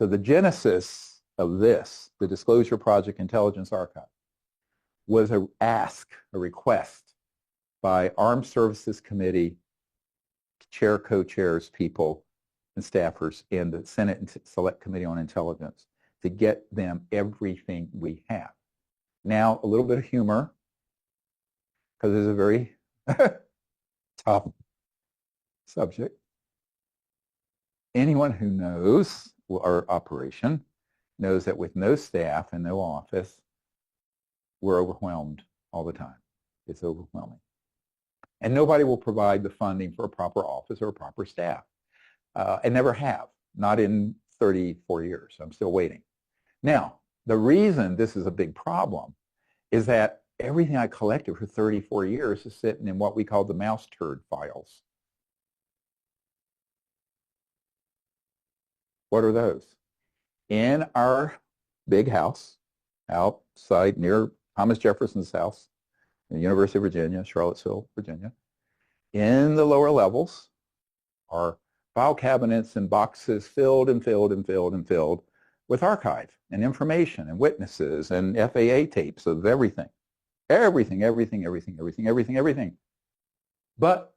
So the genesis of this, the Disclosure Project Intelligence Archive, was a request by Armed Services Committee chair, co-chairs, people, and staffers in the Senate and Select Committee on Intelligence to get them everything we have. Now, a little bit of humor, because it's a very tough subject. Anyone who knows our operation knows that with no staff and no office, we're overwhelmed all the time. It's overwhelming. And nobody will provide the funding for a proper office or a proper staff. And never have, not in 34 years. I'm still waiting. Now, the reason this is a big problem is that everything I collected for 34 years is sitting in what we call the mouse turd files. What are those? In our big house outside near Thomas Jefferson's house in the University of Virginia, Charlottesville, Virginia, in the lower levels are file cabinets and boxes filled and filled and filled and filled with archive and information and witnesses and FAA tapes of everything. Everything, everything, everything, everything, everything, everything. But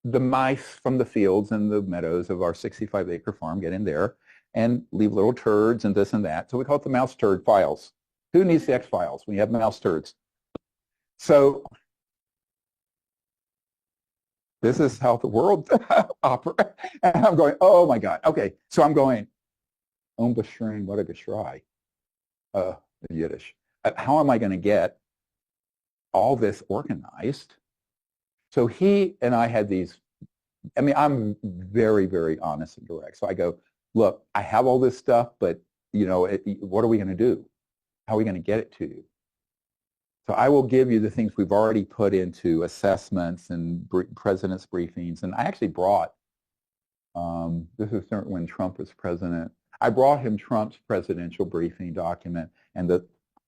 the mice from the fields and the meadows of our 65-acre farm get in there and leave little turds and this and that. So we call it the mouse turd files. Who needs the X files when you have mouse turds? So this is how the world operates. And I'm going, oh my God. Okay, so I'm going, Umbashrin, what a gashrai, Yiddish. How am I going to get all this organized? So he and I had these, I mean, I'm very, very honest and direct. So I go, look, I have all this stuff, but you know, what are we going to do? How are we going to get it to you? So I will give you the things we've already put into assessments and president's briefings. And I actually brought, this is when Trump was president, I brought him Trump's presidential briefing document and the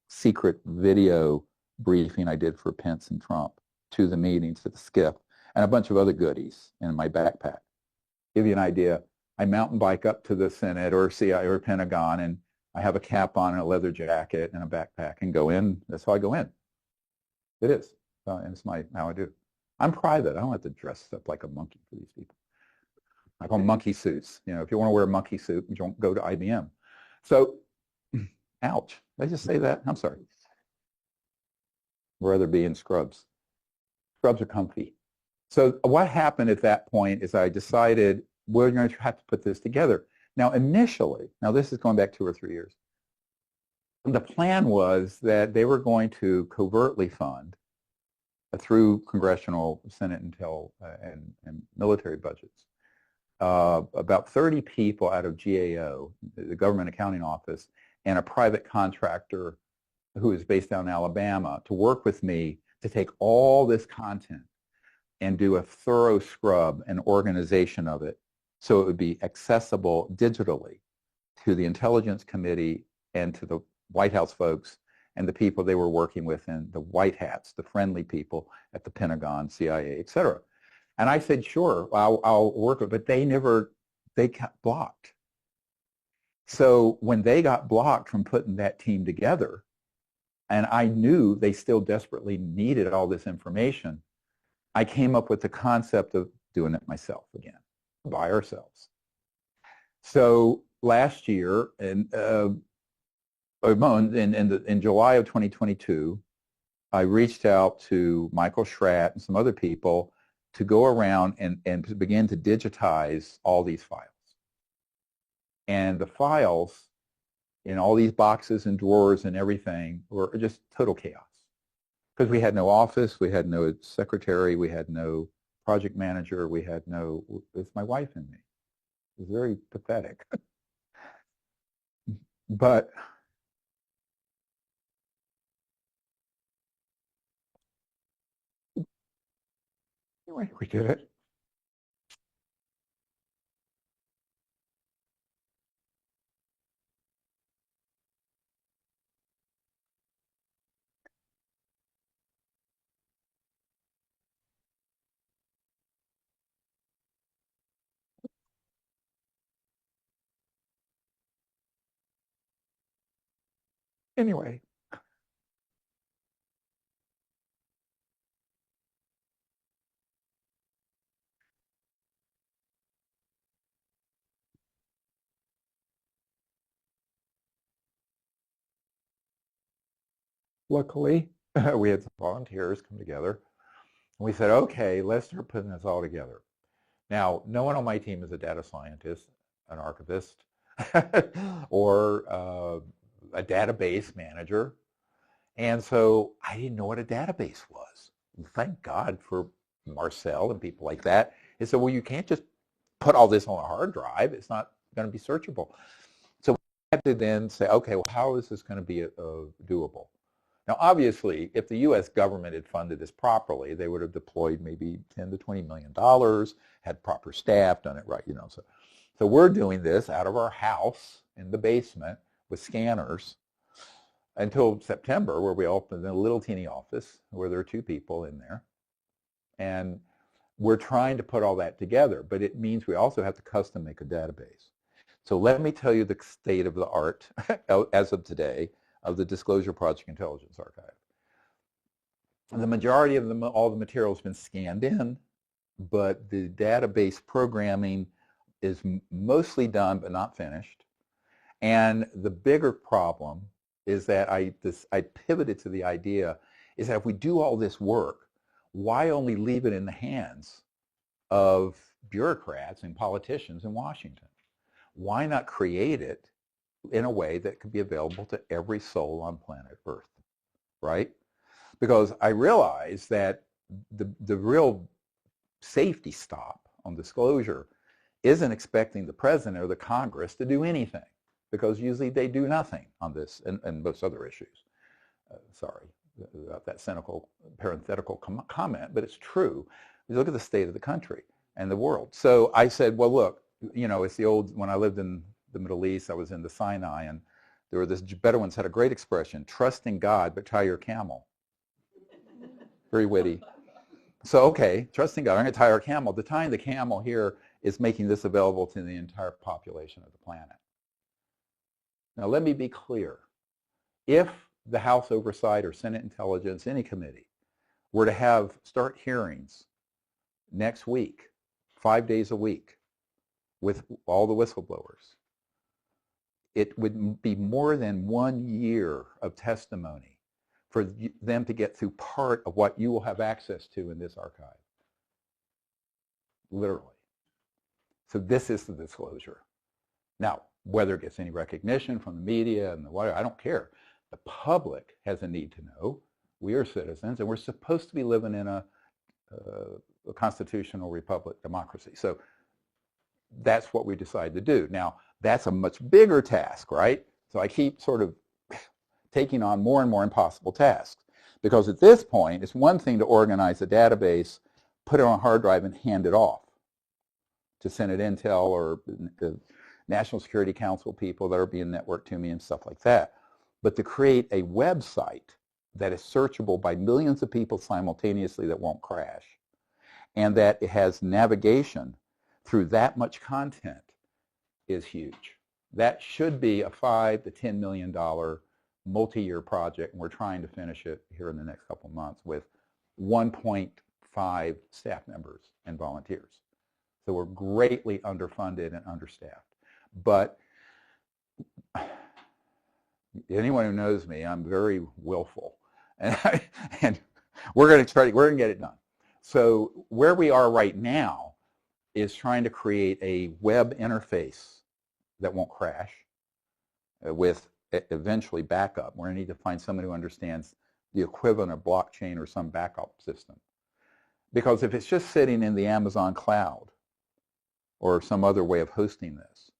secret video briefing I did for Pence and Trump to the meetings at the SCIF and a bunch of other goodies in my backpack. Give you an idea, I mountain bike up to the Senate or CIA or Pentagon and I have a cap on and a leather jacket and a backpack and go in. That's how I go in. It is. And it's how I do. I'm private. I don't have to dress up like a monkey for these people. I call them monkey suits. You know, if you want to wear a monkey suit, you don't go to IBM. So, ouch. Did I just say that? I'm sorry. I'd rather be in scrubs. Scrubs are comfy. So what happened at that point is I decided we're going to have to put this together. Now, initially, now this is going back 2 or 3 years, the plan was that they were going to covertly fund through congressional, Senate, and military budgets about 30 people out of GAO, the Government Accounting Office, and a private contractor who is based down in Alabama to work with me to take all this content and do a thorough scrub and organization of it so it would be accessible digitally to the Intelligence Committee and to the White House folks and the people they were working with in the white hats, the friendly people at the Pentagon, CIA, et cetera. And I said, sure, I'll work with it, but they got blocked. So when they got blocked from putting that team together, and I knew they still desperately needed all this information, I came up with the concept of doing it myself again, by ourselves. So last year, in July of 2022, I reached out to Michael Schratt and some other people to go around and to begin to digitize all these files. And the files in all these boxes and drawers and everything were just total chaos. Because we had no office, we had no secretary, we had no project manager, we had no, it's my wife and me. It was very pathetic. But anyway, we did it. Anyway. Luckily, we had some volunteers come together. And we said, okay, let's start putting this all together. Now, no one on my team is a data scientist, an archivist, or a database manager. And so I didn't know what a database was. Thank God for Marcel and people like that. He said, well, you can't just put all this on a hard drive. It's not going to be searchable. So we had to then say, okay, well, how is this going to be doable? Now, obviously, if the U.S. government had funded this properly, they would have deployed maybe $10 to $20 million, had proper staff, done it right, you know. So we're doing this out of our house in the basement with scanners until September, where we opened a little teeny office where there are 2 people in there. And we're trying to put all that together, but it means we also have to custom make a database. So let me tell you the state of the art as of today of the Disclosure Project Intelligence Archive. The majority of all the material has been scanned in, but the database programming is mostly done but not finished. And the bigger problem is that I pivoted to the idea is that if we do all this work, why only leave it in the hands of bureaucrats and politicians in Washington? Why not create it in a way that could be available to every soul on planet Earth, right? Because I realize that the real safety stop on disclosure isn't expecting the president or the Congress to do anything, because usually they do nothing on this and most other issues. Sorry about that cynical parenthetical comment, but it's true. You look at the state of the country and the world. So I said, well, look, you know, it's the old, when I lived in the Middle East, I was in the Sinai, and there were this Bedouins had a great expression, trust in God, but tie your camel. Very witty. So, okay, trust in God, I'm going to tie our camel. The tying the camel here is making this available to the entire population of the planet. Now, let me be clear. If the House Oversight or Senate Intelligence, any committee, were to start hearings next week, 5 days a week, with all the whistleblowers, it would be more than 1 year of testimony for them to get through part of what you will have access to in this archive. Literally. So this is the disclosure. Now, whether it gets any recognition from the media and the whatever, I don't care. The public has a need to know. We are citizens, and we're supposed to be living in a constitutional republic democracy. So that's what we decided to do. Now, that's a much bigger task, right? So I keep sort of taking on more and more impossible tasks. Because at this point, it's one thing to organize a database, put it on a hard drive, and hand it off to Senate Intel or the National Security Council people that are being networked to me and stuff like that. But to create a website that is searchable by millions of people simultaneously that won't crash, and that it has navigation through that much content is huge. That should be a $5 to $10 million multi-year project, and we're trying to finish it here in the next couple of months with 1.5 staff members and volunteers. So we're greatly underfunded and understaffed. But anyone who knows me, I'm very willful, and we're going to get it done. So where we are right now is trying to create a web interface that won't crash with eventually backup. We're going to need to find someone who understands the equivalent of blockchain or some backup system. Because if it's just sitting in the Amazon cloud or some other way of hosting this,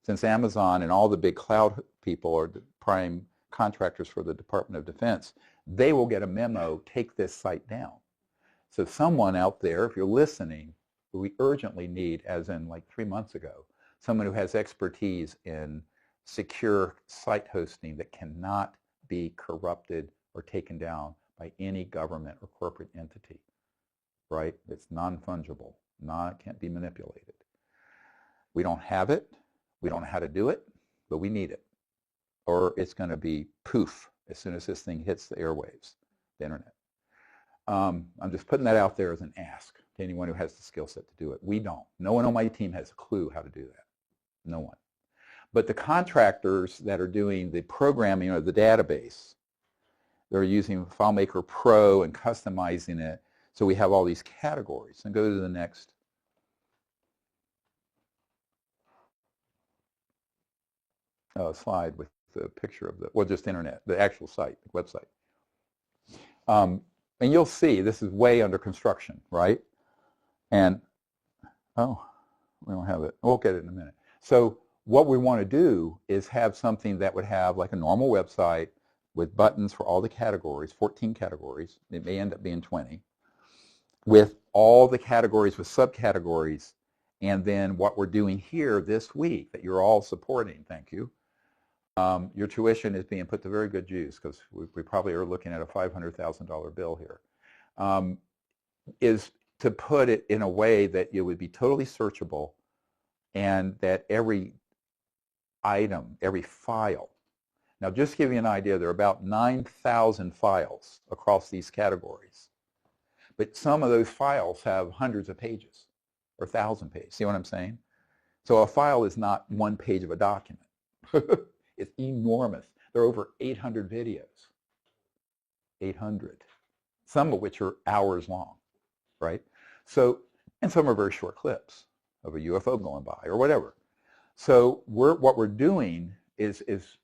since Amazon and all the big cloud people are the prime contractors for the Department of Defense, they will get a memo, take this site down. So someone out there, if you're listening, we urgently need, as in like 3 months ago, someone who has expertise in secure site hosting that cannot be corrupted or taken down by any government or corporate entity, right? It's non-fungible, can't be manipulated. We don't have it, we don't know how to do it, but we need it. or it's going to be poof as soon as this thing hits the airwaves, the internet. I'm just putting that out there as an ask to anyone who has the skill set to do it. We don't. No one on my team has a clue how to do that. No one. But the contractors that are doing the programming of the database, they're using FileMaker Pro and customizing it so we have all these categories. And go to the next. Slide with the picture of the, well, just internet, the actual site, the website. And you'll see this is way under construction, right? And, oh, we don't have it. We'll get it in a minute. So what we want to do is have something that would have like a normal website with buttons for all the categories, 14 categories. It may end up being 20. With all the categories with subcategories. And then what we're doing here this week that you're all supporting, thank you. Your tuition is being put to very good use because we probably are looking at a $500,000 bill here, is to put it in a way that it would be totally searchable and that every item, every file. Now just to give you an idea, there are about 9,000 files across these categories. But some of those files have hundreds of pages or 1,000 pages. See what I'm saying? So a file is not one page of a document. It's enormous. There are over 800 videos. 800. Some of which are hours long, right? So, and some are very short clips of a UFO going by or whatever. So what we're doing is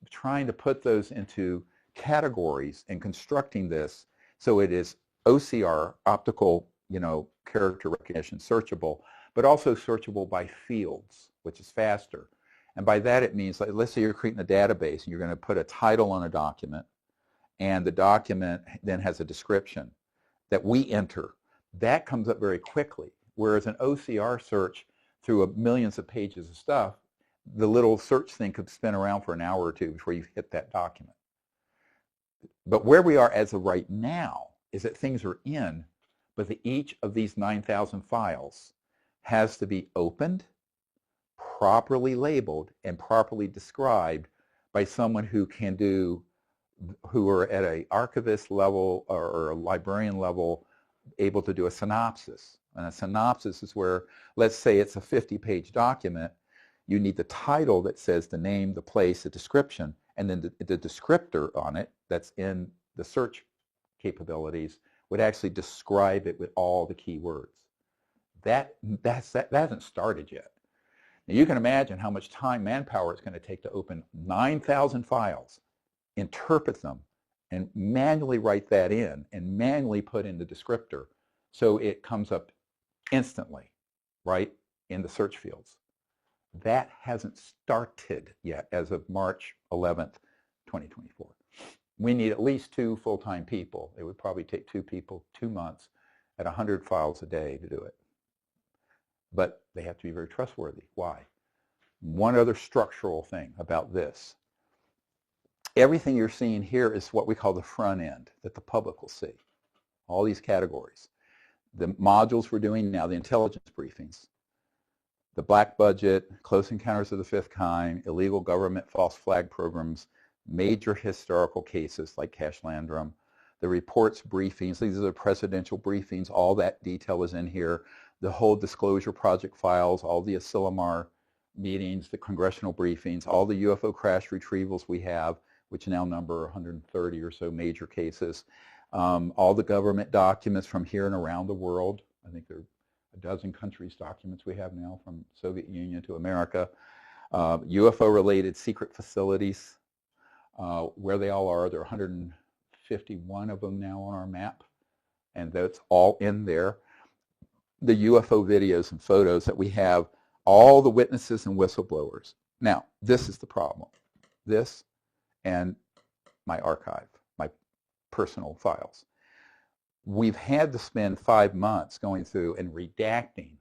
trying to put those into categories and constructing this so it is OCR, optical, character recognition, searchable, but also searchable by fields, which is faster. And by that it means, like, let's say you're creating a database and you're going to put a title on a document, and the document then has a description that we enter. That comes up very quickly, whereas an OCR search through millions of pages of stuff, the little search thing could spin around for an hour or two before you hit that document. But where we are as of right now is that things are in, but each of these 9,000 files has to be opened, properly labeled, and properly described by someone who are at an archivist level or a librarian level, able to do a synopsis. And a synopsis is where, let's say it's a 50-page document, you need the title that says the name, the place, the description, and then the descriptor on it that's in the search capabilities would actually describe it with all the keywords. That hasn't started yet. Now you can imagine how much time, manpower it's going to take to open 9,000 files, interpret them, and manually write that in, and manually put in the descriptor so it comes up instantly, right, in the search fields. That hasn't started yet as of March 11th, 2024. We need at least 2 full-time people. It would probably take 2 people 2 months at 100 files a day to do it. But they have to be very trustworthy. Why? One other structural thing about this. Everything you're seeing here is what we call the front end that the public will see. All these categories. The modules we're doing now, the intelligence briefings, the black budget, close encounters of the fifth kind, illegal government false flag programs, major historical cases like Cash Landrum, the reports briefings, these are the presidential briefings, all that detail is in here, the whole disclosure project files, all the Asilomar meetings, the congressional briefings, all the UFO crash retrievals we have, which now number 130 or so major cases, all the government documents from here and around the world. I think there are a dozen countries' documents we have now from Soviet Union to America. UFO-related secret facilities, where they all are. There are 151 of them now on our map, and that's all in there. The UFO videos and photos that we have, all the witnesses and whistleblowers. Now, this is the problem. This and my archive, my personal files. We've had to spend 5 months going through and redacting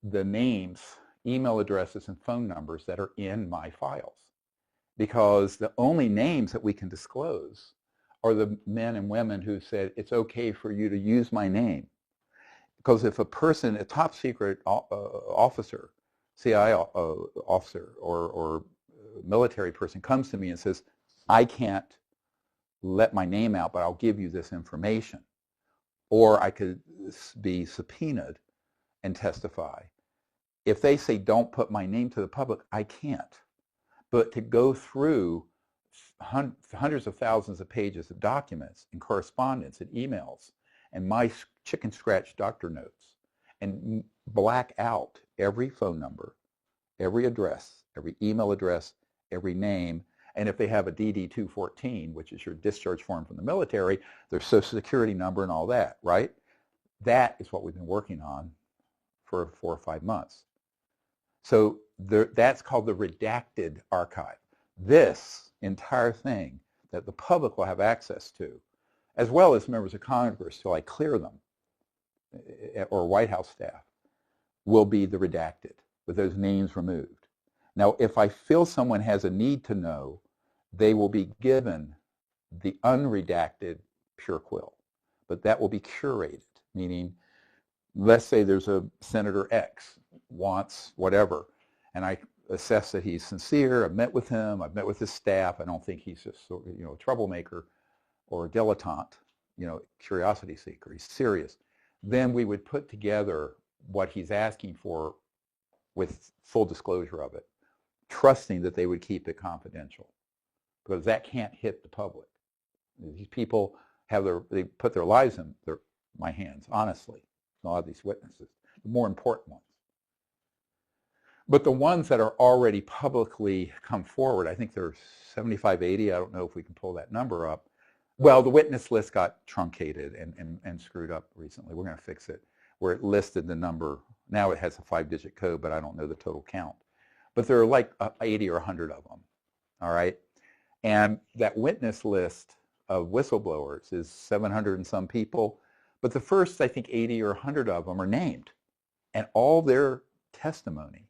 the names, email addresses, and phone numbers that are in my files, because the only names that we can disclose are the men and women who said it's okay for you to use my name. Because if a person, a top secret officer, CIA officer, or military person comes to me and says, I can't let my name out, but I'll give you this information. Or I could be subpoenaed and testify. If they say don't put my name to the public, I can't. But to go through hundreds of thousands of pages of documents and correspondence and emails and my chicken scratch doctor notes and black out every phone number, every address, every email address, every name, and if they have a DD-214, which is your discharge form from the military, their social security number and all that, right? That is what we've been working on for 4 or 5 months. So that's called the redacted archive. This entire thing that the public will have access to, as well as members of Congress till I clear them, or White House staff, will be the redacted, with those names removed. Now, if I feel someone has a need to know, they will be given the unredacted pure quill, but that will be curated, meaning, let's say there's a Senator X wants whatever, and I assess that he's sincere. I've met with him. I've met with his staff. I don't think he's just a troublemaker or a dilettante, curiosity seeker. He's serious. Then we would put together what he's asking for with full disclosure of it, trusting that they would keep it confidential, because that can't hit the public. These people they put their lives in my hands, honestly, a lot of these witnesses, the more important ones. But the ones that are already publicly come forward, I think there's 75, 80, I don't know if we can pull that number up. Well, the witness list got truncated and screwed up recently. We're going to fix it, where it listed the number. Now it has a 5-digit code, but I don't know the total count. But there are like 80 or 100 of them, all right? And that witness list of whistleblowers is 700 and some people, but the first, I think, 80 or 100 of them are named, and all their testimony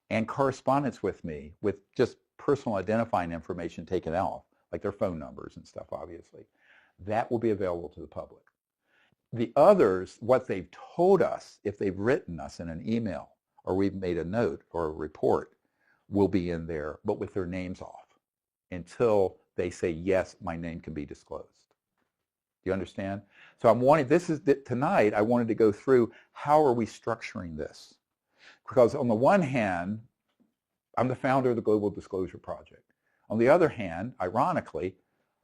and correspondence with me with just personal identifying information taken off, like their phone numbers and stuff, obviously, that will be available to the public. The others, what they've told us, if they've written us in an email or we've made a note or a report, will be in there, but with their names off until they say, yes, my name can be disclosed. Do you understand? So tonight I wanted to go through how are we structuring this? Because on the one hand, I'm the founder of the Global Disclosure Project. On the other hand, ironically,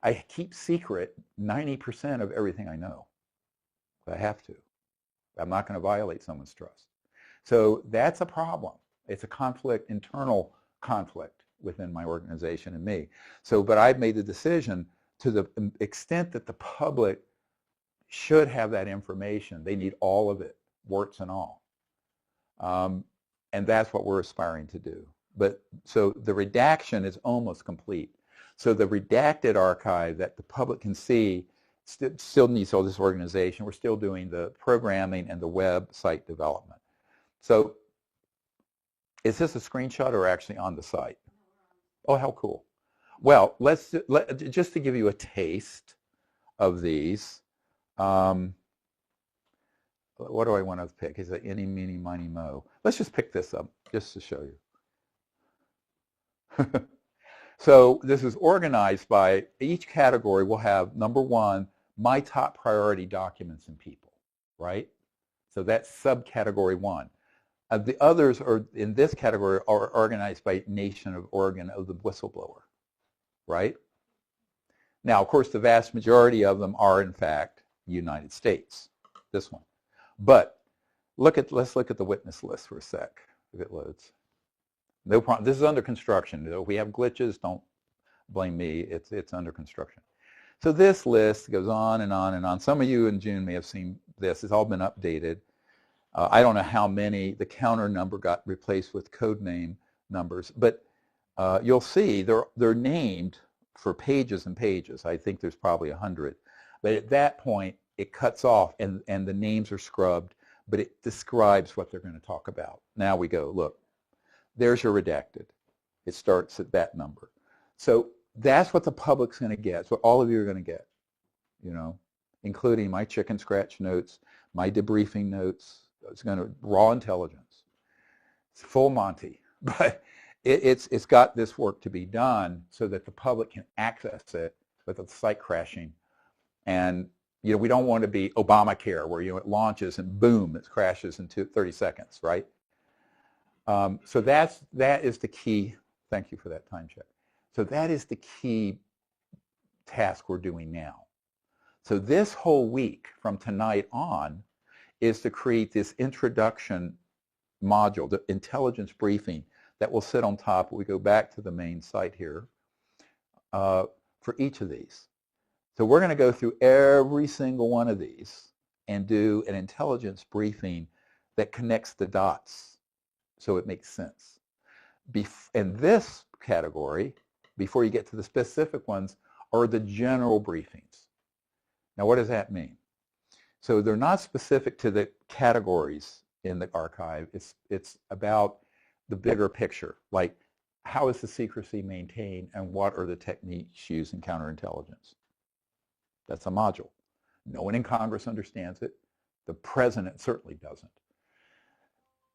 I keep secret 90% of everything I know. I have to. I'm not going to violate someone's trust. So that's a problem. It's a conflict, internal conflict within my organization and me. But I've made the decision, to the extent that the public should have that information, they need all of it, warts and all. And that's what we're aspiring to do. So the redaction is almost complete. So the redacted archive that the public can see still needs all this organization. We're still doing the programming and the website development. So is this a screenshot or actually on the site? Oh, how cool. Well, just to give you a taste of these, what do I want to pick? Is it any, meeny, miny, mo? Let's just pick this up just to show you. So this is organized by, each category will have, number one, my top priority documents and people, right? So that's subcategory 1. The others are in this category are organized by nation of origin of the whistleblower, right? Now, of course, the vast majority of them are, in fact, United States, this one. But let's look at the witness list for a sec, if it loads. No problem. This is under construction. If we have glitches, don't blame me. It's under construction. So this list goes on and on and on. Some of you in June may have seen this. It's all been updated. I don't know how many. The counter number got replaced with code name numbers. But you'll see they're named for pages and pages. I think there's probably 100. But at that point, it cuts off and the names are scrubbed, but it describes what they're going to talk about. Now we go, look, there's your redacted. It starts at that number. So that's what the public's going to get. It's what all of you are going to get, including my chicken scratch notes, my debriefing notes. It's going to raw intelligence. It's full Monty, but it's got this work to be done so that the public can access it without the site crashing. And we don't want to be Obamacare where it launches and boom, it crashes in 30 seconds, right? So that is the key. Thank you for that time check. So that is the key task we're doing now. So this whole week from tonight on is to create this introduction module, the intelligence briefing, that will sit on top. We go back to the main site here for each of these. So we're going to go through every single one of these and do an intelligence briefing that connects the dots so it makes sense. In this category, before you get to the specific ones, are the general briefings. Now what does that mean? So they're not specific to the categories in the archive. It's about the bigger picture, like how is the secrecy maintained and what are the techniques used in counterintelligence? That's a module. No one in Congress understands it. The president certainly doesn't.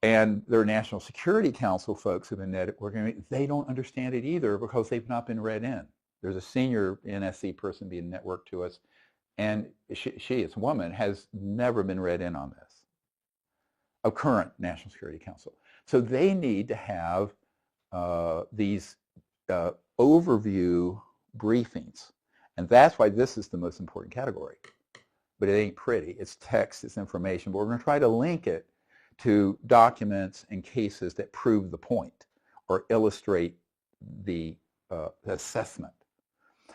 And their National Security Council folks who've been working, they don't understand it either because they've not been read in. There's a senior NSC person being networked to us, and she, it's a woman, has never been read in on this, a current National Security Council. So they need to have these overview briefings. And that's why this is the most important category. But it ain't pretty. It's text, it's information. But we're going to try to link it to documents and cases that prove the point or illustrate the assessment.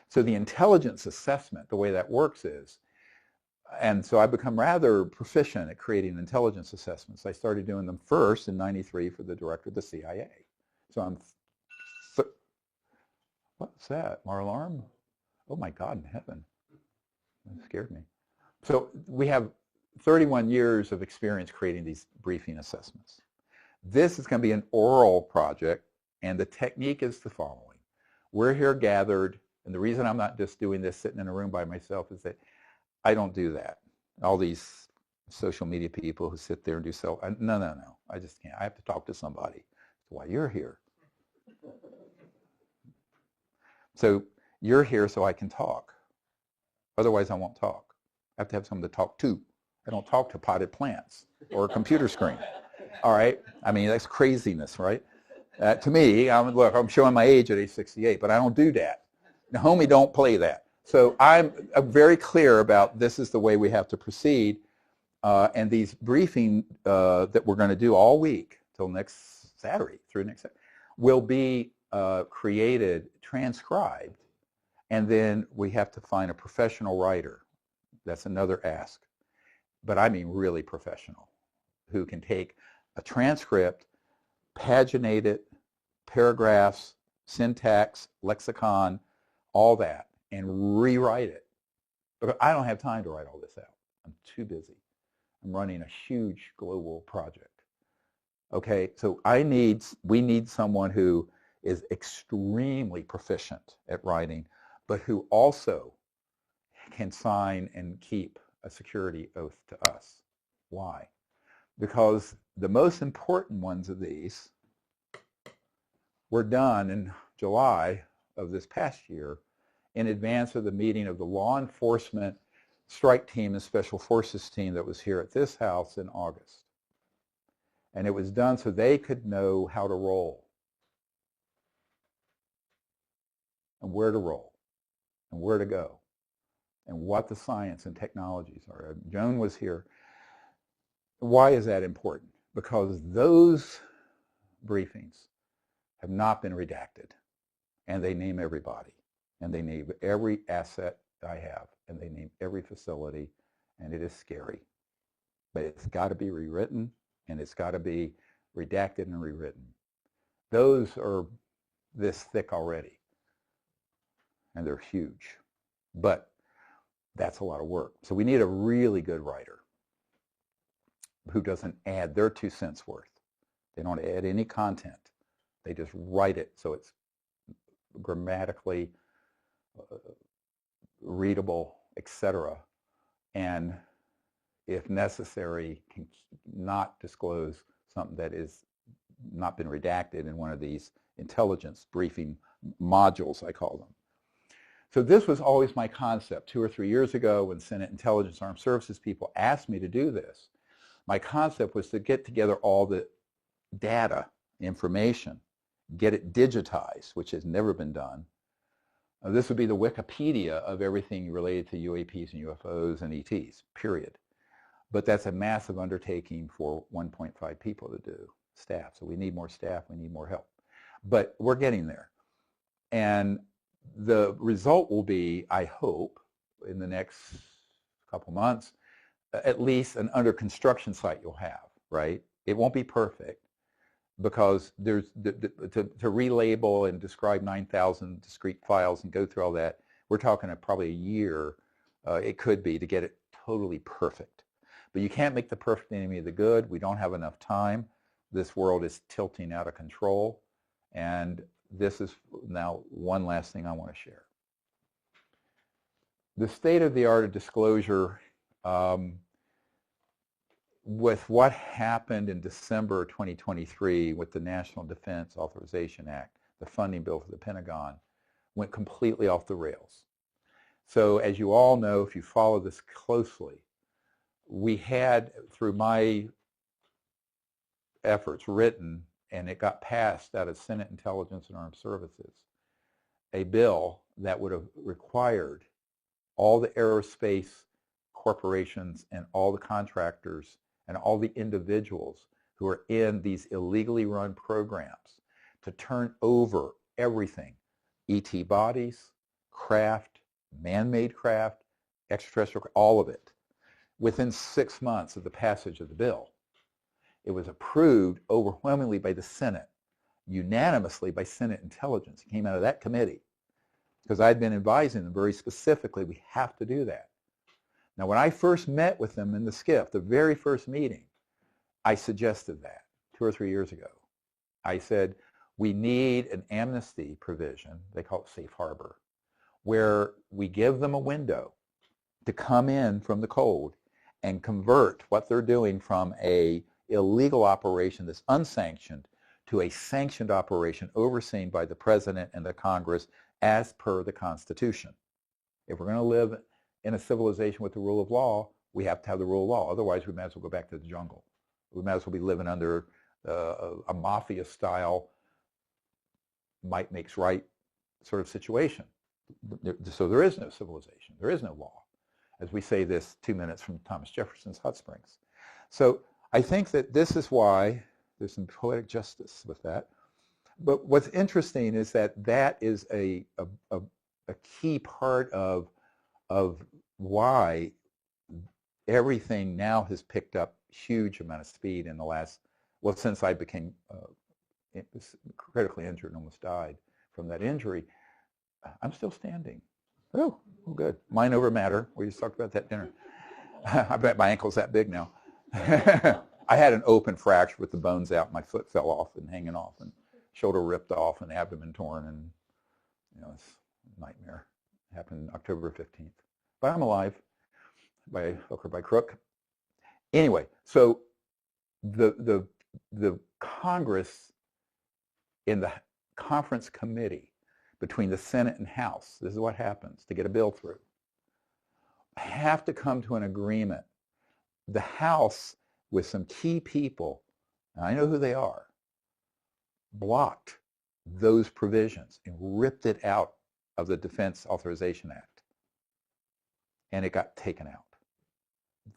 So the intelligence assessment, the way that works is, and so I've become rather proficient at creating intelligence assessments. I started doing them first in '93 for the director of the CIA. So I'm, what's that, my alarm? Oh my God in heaven, that scared me. So we have 31 years of experience creating these briefing assessments. This is going to be an oral project, and the technique is the following. We're here gathered, and the reason I'm not just doing this sitting in a room by myself is that I don't do that. All these social media people who sit there and do no, I just can't. I have to talk to somebody. That's why you're here. So you're here so I can talk. Otherwise, I won't talk. I have to have someone to talk to. I don't talk to potted plants or a computer screen. All right? I mean, that's craziness, right? To me, look, I'm showing my age at age 68, but I don't do that. The homie don't play that. So I'm very clear about this is the way we have to proceed. And these briefing that we're going to do all week till next Saturday, through next Saturday, will be created, transcribed, and then we have to find a professional writer. That's another ask. But I mean really professional, who can take a transcript, paginate it, paragraphs, syntax, lexicon, all that, and rewrite it. But I don't have time to write all this out. I'm too busy. I'm running a huge global project. Okay, so we need someone who is extremely proficient at writing, but who also can sign and keep a security oath to us. Why? Because the most important ones of these were done in July of this past year in advance of the meeting of the law enforcement strike team and special forces team that was here at this house in August. And it was done so they could know how to roll and where to roll and where to go and what the science and technologies are. Joan was here. Why is that important? Because those briefings have not been redacted, and they name everybody, and they name every asset I have, and they name every facility, and it is scary. But it's got to be rewritten, and it's got to be redacted and rewritten. Those are this thick already, and they're huge. But that's a lot of work. So we need a really good writer who doesn't add their 2 cents worth. They don't add any content. They just write it so it's grammatically readable, etc. And if necessary, can not disclose something that is not been redacted in one of these intelligence briefing modules, I call them. So this was always my concept. 2 or 3 years ago, when Senate Intelligence Armed Services people asked me to do this, my concept was to get together all the data, information, get it digitized, which has never been done. This would be the Wikipedia of everything related to UAPs and UFOs and ETs, period. But that's a massive undertaking for 1.5 people to do, staff. So we need more staff, we need more help. But we're getting there. And the result will be, I hope, in the next couple months, at least an under construction site you'll have, right? It won't be perfect because there's to relabel and describe 9,000 discrete files and go through all that, we're talking probably a year, it could be, to get it totally perfect. But you can't make the perfect enemy of the good. We don't have enough time. This world is tilting out of control. And this is now one last thing I want to share. The state of the art of disclosure, with what happened in December 2023 with the National Defense Authorization Act, the funding bill for the Pentagon, went completely off the rails. So as you all know, if you follow this closely, we had, through my efforts, written, and it got passed out of Senate Intelligence and Armed Services, a bill that would have required all the aerospace corporations and all the contractors and all the individuals who are in these illegally run programs to turn over everything, ET bodies, craft, man-made craft, extraterrestrial, all of it, within 6 months of the passage of the bill. It was approved overwhelmingly by the Senate, unanimously by Senate Intelligence. It came out of that committee because I'd been advising them very specifically, we have to do that. Now, when I first met with them in the SCIF, the very first meeting, I suggested that 2 or 3 years ago. I said, we need an amnesty provision, they call it safe harbor, where we give them a window to come in from the cold and convert what they're doing from a illegal operation that's unsanctioned to a sanctioned operation overseen by the President and the Congress as per the Constitution. If we're going to live in a civilization with the rule of law, we have to have the rule of law. Otherwise, we might as well go back to the jungle. We might as well be living under a mafia-style might makes right sort of situation. So there is no civilization. There is no law. As we say this 2 minutes from Thomas Jefferson's Hot Springs. So I think that this is why there's some poetic justice with that. But what's interesting is that that is a key part of why everything now has picked up huge amount of speed in the last, well, since I became critically injured and almost died from that injury. I'm still standing. Oh, good. Mind over matter. We just talked about that dinner. I bet my ankle's that big now. I had an open fracture with the bones out. My foot fell off and hanging off, and shoulder ripped off, and abdomen torn, and it's a nightmare. It happened October 15th. But I'm alive, by hook or by crook. Anyway, so the Congress in the conference committee between the Senate and House, this is what happens to get a bill through, have to come to an agreement. The House, with some key people, and I know who they are, blocked those provisions and ripped it out of the Defense Authorization Act. And it got taken out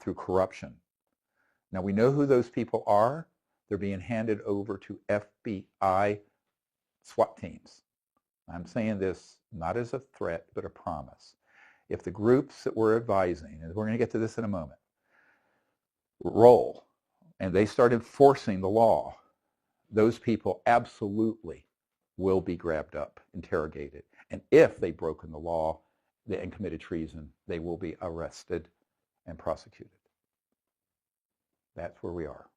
through corruption. Now we know who those people are. They're being handed over to FBI SWAT teams. I'm saying this not as a threat, but a promise. If the groups that we're advising, and we're going to get to this in a moment, roll, and they start enforcing the law, those people absolutely will be grabbed up, interrogated. And if they've broken the law and committed treason, they will be arrested and prosecuted. That's where we are.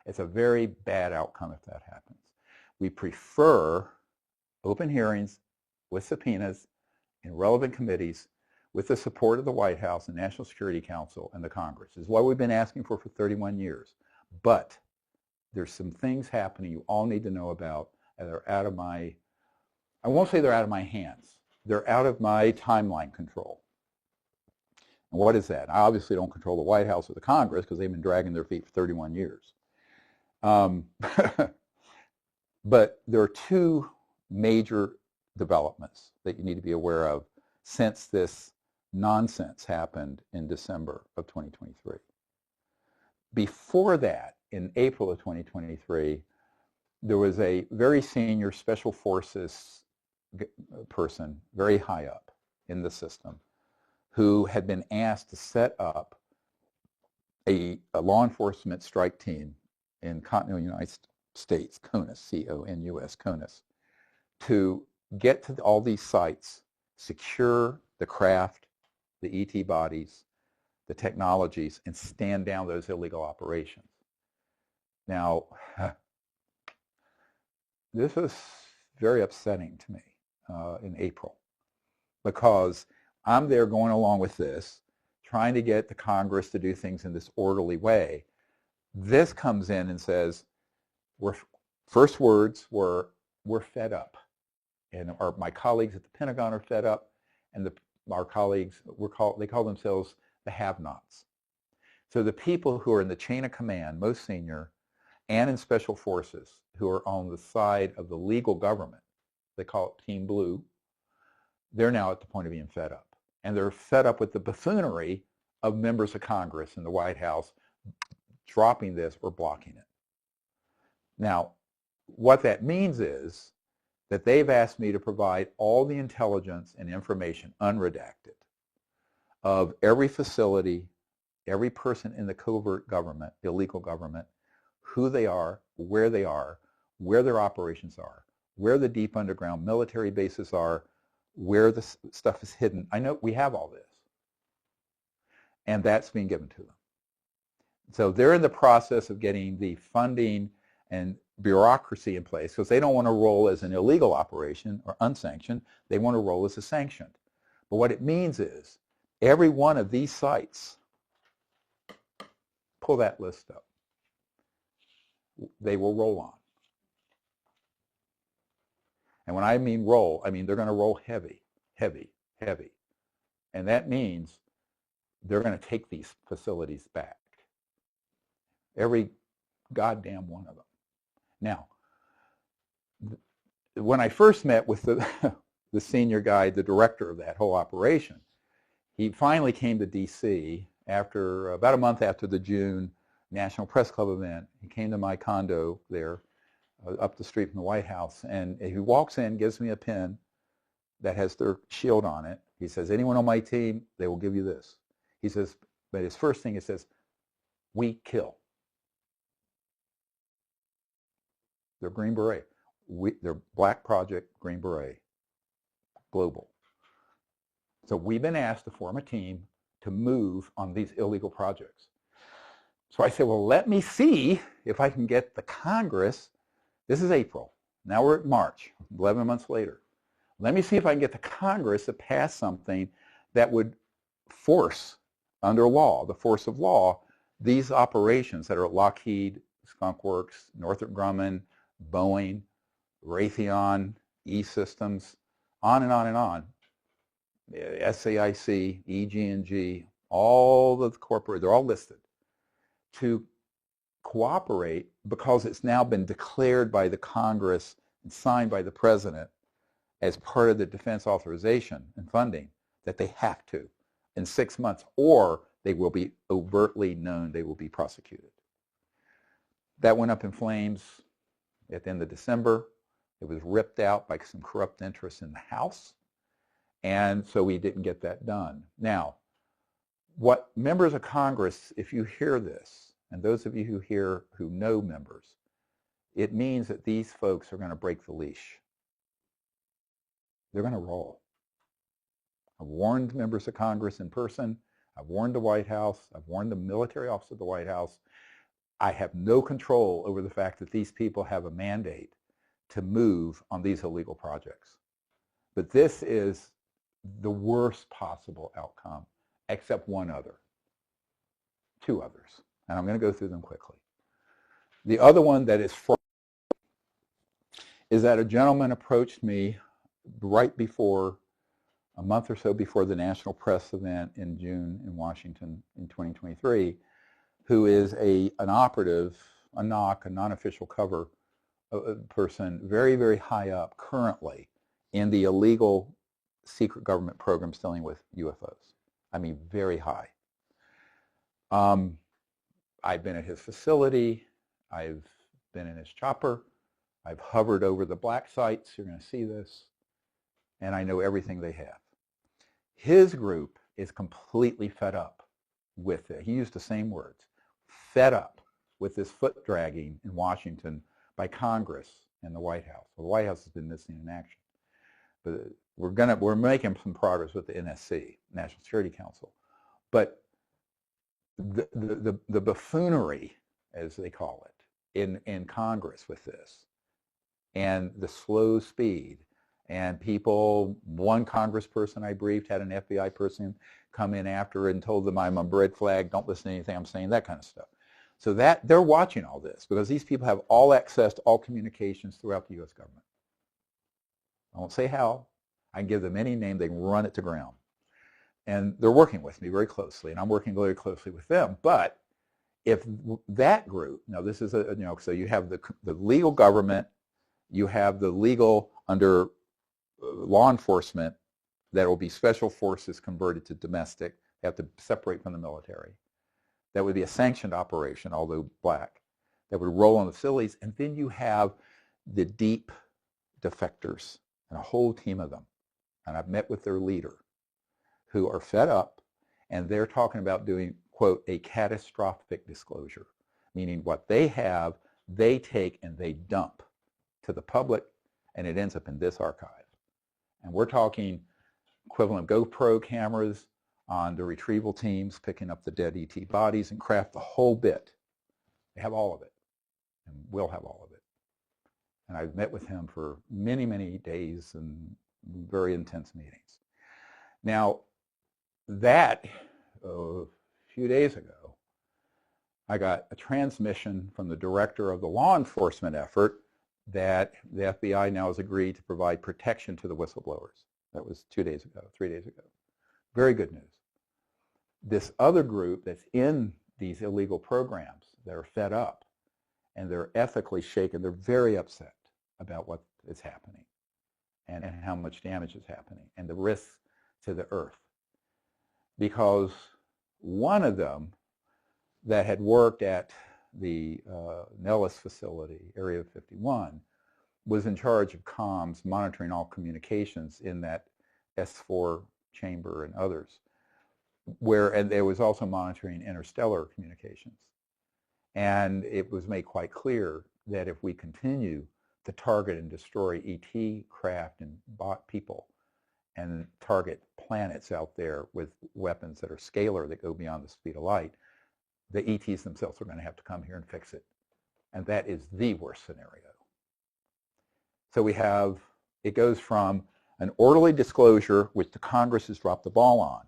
It's a very bad outcome if that happens. We prefer open hearings with subpoenas in relevant committees with the support of the White House and National Security Council and the Congress. This is what we've been asking for 31 years. But there's some things happening you all need to know about and they're out of my, I won't say they're out of my hands. They're out of my timeline control. And what is that? I obviously don't control the White House or the Congress because they've been dragging their feet for 31 years. But there are two major developments that you need to be aware of since this nonsense happened in December of 2023. Before that, in April of 2023, there was a very senior special forces person, very high up in the system, who had been asked to set up a law enforcement strike team in continental United States, CONUS, C-O-N-U-S, CONUS, to get to all these sites, secure the craft, the ET bodies, the technologies, and stand down those illegal operations. Now, this was very upsetting to me in April, because I'm there going along with this, trying to get the Congress to do things in this orderly way. This comes in and says, first words were, we're fed up. And my colleagues at the Pentagon are fed up, and our colleagues, they call themselves the have-nots. So the people who are in the chain of command, most senior, and in special forces, who are on the side of the legal government, they call it Team Blue, they're now at the point of being fed up. And they're fed up with the buffoonery of members of Congress and the White House dropping this or blocking it. Now, what that means is that they've asked me to provide all the intelligence and information, unredacted, of every facility, every person in the covert government, illegal government, who they are, where their operations are, where the deep underground military bases are, where the stuff is hidden. I know we have all this. And that's being given to them. So they're in the process of getting the funding and bureaucracy in place, because they don't want to roll as an illegal operation or unsanctioned. They want to roll as a sanctioned. But what it means is every one of these sites, pull that list up, they will roll on. And when I mean roll, I mean they're going to roll heavy, heavy, heavy. And that means they're going to take these facilities back. Every goddamn one of them. Now, when I first met with the senior guy, the director of that whole operation, he finally came to D.C. after about a month after the June National Press Club event. He came to my condo there, up the street from the White House, and he walks in, gives me a pen that has their shield on it. He says, anyone on my team, they will give you this. He says, but his first thing, he says, we kill. They're Green Beret. They're Black Project, Green Beret, global. So we've been asked to form a team to move on these illegal projects. So I said, well, let me see if I can get the Congress. This is April. Now we're at March, 11 months later. Let me see if I can get the Congress to pass something that would force, under law, the force of law, these operations that are Lockheed, Skunk Works, Northrop Grumman, Boeing, Raytheon, E-Systems, on and on and on, SAIC, EG&G, all of the corporate, they're all listed, to cooperate, because it's now been declared by the Congress and signed by the President as part of the defense authorization and funding that they have to in 6 months, or they will be overtly known they will be prosecuted. That went up in flames at the end of December. It was ripped out by some corrupt interests in the House, and so we didn't get that done. Now, what members of Congress, if you hear this, and those of you who know members, it means that these folks are going to break the leash. They're going to roll. I've warned members of Congress in person. I've warned the White House. I've warned the military office of the White House. I have no control over the fact that these people have a mandate to move on these illegal projects. But this is the worst possible outcome, except one other. Two others. And I'm going to go through them quickly. The other one that is is that a gentleman approached me right before, a month or so before the National Press event in June in Washington in 2023, who is an operative, a NOC, a non-official cover person, very, very high up currently in the illegal secret government programs dealing with UFOs. I mean, very high. I've been at his facility. I've been in his chopper. I've hovered over the black sites. You're going to see this. And I know everything they have. His group is completely fed up with it. He used the same words. Fed up with this foot dragging in Washington by Congress and the White House. Well, the White House has been missing in action. But we're making some progress with the NSC, National Security Council. But the buffoonery, as they call it, in Congress with this, and the slow speed, and people, one congressperson I briefed had an FBI person come in after and told them I'm a red flag, don't listen to anything I'm saying, that kind of stuff. So that they're watching all this because these people have all access to all communications throughout the U.S. government. I won't say how. I can give them any name, they can run it to ground. And they're working with me very closely, and I'm working very closely with them. But if that group, now this is so you have the legal government, you have the legal under law enforcement that will be special forces converted to domestic. They have to separate from the military. That would be a sanctioned operation, although black, that would roll on the facilities. And then you have the deep defectors, and a whole team of them. And I've met with their leader, who are fed up, and they're talking about doing, quote, a catastrophic disclosure, meaning what they have, they take and they dump to the public, and it ends up in this archive. And we're talking equivalent GoPro cameras on the retrieval teams, picking up the dead ET bodies and craft, the whole bit. They have all of it, and we'll have all of it. And I've met with him for many, many days and very intense meetings. Now, that, a few days ago, I got a transmission from the director of the law enforcement effort that the FBI now has agreed to provide protection to the whistleblowers. That was 2 days ago, 3 days ago. Very good news. This other group that's in these illegal programs, they're fed up and they're ethically shaken. They're very upset about what is happening and how much damage is happening and the risks to the earth. Because one of them that had worked at the Nellis facility, Area 51, was in charge of comms, monitoring all communications in that S4 chamber and others, and there was also monitoring interstellar communications. And it was made quite clear that if we continue to target and destroy ET craft and bot people and target planets out there with weapons that are scalar that go beyond the speed of light, the ETs themselves are going to have to come here and fix it. And that is the worst scenario. So we have, it goes from an orderly disclosure, which the Congress has dropped the ball on,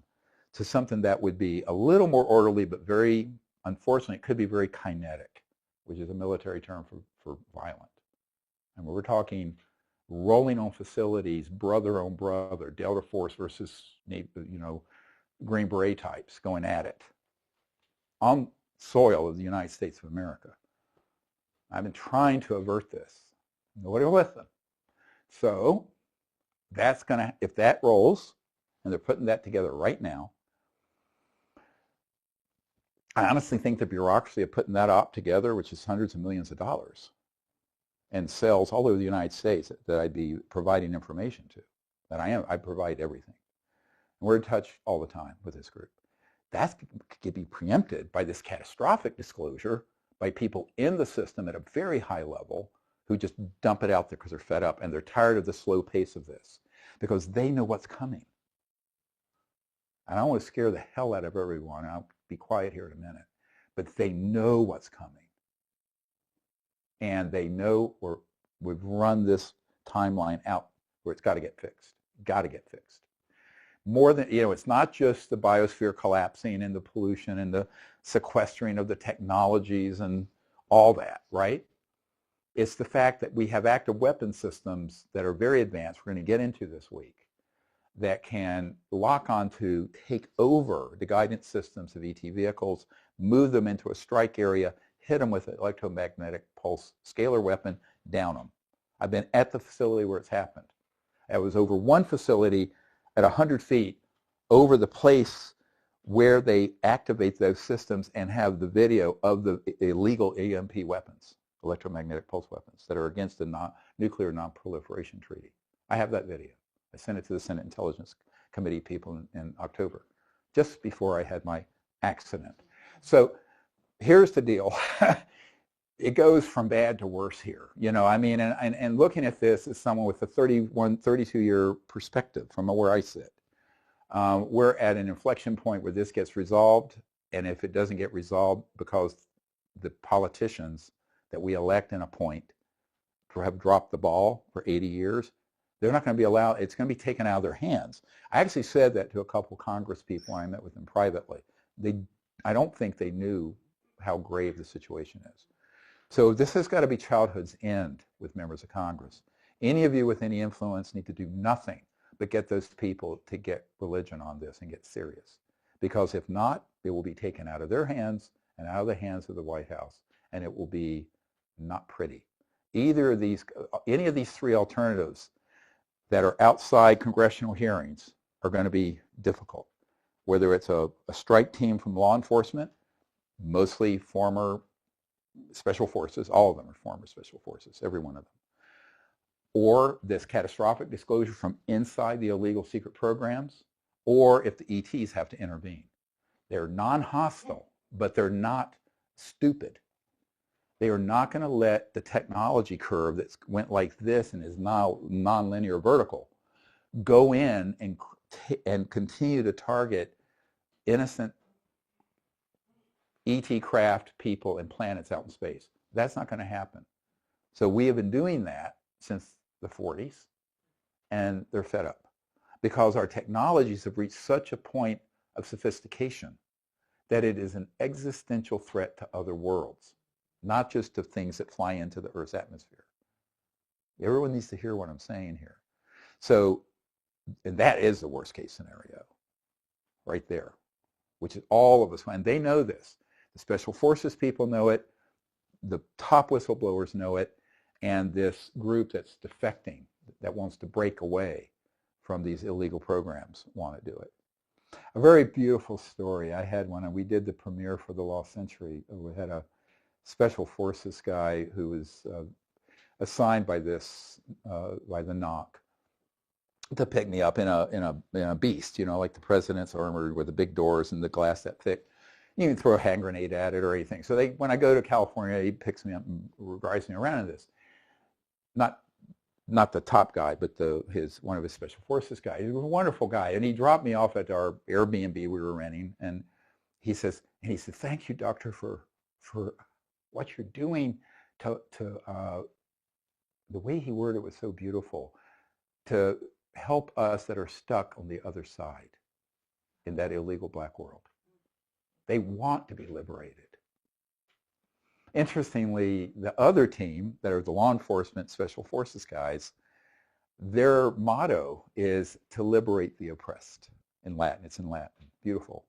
to something that would be a little more orderly, but very, unfortunately, it could be very kinetic, which is a military term for violent. And we're talking rolling on facilities, brother on brother, Delta Force versus, Green Beret types going at it on soil of the United States of America. I've been trying to avert this. Nobody will listen. So that's going to, if that rolls, and they're putting that together right now, I honestly think the bureaucracy of putting that op together, which is hundreds of millions of dollars, and cells all over the United States that I'd be providing information to, I provide everything. And we're in touch all the time with this group. That could be preempted by this catastrophic disclosure by people in the system at a very high level who just dump it out there because they're fed up and they're tired of the slow pace of this because they know what's coming. And I don't want to scare the hell out of everyone. I'll be quiet here in a minute. But they know what's coming. And they know we've run this timeline out where it's got to get fixed. Got to get fixed. More than, it's not just the biosphere collapsing and the pollution and the sequestering of the technologies and all that, right? It's the fact that we have active weapon systems that are very advanced, we're going to get into this week, that can lock onto, take over the guidance systems of ET vehicles, move them into a strike area, hit them with an electromagnetic pulse scalar weapon, down them. I've been at the facility where it's happened. I was over one facility at 100 feet over the place where they activate those systems and have the video of the illegal EMP weapons, electromagnetic pulse weapons, that are against the nuclear non-proliferation treaty. I have that video. I sent it to the Senate Intelligence Committee people in October, just before I had my accident. So here's the deal. It goes from bad to worse here. You know, I mean, and looking at this as someone with a 32-year perspective from where I sit, we're at an inflection point where this gets resolved, and if it doesn't get resolved because the politicians that we elect and appoint have dropped the ball for 80 years, they're not going to be allowed, it's going to be taken out of their hands. I actually said that to a couple of Congress people when I met with them privately. I don't think they knew how grave the situation is. So this has got to be childhood's end with members of Congress. Any of you with any influence need to do nothing but get those people to get religion on this and get serious. Because if not, it will be taken out of their hands and out of the hands of the White House, and it will be not pretty. Either of these, any of these three alternatives that are outside congressional hearings are going to be difficult. Whether it's a strike team from law enforcement, mostly former special forces, all of them are former special forces, every one of them, or this catastrophic disclosure from inside the illegal secret programs, or if the ETs have to intervene. They're non-hostile, but they're not stupid. They are not going to let the technology curve that went like this and is now non-linear vertical go in and continue to target innocent ET craft people and planets out in space. That's not going to happen. So we have been doing that since the 40s, and they're fed up because our technologies have reached such a point of sophistication that it is an existential threat to other worlds, not just to things that fly into the Earth's atmosphere. Everyone needs to hear what I'm saying here. So, and that is the worst case scenario right there, which is all of us, and they know this. The special forces people know it, the top whistleblowers know it, and this group that's defecting, that wants to break away from these illegal programs, want to do it. A very beautiful story I had when we did the premiere for The Lost Century. We had a special forces guy who was assigned by this, by the NOC, to pick me up in a beast, you know, like the president's armored with the big doors and the glass that thick. You can throw a hand grenade at it or anything. So when I go to California, he picks me up and drives me around in this. Not the top guy, but one of his special forces guys. He was a wonderful guy, and he dropped me off at our Airbnb we were renting, and he says, "Thank you, doctor, for what you're doing to the way he worded it was so beautiful, to help us that are stuck on the other side in that illegal black world. They want to be liberated." Interestingly, the other team, that are the law enforcement special forces guys, their motto is to liberate the oppressed, in Latin. It's in Latin. Beautiful.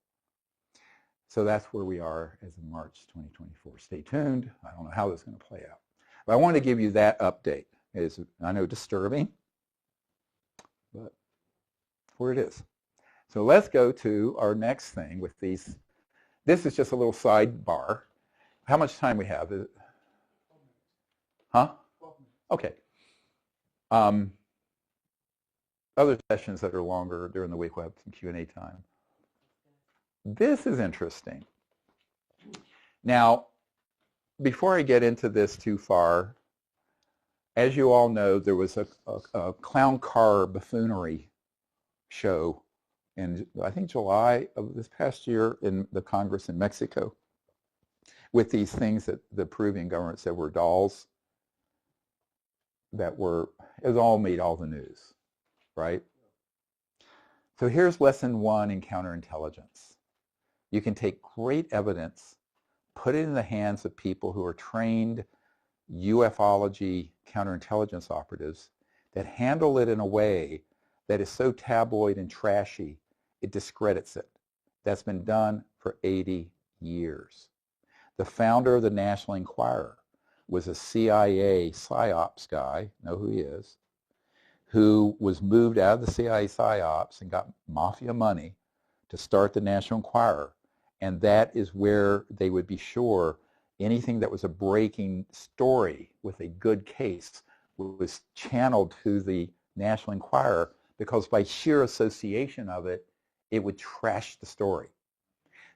So that's where we are as of March 2024. Stay tuned. I don't know how this is going to play out. But I want to give you that update. It's, I know, disturbing, but where it is. So let's go to our next thing with these. This is just a little sidebar. How much time we have? Is it? Huh? Okay. Other sessions that are longer during the week, we'll have some Q&A time. This is interesting. Now, before I get into this too far, as you all know, there was a clown car buffoonery show in, I think, July of this past year in the Congress in Mexico, with these things that the Peruvian government said were dolls that were, it all made all the news, right? So here's lesson 1 in counterintelligence. You can take great evidence, put it in the hands of people who are trained ufology counterintelligence operatives that handle it in a way that is so tabloid and trashy, it discredits it. That's been done for 80 years. The founder of the National Enquirer was a CIA PSYOPs guy, know who he is, who was moved out of the CIA PSYOPs and got mafia money to start the National Enquirer. And that is where they would be sure anything that was a breaking story with a good case was channeled to the National Enquirer, because by sheer association of it, it would trash the story.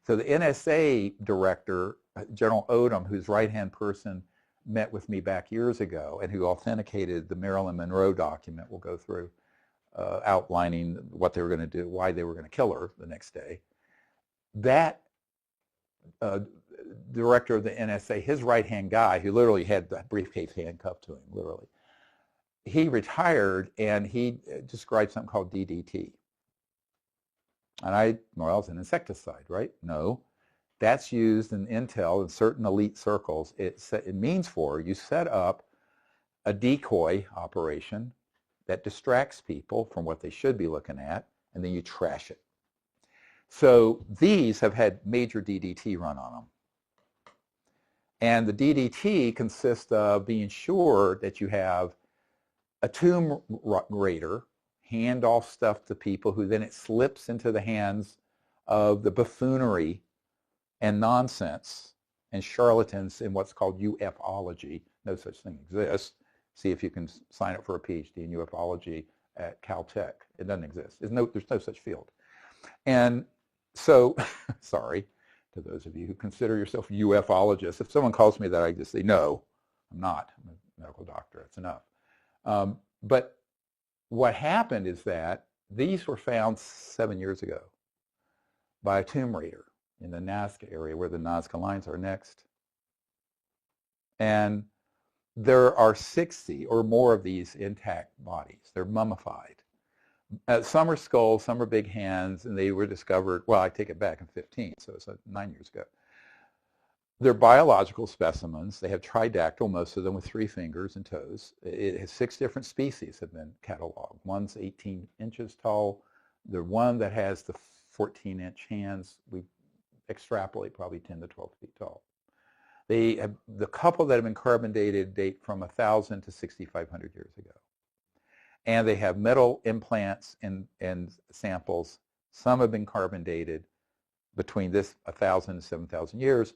So the NSA director, General Odom, whose right-hand person met with me back years ago and who authenticated the Marilyn Monroe document we'll go through, outlining what they were going to do, why they were going to kill her the next day. That director of the NSA, his right-hand guy, who literally had the briefcase handcuffed to him, literally, he retired and he described something called DDT. And well, it's an insecticide, right? No. That's used in intel in certain elite circles. It means you set up a decoy operation that distracts people from what they should be looking at, and then you trash it. So these have had major DDT run on them. And the DDT consists of being sure that you have a tomb raider hand off stuff to people who then it slips into the hands of the buffoonery and nonsense and charlatans in what's called UFology. No such thing exists. See if you can sign up for a PhD in UFology at Caltech. It doesn't exist. There's no such field. And so, sorry to those of you who consider yourself ufologists. If someone calls me that, I just say, no, I'm not. I'm a medical doctor. That's enough. But what happened is that these were found 7 years ago by a tomb raider in the NAZCA area where the NAZCA lines are next. And there are 60 or more of these intact bodies. They're mummified. Some are skulls, some are big hands, and they were discovered, well, I take it back, in 15, so it's 9 years ago. They're biological specimens. They have tridactyl, most of them with 3 fingers and toes. It has 6 different species have been cataloged. One's 18 inches tall. The one that has the 14-inch hands, we extrapolate probably 10 to 12 feet tall. The couple that have been carbon dated date from 1,000 to 6,500 years ago. And they have metal implants and samples. Some have been carbon dated between this 1,000 and 7,000 years,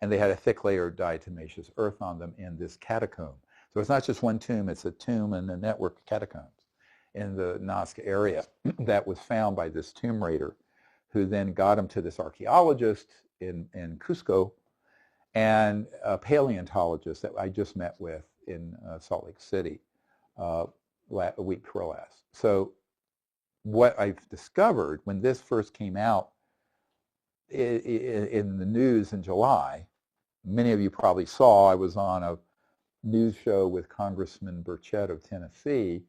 and they had a thick layer of diatomaceous earth on them in this catacomb. So it's not just one tomb, it's a tomb and a network of catacombs in the Nazca area that was found by this tomb raider, who then got them to this archaeologist in Cusco and a paleontologist that I just met with in Salt Lake City a week before last. So what I've discovered when this first came out in the news in July, many of you probably saw I was on a news show with Congressman Burchett of Tennessee,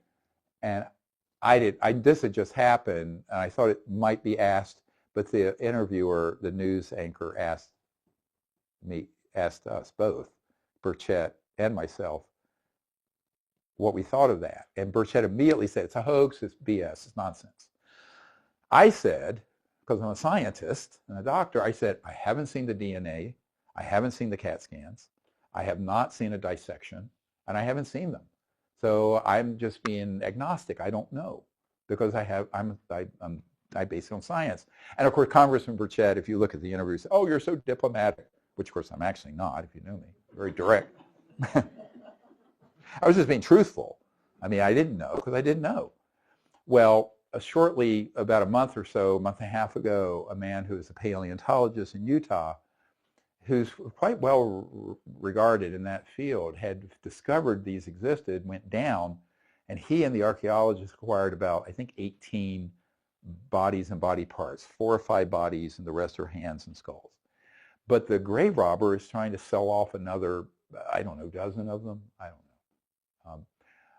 and this had just happened, and I thought it might be asked, but the interviewer, the news anchor, asked us both, Burchett and myself, what we thought of that. And Burchett immediately said, it's a hoax, it's BS, it's nonsense. I said, because I'm a scientist and a doctor, I said, I haven't seen the DNA, I haven't seen the CAT scans, I have not seen a dissection, and I haven't seen them. So I'm just being agnostic. I don't know, because I base it on science. And of course, Congressman Burchett, if you look at the interview, says, oh, you're so diplomatic, which of course I'm actually not, if you knew me, very direct. I was just being truthful. I mean, I didn't know because I didn't know. Well, shortly, about a month or so, a month and a half ago, a man who is a paleontologist in Utah, who's quite well regarded in that field, had discovered these existed, went down, and he and the archaeologist acquired about, I think, 18 bodies and body parts, 4 or 5 bodies, and the rest are hands and skulls. But the grave robber is trying to sell off another, I don't know, dozen of them? I don't know.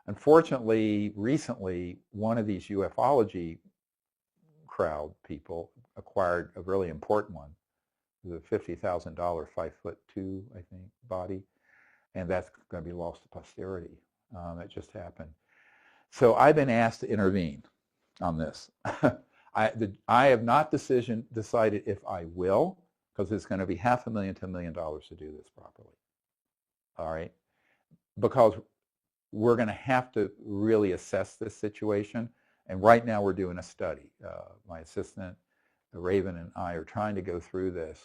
Unfortunately, recently, one of these ufology crowd people acquired a really important one. It was a $50,000, 5'2", I think, body. and that's going to be lost to posterity. That just happened. So I've been asked to intervene on this. I have not decided if I will, because it's going to be $500,000 to $1 million to do this properly. All right? Because we're going to have to really assess this situation. And right now we're doing a study. My assistant, Raven, and I are trying to go through this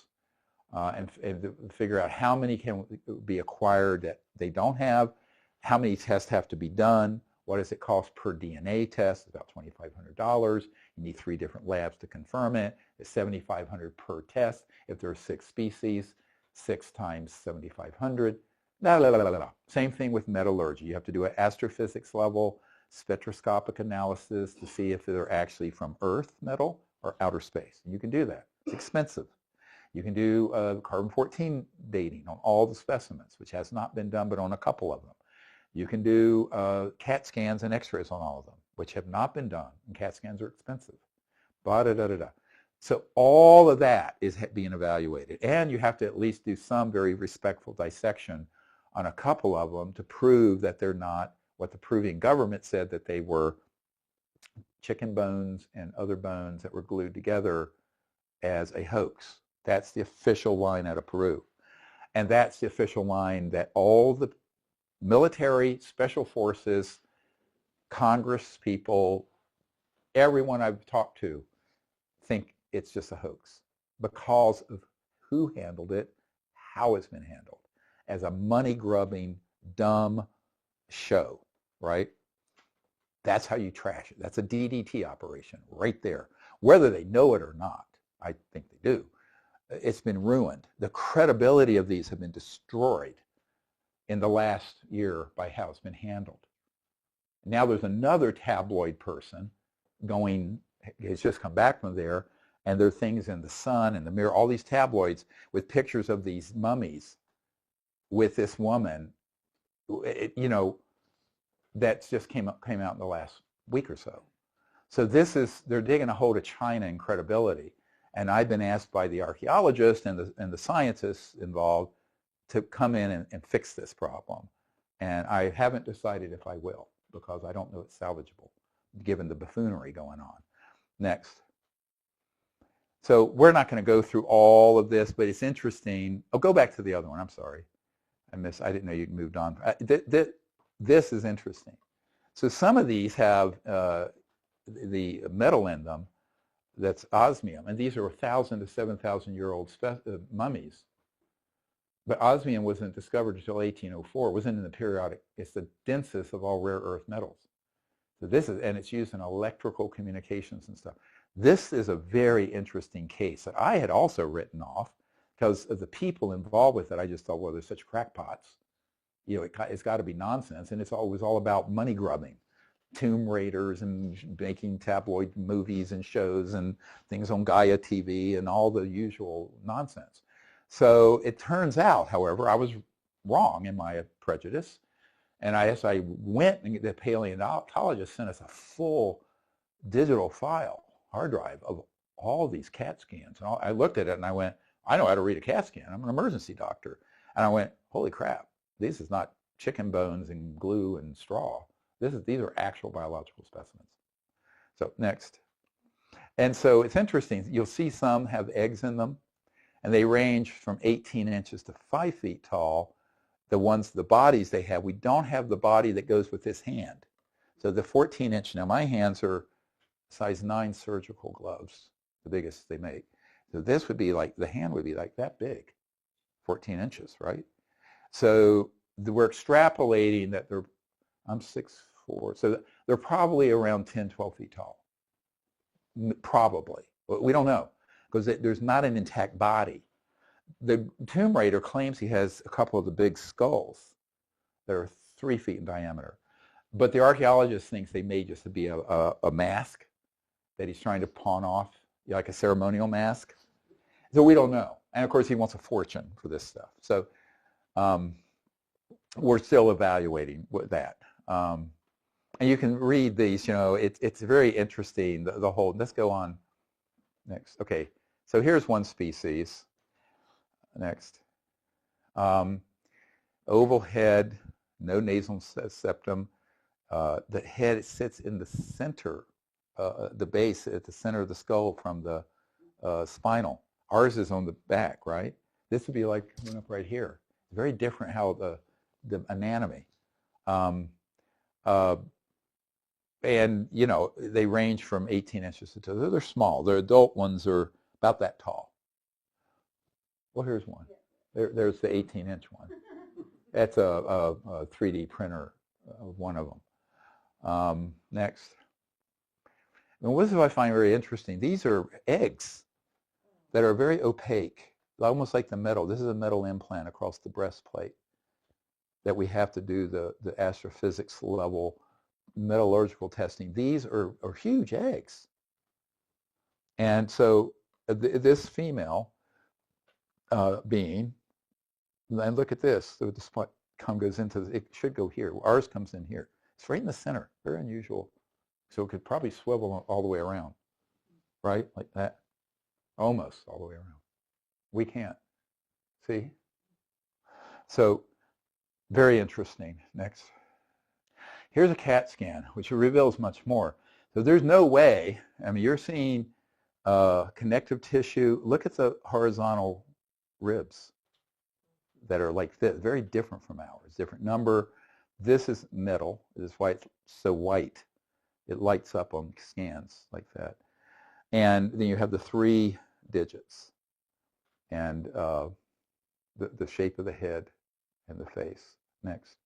and figure out how many can be acquired that they don't have, how many tests have to be done, what does it cost per DNA test, about $2,500. You need 3 different labs to confirm it. It's $7,500 per test. If there are 6 species, 6 times 7,500. Same thing with metallurgy. You have to do an astrophysics level spectroscopic analysis to see if they're actually from Earth metal or outer space. And you can do that. It's expensive. You can do carbon-14 dating on all the specimens, which has not been done, but on a couple of them. You can do CAT scans and x-rays on all of them, which have not been done, and CAT scans are expensive. So all of that is being evaluated, and you have to at least do some very respectful dissection on a couple of them to prove that they're not what the Peruvian government said, that they were chicken bones and other bones that were glued together as a hoax. That's the official line out of Peru. And that's the official line that all the military, special forces, Congress people, everyone I've talked to think it's just a hoax because of who handled it, how it's been handled, as a money-grubbing, dumb show, right? That's how you trash it. That's a DDT operation right there. Whether they know it or not, I think they do. It's been ruined. The credibility of these have been destroyed in the last year by how it's been handled. Now there's another tabloid person going, has just come back from there, and there are things in the Sun and the Mirror, all these tabloids with pictures of these mummies with this woman, you know, that just came out in the last week or so. So this is, they're digging a hole to China in credibility. And I've been asked by the archaeologists and the scientists involved to come in and fix this problem. And I haven't decided if I will, because I don't know it's salvageable, given the buffoonery going on. Next. So we're not going to go through all of this, but it's interesting. Oh, go back to the other one. I'm sorry. I didn't know you'd moved on. This is interesting. So some of these have the metal in them that's osmium, and these are 1,000 to 7,000-year-old mummies. But osmium wasn't discovered until 1804. It wasn't in the periodic. It's the densest of all rare earth metals. So this is, and it's used in electrical communications and stuff. This is a very interesting case that I had also written off because of the people involved with it. I just thought, well, they're such crackpots. You know, it's got to be nonsense, and it was all about money grubbing, tomb raiders, and making tabloid movies and shows and things on Gaia TV and all the usual nonsense. So it turns out, however, I was wrong in my prejudice, and as I went, and the paleontologist sent us a full digital file, hard drive, of all these CAT scans. And I looked at it and I went, I know how to read a CAT scan. I'm an emergency doctor. And I went, holy crap, this is not chicken bones and glue and straw. These are actual biological specimens. So next. And so it's interesting. You'll see some have eggs in them, and they range from 18 inches to 5 feet tall. The bodies they have, we don't have the body that goes with this hand. So the 14-inch, now my hands are size 9 surgical gloves, the biggest they make. So this would be like, the hand would be like that big, 14 inches, right? So we're extrapolating that I'm 6'4", so they're probably around 10, 12 feet tall. Probably. We don't know, because there's not an intact body. The tomb raider claims he has a couple of the big skulls that are 3 feet in diameter. But the archaeologist thinks they may just be a mask that he's trying to pawn off, like a ceremonial mask. So we don't know. And of course he wants a fortune for this stuff. So we're still evaluating that. And you can read these, you know, it's very interesting, the whole, let's go on next. Okay, so here's one species. Next. Oval head, no nasal septum. The head sits in the center, the base at the center of the skull from the spinal. Ours is on the back, right? This would be like coming up right here. Very different how the anatomy. And, you know, they range from 18 inches to 2. They're small. The adult ones are about that tall. Well, here's one. There's the 18-inch one. That's a 3D printer of one of them. Next. And this is what I find very interesting. These are eggs that are very opaque, almost like the metal. This is a metal implant across the breastplate that we have to do the astrophysics level metallurgical testing. These are huge eggs. And so this female being, and look at this, so the spot goes into, it should go here. Ours comes in here. It's right in the center, very unusual. So it could probably swivel all the way around, right? Like that, almost all the way around. We can't, see? So very interesting. Next. Here's a CAT scan, which reveals much more. So there's no way, I mean, you're seeing connective tissue. Look at the horizontal ribs that are like this, very different from ours, different number. This is metal. This is why it's so white. It lights up on scans like that. And then you have the 3 digits and the shape of the head and the face. Next.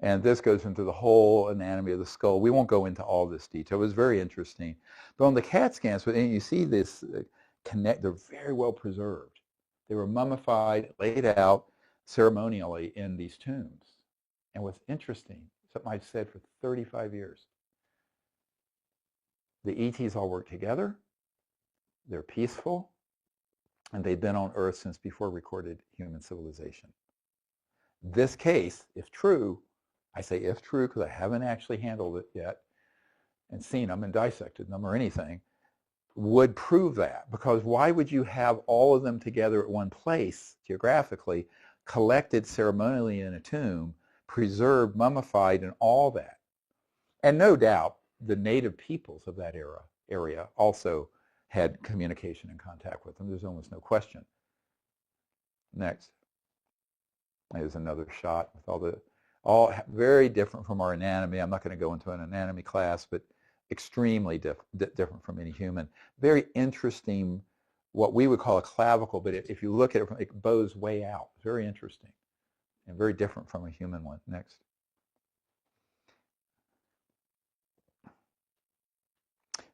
And this goes into the whole anatomy of the skull. We won't go into all this detail. It was very interesting. But on the CAT scans, you see this they're very well preserved. They were mummified, laid out ceremonially in these tombs. And what's interesting, something I've said for 35 years, the ETs all work together, they're peaceful, and they've been on Earth since before recorded human civilization. This case, if true, I say if true because I haven't actually handled it yet and seen them and dissected them or anything, would prove that. Because why would you have all of them together at one place geographically, collected ceremonially in a tomb, preserved, mummified, and all that? And no doubt the native peoples of that area also had communication and contact with them. There's almost no question. Next. There's another shot with all very different from our anatomy. I'm not going to go into an anatomy class, but extremely different from any human. Very interesting, what we would call a clavicle, but if you look at it, it bows way out. Very interesting and very different from a human one. Next.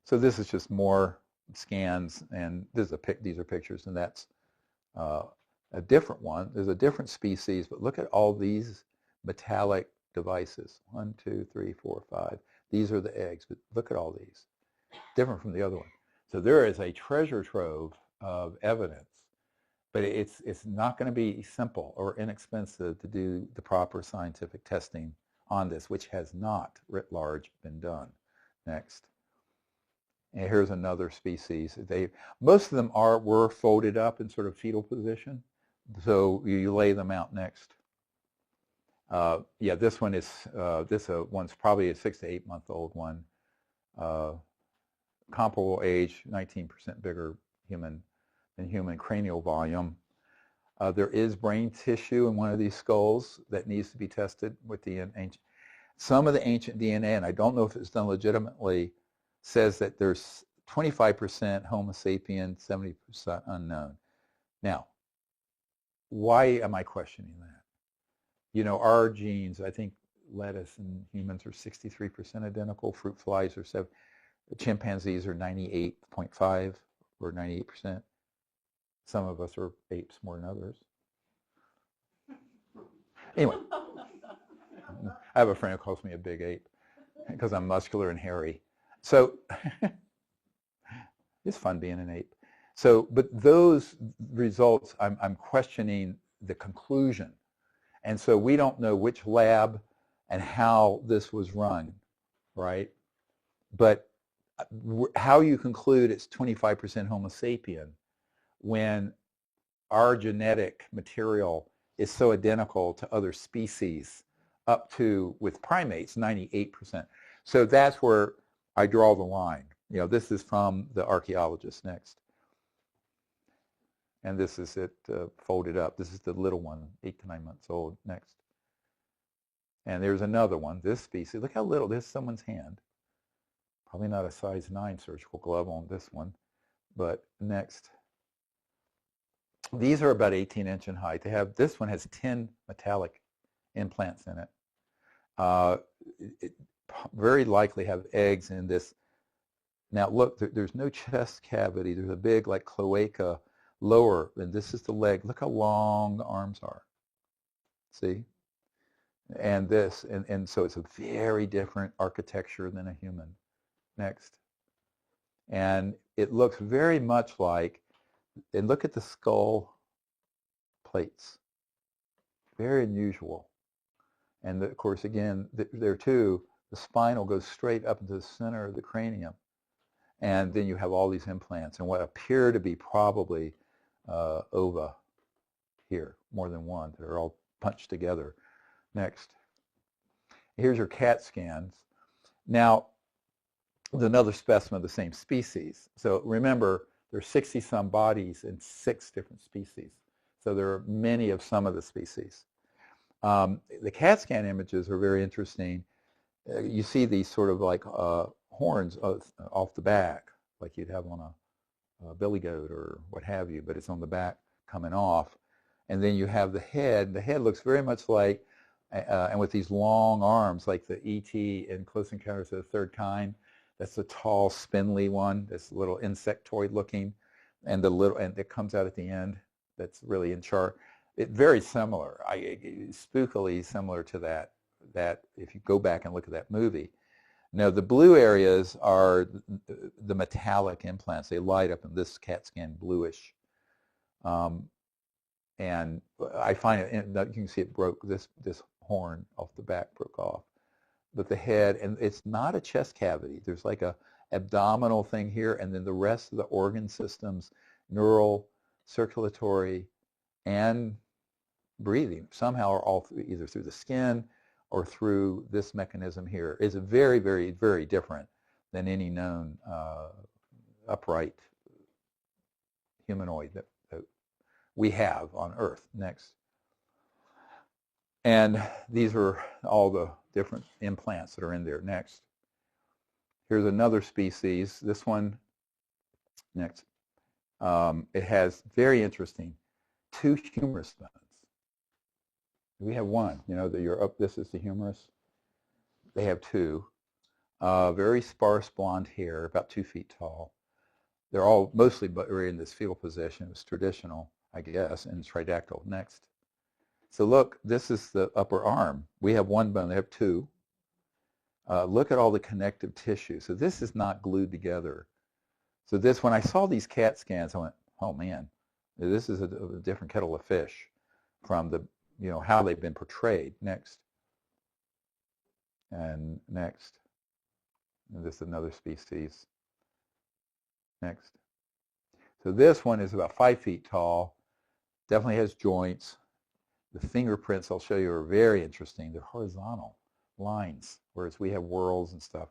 So this is just more scans, and these are pictures, and that's a different one. There's a different species, but look at all these metallic devices. 1, 2, 3, 4, 5. These are the eggs, but look at all these. Different from the other one. So there is a treasure trove of evidence, but it's not going to be simple or inexpensive to do the proper scientific testing on this, which has not, writ large, been done. Next. And here's another species. Most of them were folded up in sort of fetal position. So you lay them out next. Yeah, this one is, one's probably a 6 to 8 month old one. Comparable age, 19% bigger than human cranial volume. There is brain tissue in one of these skulls that needs to be tested with the ancient. Some of the ancient DNA, and I don't know if it's done legitimately, says that there's 25% Homo sapien, 70% unknown. Now, why am I questioning that? You know, our genes, I think lettuce and humans are 63% identical, fruit flies are 7, chimpanzees are 98.5 or 98%. Some of us are apes more than others. Anyway, I have a friend who calls me a big ape because I'm muscular and hairy. So it's fun being an ape. So, but those results, I'm questioning the conclusion. And so we don't know which lab and how this was run, right? But how you conclude it's 25% Homo sapien when our genetic material is so identical to other species, up to, with primates, 98%. So that's where I draw the line. You know, this is from the archaeologist. Next. And this is it folded up. This is the little one, 8 to 9 months old. Next. And there's another one, this species. Look how little, this is someone's hand. Probably not a size 9 surgical glove on this one. But next. These are about 18-inch in height. They have, this one has 10 metallic implants in it. It very likely have eggs in this. Now look, there's no chest cavity. There's a big like cloaca lower, and this is the leg. Look how long the arms are. See? And this, and so it's a very different architecture than a human. Next. And it looks very much like, and look at the skull plates. Very unusual. And of course, again, there too, the spinal goes straight up into the center of the cranium. And then you have all these implants and what appear to be probably ova here, more than one, that are all punched together. Next. Here's your CAT scans. Now, another specimen of the same species. So remember, there are 60-some bodies in 6 different species. So there are many of some of the species. The CAT scan images are very interesting. You see these sort of like horns off the back, like you'd have on a billy goat or what have you, but it's on the back coming off. And then you have the head. The head looks very much like, and with these long arms, like the E.T. in Close Encounters of the Third Kind. That's the tall, spindly one. That's a little insectoid looking, and the little, and it comes out at the end. That's really in charge. It's very similar, spookily similar to that. That if you go back and look at that movie. Now the blue areas are the metallic implants. They light up in this CAT scan bluish. And I find it, you can see it broke, this horn off the back broke off. But the head, and it's not a chest cavity. There's like a abdominal thing here, and then the rest of the organ systems, neural, circulatory, and breathing, somehow are all through, either through the skin or through this mechanism here. Is very, very, very different than any known upright humanoid that we have on Earth. Next. And these are all the different implants that are in there. Next. Here's another species. This one, next. It has, very interesting, 2 humerus bones. We have one, you know, this is the humerus. They have 2. Very sparse blonde hair, about 2 feet tall. They're all mostly buried in this fetal position. It's traditional, I guess, and tridactyl. Next. So look, this is the upper arm. We have 1 bone, they have 2. Look at all the connective tissue. So this is not glued together. So this, when I saw these CAT scans, I went, oh man, this is a different kettle of fish from the, you know, how they've been portrayed. Next. And next. And this is another species. Next. So this one is about 5 feet tall. Definitely has joints. The fingerprints I'll show you are very interesting. They're horizontal lines, whereas we have whorls and stuff.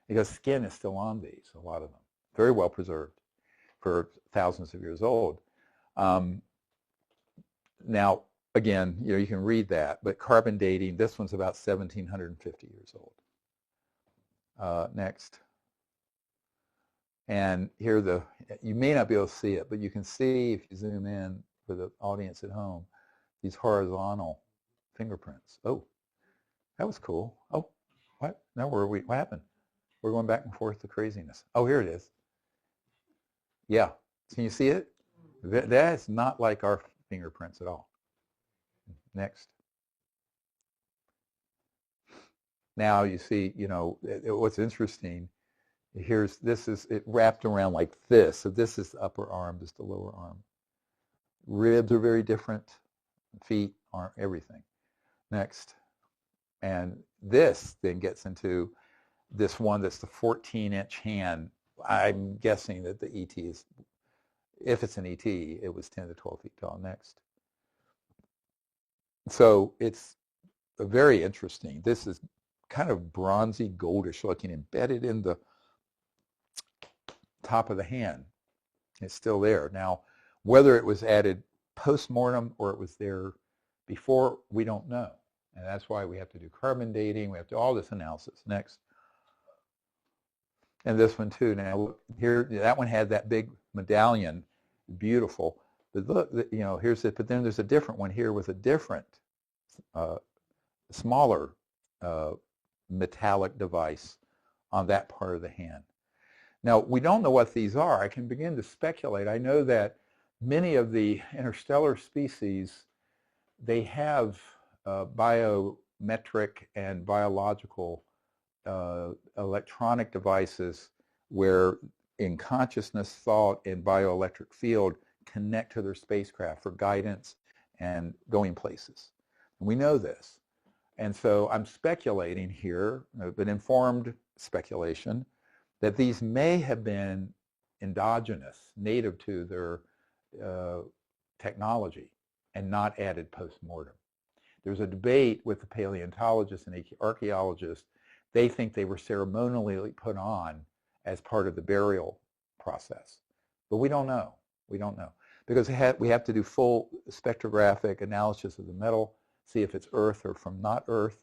Because skin is still on these, a lot of them. Very well preserved for thousands of years old. Now, again, you know, you can read that, but carbon dating, this one's about 1,750 years old. Next. And here you may not be able to see it, but you can see, if you zoom in for the audience at home, these horizontal fingerprints. Oh, that was cool. Oh, what? Now where are we? What happened? We're going back and forth to craziness. Oh, here it is. Yeah. Can you see it? That's not like our fingerprints at all. Next. Now you see, you know, what's interesting, this is it wrapped around like this. So this is the upper arm, this is the lower arm. Ribs are very different. Feet, arm, everything. Next. And this then gets into this one that's the 14-inch hand. I'm guessing that the ET is, if it's an ET, it was 10 to 12 feet tall. Next. So it's very interesting. This is kind of bronzy, goldish looking, embedded in the top of the hand. It's still there. Now, whether it was added post-mortem or it was there before, we don't know. And that's why we have to do carbon dating. We have to do all this analysis. Next. And this one too. Now, look, here, that one had that big medallion, beautiful. But look, you know, here's it. But then there's a different one here with a different, smaller metallic device on that part of the hand. Now, we don't know what these are. I can begin to speculate. I know that many of the interstellar species, they have biometric and biological electronic devices where in consciousness, thought, and bioelectric field connect to their spacecraft for guidance and going places. And we know this. And so I'm speculating here, but informed speculation, that these may have been endogenous, native to their technology, and not added post-mortem. There's a debate with the paleontologists and archaeologists. They think they were ceremonially put on as part of the burial process. But we don't know. We don't know. Because we have to do full spectrographic analysis of the metal, see if it's Earth or from not Earth,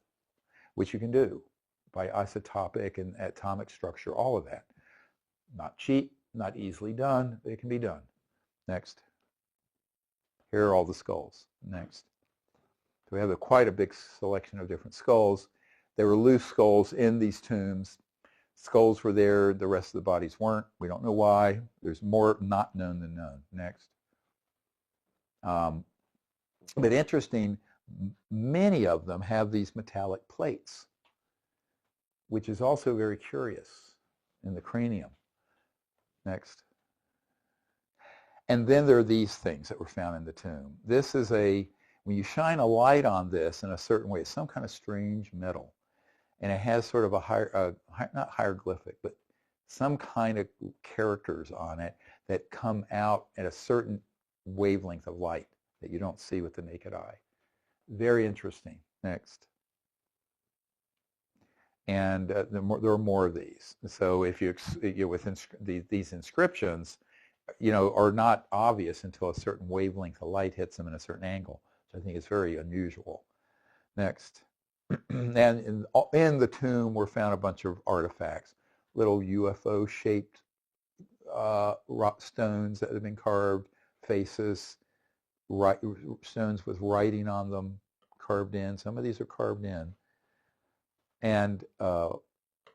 which you can do by isotopic and atomic structure, all of that. Not cheap, not easily done, but it can be done. Next. Here are all the skulls. Next. So we have quite a big selection of different skulls. There were loose skulls in these tombs. Skulls were there, the rest of the bodies weren't. We don't know why. There's more not known than known. Next. But interesting, many of them have these metallic plates, which is also very curious in the cranium. Next. And then there are these things that were found in the tomb. This is when you shine a light on this in a certain way, it's some kind of strange metal. And it has sort of not hieroglyphic, but some kind of characters on it that come out at a certain wavelength of light that you don't see with the naked eye. Very interesting. Next. And there are more of these. So if these inscriptions, you know, are not obvious until a certain wavelength of light hits them in a certain angle. So I think it's very unusual. Next. And in the tomb were found a bunch of artifacts, little UFO-shaped rock stones that have been carved, faces, stones with writing on them, carved in. Some of these are carved in. And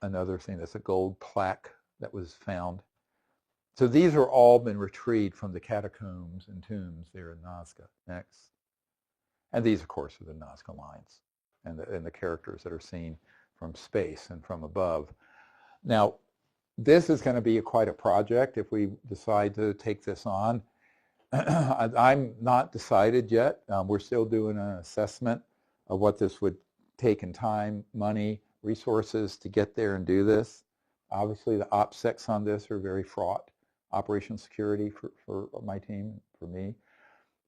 another thing, that's a gold plaque that was found. So these are all been retrieved from the catacombs and tombs there in NAZCA. Next. And these, of course, are the NAZCA lines and the characters that are seen from space and from above. Now, this is going to be quite a project if we decide to take this on. I'm not decided yet. We're still doing an assessment of what this would take in time, money, resources to get there and do this. Obviously, the OPSECs on this are very fraught. Operational security for my team, for me.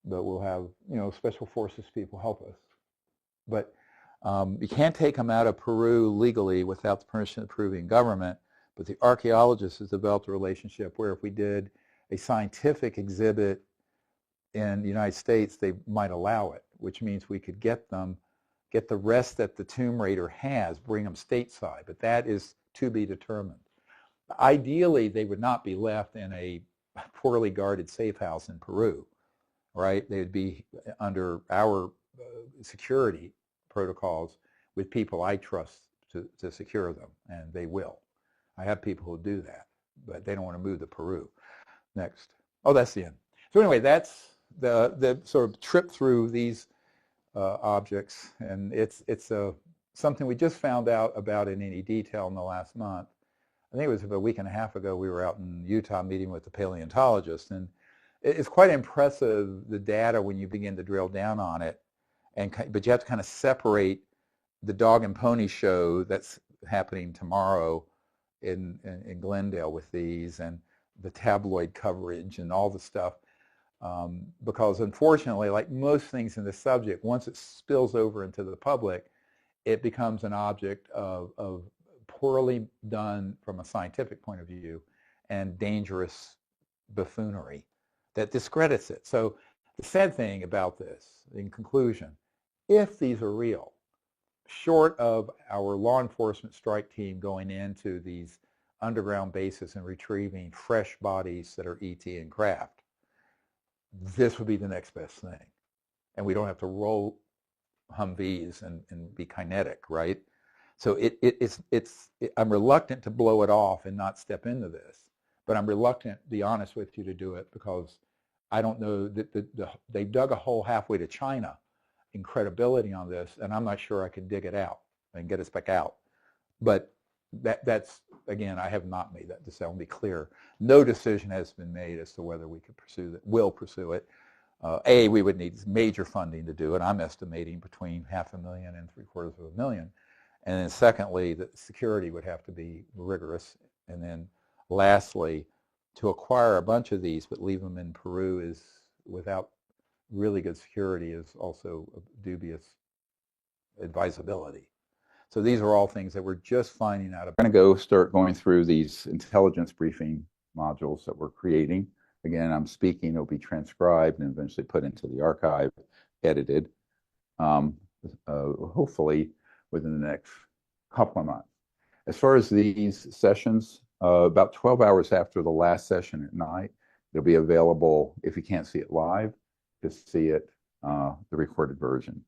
But we'll have, you know, special forces people help us. But you can't take them out of Peru legally without the permission of the Peruvian government. But the archaeologists has developed a relationship where if we did a scientific exhibit in the United States, they might allow it, which means we could get the rest that the tomb raider has, bring them stateside. But that is to be determined. Ideally, they would not be left in a poorly guarded safe house in Peru, right? They would be under our security protocols with people I trust to secure them, and they will. I have people who do that, but they don't want to move to Peru. Next. Oh, that's the end. So anyway, that's the sort of trip through these objects, and it's something we just found out about in any detail in the last month. I think it was about a week and a half ago we were out in Utah meeting with the paleontologist, and it's quite impressive, the data, when you begin to drill down on it. But you have to kind of separate the dog and pony show that's happening tomorrow in Glendale with these, and the tabloid coverage and all the stuff. Because unfortunately, like most things in this subject, once it spills over into the public, it becomes an object of poorly done from a scientific point of view and dangerous buffoonery that discredits it. So the sad thing about this, in conclusion, if these are real, short of our law enforcement strike team going into these underground bases and retrieving fresh bodies that are ET and craft, this would be the next best thing. And we don't have to roll Humvees and be kinetic, right? So I'm reluctant to blow it off and not step into this, but I'm reluctant, to be honest with you, to do it because I don't know that they've dug a hole halfway to China in credibility on this, and I'm not sure I can dig it out and get us back out. But that's, again, I have not made that decision. I'll be clear. No decision has been made as to whether we could pursue that, will pursue it. We would need major funding to do it. I'm estimating between $500,000 and $750,000. And then secondly, the security would have to be rigorous. And then lastly, to acquire a bunch of these but leave them in Peru is, without really good security, is also a dubious advisability. So these are all things that we're just finding out about. We're going to start going through these intelligence briefing modules that we're creating. Again, I'm speaking, it'll be transcribed and eventually put into the archive, edited, hopefully within the next couple of months. As far as these sessions, about 12 hours after the last session at night, it'll be available, if you can't see it live, to see it, the recorded version,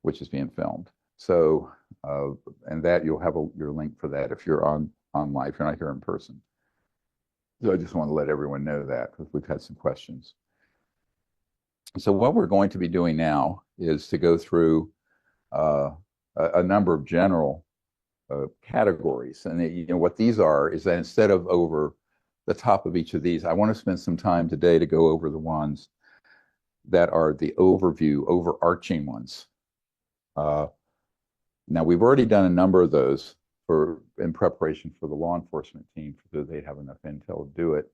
which is being filmed. So, and that you'll have your link for that if you're on live, if you're not here in person. So I just want to let everyone know that because we've had some questions. So what we're going to be doing now is to go through a number of general categories. And what these are is that instead of over the top of each of these, I want to spend some time today to go over the ones that are the overview, overarching ones. Now, we've already done a number of those in preparation for the law enforcement team, so they have enough intel to do it.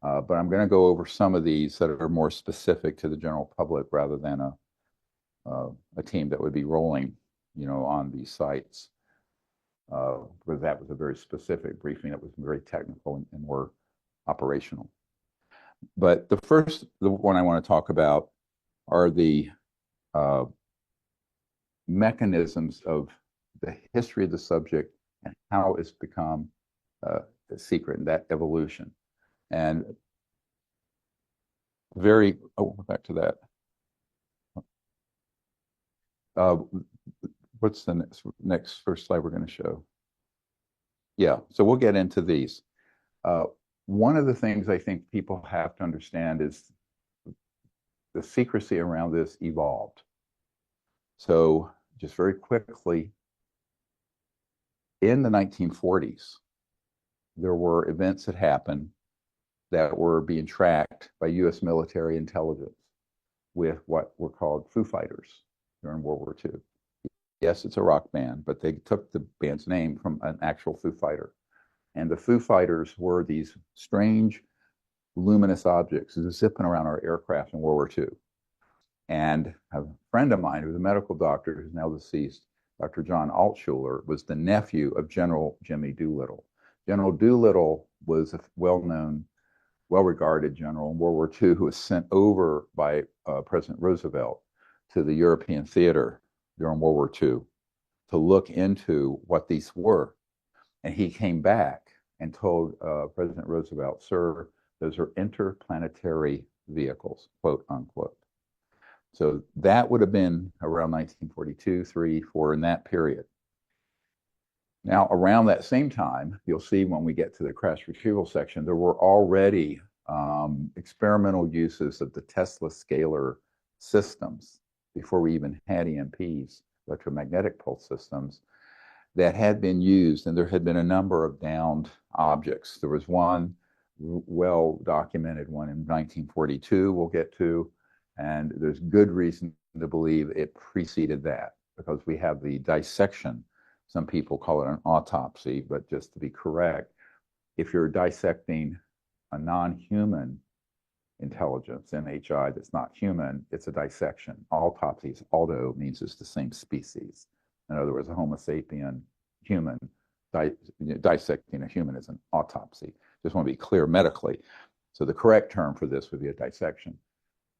But I'm going to go over some of these that are more specific to the general public rather than a team that would be rolling, on these sites. Because that was a very specific briefing that was very technical and more operational. But the one I want to talk about are the mechanisms of the history of the subject and how it's become a secret, and that evolution. And back to that. What's the next first slide we're going to show? Yeah, so we'll get into these. One of the things I think people have to understand is the secrecy around this evolved. So just very quickly, in the 1940s, there were events that happened that were being tracked by U.S. military intelligence with what were called Foo Fighters during World War II. Yes, it's a rock band, but they took the band's name from an actual Foo Fighter. And the Foo Fighters were these strange, luminous objects zipping around our aircraft in World War II. And a friend of mine, who's a medical doctor, who's now deceased, Dr. John Altshuler, was the nephew of General Jimmy Doolittle. General Doolittle was a well-known, well-regarded general in World War II who was sent over by President Roosevelt to the European theater during World War II to look into what these were. And he came back and told President Roosevelt, "Sir, those are interplanetary vehicles," quote unquote. So that would have been around 1942, 3, 4, in that period. Now, around that same time, you'll see when we get to the crash retrieval section, there were already experimental uses of the Tesla scalar systems before we even had EMPs, electromagnetic pulse systems, that had been used, and there had been a number of downed objects. There was one well-documented one in 1942 we'll get to, and there's good reason to believe it preceded that because we have the dissection. Some people call it an autopsy, but just to be correct, if you're dissecting a non-human intelligence, NHI, that's not human, it's a dissection. Autopsies, auto means it's the same species. In other words, a Homo sapien human dissecting a human is an autopsy. Just want to be clear medically. So the correct term for this would be a dissection.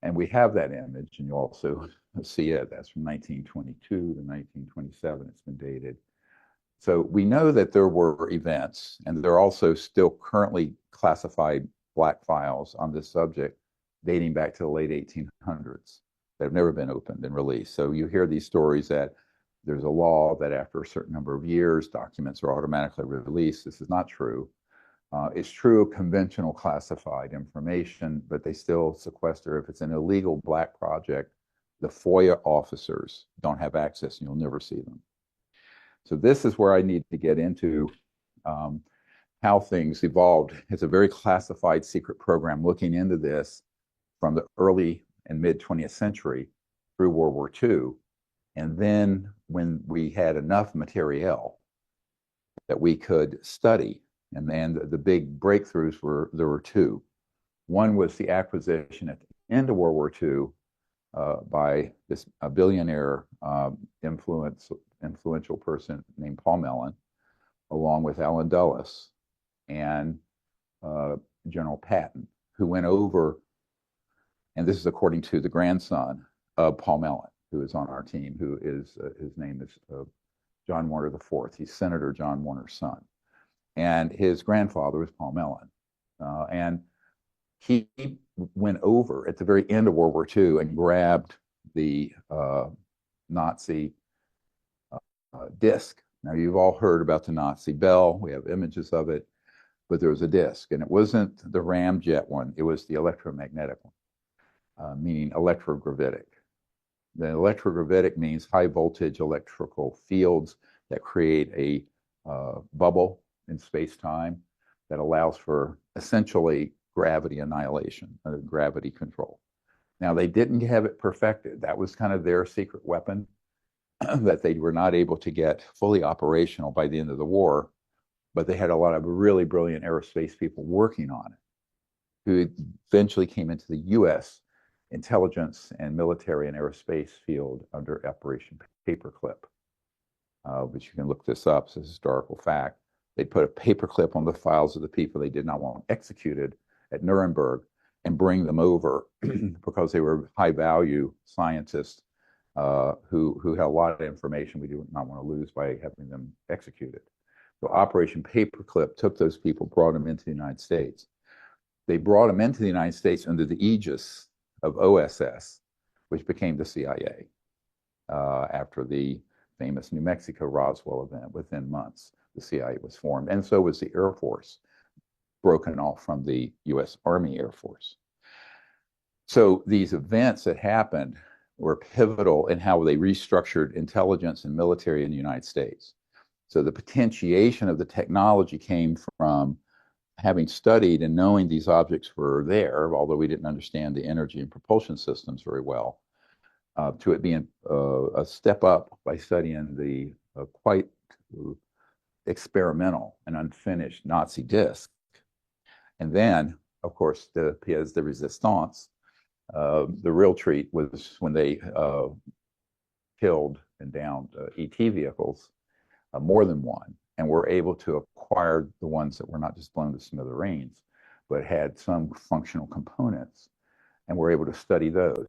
And we have that image, and you also see it. That's from 1922 to 1927. It's been dated. So we know that there were events, and there are also still currently classified black files on this subject dating back to the late 1800s that have never been opened and released. So you hear these stories that there's a law that after a certain number of years, documents are automatically released. This is not true. It's true of conventional classified information, but they still sequester. If it's an illegal black project, the FOIA officers don't have access, and you'll never see them. So this is where I need to get into how things evolved. It's a very classified secret program looking into this from the early and mid 20th century through World War II. And then when we had enough material that we could study, and then the big breakthroughs there were two. One was the acquisition at the end of World War II by this billionaire influential person named Paul Mellon, along with Allen Dulles and General Patton, who went over, and this is according to the grandson of Paul Mellon, who is on our team, who is, his name is John Warner IV. He's Senator John Warner's son. And his grandfather was Paul Mellon. And he went over at the very end of World War II and grabbed the Nazi disc. Now, you've all heard about the Nazi bell. We have images of it, but there was a disc, and it wasn't the ramjet one. It was the electromagnetic one, meaning electrogravitic. The electrogravitic means high voltage electrical fields that create a bubble in space-time that allows for essentially gravity annihilation, gravity control. Now, they didn't have it perfected. That was kind of their secret weapon that they were not able to get fully operational by the end of the war, but they had a lot of really brilliant aerospace people working on it, who eventually came into the U.S. intelligence and military and aerospace field under Operation Paperclip, which you can look this up. It's a historical fact. They put a paperclip on the files of the people they did not want executed at Nuremberg and bring them over because they were high-value scientists who had a lot of information we do not want to lose by having them executed. So Operation Paperclip took those people, brought them into the United States. They brought them into the United States under the aegis of OSS, which became the CIA after the famous New Mexico Roswell event. Within months, the CIA was formed, and so was the Air Force, broken off from the U.S. Army Air Force. So these events that happened were pivotal in how they restructured intelligence and military in the United States. So the potentiation of the technology came from having studied and knowing these objects were there, although we didn't understand the energy and propulsion systems very well, to it being a step up by studying the quite experimental and unfinished Nazi disc. And then, of course, the pièce de résistance, the real treat was when they killed and downed ET vehicles, more than one, and were able to acquire the ones that were not just blown to smithereens, but had some functional components, and were able to study those.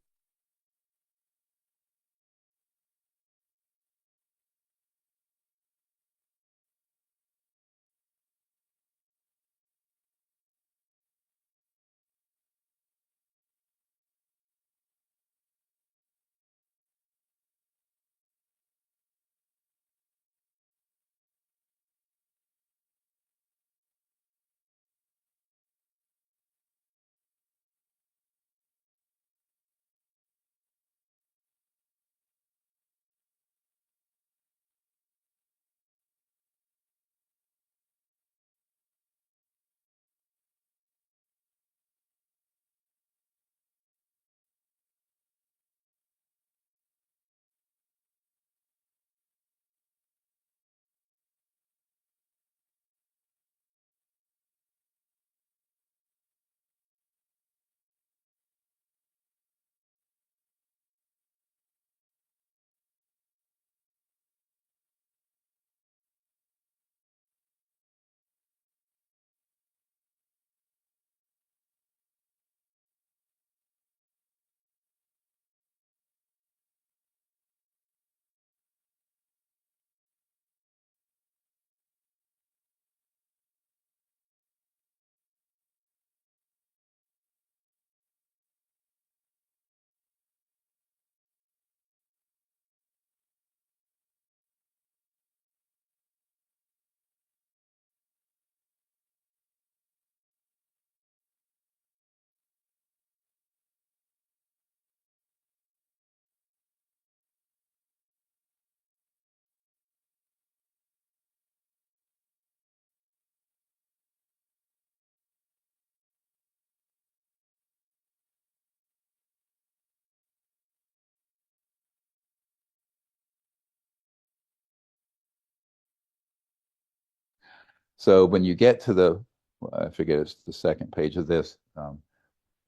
So when you get to the, I forget, it's the second page of this.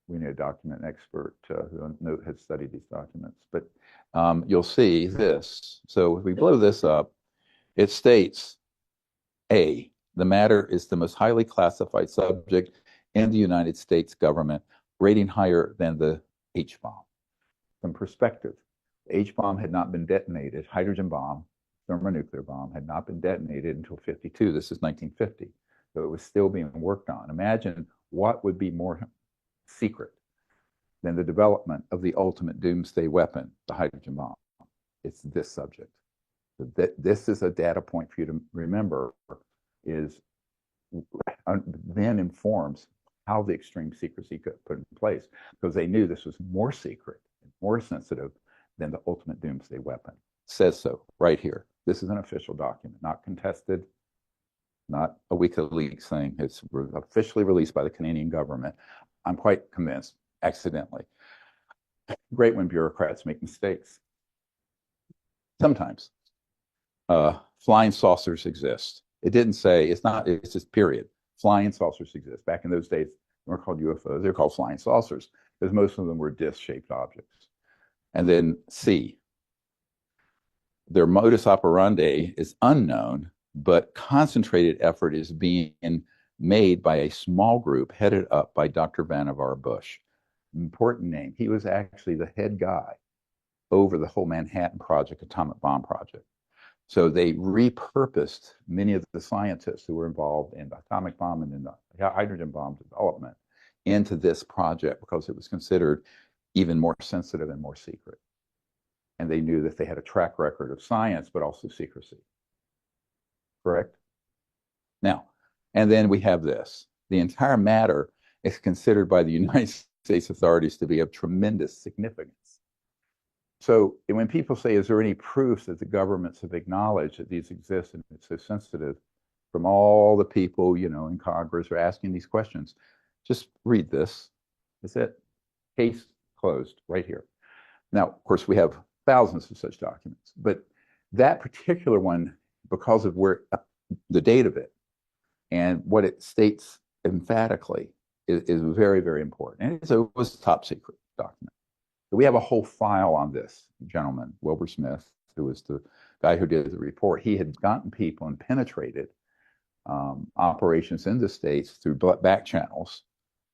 We need a document expert who has studied these documents, but you'll see this. So if we blow this up, it states, A, the matter is the most highly classified subject in the United States government, rating higher than the H-bomb. Some perspective, the H-bomb had not been detonated, hydrogen bomb, thermonuclear bomb had not been detonated until 52. This is 1950. So it was still being worked on. Imagine what would be more secret than the development of the ultimate doomsday weapon, the hydrogen bomb. It's this subject. So this is a data point for you to remember, is then informs how the extreme secrecy got put in place, because they knew this was more secret, more sensitive than the ultimate doomsday weapon. It says so right here. This is an official document, not contested, not a WikiLeaks thing. It's officially released by the Canadian government. I'm quite convinced, accidentally. Great when bureaucrats make mistakes. Sometimes. Flying saucers exist. It didn't say, it's just period. Flying saucers exist. Back in those days, they weren't called UFOs, they were called flying saucers, because most of them were disc-shaped objects. And then C, their modus operandi is unknown, but concentrated effort is being made by a small group headed up by Dr. Vannevar Bush. Important name. He was actually the head guy over the whole Manhattan Project, atomic bomb project. So they repurposed many of the scientists who were involved in the atomic bomb and in the hydrogen bomb development into this project because it was considered even more sensitive and more secret. And they knew that they had a track record of science, but also secrecy. Correct? Now, and then we have this. The entire matter is considered by the United States authorities to be of tremendous significance. So when people say, is there any proof that the governments have acknowledged that these exist and it's so sensitive, from all the people, in Congress are asking these questions, just read this. That's it. Case closed right here. Now, of course, we have thousands of such documents, but that particular one, because of where the date of it and what it states emphatically is very, very important. And it was a top secret document. So we have a whole file on this gentleman, Wilbur Smith, who was the guy who did the report. He had gotten people and penetrated operations in the States through back channels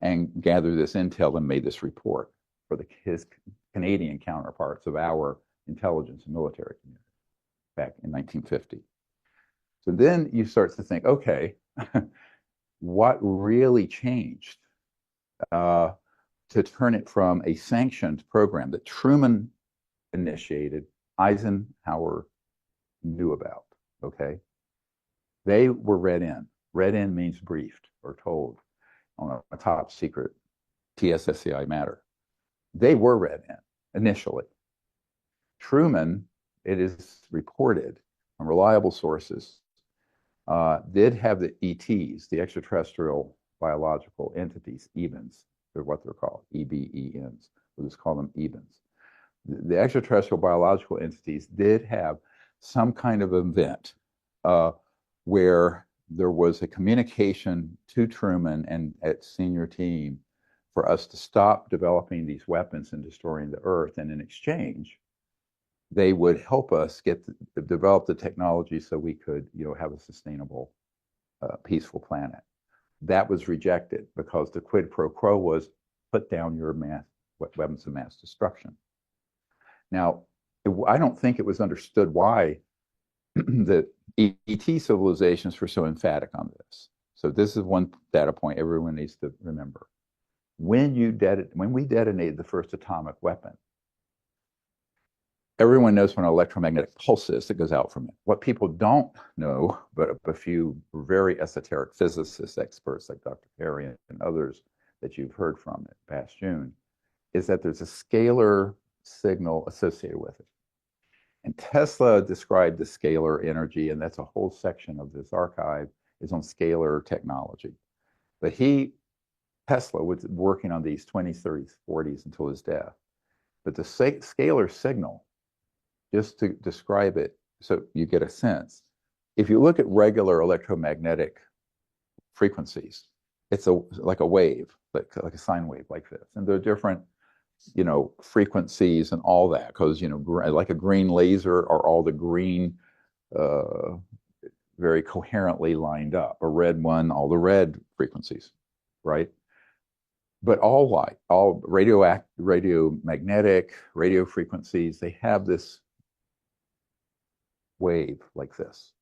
and gathered this intel and made this report for his Canadian counterparts of our intelligence and military community back in 1950. So then you start to think, okay, what really changed to turn it from a sanctioned program that Truman initiated, Eisenhower knew about, okay? They were read in. Read in means briefed or told on a top secret TSSCI matter. They were read in initially. Truman, it is reported from reliable sources, did have the ETs, the extraterrestrial biological entities, EBENs, they're what they're called, EBENs. We'll just call them EBENs. The extraterrestrial biological entities did have some kind of event where there was a communication to Truman and at senior team for us to stop developing these weapons and destroying the Earth. And in exchange, they would help us develop the technology so we could, have a sustainable, peaceful planet. That was rejected because the quid pro quo was put down your weapons of mass destruction. Now, I don't think it was understood why the ET civilizations were so emphatic on this. So this is one data point everyone needs to remember. When we detonated the first atomic weapon, everyone knows what an electromagnetic pulse is that goes out from it. What people don't know, but a few very esoteric physicist experts like Dr. Perry and others that you've heard from at past June, is that there's a scalar signal associated with it. And Tesla described the scalar energy, and that's a whole section of this archive is on scalar technology. But Tesla was working on these 20s, 30s, 40s until his death. But the scalar signal, just to describe it so you get a sense, if you look at regular electromagnetic frequencies. It's like a wave, like a sine wave like this. And there are different, frequencies and all that, because, like a green laser are all the green, very coherently lined up. A red one, all the red frequencies, right? But all light, all radiomagnetic, radio frequencies, they have this wave like this.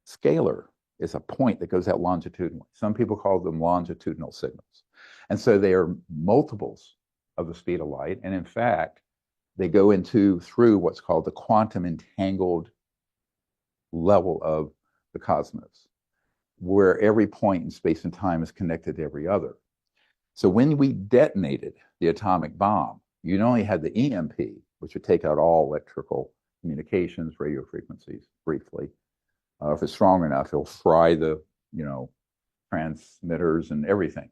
Scalar is a point that goes out longitudinally. Some people call them longitudinal signals. And so they are multiples of the speed of light. And in fact, they go through what's called the quantum entangled level of the cosmos, where every point in space and time is connected to every other. So when we detonated the atomic bomb, you not only had the EMP, which would take out all electrical communications, radio frequencies, briefly. If it's strong enough, it'll fry the, transmitters and everything.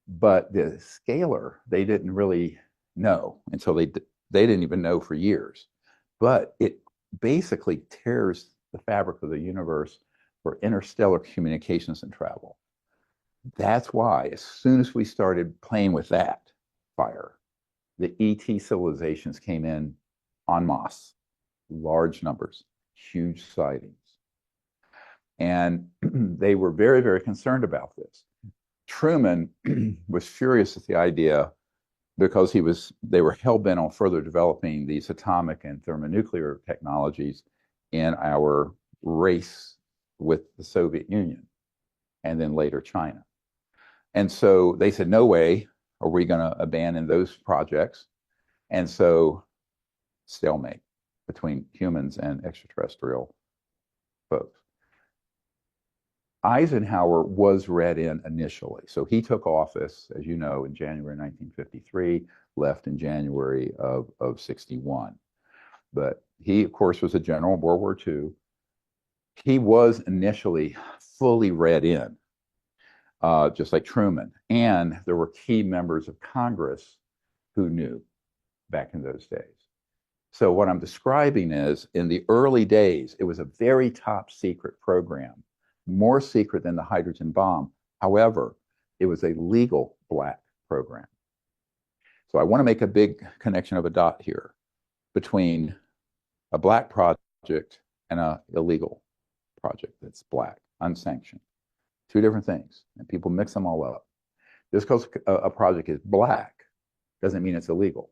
But the scalar, they didn't really know until they didn't even know for years. But it basically tears the fabric of the universe for interstellar communications and travel. That's why, as soon as we started playing with that fire, the ET civilizations came in en masse, large numbers, huge sightings. And they were very, very concerned about this. Truman was furious at the idea because they were hell-bent on further developing these atomic and thermonuclear technologies in our race with the Soviet Union and then later China. And so they said, no way are we going to abandon those projects. And so stalemate between humans and extraterrestrial folks. Eisenhower was read in initially. So he took office, as you know, in January 1953, left in January of 61. But he, of course, was a general in World War II. He was initially fully read in, just like Truman. And there were key members of Congress who knew back in those days. So what I'm describing is, in the early days, it was a very top secret program, more secret than the hydrogen bomb. However, it was a legal black program. So I want to make a big connection of a dot here between a black project and an illegal project that's black, unsanctioned. Two different things, and people mix them all up. Just because a project is black doesn't mean it's illegal,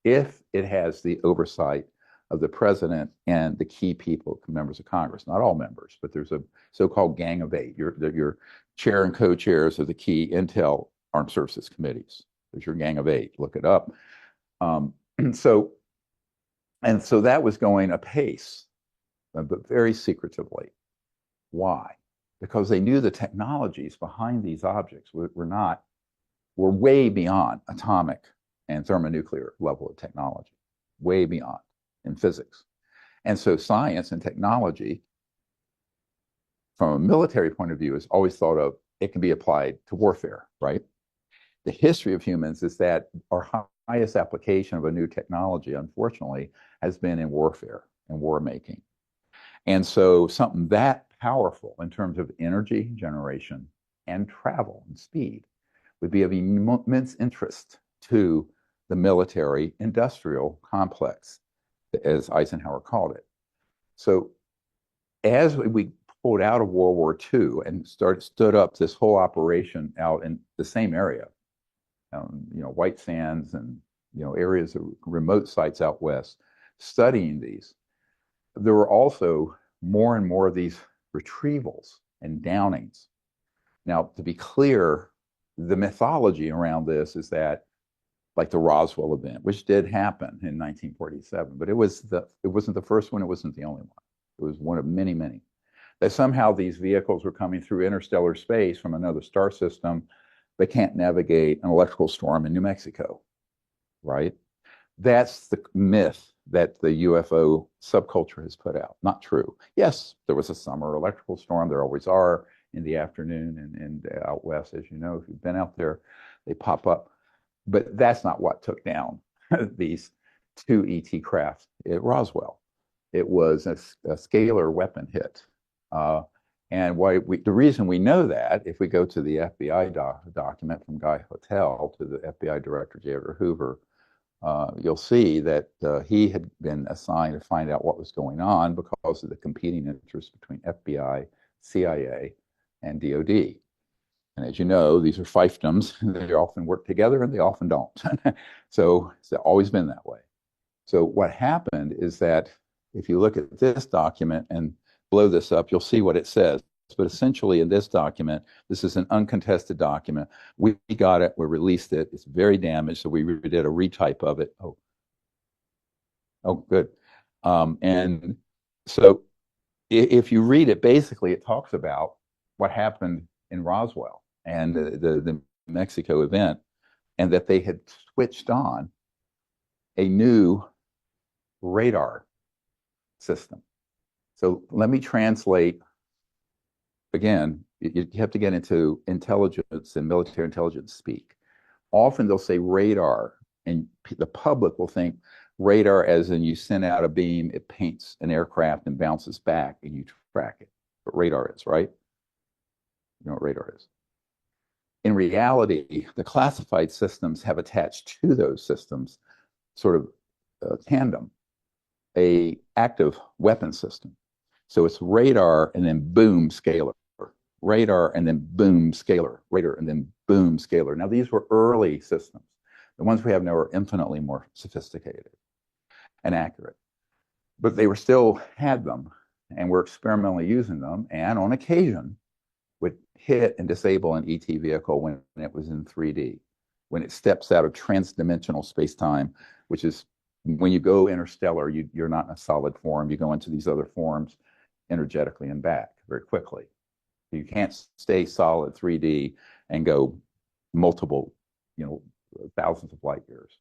if it has the oversight of the president and the key people, members of Congress. Not all members, but there's a so-called Gang of Eight. Your chair and co-chairs of the key Intel Armed Services Committees. There's your Gang of Eight. Look it up. So that was going apace, but very secretively. Why? Because they knew the technologies behind these objects were way beyond atomic and thermonuclear level of technology, way beyond in physics. And so science and technology, from a military point of view, is always thought of, it can be applied to warfare, right? The history of humans is that our highest application of a new technology, unfortunately, has been in warfare and war making. And so something that powerful in terms of energy generation and travel and speed would be of immense interest to the military industrial complex, as Eisenhower called it. So as we pulled out of World War II and stood up this whole operation out in the same area, White Sands and areas of remote sites out west, studying these, there were also more and more of these retrievals and downings. Now, to be clear, the mythology around this is that, like the Roswell event, which did happen in 1947, but it wasn't the first one, it wasn't the only one. It was one of many, many. That somehow these vehicles were coming through interstellar space from another star system. They can't navigate an electrical storm in New Mexico, right? That's the myth that the UFO subculture has put out. Not true. Yes, there was a summer electrical storm. There always are in the afternoon and out west, as you know, if you've been out there, they pop up. But that's not what took down these two ET craft at Roswell. It was a scalar weapon hit. And the reason we know that, if we go to the FBI document from Guy Hotel to the FBI Director J. Edgar Hoover, you'll see that he had been assigned to find out what was going on because of the competing interests between FBI, CIA, and DOD. And as you know, these are fiefdoms. They often work together and they often don't. So it's always been that way. So what happened is that if you look at this document and blow this up, you'll see what it says. But essentially in this document, this is an uncontested document. We got it, we released it. It's very damaged, so we did a retype of it. Oh, good. And so if you read it, basically it talks about what happened in Roswell and the Mexico event, and that they had switched on a new radar system. So let me translate again. You have to get into intelligence and military intelligence speak. Often they'll say radar, and the public will think radar as in you send out a beam, it paints an aircraft and bounces back and you track it. But radar is, right? You know what radar is. In reality, the classified systems have attached to those systems sort of tandem, a active weapon system. So it's radar and then boom, scalar. Radar and then boom, scalar. Radar and then boom, scalar. Now, these were early systems. The ones we have now are infinitely more sophisticated and accurate. But they were still had them and were experimentally using them, and on occasion would hit and disable an ET vehicle when it was in 3D, when it steps out of transdimensional space-time, which is when you go interstellar, you're not in a solid form. You go into these other forms energetically and back very quickly. You can't stay solid 3D and go multiple, thousands of light years.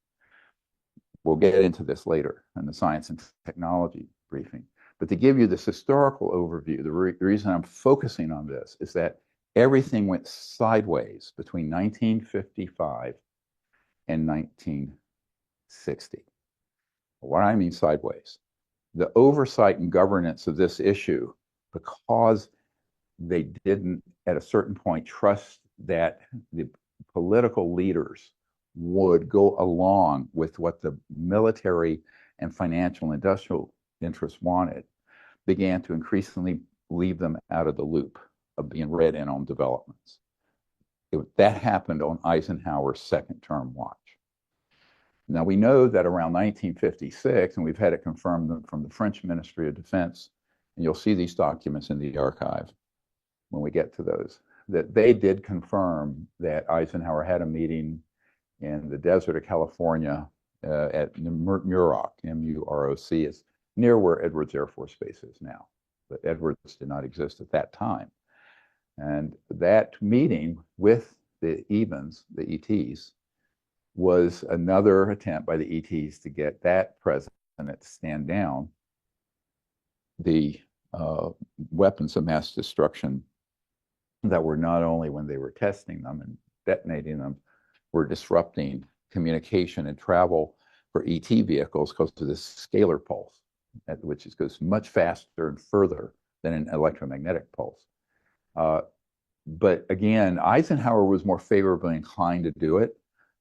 We'll get into this later in the science and technology briefing. But to give you this historical overview, the reason I'm focusing on this is that everything went sideways between 1955 and 1960. What I mean sideways, the oversight and governance of this issue, because they didn't at a certain point trust that the political leaders would go along with what the military and financial industrial interests wanted, began to increasingly leave them out of the loop of being read in on developments. That happened on Eisenhower's second term watch. Now, we know that around 1956, and we've had it confirmed from the French Ministry of Defense, and you'll see these documents in the archive when we get to those, that they did confirm that Eisenhower had a meeting in the desert of California at Muroc, M-U-R-O-C. It's near where Edwards Air Force Base is now, but Edwards did not exist at that time. And that meeting with the Evans, the ETs, was another attempt by the ETs to get that president to stand down the weapons of mass destruction that were not only when they were testing them and detonating them, were disrupting communication and travel for ET vehicles because of this scalar pulse, which goes much faster and further than an electromagnetic pulse. But again, Eisenhower was more favorably inclined to do it,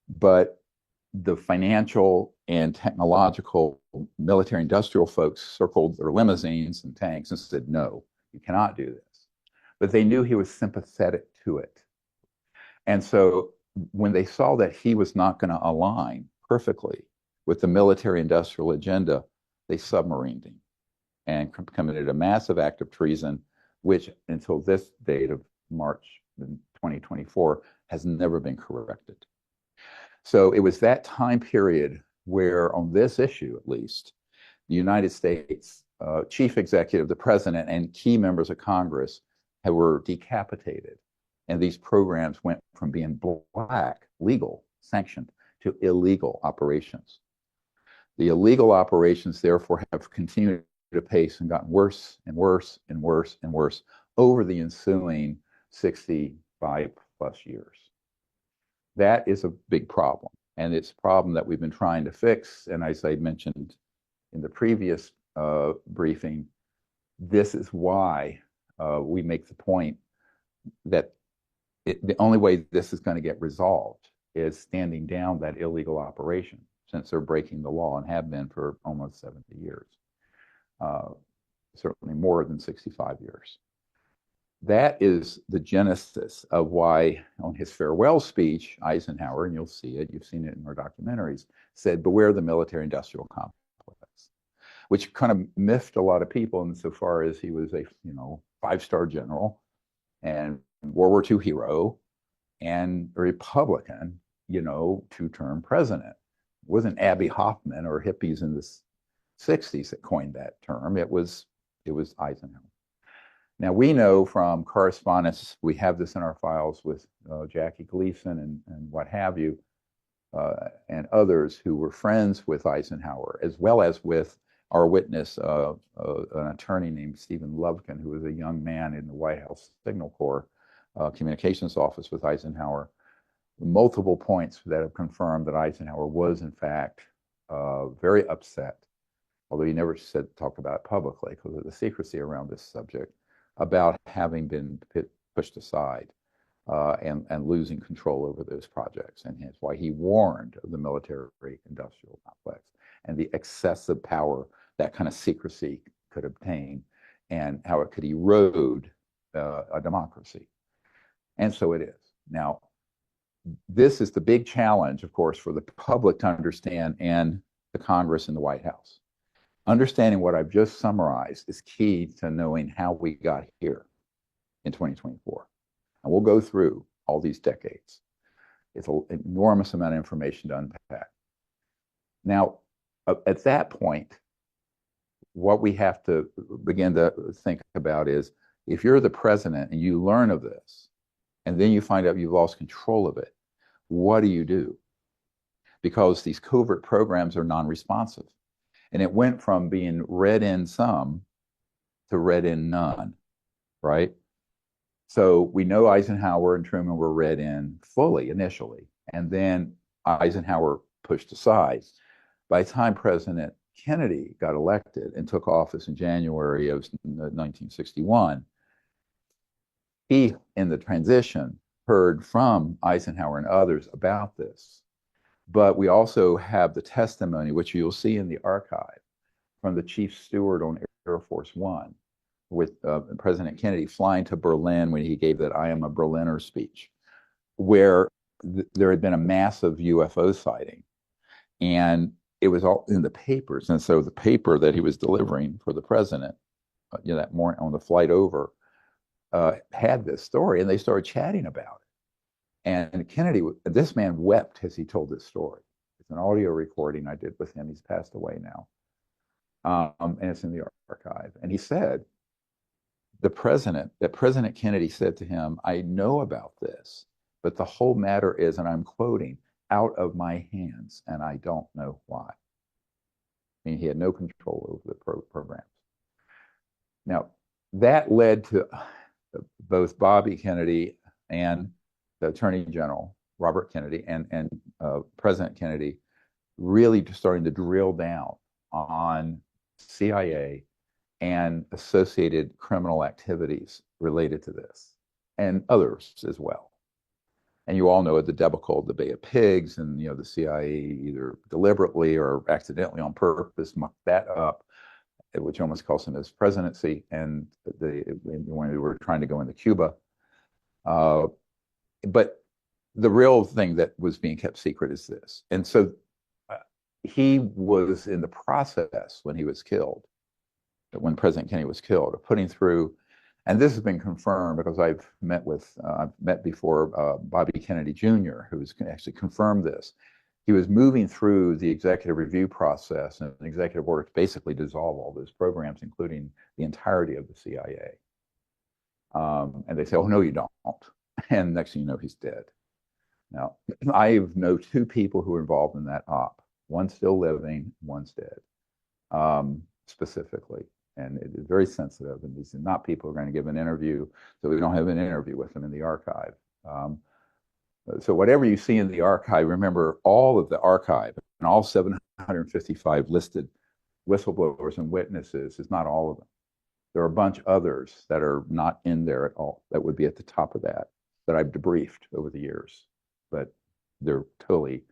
but the financial and technological military industrial folks circled their limousines and tanks and said, no, you cannot do this. But they knew he was sympathetic to it. And so when they saw that he was not going to align perfectly with the military industrial agenda, they submarined him and committed a massive act of treason, which until this date of March 2024 has never been corrected. So it was that time period where, on this issue at least, the United States chief executive, the president, and key members of Congress were decapitated. And these programs went from being black, legal, sanctioned, to illegal operations. The illegal operations, therefore, have continued at a pace and gotten worse and worse and worse and worse over the ensuing 65 plus years. That is a big problem. And it's a problem that we've been trying to fix. And as I mentioned in the previous briefing, this is why we make the point that the only way this is going to get resolved is standing down that illegal operation, since they're breaking the law and have been for almost 70 years, certainly more than 65 years. That is the genesis of why, on his farewell speech, Eisenhower, and you'll see it, you've seen it in our documentaries, said, "Beware the military-industrial complex," which kind of miffed a lot of people insofar as he was a, five-star general and World War II hero and a Republican, two-term president. It wasn't Abby Hoffman or hippies in the 60s that coined that term. It was Eisenhower. Now, we know from correspondence, we have this in our files with Jackie Gleason and what have you, and others who were friends with Eisenhower, as well as with our witness, an attorney named Stephen Lovkin, who was a young man in the White House Signal Corps communications office with Eisenhower. Multiple points that have confirmed that Eisenhower was, in fact, very upset, although he never talked about it publicly because of the secrecy around this subject, about having been pushed aside and losing control over those projects. And that's why he warned of the military-industrial complex and the excessive power that kind of secrecy could obtain and how it could erode a democracy. And so it is. Now, this is the big challenge, of course, for the public to understand and the Congress and the White House. Understanding what I've just summarized is key to knowing how we got here in 2024. And we'll go through all these decades. It's an enormous amount of information to unpack. Now, at that point, what we have to begin to think about is, if you're the president and you learn of this, and then you find out you've lost control of it, what do you do? Because these covert programs are non-responsive. And it went from being read in some to read in none, right? So we know Eisenhower and Truman were read in fully initially, and then Eisenhower pushed aside. By the time President Kennedy got elected and took office in January of 1961, he, in the transition, heard from Eisenhower and others about this. But we also have the testimony, which you'll see in the archive, from the chief steward on Air Force One, with President Kennedy flying to Berlin when he gave that "I am a Berliner" speech, where there had been a massive UFO sighting. And it was all in the papers. And so the paper that he was delivering for the president, that morning on the flight over, had this story, and they started chatting about it. And Kennedy, this man wept as he told this story. It's an audio recording I did with him. He's passed away now. And it's in the archive. And he said, President Kennedy said to him, "I know about this, but the whole matter is," and I'm quoting, "out of my hands, and I don't know why." I mean, he had no control over the programs. Now, that led to both Bobby Kennedy and the Attorney General, Robert Kennedy, and President Kennedy really starting to drill down on CIA and associated criminal activities related to this, and others as well. And you all know the debacle of the Bay of Pigs, and the CIA either deliberately or accidentally on purpose mucked that up, which almost cost him his presidency, and when we were trying to go into Cuba. But the real thing that was being kept secret is this. And so he was in the process when he was killed, when President Kennedy was killed, of putting through, and this has been confirmed because I've met before Bobby Kennedy Jr., who's actually confirmed this. He was moving through the executive review process and an executive order to basically dissolve all those programs, including the entirety of the CIA. And they say, "Oh, no, you don't." And next thing you know, he's dead. Now, I know two people who were involved in that op. One's still living, one's dead, specifically. And it is very sensitive. And these are not people who are going to give an interview, so we don't have an interview with them in the archive. So whatever you see in the archive, remember all of the archive and all 755 listed whistleblowers and witnesses is not all of them. There are a bunch others that are not in there at all that would be at the top of that I've debriefed over the years, but they're totally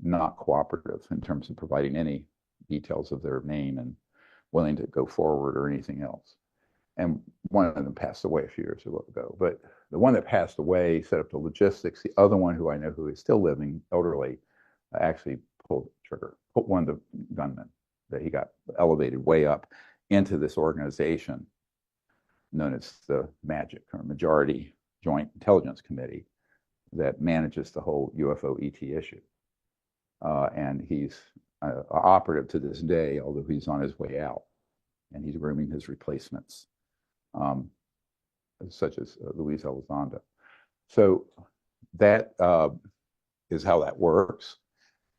not cooperative in terms of providing any details of their name and willing to go forward or anything else. And one of them passed away a few years ago. But the one that passed away set up the logistics. The other one, who I know who is still living, elderly, actually pulled the trigger, put one of the gunmen that he got elevated way up into this organization known as the MAGIC, or Majority Joint Intelligence Committee, that manages the whole UFO ET issue. And he's operative to this day, although he's on his way out, and he's grooming his replacements, such as Luis Elizondo. So that is how that works.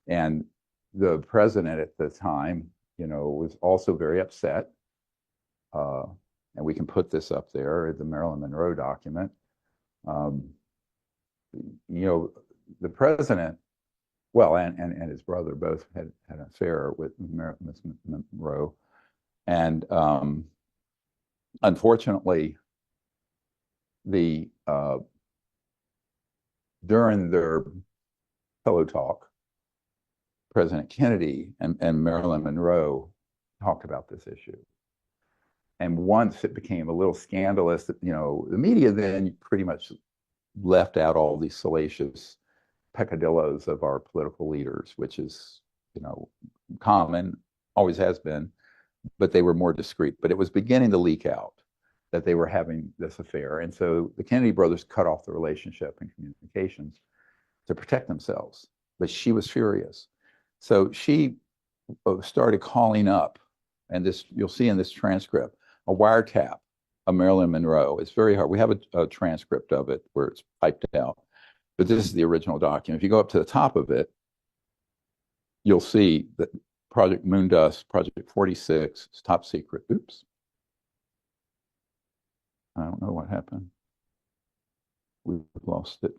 And the president at the time, was also very upset. And we can put this up there, the Marilyn Monroe document. The president, well, and his brother both had an affair with Miss Monroe. And unfortunately, during their pillow talk, President Kennedy and Marilyn Monroe talked about this issue. And once it became a little scandalous, that, the media then pretty much left out all these salacious peccadillos of our political leaders, which is, common, always has been, but they were more discreet. But it was beginning to leak out that they were having this affair. And so the Kennedy brothers cut off the relationship and communications to protect themselves. But she was furious. So she started calling up, and this you'll see in this transcript, a wiretap of Marilyn Monroe. It's very hard. We have a transcript of it where it's typed out, but this is the original document. If you go up to the top of it, you'll see that Project Moondust, Project 46, it's top secret. Oops. I don't know what happened. We've lost it.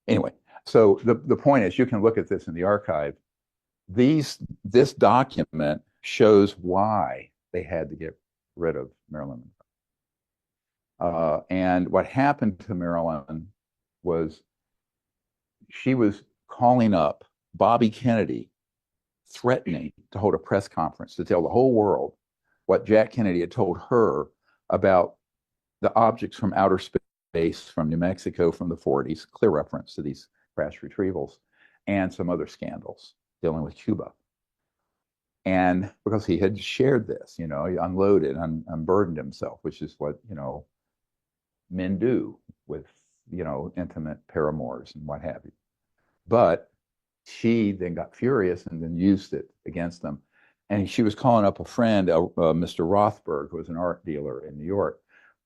Anyway, so the point is, you can look at this in the archive. This document shows why they had to get rid of Marilyn Monroe. And what happened to Marilyn was she was calling up Bobby Kennedy, threatening to hold a press conference to tell the whole world what Jack Kennedy had told her about the objects from outer space from New Mexico from the 40s, clear reference to these crash retrievals, and some other scandals dealing with Cuba. And because he had shared this, he unloaded, unburdened himself, which is what, men do with, intimate paramours and what have you. But she then got furious and then used it against them. And she was calling up a friend, Mr. Rothberg, who was an art dealer in New York.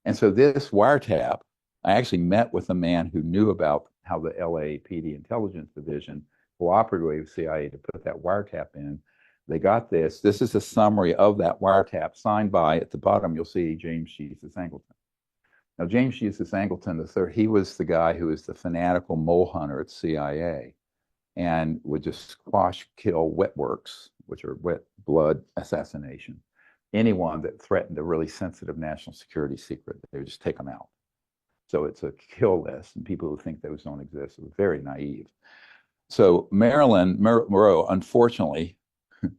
And so this wiretap, I actually met with a man who knew about how the LAPD Intelligence Division cooperated with CIA to put that wiretap in. They got this. This is a summary of that wiretap signed by, at the bottom, you'll see James Jesus Angleton. Now, James Jesus Angleton III, he was the guy who was the fanatical mole hunter at CIA and would just squash, kill wet works, which are wet blood assassination. Anyone that threatened a really sensitive national security secret, they would just take them out. So it's a kill list, and people who think those don't exist are very naive. So Marilyn Monroe, unfortunately,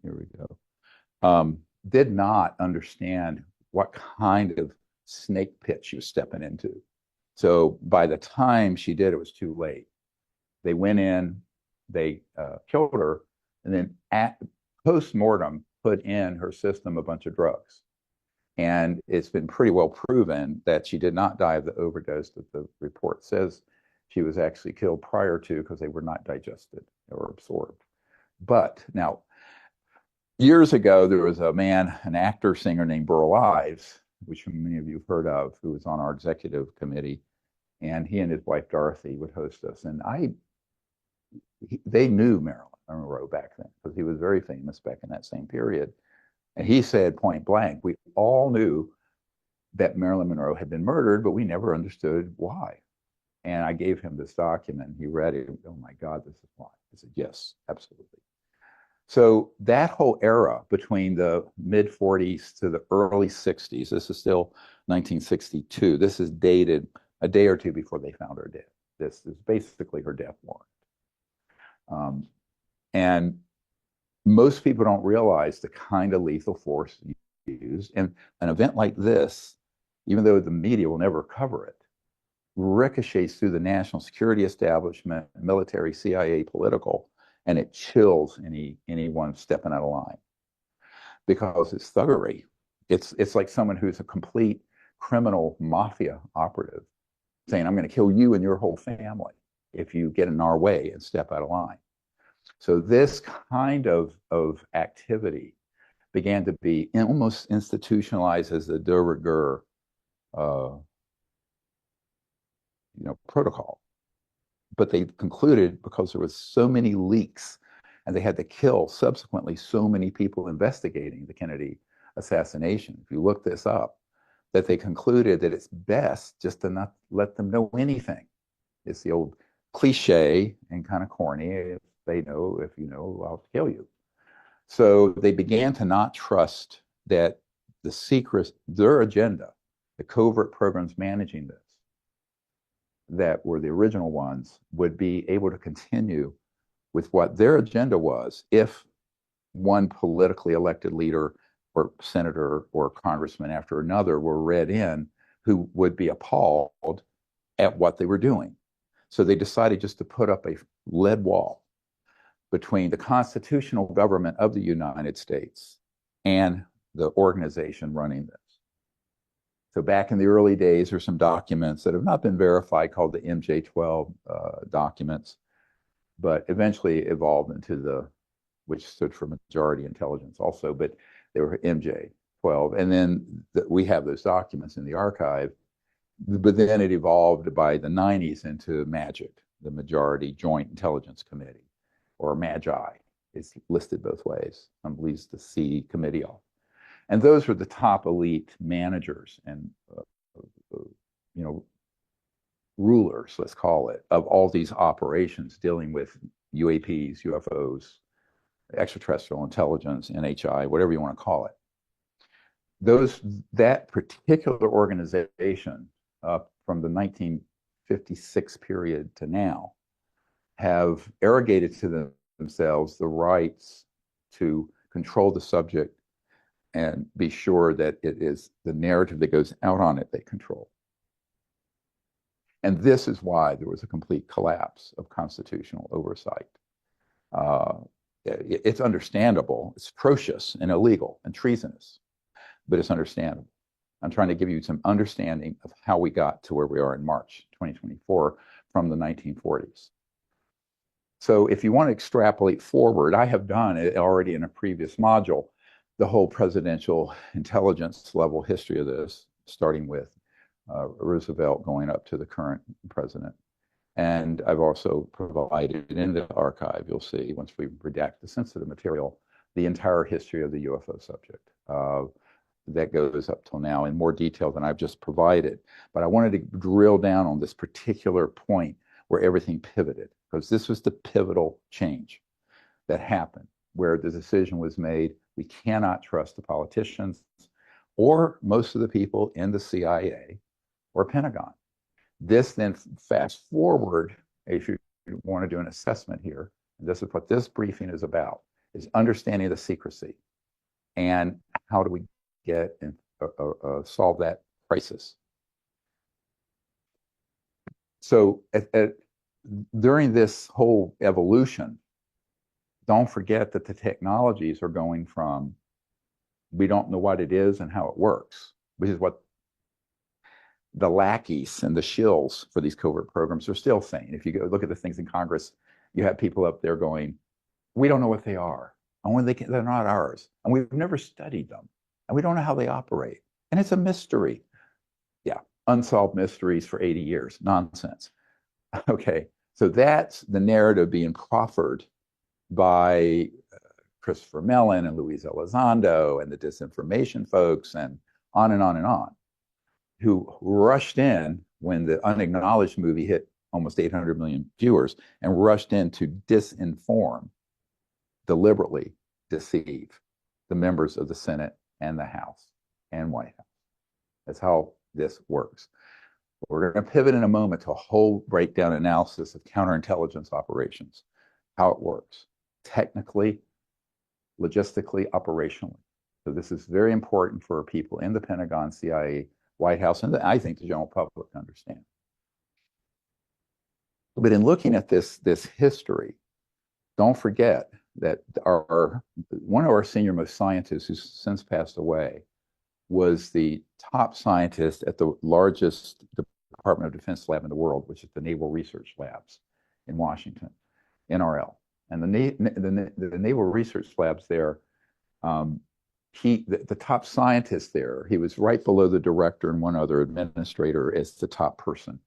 here we go, did not understand what kind of snake pit she was stepping into. So by the time she did, it was too late. They went in, they killed her, and then at post-mortem put in her system a bunch of drugs. And it's been pretty well proven that she did not die of the overdose that the report says. She was actually killed prior to, because they were not digested or absorbed. But now, years ago, there was a man, an actor, singer named Burl Ives, which many of you have heard of, who was on our executive committee. And he and his wife, Dorothy, would host us. And they knew Marilyn Monroe back then, because he was very famous back in that same period. And he said point blank, we all knew that Marilyn Monroe had been murdered, but we never understood why. And I gave him this document. He read it. Oh my God, this is why. I said, yes, absolutely. So that whole era between the mid 40s to the early 60s, this is still 1962. This is dated a day or two before they found her dead. This is basically her death warrant. And most people don't realize the kind of lethal force used. And an event like this, even though the media will never cover it, ricochets through the national security establishment, military, CIA, political, and it chills anyone stepping out of line because it's thuggery. It's like someone who's a complete criminal mafia operative saying, I'm going to kill you and your whole family if you get in our way and step out of line. So this kind of activity began to be almost institutionalized as the de rigueur protocol. But they concluded, because there was so many leaks and they had to kill subsequently so many people investigating the Kennedy assassination, if you look this up, that they concluded that it's best just to not let them know anything. It's the old cliche and kind of corny, if they know, if you know, I'll kill you. So they began to not trust that the secrets, their agenda, the covert programs managing this, that were the original ones, would be able to continue with what their agenda was if one politically elected leader or senator or congressman after another were read in who would be appalled at what they were doing. So they decided just to put up a lead wall between the constitutional government of the United States and the organization running this. So back in the early days, there's some documents that have not been verified called the MJ-12 documents, but eventually evolved into which stood for Majority Intelligence also, but they were MJ-12. And then we have those documents in the archive, but then it evolved by the 90s into MAGIC, the Majority Joint Intelligence Committee, or MAGI. It's listed both ways. Some leaves the C committee off. And those were the top elite managers and rulers, let's call it, of all these operations dealing with UAPs, UFOs, extraterrestrial intelligence, NHI, whatever you want to call it. That particular organization, from the 1956 period to now, have arrogated to themselves the rights to control the subject and be sure that it is the narrative that goes out on it they control. And this is why there was a complete collapse of constitutional oversight. It's understandable, it's atrocious and illegal and treasonous, but it's understandable. I'm trying to give you some understanding of how we got to where we are in March 2024 from the 1940s. So if you want to extrapolate forward, I have done it already in a previous module, the whole presidential intelligence level history of this, starting with Roosevelt going up to the current president. And I've also provided in the archive, you'll see, once we redact the sensitive material, the entire history of the UFO subject. That goes up till now in more detail than I've just provided. But I wanted to drill down on this particular point where everything pivoted, because this was the pivotal change that happened, where the decision was made, we cannot trust the politicians or most of the people in the CIA or Pentagon. This then, fast forward, if you want to do an assessment here, and this is what this briefing is about, is understanding the secrecy and how do we get and solve that crisis. So during this whole evolution, don't forget that the technologies are going from, we don't know what it is and how it works, which is what the lackeys and the shills for these covert programs are still saying. If you go look at the things in Congress, you have people up there going, we don't know what they are, and when they're not ours, and we've never studied them, and we don't know how they operate, and it's a mystery. Yeah, unsolved mysteries for 80 years, nonsense. Okay, so that's the narrative being proffered by Christopher Mellon and Luis Elizondo and the disinformation folks and on and on and on, who rushed in when the Unacknowledged movie hit almost 800 million viewers and rushed in to disinform deliberately deceive the members of the Senate and the House and White House. That's how this works. We're going to pivot in a moment to a whole breakdown analysis of counterintelligence operations, how it works, technically, logistically, operationally. So this is very important for people in the Pentagon, CIA, White House, and I think the general public to understand. But in looking at this history, don't forget that one of our senior most scientists, who's since passed away, was the top scientist at the largest Department of Defense lab in the world, which is the Naval Research Labs in Washington, NRL. And the Naval Research Labs there, the top scientist there, he was right below the director and one other administrator as the top person.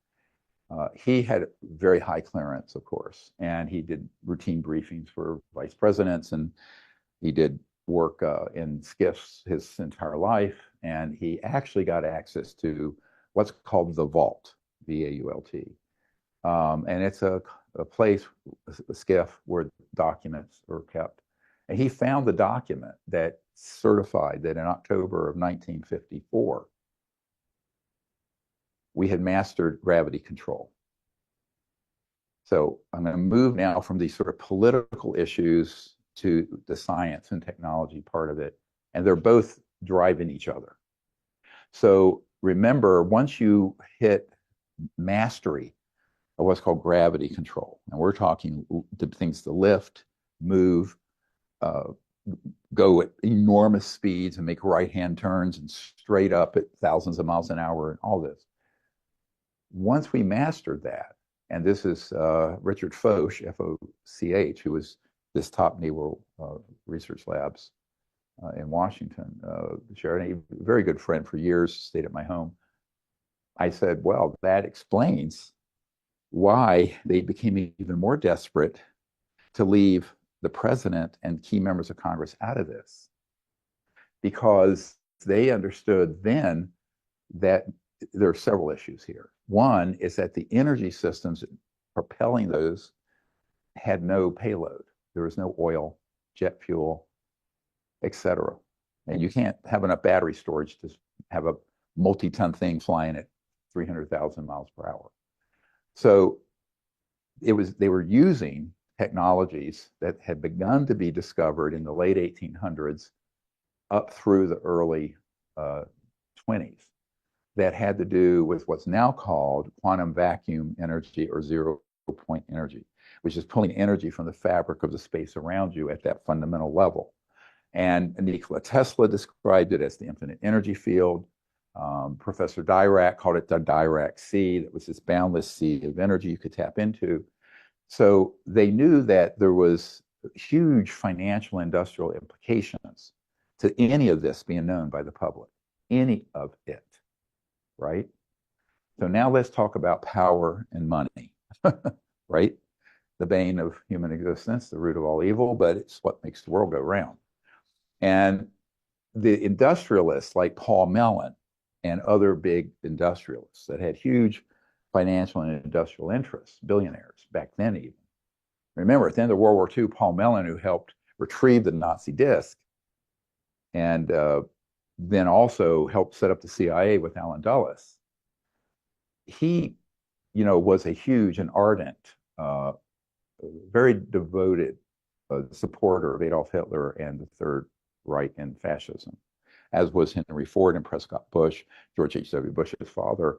He had very high clearance, of course, and he did routine briefings for vice presidents, and he did work in SCIFs his entire life, and he actually got access to what's called the Vault, V-A-U-L-T. And it's a place, a SCIF, where documents are kept. And he found the document that certified that in October of 1954, we had mastered gravity control. So I'm going to move now from these sort of political issues to the science and technology part of it, and they're both driving each other. So remember, once you hit mastery of what's called gravity control, and we're talking things to lift, move, go at enormous speeds and make right-hand turns and straight up at thousands of miles an hour and all this. Once we mastered that, and this is Richard Foch, F-O-C-H, who was this top Naval Research Labs in Washington, Sheridan, a very good friend for years, stayed at my home. I said, well, that explains why they became even more desperate to leave the president and key members of Congress out of this, because they understood then that there are several issues here. One is that the energy systems propelling those had no payload. There was no oil, jet fuel, etc. And you can't have enough battery storage to have a multi-ton thing flying at 300,000 miles per hour. So they were using technologies that had begun to be discovered in the late 1800s up through the early 20s that had to do with what's now called quantum vacuum energy or zero-point energy, which is pulling energy from the fabric of the space around you at that fundamental level. And Nikola Tesla described it as the infinite energy field. Professor Dirac called it the Dirac sea. That was this boundless sea of energy you could tap into. So they knew that there was huge financial industrial implications to any of this being known by the public, any of it, right? So now let's talk about power and money, right? The bane of human existence, the root of all evil, but it's what makes the world go round. And the industrialists like Paul Mellon and other big industrialists that had huge financial and industrial interests, billionaires back then even. Remember, at the end of World War II, Paul Mellon, who helped retrieve the Nazi disc, and then also helped set up the CIA with Allen Dulles, he, was a huge and ardent, very devoted supporter of Adolf Hitler and the Third Reich and fascism, as was Henry Ford and Prescott Bush, George H.W. Bush's father,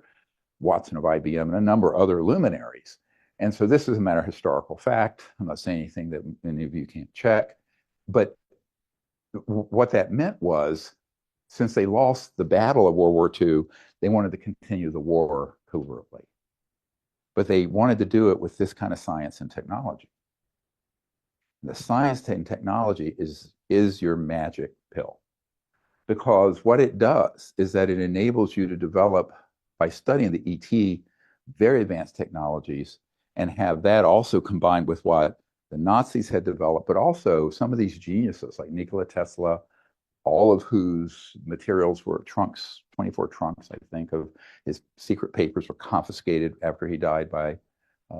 Watson of IBM, and a number of other luminaries. And so this is a matter of historical fact. I'm not saying anything that many of you can't check. But what that meant was, since they lost the battle of World War II, they wanted to continue the war covertly. But they wanted to do it with this kind of science and technology. The science and technology is your magic pill. Because what it does is that it enables you to develop, by studying the ET, very advanced technologies, and have that also combined with what the Nazis had developed, but also some of these geniuses like Nikola Tesla, all of whose materials were trunks, 24 trunks, I think, of his secret papers were confiscated after he died by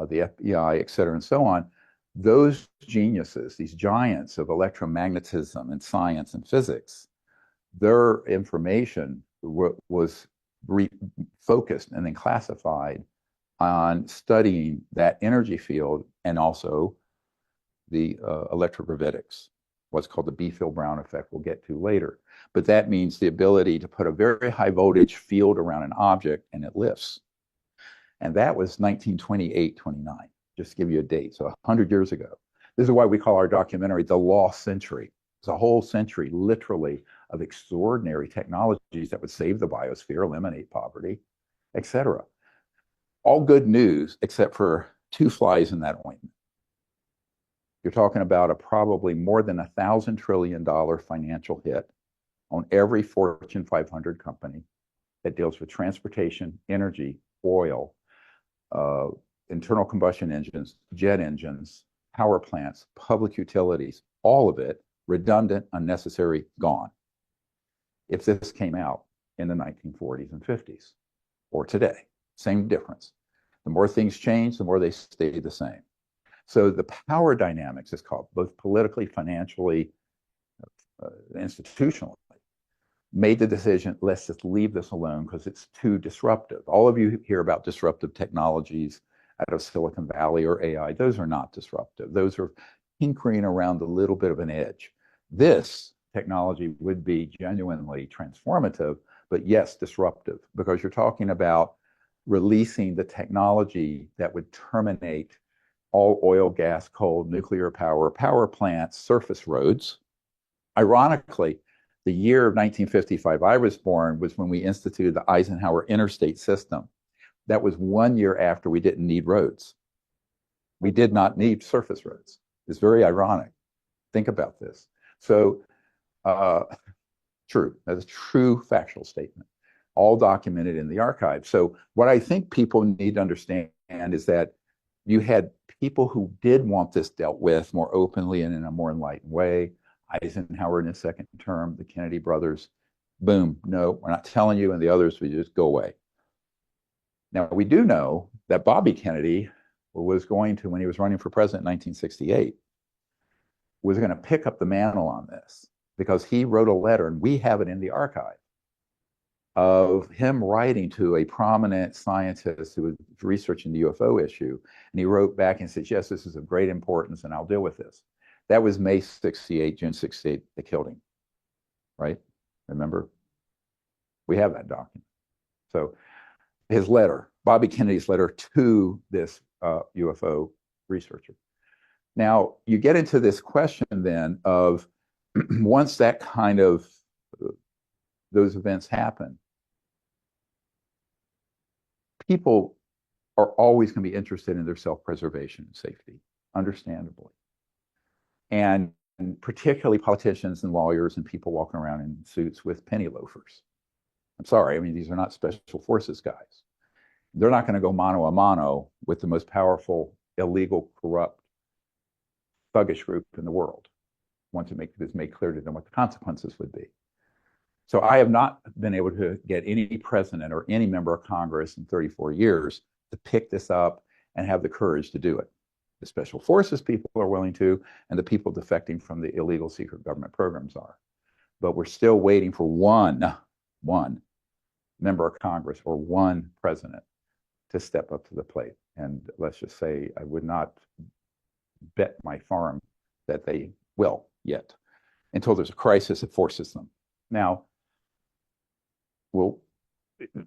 the FBI, et cetera, and so on. Those geniuses, these giants of electromagnetism and science and physics, their information was focused and then classified on studying that energy field and also the electrogravitics, what's called the B-Field-Brown effect we'll get to later. But that means the ability to put a very high voltage field around an object and it lifts. And that was 1928, 29, just to give you a date. So 100 years ago. This is why we call our documentary The Lost Century. It's a whole century, literally, of extraordinary technologies that would save the biosphere, eliminate poverty, etc. All good news, except for two flies in that ointment. You're talking about a probably more than $1,000 trillion financial hit on every Fortune 500 company that deals with transportation, energy, oil, internal combustion engines, jet engines, power plants, public utilities, all of it redundant, unnecessary, gone. If this came out in the 1940s and 50s or today, same difference. The more things change, the more they stay the same. So the power dynamics is called, both politically, financially, institutionally, made the decision, let's just leave this alone because it's too disruptive. All of you hear about disruptive technologies out of Silicon Valley or AI. Those are not disruptive. Those are tinkering around a little bit of an edge. This technology would be genuinely transformative, but yes, disruptive, because you're talking about releasing the technology that would terminate all oil, gas, coal, nuclear power plants, surface roads. Ironically, the year of 1955 I was born was when we instituted the Eisenhower interstate system. That was 1 year after we didn't need roads. We did not need surface roads. It's very ironic. Think about this. So, true. That's a true factual statement, all documented in the archive. So what I think people need to understand is that you had people who did want this dealt with more openly and in a more enlightened way. Eisenhower in his second term, the Kennedy brothers, boom, no, we're not telling you, and the others would just go away. Now, we do know that Bobby Kennedy was going to, when he was running for president in 1968, was going to pick up the mantle on this because he wrote a letter, and we have it in the archive, of him writing to a prominent scientist who was researching the UFO issue. And he wrote back and said, yes, this is of great importance, and I'll deal with this. That was May 68, June 68, they killed him, right? Remember? We have that document. So his letter, Bobby Kennedy's letter to this UFO researcher. Now, you get into this question then of once that kind of, those events happen, people are always going to be interested in their self-preservation and safety, understandably. And particularly politicians and lawyers and people walking around in suits with penny loafers. I'm sorry, I mean, these are not special forces guys. They're not going to go mano a mano with the most powerful, illegal, corrupt, thuggish group in the world once it is made clear to them what the consequences would be. So I have not been able to get any president or any member of Congress in 34 years to pick this up and have the courage to do it. The special forces people are willing to, and the people defecting from the illegal secret government programs are. But we're still waiting for one member of Congress or one president to step up to the plate. And let's just say I would not bet my farm that they will yet until there's a crisis that forces them. Now, well,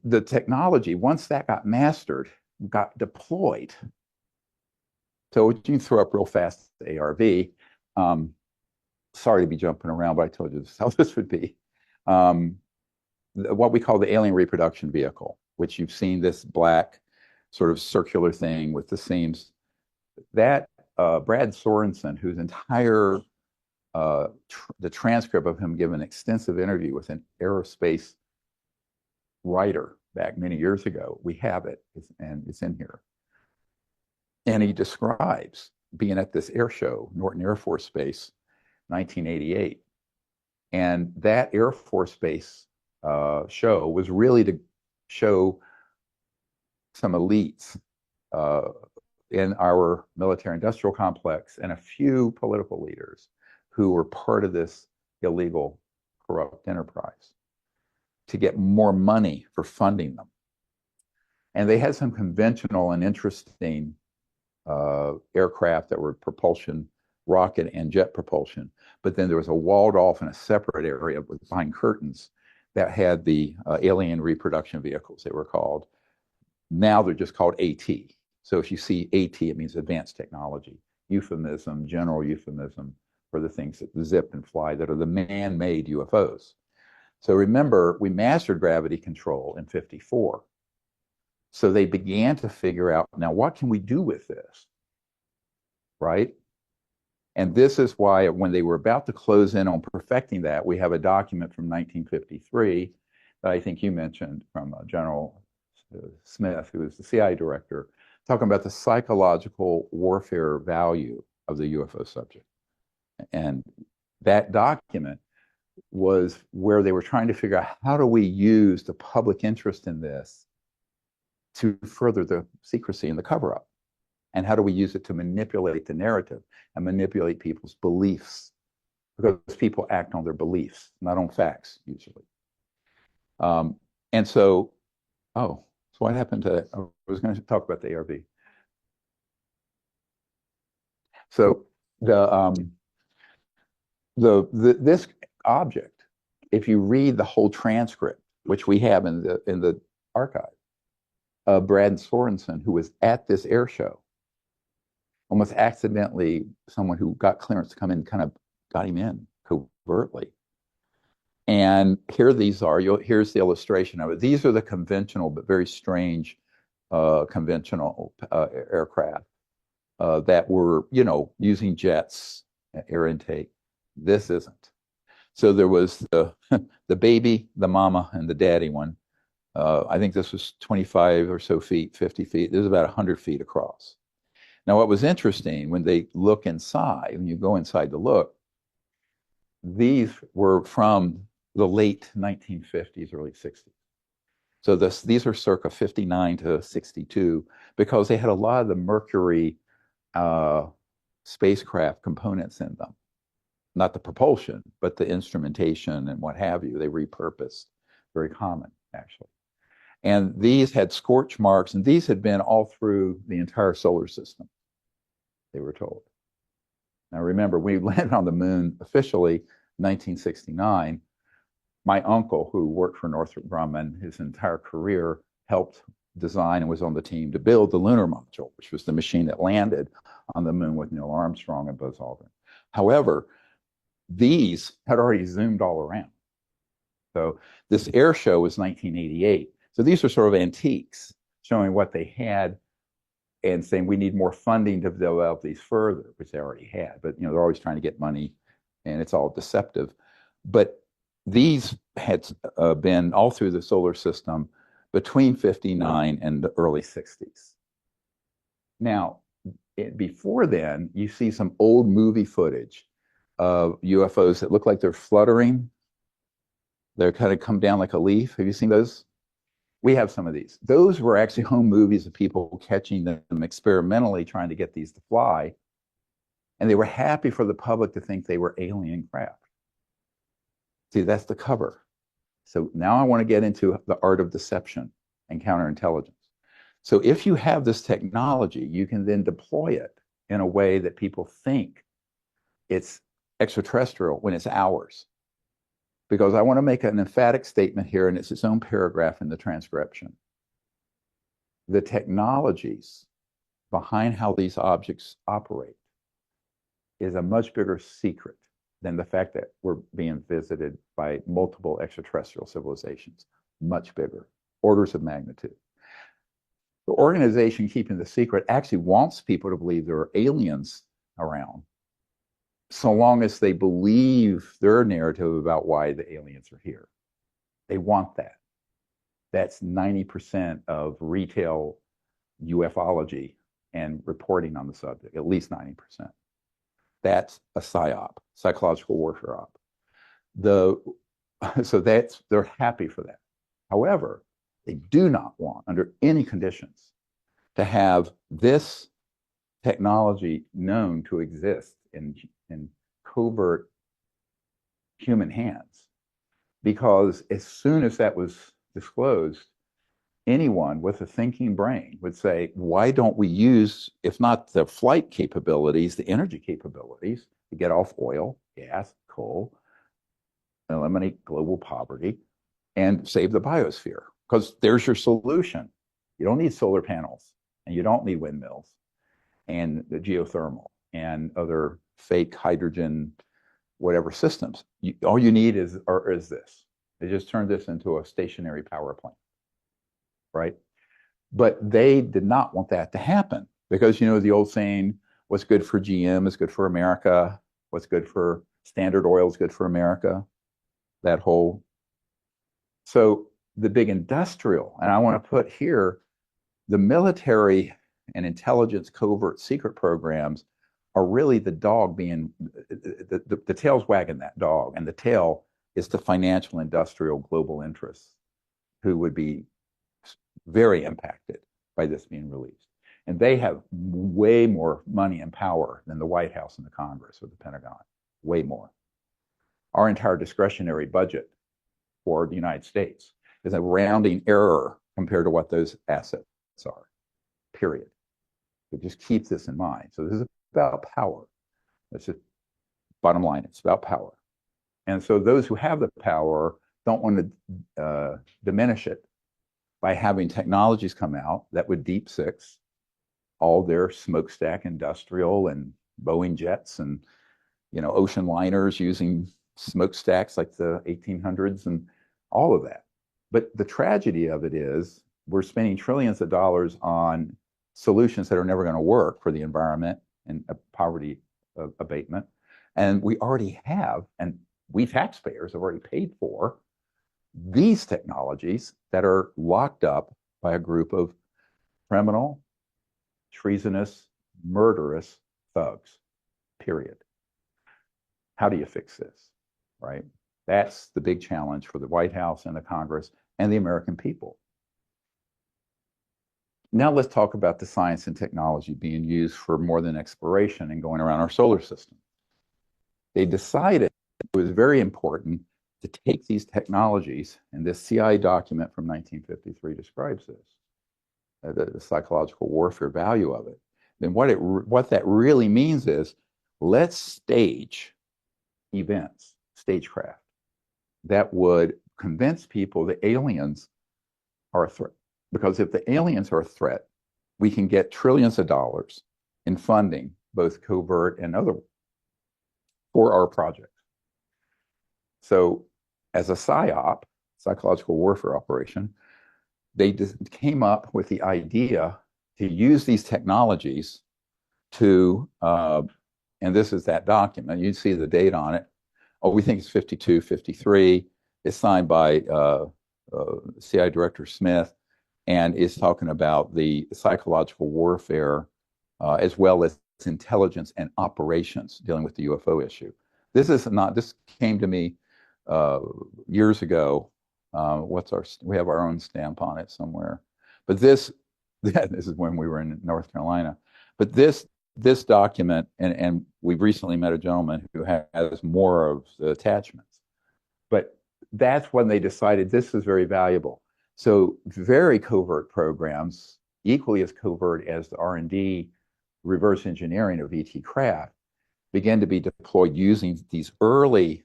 the technology, once that got mastered, got deployed. So you can throw up real fast the ARV. Sorry to be jumping around, but I told you this is how this would be. What we call the alien reproduction vehicle, which you've seen, this black sort of circular thing with the seams. That Brad Sorensen, whose entire the transcript of him giving an extensive interview with an aerospace writer back many years ago, we have it, and it's in here. And he describes being at this air show, Norton Air Force Base, 1988. And that Air Force Base show was really to show some elites in our military industrial complex and a few political leaders who were part of this illegal, corrupt enterprise to get more money for funding them. And they had some conventional and interesting aircraft that were propulsion, rocket and jet propulsion. But then there was a walled off in a separate area with behind curtains that had the alien reproduction vehicles, they were called. Now they're just called AT. So if you see AT, it means advanced technology, euphemism, general euphemism for the things that zip and fly that are the man-made UFOs. So remember, we mastered gravity control in '54. So they began to figure out, now what can we do with this, right? And this is why when they were about to close in on perfecting that, we have a document from 1953 that I think you mentioned from General Smith, who was the CIA director, talking about the psychological warfare value of the UFO subject. And that document was where they were trying to figure out how do we use the public interest in this to further the secrecy and the cover-up? And how do we use it to manipulate the narrative and manipulate people's beliefs? Because people act on their beliefs, not on facts, usually. And so, so what happened to, I was going to talk about the ARV. So this object, if you read the whole transcript, which we have in the archive, Brad Sorensen, who was at this air show, almost accidentally, someone who got clearance to come in kind of got him in covertly. And here these are, here's the illustration of it. These are the conventional but very strange conventional aircraft that were, using jets, air intake. This isn't. So there was the baby, the mama, and the daddy one. I think this was 25 or so feet, 50 feet. This was about 100 feet across. Now, what was interesting, when they look inside, when you go inside to look, these were from the late 1950s, early 60s. So these are circa 59 to 62, because they had a lot of the Mercury spacecraft components in them. Not the propulsion, but the instrumentation and what have you. They repurposed. Very common, actually. And these had scorch marks, and these had been all through the entire solar system, they were told. Now remember, we landed on the moon officially 1969. My uncle, who worked for Northrop Grumman his entire career, helped design and was on the team to build the lunar module, which was the machine that landed on the moon with Neil Armstrong and Buzz Aldrin. However, these had already zoomed all around. So this air show was 1988. So these are sort of antiques, showing what they had and saying we need more funding to develop these further, which they already had. But they're always trying to get money, and it's all deceptive. But these had been all through the solar system between 59 and the early 60s. Now, before then, you see some old movie footage of UFOs that look like they're fluttering. They're kind of come down like a leaf. Have you seen those? We have some of these. Those were actually home movies of people catching them experimentally, trying to get these to fly. And they were happy for the public to think they were alien craft. See, that's the cover. So now I want to get into the art of deception and counterintelligence. So if you have this technology, you can then deploy it in a way that people think it's extraterrestrial when it's ours. Because I want to make an emphatic statement here, and it's its own paragraph in the transcription. The technologies behind how these objects operate is a much bigger secret than the fact that we're being visited by multiple extraterrestrial civilizations. Much bigger, orders of magnitude. The organization keeping the secret actually wants people to believe there are aliens around, so long as they believe their narrative about why the aliens are here. They want that. That's 90% of retail ufology and reporting on the subject, at least 90%. That's a psyop, psychological warfare op. So they're happy for that. However, they do not want, under any conditions, to have this technology known to exist in covert human hands. Because as soon as that was disclosed, anyone with a thinking brain would say, why don't we use, if not the flight capabilities, the energy capabilities to get off oil, gas, coal, eliminate global poverty, and save the biosphere? Because there's your solution. You don't need solar panels, and you don't need windmills, and the geothermal, and other fake hydrogen, whatever systems. All you need is this. They just turned this into a stationary power plant, right? But they did not want that to happen because, you know, the old saying, what's good for GM is good for America. What's good for Standard Oil is good for America. That whole. So the big industrial, and I want to put here, the military and intelligence covert secret programs are really the dog being, the tail's wagging that dog, and the tail is the financial industrial global interests who would be very impacted by this being released. And they have way more money and power than the White House and the Congress or the Pentagon, way more. Our entire discretionary budget for the United States is a rounding error compared to what those assets are, period. So just keep this in mind. So this is about power. That's just bottom line. It's about power. And so those who have the power don't want to diminish it by having technologies come out that would deep six all their smokestack industrial and Boeing jets and, you know, ocean liners using smokestacks like the 1800s and all of that. But the tragedy of it is we're spending trillions of dollars on solutions that are never going to work for the environment and poverty abatement. And we already have, and we taxpayers have already paid for these technologies that are locked up by a group of criminal, treasonous, murderous thugs, period. How do you fix this, right? That's the big challenge for the White House and the Congress and the American people. Now let's talk about the science and technology being used for more than exploration and going around our solar system. They decided it was very important to take these technologies, and this CIA document from 1953 describes this, the psychological warfare value of it. Then what that really means is, let's stage events, stagecraft, that would convince people that aliens are a threat. Because if the aliens are a threat, we can get trillions of dollars in funding, both covert and other, for our projects. So as a PSYOP, psychological warfare operation, they came up with the idea to use these technologies to, and this is that document, you see the date on it. Oh, we think it's 52, 53. It's signed by CIA Director Smith, and is talking about the psychological warfare as well as intelligence and operations dealing with the UFO issue. This came to me years ago. We have our own stamp on it somewhere. But this is when we were in North Carolina. But this document, and we've recently met a gentleman who has more of the attachments. But that's when they decided this is very valuable. So very covert programs, equally as covert as the R&D reverse engineering of ET craft, began to be deployed using these early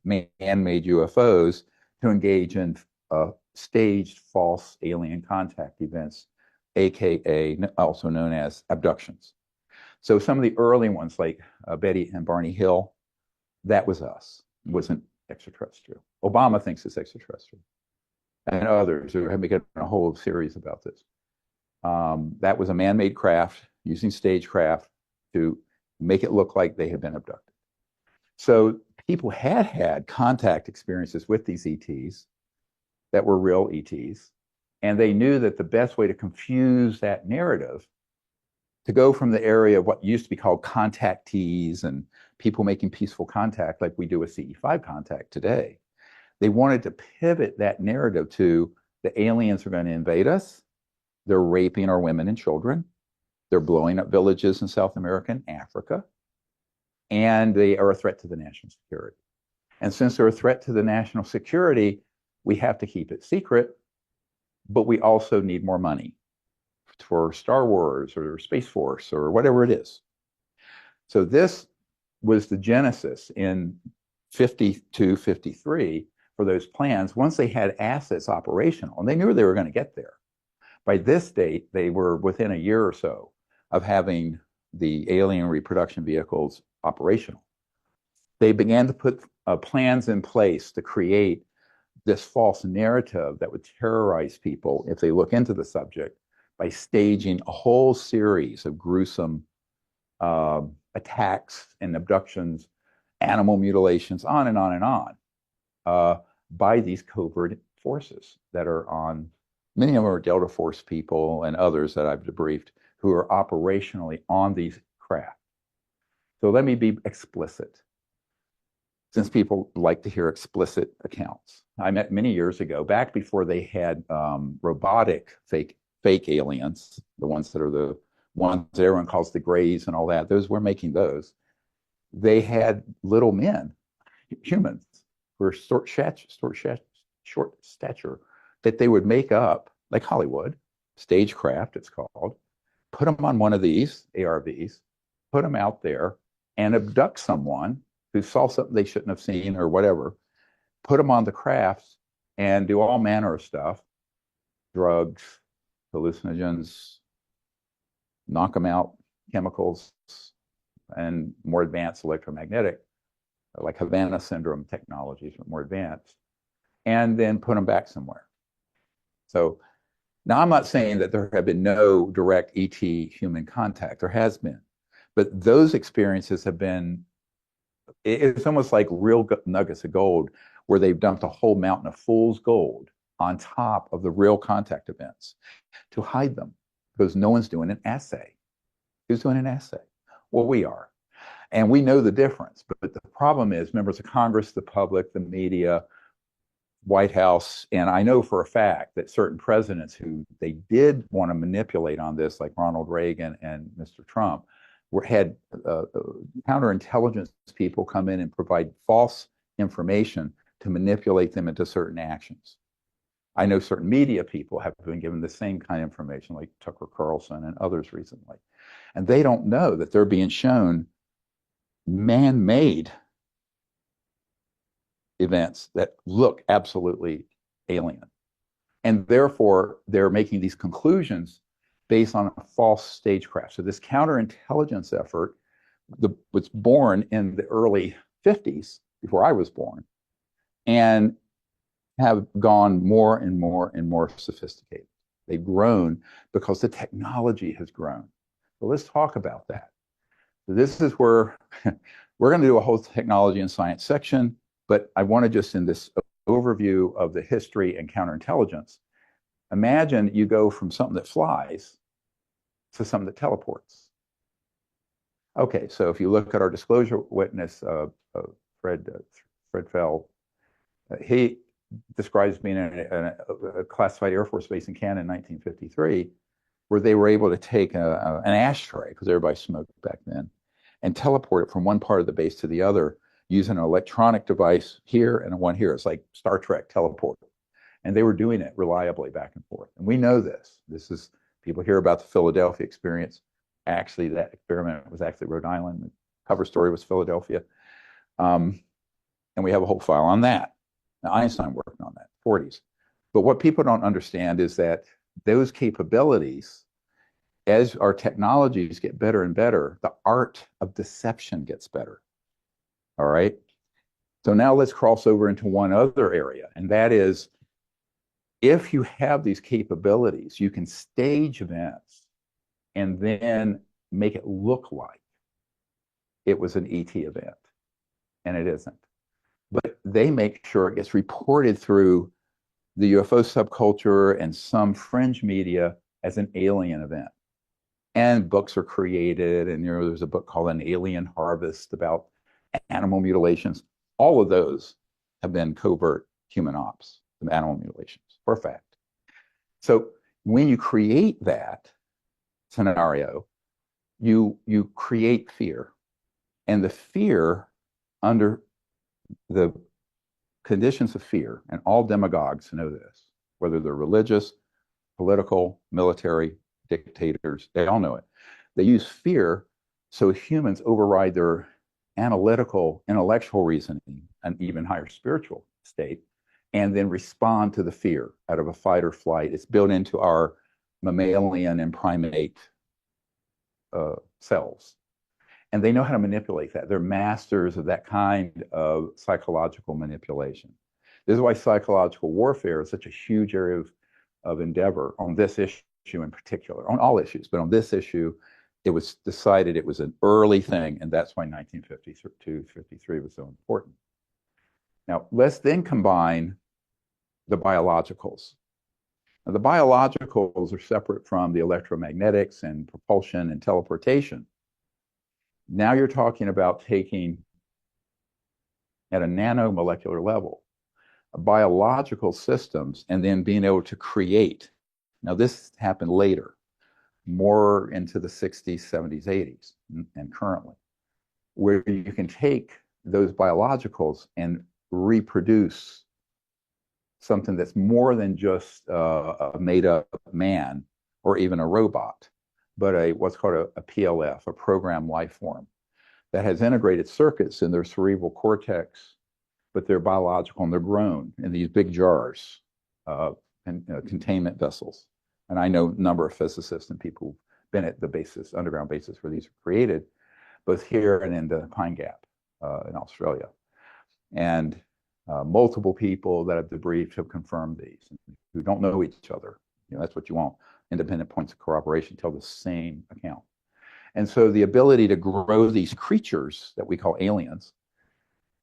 man-made UFOs to engage in staged false alien contact events, AKA also known as abductions. So some of the early ones like Betty and Barney Hill, that was us. It wasn't extraterrestrial. Obama thinks it's extraterrestrial. And others who have made a whole series about this. That was a man-made craft using stagecraft to make it look like they had been abducted. So people had contact experiences with these ETs that were real ETs, and they knew that the best way to confuse that narrative, to go from the area of what used to be called contactees and people making peaceful contact like we do with CE5 contact today, they wanted to pivot that narrative to the aliens are going to invade us, they're raping our women and children, They're blowing up villages in South America and Africa, and they are a threat to the national security. And since they're a threat to the national security, we have to keep it secret, but we also need more money for Star Wars or Space Force or whatever it is. So this was the genesis in 52, 53 for those plans. Once they had assets operational, and they knew they were going to get there. By this date, they were within a year or so of having the alien reproduction vehicles operational. They began to put plans in place to create this false narrative that would terrorize people if they look into the subject by staging a whole series of gruesome attacks and abductions, animal mutilations, on and on and on, by these covert forces that are on, many of them are Delta Force people and others that I've debriefed who are operationally on these craft. So let me be explicit, since people like to hear explicit accounts. I met many years ago, back before they had robotic fake aliens, the ones that are the ones that everyone calls the grays and all that. Those, we're making those. They had little men, humans, who were short stature, that they would make up, like Hollywood, stagecraft it's called, put them on one of these ARVs, put them out there, and abduct someone who saw something they shouldn't have seen or whatever, put them on the crafts and do all manner of stuff, drugs, hallucinogens, knock them out, chemicals, and more advanced electromagnetic, like Havana syndrome technologies, but more advanced, and then put them back somewhere. So now I'm not saying that there have been no direct ET human contact. There has been. But those experiences have been, it's almost like real nuggets of gold where they've dumped a whole mountain of fool's gold on top of the real contact events to hide them because no one's doing an assay. Who's doing an assay? Well, we are. And we know the difference. But the problem is members of Congress, the public, the media, White House, and I know for a fact that certain presidents who they did want to manipulate on this, like Ronald Reagan and Mr. Trump, had counterintelligence people come in and provide false information to manipulate them into certain actions. I know certain media people have been given the same kind of information, like Tucker Carlson and others recently. And they don't know that they're being shown man-made events that look absolutely alien. And therefore, they're making these conclusions based on a false stagecraft. So this counterintelligence effort was born in the early 50s, before I was born, and have gone more and more and more sophisticated. They've grown because the technology has grown. So let's talk about that. So this is where we're going to do a whole technology and science section, but I want to just, in this overview of the history and counterintelligence, imagine you go from something that flies to something that teleports. Okay, so if you look at our disclosure witness, Fred Feld, he describes being in a classified Air Force base in Canada in 1953, where they were able to take an ashtray, because everybody smoked back then, and teleport it from one part of the base to the other using an electronic device here and one here. It's like Star Trek teleport. And they were doing it reliably back and forth. And we know this. This is, people hear about the Philadelphia experience. Actually, that experiment was actually Rhode Island. The cover story was Philadelphia. And we have a whole file on that. Now, Einstein worked on that, 40s. But what people don't understand is that those capabilities, as our technologies get better and better, the art of deception gets better. All right? So now let's cross over into one other area, and that is, if you have these capabilities, you can stage events and then make it look like it was an ET event, and it isn't. But they make sure it gets reported through the UFO subculture and some fringe media as an alien event. And books are created, and there's a book called An Alien Harvest about animal mutilations. All of those have been covert human ops, the animal mutilations, for a fact. So when you create that scenario, you create fear. And the fear, under the conditions of fear, and all demagogues know this, whether they're religious, political, military, dictators, they all know it. They use fear so humans override their analytical, intellectual reasoning, and even higher spiritual state, and then respond to the fear out of a fight or flight. It's built into our mammalian and primate cells. And they know how to manipulate that. They're masters of that kind of psychological manipulation. This is why psychological warfare is such a huge area of endeavor on this issue in particular, on all issues, but on this issue, it was decided it was an early thing, and that's why 1952, 53 was so important. Now, let's then combine the biologicals. Now, the biologicals are separate from the electromagnetics and propulsion and teleportation. Now you're talking about taking, at a nanomolecular level, biological systems and then being able to create. Now this happened later, more into the 60s, 70s, 80s, and currently, where you can take those biologicals and reproduce something that's more than just a made-up man or even a robot, but what's called a PLF, a programmed life form, that has integrated circuits in their cerebral cortex, but they're biological and they're grown in these big jars and containment vessels. And I know a number of physicists and people who've been at the basis, underground basis where these are created, both here and in the Pine Gap in Australia. And multiple people that have debriefed have confirmed these, who don't know each other. That's what you want. Independent points of corroboration tell the same account. And so the ability to grow these creatures that we call aliens,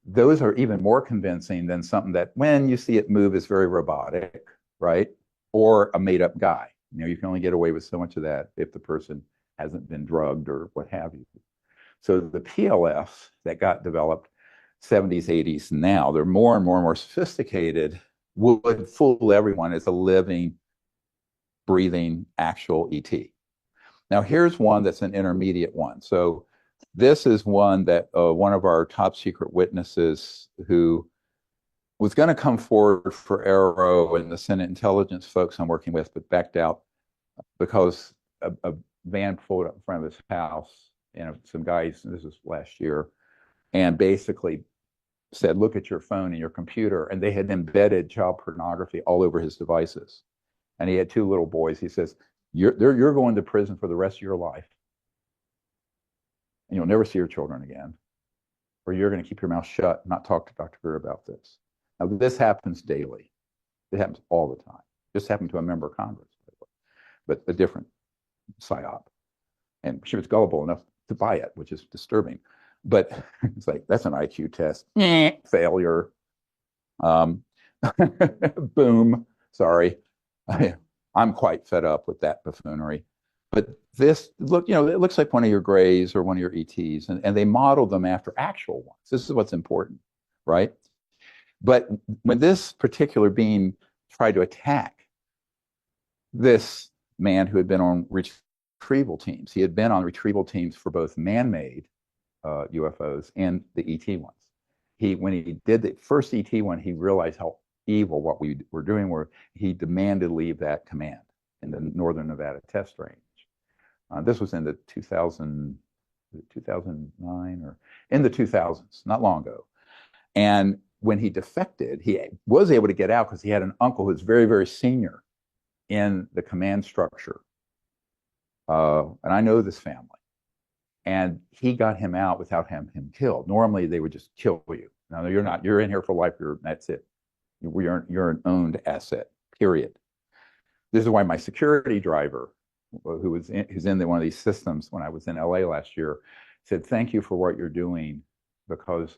those are even more convincing than something that when you see it move is very robotic, right? Or a made-up guy. You can only get away with so much of that if the person hasn't been drugged or what have you. So the PLFs that got developed 70s, 80s, now they're more and more and more sophisticated, would fool everyone as a living, breathing, actual ET. Now here's one that's an intermediate one. So this is one that one of our top secret witnesses who was going to come forward for Aero and the Senate intelligence folks I'm working with, but backed out because a van pulled up in front of his house, and some guys, this was last year, and basically said, look at your phone and your computer. And they had embedded child pornography all over his devices. And he had two little boys. He says, you're going to prison for the rest of your life. And you'll never see your children again. Or you're going to keep your mouth shut and not talk to Dr. Greer about this. Now, this happens daily. It happens all the time. This happened to a member of Congress, but a different psyop. And she was gullible enough to buy it, which is disturbing. But it's like, that's an IQ test. Failure. Boom. Sorry. I'm quite fed up with that buffoonery. But this, look, it looks like one of your Greys or one of your ETs, and they modeled them after actual ones. This is what's important, right? But when this particular being tried to attack this man who had been on retrieval teams, he had been on retrieval teams for both man-made UFOs and the ET ones. When he did the first ET one, he realized how evil what we were doing, where he demanded leave that command in the Northern Nevada test range. This was in the 2009 or in the 2000s, not long ago. And when he defected, he was able to get out because he had an uncle who was very, very senior in the command structure. And I know this family. And he got him out without having him killed. Normally, they would just kill you. No, you're not. You're in here for life. That's it. You're an owned asset, period. This is why my security driver, who's in one of these systems when I was in LA last year, said, thank you for what you're doing, because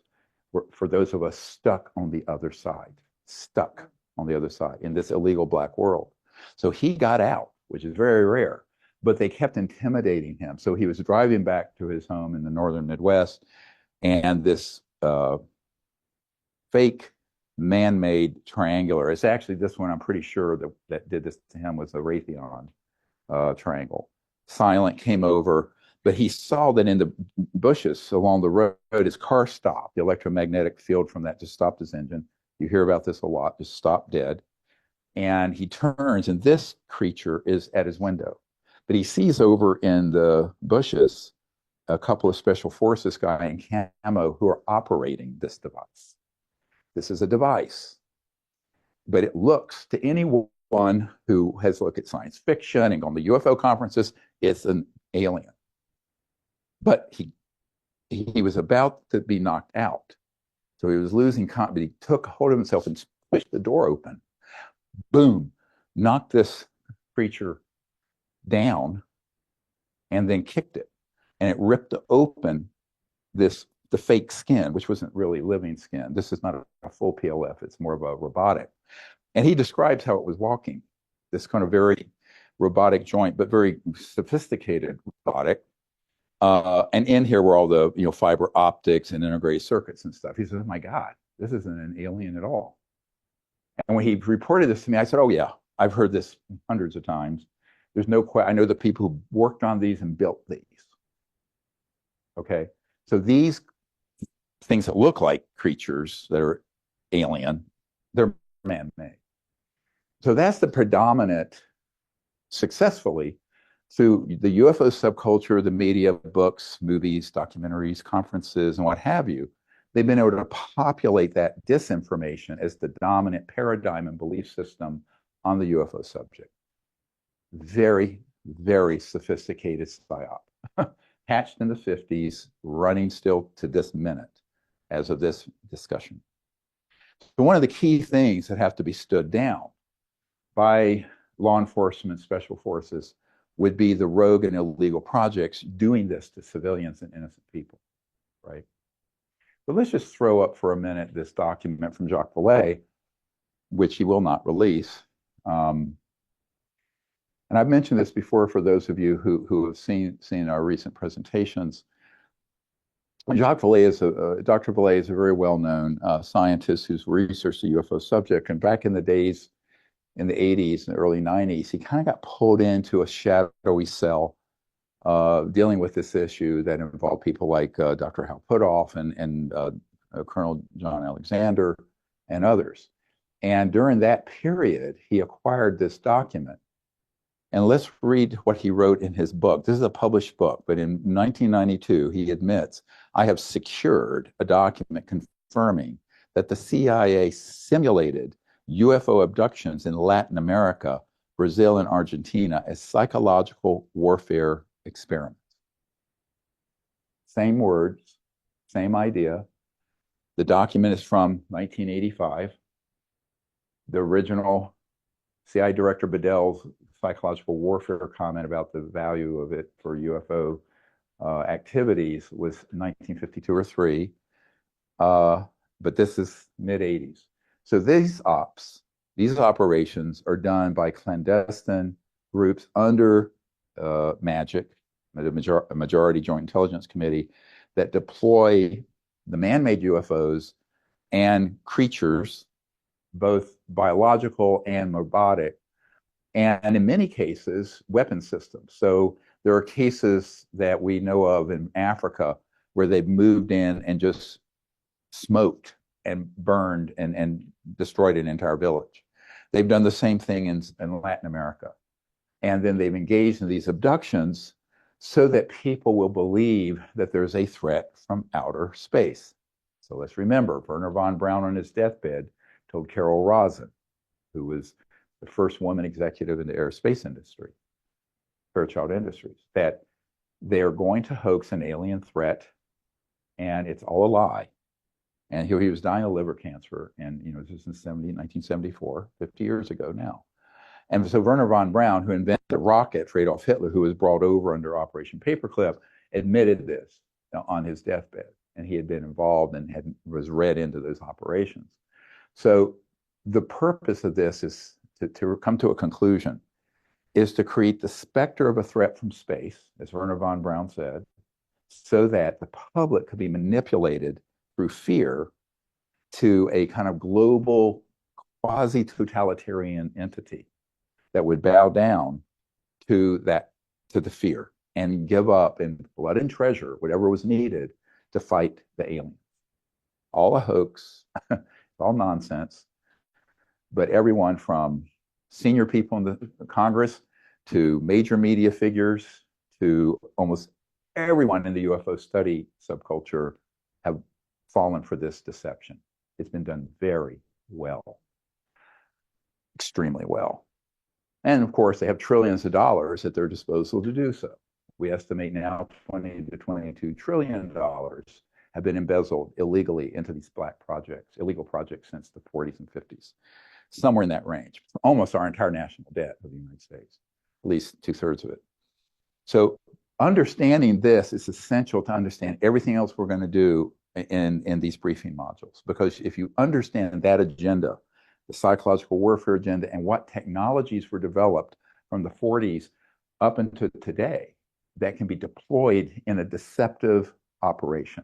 for those of us stuck on the other side in this illegal black world. So he got out, which is very rare, but they kept intimidating him. So he was driving back to his home in the northern Midwest, and this fake man-made triangular, it's actually this one I'm pretty sure that did this to him, was a Raytheon triangle. Silent came over, But he saw that in the bushes along the road, his car stopped. The electromagnetic field from that just stopped his engine. You hear about this a lot, just stopped dead. And he turns, and this creature is at his window. But he sees over in the bushes a couple of special forces guys in camo who are operating this device. This is a device, but it looks to anyone who has looked at science fiction and gone to UFO conferences, it's an alien. But he was about to be knocked out. So he was losing confidence. He took hold of himself and pushed the door open. Boom, knocked this creature down and then kicked it. And it ripped open the fake skin, which wasn't really living skin. This is not a full PLF, it's more of a robotic. And he describes how it was walking, this kind of very robotic joint, but very sophisticated robotic. And in here were all the fiber optics and integrated circuits and stuff. He says, "Oh my God, this isn't an alien at all." And when he reported this to me, I said, "Oh yeah, I've heard this hundreds of times. There's no question. I know the people who worked on these and built these." Okay, so these things that look like creatures that are alien, they're man-made. So that's the predominant, successfully, through the UFO subculture, the media, books, movies, documentaries, conferences, and what have you. They've been able to populate that disinformation as the dominant paradigm and belief system on the UFO subject. Very, very sophisticated psyop. Hatched in the 50s, running still to this minute as of this discussion. So one of the key things that have to be stood down by law enforcement, special forces, would be the rogue and illegal projects doing this to civilians and innocent people, right? But let's just throw up for a minute this document from Jacques Vallée, which he will not release. And I've mentioned this before for those of you who have seen our recent presentations. Jacques Vallée Dr. Vallée is a very well-known scientist who's researched the UFO subject. And back in the days, in the 80s and early 90s, he kind of got pulled into a shadowy cell dealing with this issue that involved people like Dr. Hal Puthoff and Colonel John Alexander and others. And during that period, he acquired this document. And let's read what he wrote in his book. This is a published book, but in 1992, he admits, "I have secured a document confirming that the CIA simulated UFO abductions in Latin America, Brazil, and Argentina as psychological warfare experiments." Same words, same idea. The document is from 1985. The original CIA Director Bedell's psychological warfare comment about the value of it for UFO activities was 1952 or 3, but this is mid-80s. So these operations are done by clandestine groups under MAGIC, a majority Joint Intelligence Committee, that deploy the man-made UFOs and creatures, both biological and robotic, and in many cases, weapon systems. So there are cases that we know of in Africa where they've moved in and just smoked and burned and destroyed an entire village. They've done the same thing in Latin America. And then they've engaged in these abductions so that people will believe that there's a threat from outer space. So let's remember, Werner von Braun on his deathbed told Carol Rosin, who was the first woman executive in the aerospace industry, Fairchild Industries, that they are going to hoax an alien threat and it's all a lie. And he was dying of liver cancer, and this is in 1974, 50 years ago now. And so Werner von Braun, who invented the rocket for Adolf Hitler, who was brought over under Operation Paperclip, admitted this on his deathbed, and he had been involved and was read into those operations. So the purpose of this is to come to a conclusion, is to create the specter of a threat from space, as Werner von Braun said, so that the public could be manipulated through fear to a kind of global quasi-totalitarian entity that would bow down to the fear. and give up in blood and treasure whatever was needed to fight the aliens. All a hoax, all nonsense. But everyone from senior people in the Congress to major media figures to almost everyone in the UFO study subculture have fallen for this deception. It's been done very well, extremely well. And of course, they have trillions of dollars at their disposal to do so. We estimate now 20 to 22 trillion dollars have been embezzled illegally into these black projects, illegal projects since the 40s and 50s, somewhere in that range, almost our entire national debt of the United States, at least 2/3 of it. So understanding this is essential to understand everything else we're going to do in these briefing modules, because if you understand that agenda, the psychological warfare agenda, and what technologies were developed from the 40s up until today that can be deployed in a deceptive operation.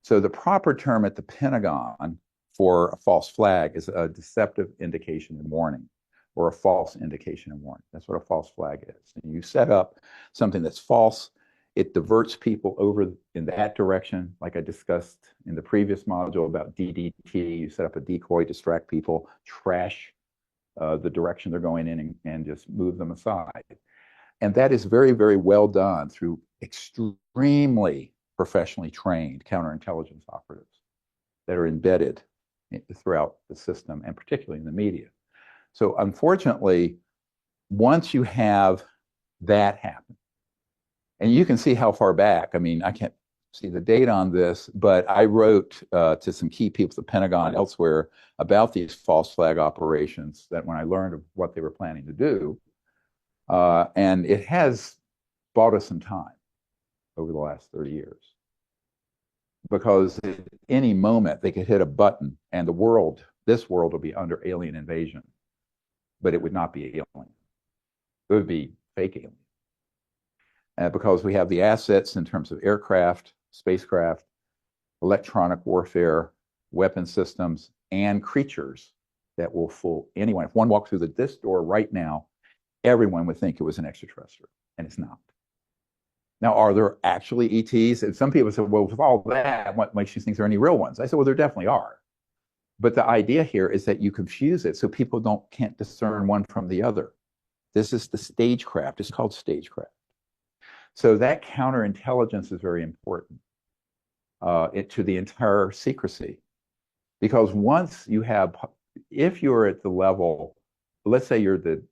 So the proper term at the Pentagon for a false flag is a deceptive indication and warning, or a false indication and warning. That's what a false flag is. And you set up something that's false, it diverts people over in that direction, like I discussed in the previous module about DDT. You set up a decoy, distract people, trash the direction they're going in, and just move them aside. And that is very, very well done through extremely professionally trained counterintelligence operatives that are embedded throughout the system, and particularly in the media. So unfortunately, once you have that happen, and you can see how far back, I mean, I can't see the date on this, but I wrote to some key people at the Pentagon elsewhere about these false flag operations that when I learned of what they were planning to do, and it has bought us some time over the last 30 years. Because at any moment they could hit a button and the world, this world will be under alien invasion, but it would not be alien. It would be fake alien. Because we have the assets in terms of aircraft, spacecraft, electronic warfare, weapon systems, and creatures that will fool anyone. If one walked through this door right now, everyone would think it was an extraterrestrial, and it's not. Now, are there actually ETs? And some people say, well, with all that, what makes you think there are any real ones? I said, well, there definitely are. But the idea here is that you confuse it so people can't discern one from the other. This is the stagecraft. It's called stagecraft. So that counterintelligence is very important to the entire secrecy. Because once you have, if you're at the level, let's say you're the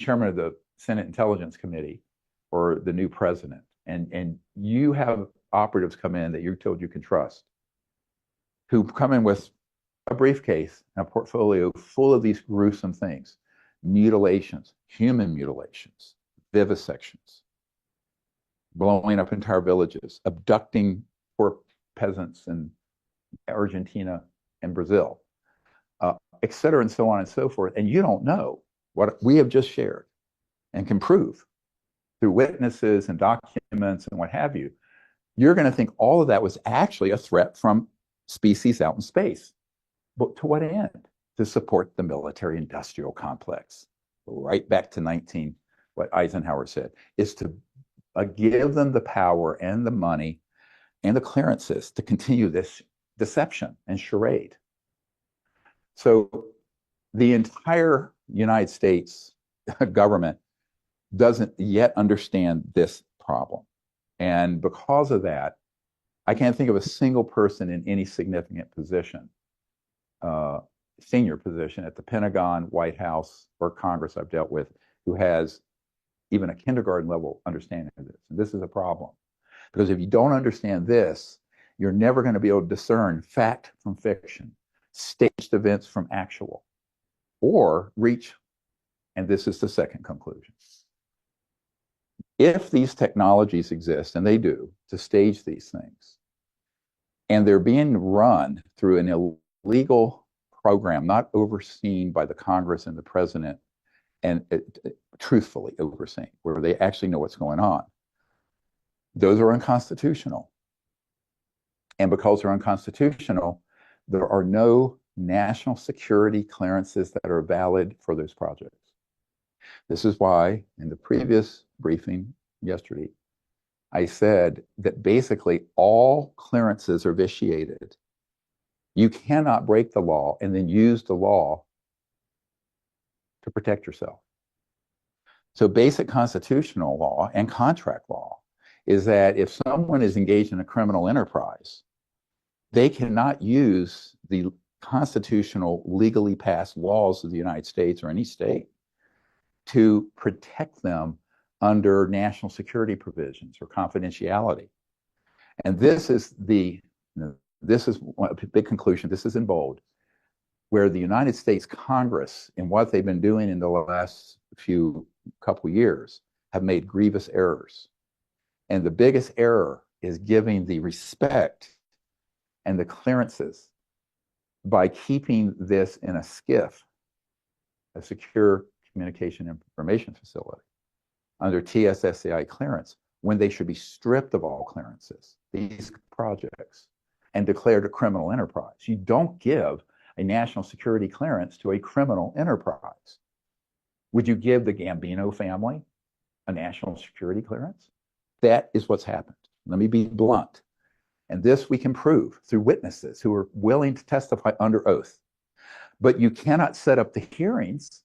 chairman of the Senate Intelligence Committee or the new president, and you have operatives come in that you're told you can trust, who come in with a briefcase and a portfolio full of these gruesome things, mutilations, human mutilations, vivisections, blowing up entire villages, abducting poor peasants in Argentina and Brazil, et cetera, and so on and so forth. And you don't know what we have just shared and can prove through witnesses and documents and what have you. You're going to think all of that was actually a threat from species out in space. But to what end? To support the military-industrial complex. Right back to what Eisenhower said, is to give them the power and the money and the clearances to continue this deception and charade. So the entire United States government doesn't yet understand this problem. And because of that, I can't think of a single person in any significant position, senior position at the Pentagon, White House, or Congress I've dealt with, who has even a kindergarten level understanding of this. And this is a problem. Because if you don't understand this, you're never going to be able to discern fact from fiction, staged events from actual, or reach, and this is the second conclusion. If these technologies exist, and they do, to stage these things, and they're being run through an illegal program, not overseen by the Congress and the president, and truthfully overseen, where they actually know what's going on, those are unconstitutional. And because they're unconstitutional, there are no national security clearances that are valid for those projects. This is why, in the previous briefing, yesterday. I said that basically all clearances are vitiated. You cannot break the law and then use the law to protect yourself. So basic constitutional law and contract law is that if someone is engaged in a criminal enterprise, they cannot use the constitutional, legally passed laws of the United States or any state to protect them under national security provisions or confidentiality. And this is a big conclusion. This is in bold, where the United States Congress, in what they've been doing in the last couple years, have made grievous errors. And the biggest error is giving the respect and the clearances by keeping this in a SCIF, a secure communication information facility, under TSSCI clearance, when they should be stripped of all clearances, these projects, and declared a criminal enterprise. You don't give a national security clearance to a criminal enterprise. Would you give the Gambino family a national security clearance? That is what's happened. Let me be blunt. And this we can prove through witnesses who are willing to testify under oath. But you cannot set up the hearings,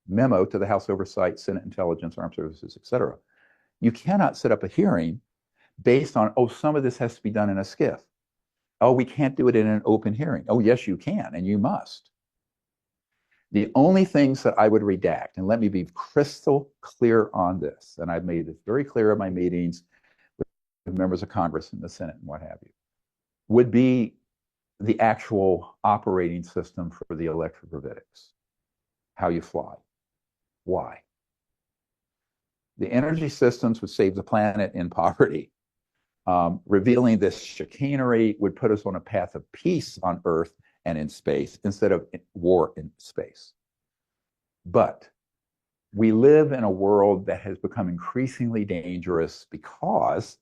memo to the House Oversight, Senate Intelligence, Armed Services, et cetera. You cannot set up a hearing based on, oh, some of this has to be done in a SCIF. Oh, we can't do it in an open hearing. Oh, yes, you can, and you must. The only things that I would redact, and let me be crystal clear on this, and I've made this very clear in my meetings with members of Congress and the Senate and what have you, would be the actual operating system for the electrogravitics, how you fly. Why? The energy systems would save the planet in poverty. Revealing this chicanery would put us on a path of peace on Earth and in space instead of war in space. But we live in a world that has become increasingly dangerous because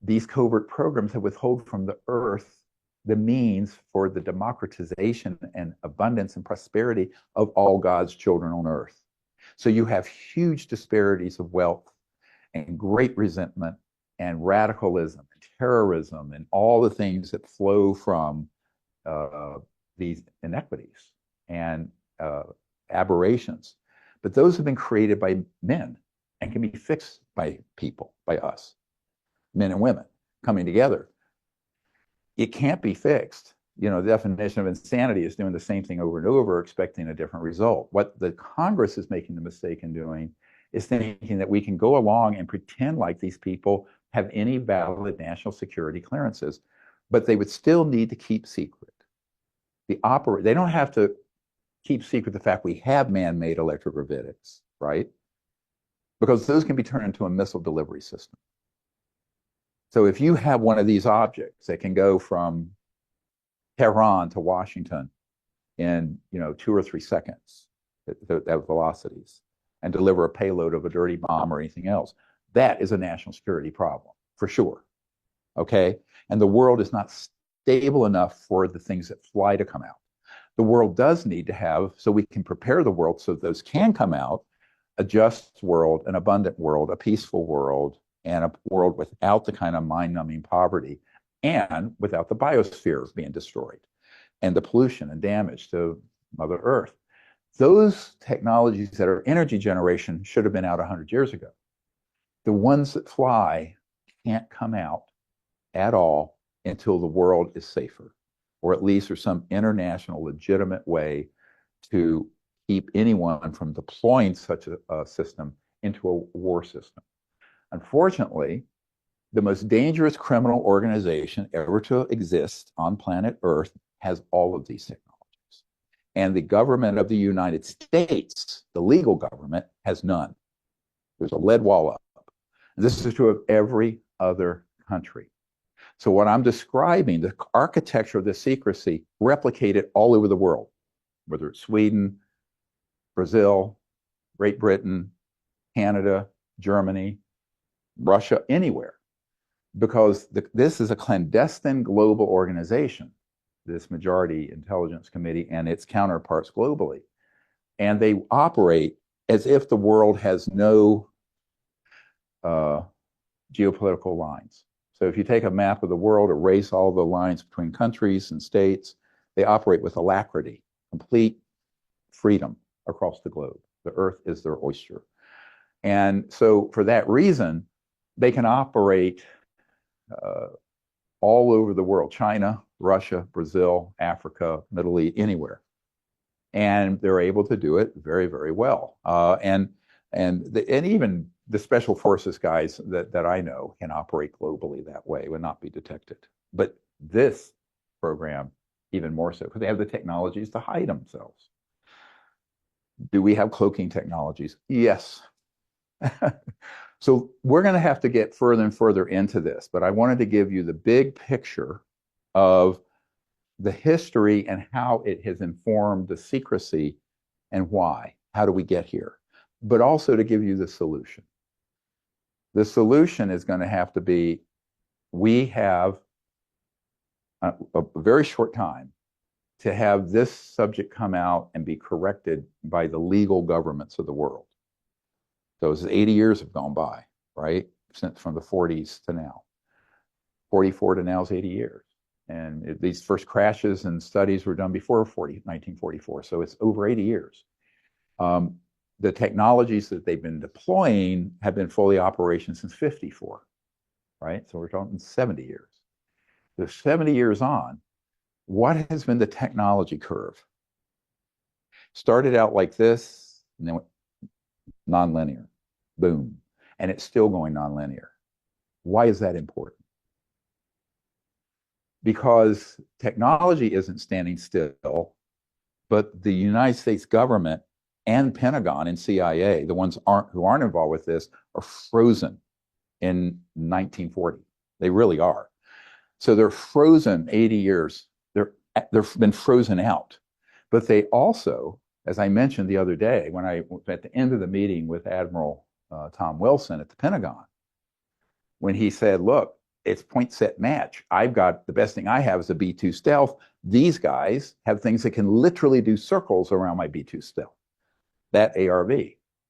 these covert programs have withheld from the Earth the means for the democratization and abundance and prosperity of all God's children on Earth. So you have huge disparities of wealth and great resentment and radicalism and terrorism and all the things that flow from these inequities and aberrations. But those have been created by men and can be fixed by people, by us, men and women coming together. It can't be fixed. You know, the definition of insanity is doing the same thing over and over, expecting a different result. What the Congress is making the mistake in doing is thinking that we can go along and pretend like these people have any valid national security clearances, but they would still need to keep secret. They don't have to keep secret the fact we have man-made electrogravitics, right? Because those can be turned into a missile delivery system. So if you have one of these objects that can go from Tehran to Washington in 2 or 3 seconds at velocities and deliver a payload of a dirty bomb or anything else, that is a national security problem for sure. Okay? And the world is not stable enough for the things that fly to come out. The world does need to have, so we can prepare the world so those can come out, a just world, an abundant world, a peaceful world, and a world without the kind of mind-numbing poverty and without the biosphere being destroyed and the pollution and damage to Mother Earth. Those technologies that are energy generation should have been out 100 years ago. The ones that fly can't come out at all until the world is safer, or at least there's some international legitimate way to keep anyone from deploying such a system into a war system. Unfortunately, the most dangerous criminal organization ever to exist on planet Earth has all of these technologies. And the government of the United States, the legal government, has none. There's a lead wall up. And this is true of every other country. So what I'm describing, the architecture of this secrecy, replicated all over the world, whether it's Sweden, Brazil, Great Britain, Canada, Germany, Russia, anywhere. Because this is a clandestine global organization, this Majority Intelligence Committee and its counterparts globally. And they operate as if the world has no geopolitical lines. So if you take a map of the world, erase all the lines between countries and states, they operate with alacrity, complete freedom across the globe. The earth is their oyster. And so for that reason, they can operate all over the world, China, Russia, Brazil, Africa, Middle East, anywhere. And they're able to do it very, very well. And even the special forces guys that I know can operate globally that way, would not be detected. But this program, even more so, because they have the technologies to hide themselves. Do we have cloaking technologies? Yes. So we're going to have to get further and further into this, but I wanted to give you the big picture of the history and how it has informed the secrecy and why. How do we get here? But also to give you the solution. The solution is going to have to be, we have a very short time to have this subject come out and be corrected by the legal governments of the world. Those 80 years have gone by, right? Since from the 40s to now. 44 to now is 80 years. And these first crashes and studies were done before 1944, so it's over 80 years. The technologies that they've been deploying have been fully operational since 54, right? So we're talking 70 years. The 70 years on, what has been the technology curve? Started out like this, and then went nonlinear, boom. And it's still going nonlinear. Why is that important? Because technology isn't standing still, but the United States government and Pentagon and CIA, the ones who aren't involved with this, are frozen in 1940. They really are. So they're frozen 80 years. They've been frozen out. But they also, as I mentioned the other day, when I was at the end of the meeting with Admiral Tom Wilson at the Pentagon, when he said, look, it's point set match. I've got the best thing I have is a B-2 stealth. These guys have things that can literally do circles around my B-2 stealth. That ARV,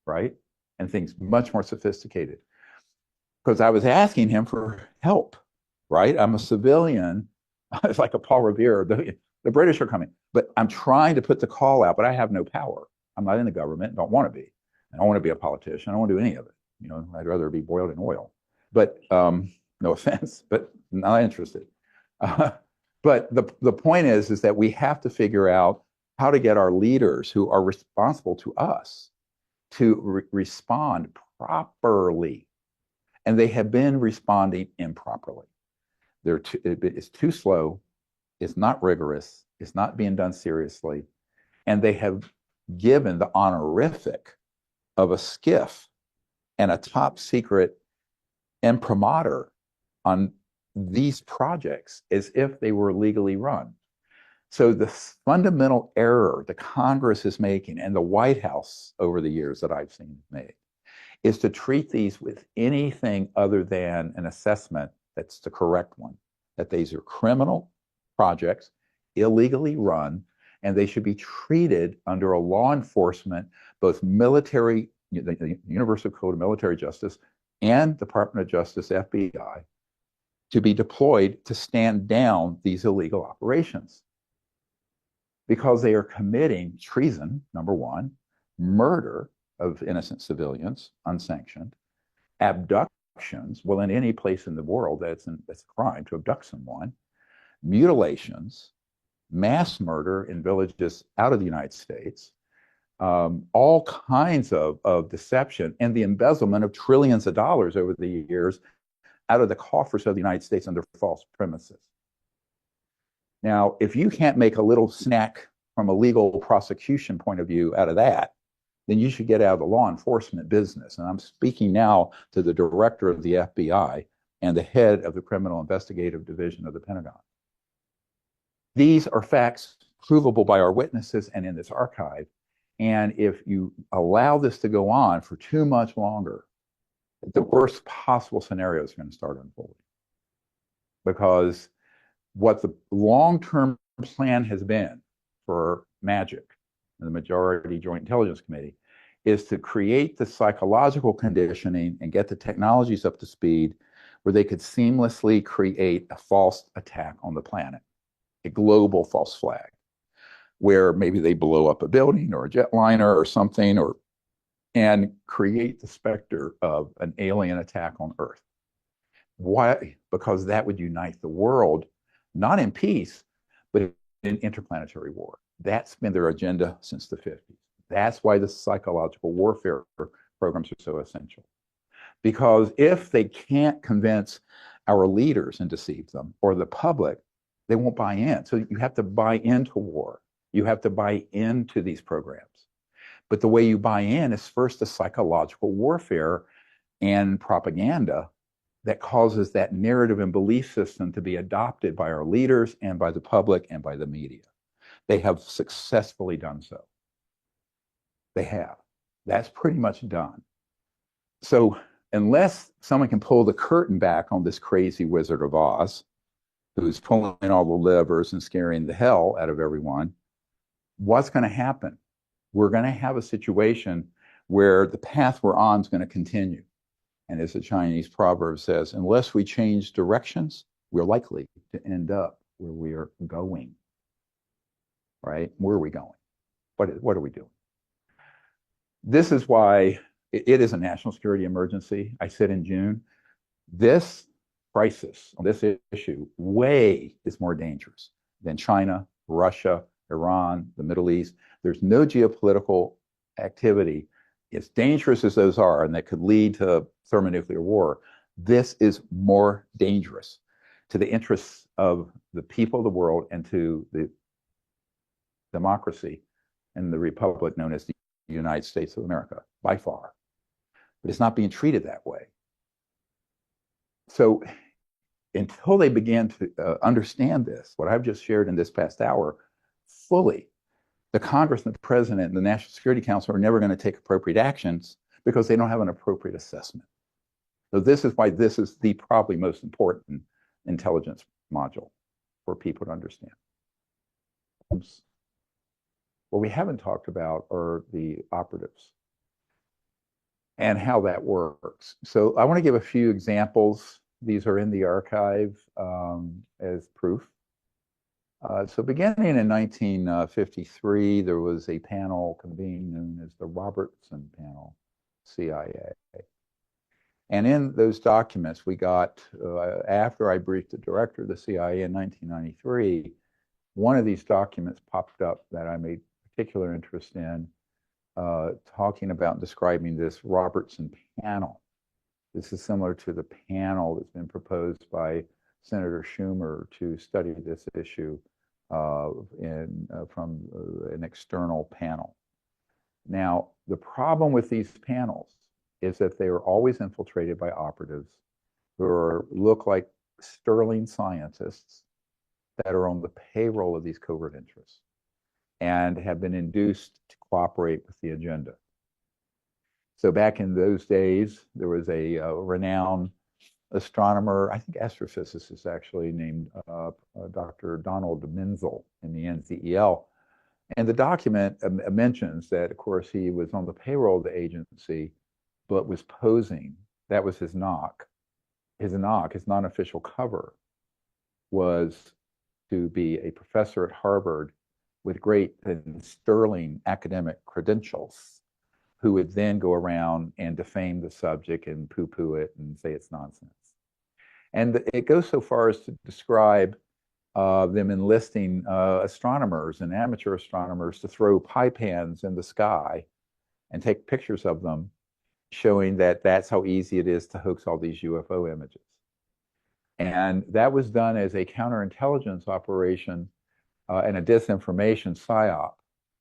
right? And things much more sophisticated. Because I was asking him for help, right? I'm a civilian. It's like a Paul Revere. The British are coming. But I'm trying to put the call out, but I have no power. I'm not in the government, don't want to be. I don't want to be a politician. I don't want to do any of it. You know, I'd rather be boiled in oil. But no offense, but not interested. But the point is that we have to figure out how to get our leaders who are responsible to us to respond properly. And they have been responding improperly. It's too slow. It's not rigorous. It's not being done seriously. And they have given the honorific of a skiff and a top secret imprimatur on these projects as if they were legally run. So the fundamental error the Congress is making and the White House over the years that I've seen made is to treat these with anything other than an assessment that's the correct one, that these are criminal projects, illegally run, and they should be treated under a law enforcement, both military, the Universal Code of Military Justice, and Department of Justice, FBI, to be deployed to stand down these illegal operations. Because they are committing treason, number one, murder of innocent civilians, unsanctioned, abductions, well, in any place in the world, that's a crime to abduct someone, mutilations, mass murder in villages out of the United States, all kinds of deception, and the embezzlement of trillions of dollars over the years out of the coffers of the United States under false premises. Now, if you can't make a little snack from a legal prosecution point of view out of that, then you should get out of the law enforcement business. And I'm speaking now to the director of the FBI and the head of the Criminal Investigative Division of the Pentagon. These are facts provable by our witnesses and in this archive. And if you allow this to go on for too much longer, the worst possible scenarios are going to start unfolding. Because what the long-term plan has been for MAGIC, the Majority Joint Intelligence Committee, is to create the psychological conditioning and get the technologies up to speed where they could seamlessly create a false attack on the planet, a global false flag, where maybe they blow up a building or a jetliner or something, and create the specter of an alien attack on Earth. Why? Because that would unite the world, not in peace, but in interplanetary war. That's been their agenda since the 50s. That's why the psychological warfare programs are so essential. Because if they can't convince our leaders and deceive them, or the public, they won't buy in. So you have to buy into war. You have to buy into these programs. But the way you buy in is first a psychological warfare and propaganda that causes that narrative and belief system to be adopted by our leaders and by the public and by the media. They have successfully done so. They have. That's pretty much done. So unless someone can pull the curtain back on this crazy Wizard of Oz, who's pulling all the levers and scaring the hell out of everyone, what's going to happen? We're going to have a situation where the path we're on is going to continue. And as the Chinese proverb says, unless we change directions, we're likely to end up where we are going. Right? Where are we going? What are we doing? This is why it is a national security emergency. I said in June, this crisis on this issue is more dangerous than China, Russia, Iran, the Middle East. There's no geopolitical activity, as dangerous as those are, and that could lead to thermonuclear war. This is more dangerous to the interests of the people of the world and to the democracy and the republic known as the United States of America, by far. But it's not being treated that way. So until they begin to understand this, what I've just shared in this past hour, fully, the Congress and the President and the National Security Council are never going to take appropriate actions because they don't have an appropriate assessment. So this is why this is the probably most important intelligence module for people to understand. What we haven't talked about are the operatives and how that works. So I want to give a few examples. These are in the archive as proof. So beginning in 1953, there was a panel convened known as the Robertson Panel, CIA. And in those documents, we got, after I briefed the director of the CIA in 1993, one of these documents popped up that I made particular interest in, talking about and describing this Robertson Panel. This is similar to the panel that's been proposed by Senator Schumer to study this issue from an external panel. Now, the problem with these panels is that they are always infiltrated by operatives who look like sterling scientists that are on the payroll of these covert interests and have been induced to cooperate with the agenda. So back in those days, there was a renowned astronomer, I think astrophysicist actually, named Dr. Donald Menzel in the NZEL. And the document mentions that, of course, he was on the payroll of the agency, but was posing. That was his knock. His non-official cover, was to be a professor at Harvard with great and sterling academic credentials, who would then go around and defame the subject and poo-poo it and say it's nonsense. And it goes so far as to describe them enlisting astronomers and amateur astronomers to throw pie pans in the sky and take pictures of them, showing that that's how easy it is to hoax all these UFO images. And that was done as a counterintelligence operation and a disinformation psyop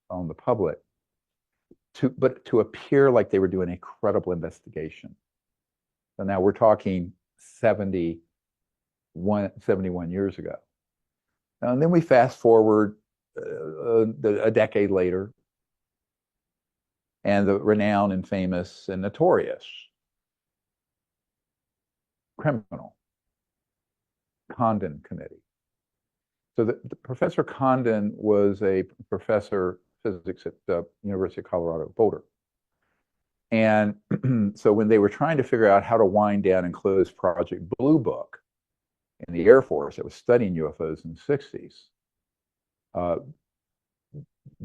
on the public, but to appear like they were doing a credible investigation. So now we're talking 71 years ago. And then we fast forward a decade later, and the renowned and famous and notorious criminal Condon Committee. So the Professor Condon was a professor of physics at the University of Colorado Boulder. And so when they were trying to figure out how to wind down and close Project Blue Book in the Air Force that was studying UFOs in the 60s,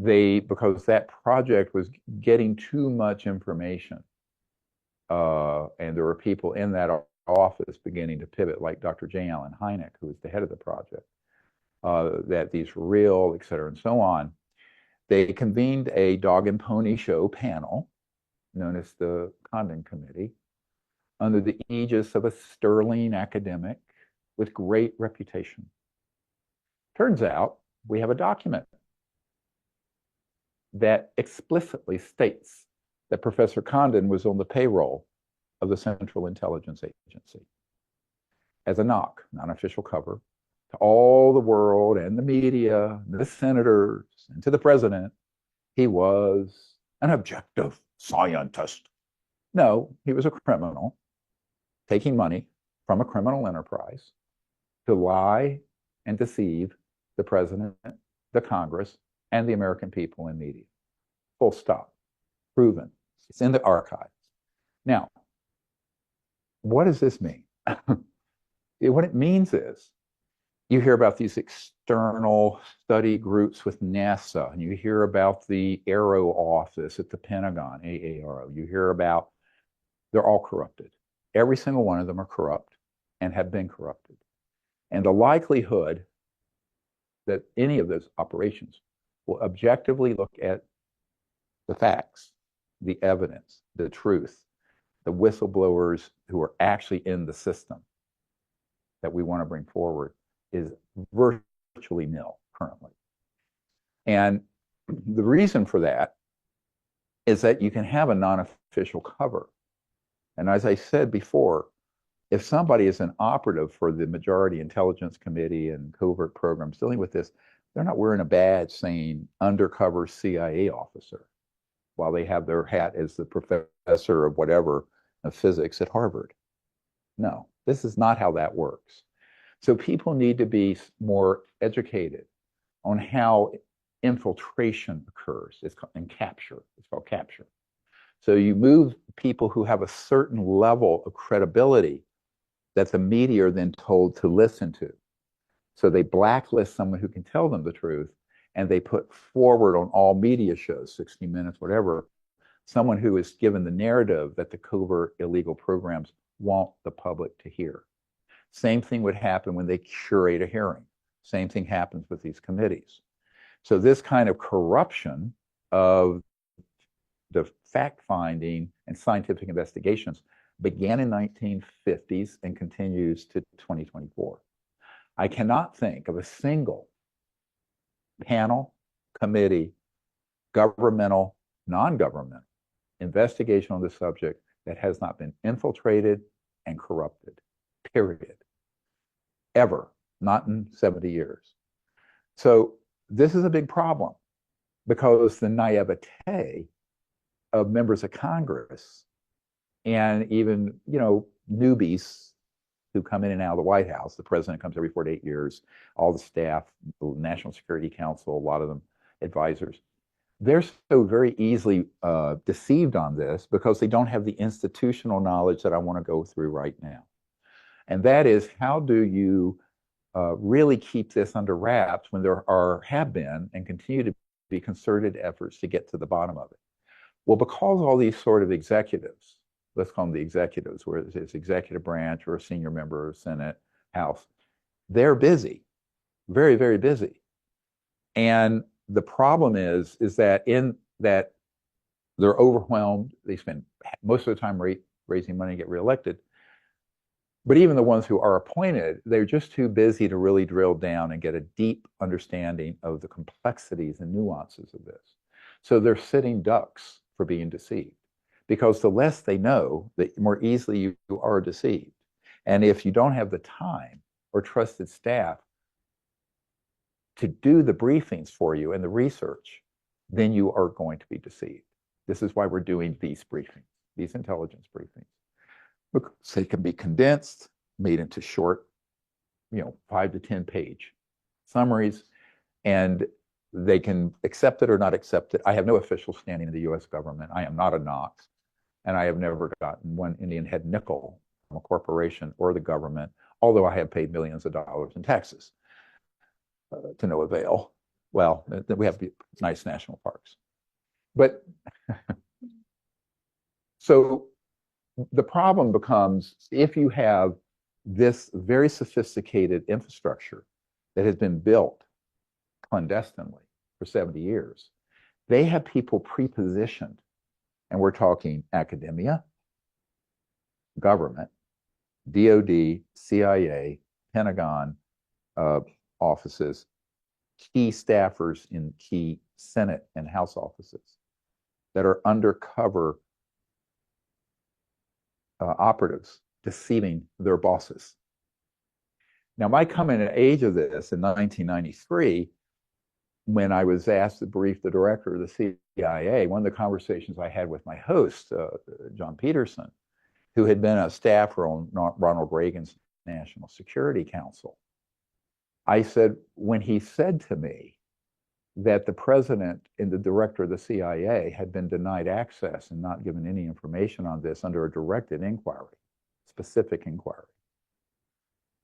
because that project was getting too much information, and there were people in that office beginning to pivot, like Dr. J. Allen Hynek, who was the head of the project, that these were real, et cetera, and so on. They convened a dog and pony show panel known as the Condon Committee under the aegis of a sterling academic with great reputation. Turns out we have a document that explicitly states that Professor Condon was on the payroll of the Central Intelligence Agency as a knock, non-official cover, to all the world and the media, and the senators, and to the president. He was an objective scientist. No, he was a criminal taking money from a criminal enterprise to lie and deceive the president, the Congress, and the American people and media. Full stop. Proven. It's in the archives. Now, what does this mean? What it means is you hear about these external study groups with NASA, and you hear about the Aero office at the Pentagon, AARO. You hear about, they're all corrupted. Every single one of them are corrupt and have been corrupted. And the likelihood that any of those operations will objectively look at the facts, the evidence, the truth, the whistleblowers who are actually in the system that we want to bring forward is virtually nil currently. And the reason for that is that you can have a non-official cover. And as I said before, if somebody is an operative for the Majority Intelligence Committee and covert programs dealing with this, they're not wearing a badge saying undercover CIA officer while they have their hat as the professor of whatever of physics at Harvard. No, this is not how that works. So people need to be more educated on how infiltration occurs. It's called, and capture. It's called capture. So you move people who have a certain level of credibility that the media are then told to listen to. So they blacklist someone who can tell them the truth, and they put forward on all media shows, 60 Minutes, whatever, someone who is given the narrative that the covert illegal programs want the public to hear. Same thing would happen when they curate a hearing. Same thing happens with these committees. So this kind of corruption of the fact-finding and scientific investigations began in 1950s and continues to 2024. I cannot think of a single panel, committee, governmental, non-governmental investigation on this subject that has not been infiltrated and corrupted, period. Ever, not in 70 years. So this is a big problem because the naivete of members of Congress and even, newbies who come in and out of the White House. The president comes every 4 to 8 years, all the staff, the National Security Council, a lot of them advisors. They're so very easily deceived on this because they don't have the institutional knowledge that I want to go through right now. And that is, how do you really keep this under wraps when there have been and continue to be concerted efforts to get to the bottom of it? Well, because all these sort of executives, let's call them the executives, where it's executive branch or a senior member of Senate, House, they're busy, very, very busy. And the problem is that in that they're overwhelmed. They spend most of the time raising money to get reelected. But even the ones who are appointed, they're just too busy to really drill down and get a deep understanding of the complexities and nuances of this. So they're sitting ducks for being deceived, because the less they know, the more easily you are deceived. And if you don't have the time or trusted staff to do the briefings for you and the research, then you are going to be deceived. This is why we're doing these briefings, these intelligence briefings. Because they can be condensed, made into short, 5 to 10 page summaries, and they can accept it or not accept it. I have no official standing in the US government. I am not a NOx. And I have never gotten one Indian head nickel from a corporation or the government, although I have paid millions of dollars in taxes to no avail. Well, we have nice national parks. But so the problem becomes if you have this very sophisticated infrastructure that has been built clandestinely for 70 years, they have people pre-positioned, and we're talking academia, government, DOD, CIA, Pentagon offices, key staffers in key Senate and House offices that are undercover operatives deceiving their bosses. Now, my coming of age of this in 1993, when I was asked to brief the director of the CIA, one of the conversations I had with my host, John Peterson, who had been a staffer on Ronald Reagan's National Security Council, I said, when he said to me that the president and the director of the CIA had been denied access and not given any information on this under a directed inquiry, specific inquiry,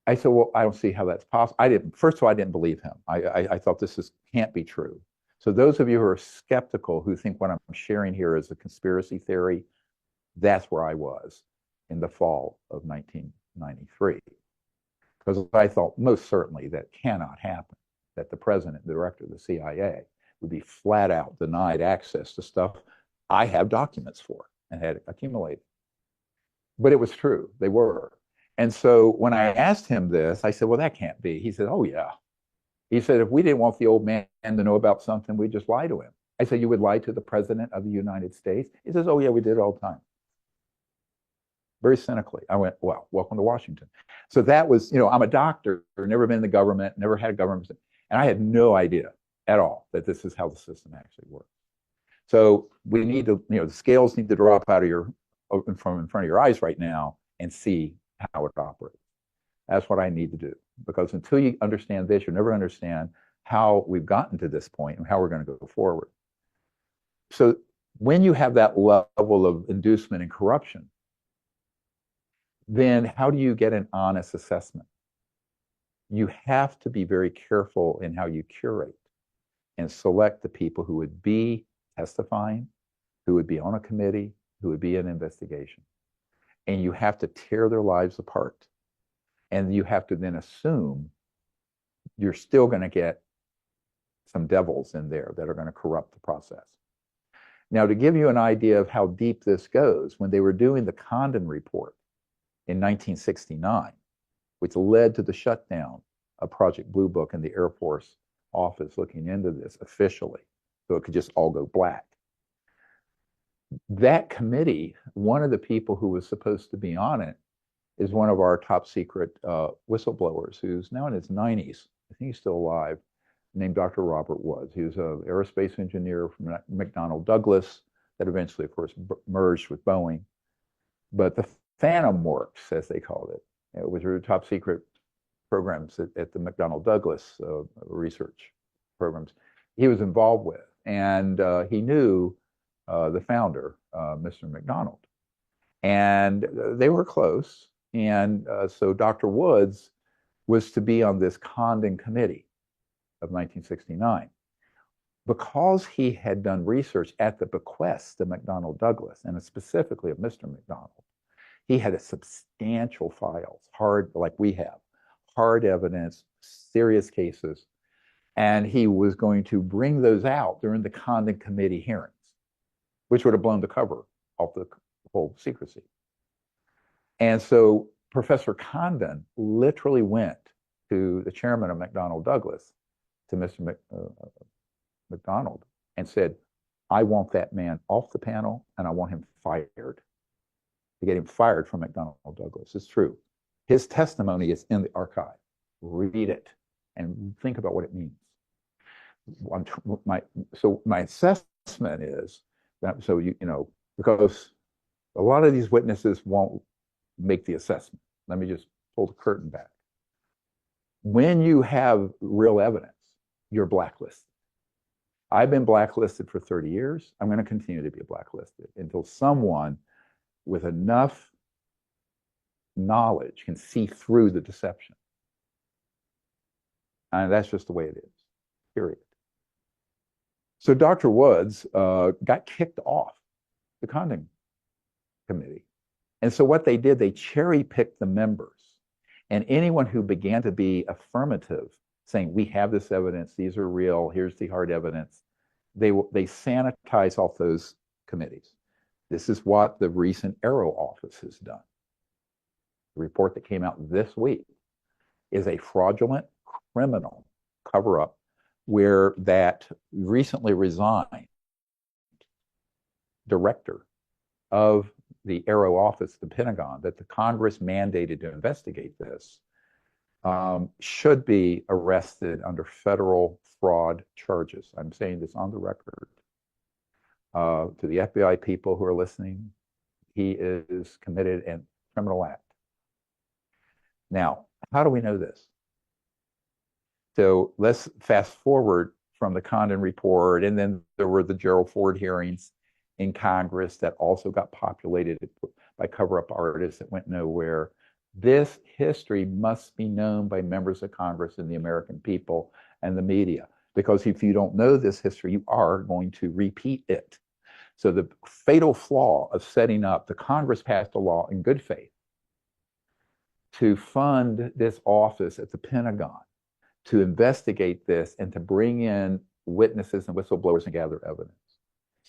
I said, well, I don't see how that's possible. First of all, I didn't believe him. I thought this can't be true. So those of you who are skeptical, who think what I'm sharing here is a conspiracy theory, that's where I was in the fall of 1993. Because I thought most certainly that cannot happen, that the president, the director of the CIA would be flat out denied access to stuff I have documents for and had accumulated. But it was true, they were. And so when I asked him this, I said, well, that can't be. He said, oh, yeah. He said, if we didn't want the old man to know about something, we'd just lie to him. I said, you would lie to the president of the United States? He says, oh, yeah, we did it all the time. Very cynically. I went, well, welcome to Washington. So that was, I'm a doctor, never been in the government, never had a government, and I had no idea at all that this is how the system actually works. So we need to, the scales need to drop out of from in front of your eyes right now and see how it operates. That's what I need to do, because until you understand this, you'll never understand how we've gotten to this point and how we're going to go forward. So when you have that level of inducement and corruption, then how do you get an honest assessment? You have to be very careful in how you curate and select the people who would be testifying, who would be on a committee, who would be in an investigation. And you have to tear their lives apart. And you have to then assume you're still going to get some devils in there that are going to corrupt the process. Now, to give you an idea of how deep this goes, when they were doing the Condon report in 1969, which led to the shutdown of Project Blue Book in the Air Force office looking into this officially, so it could just all go black. That committee, one of the people who was supposed to be on it is one of our top secret whistleblowers who's now in his 90s. I think he's still alive, named Dr. Robert Woods. He was an aerospace engineer from McDonnell Douglas that eventually, of course, merged with Boeing. But the Phantom Works, as they called it, which were top secret programs at the McDonnell Douglas research programs, he was involved with. And he knew the founder, Mr. McDonald. And they were close. And so Dr. Woods was to be on this Condon committee of 1969. Because he had done research at the bequest of McDonnell Douglas, and specifically of Mr. McDonald, he had a substantial files, hard, like we have, hard evidence, serious cases, and he was going to bring those out during the Condon committee hearings, which would have blown the cover off the whole secrecy. And so Professor Condon literally went to the chairman of McDonnell Douglas, to Mr. McDonald, and said, I want that man off the panel and I want him fired. To get him fired from McDonnell Douglas. It's true. His testimony is in the archive. Read it and think about what it means. So my assessment is that, because a lot of these witnesses won't make the assessment. Let me just pull the curtain back. When you have real evidence, you're blacklisted. I've been blacklisted for 30 years. I'm going to continue to be blacklisted until someone with enough knowledge can see through the deception. And that's just the way it is, period. So Dr. Woods got kicked off the Condon Committee. And so what they did, they cherry-picked the members. And anyone who began to be affirmative, saying, we have this evidence, these are real, here's the hard evidence, they sanitize off those committees. This is what the recent Arrow office has done. The report that came out this week is a fraudulent criminal cover-up where that recently resigned director of the Arrow office, the Pentagon, that the Congress mandated to investigate this, should be arrested under federal fraud charges. I'm saying this on the record. To the FBI people who are listening, he is committed a criminal act. Now, how do we know this? So let's fast forward from the Condon report, and then there were the Gerald Ford hearings in Congress that also got populated by cover-up artists that went nowhere. This history must be known by members of Congress and the American people and the media, because if you don't know this history, you are going to repeat it. So the fatal flaw of setting up, the Congress passed a law in good faith to fund this office at the Pentagon to investigate this and to bring in witnesses and whistleblowers and gather evidence.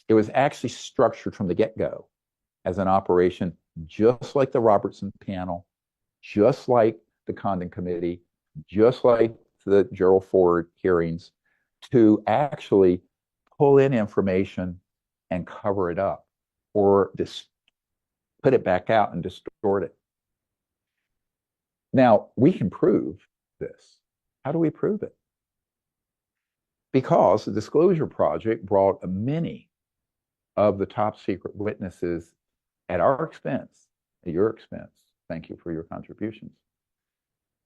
It was actually structured from the get-go as an operation just like the Robertson panel, just like the Condon Committee, just like the Gerald Ford hearings, to actually pull in information and cover it up or just put it back out and distort it. Now, we can prove this. How do we prove it? Because the Disclosure Project brought many of the top secret witnesses at our expense, at your expense, thank you for your contributions,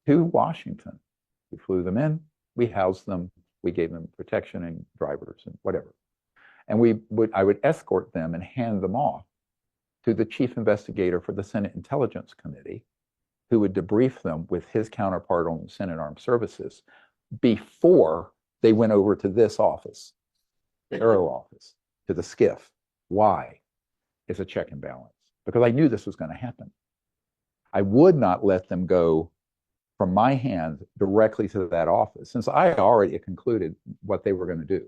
to Washington. We flew them in, we housed them, we gave them protection and drivers and whatever. And I would escort them and hand them off to the chief investigator for the Senate Intelligence Committee, who would debrief them with his counterpart on the Senate Armed Services before they went over to this office, the Arrow office, to the SCIF. Why? It's a check and balance. Because I knew this was going to happen. I would not let them go from my hand directly to that office, since I already concluded what they were going to do,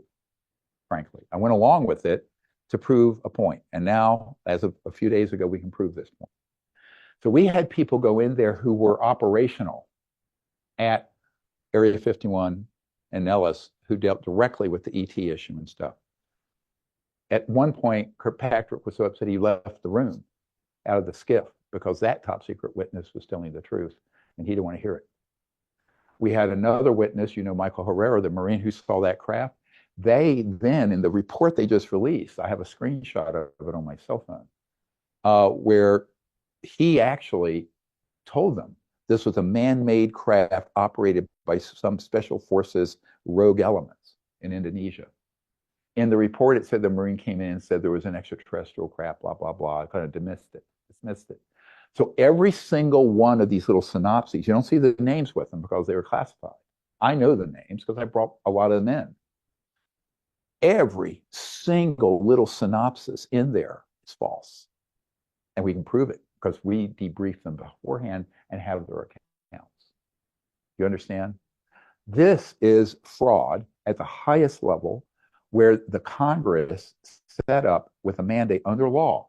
frankly. I went along with it to prove a point. And now, as of a few days ago, we can prove this point. So we had people go in there who were operational at Area 51 and Nellis, who dealt directly with the ET issue and stuff. At one point, Kirkpatrick was so upset he left the room out of the SCIF because that top secret witness was telling the truth and he didn't want to hear it. We had another witness, you know, Michael Herrera, the Marine who saw that craft. They then, in the report they just released, I have a screenshot of it on my cell phone, where he actually told them this was a man-made craft operated by some special forces rogue elements in Indonesia. In the report, it said the Marine came in and said there was an extraterrestrial craft, blah, blah, blah. I kind of dismissed it. So every single one of these little synopses, you don't see the names with them because they were classified. I know the names because I brought a lot of them in. Every single little synopsis in there is false. And we can prove it because we debrief them beforehand and have their accounts. You understand? This is fraud at the highest level, where the Congress set up with a mandate under law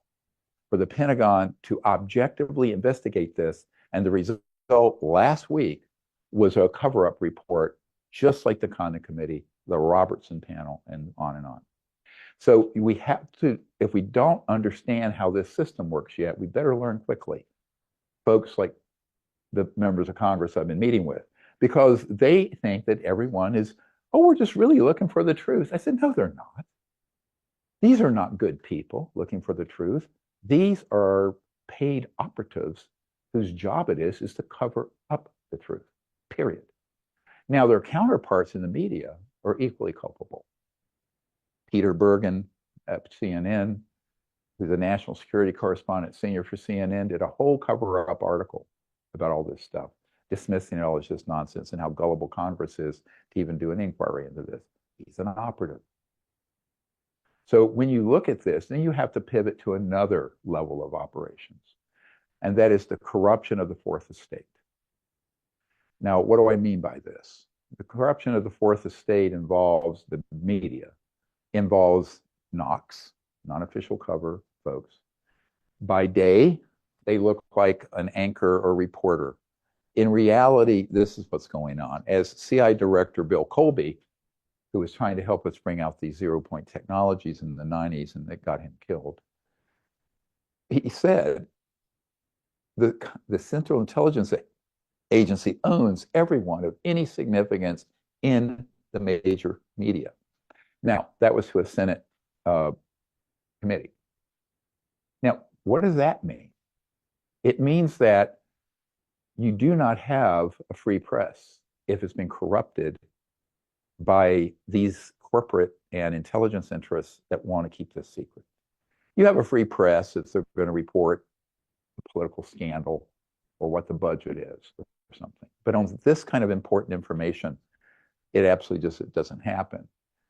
for the Pentagon to objectively investigate this. And the result last week was a cover-up report, just like the Condon Committee, the Robertson panel, and on and on. So we have to, if we don't understand how this system works yet, we better learn quickly. Folks like the members of Congress I've been meeting with, because they think that everyone is, oh, we're just really looking for the truth. I said, no, they're not. These are not good people looking for the truth. These are paid operatives whose job it is to cover up the truth, period. Now, their counterparts in the media are equally culpable. Peter Bergen at CNN, who's a national security correspondent, senior for CNN, did a whole cover-up article about all this stuff, dismissing it all as just nonsense and how gullible Congress is to even do an inquiry into this. He's an operative. So when you look at this, then you have to pivot to another level of operations, and that is the corruption of the Fourth Estate. Now, what do I mean by this? The corruption of the Fourth Estate involves the media, involves NOx, non-official cover folks. By day, they look like an anchor or reporter. In reality, this is what's going on. As CI Director Bill Colby, who was trying to help us bring out these zero-point technologies in the 90s, and that got him killed, he said the Central Intelligence Agency owns everyone of any significance in the major media. Now, that was to a Senate committee. Now, what does that mean? It means that you do not have a free press if it's been corrupted by these corporate and intelligence interests that want to keep this secret. You have a free press if they're going to report a political scandal or what the budget is or something. But on this kind of important information, it absolutely just doesn't happen.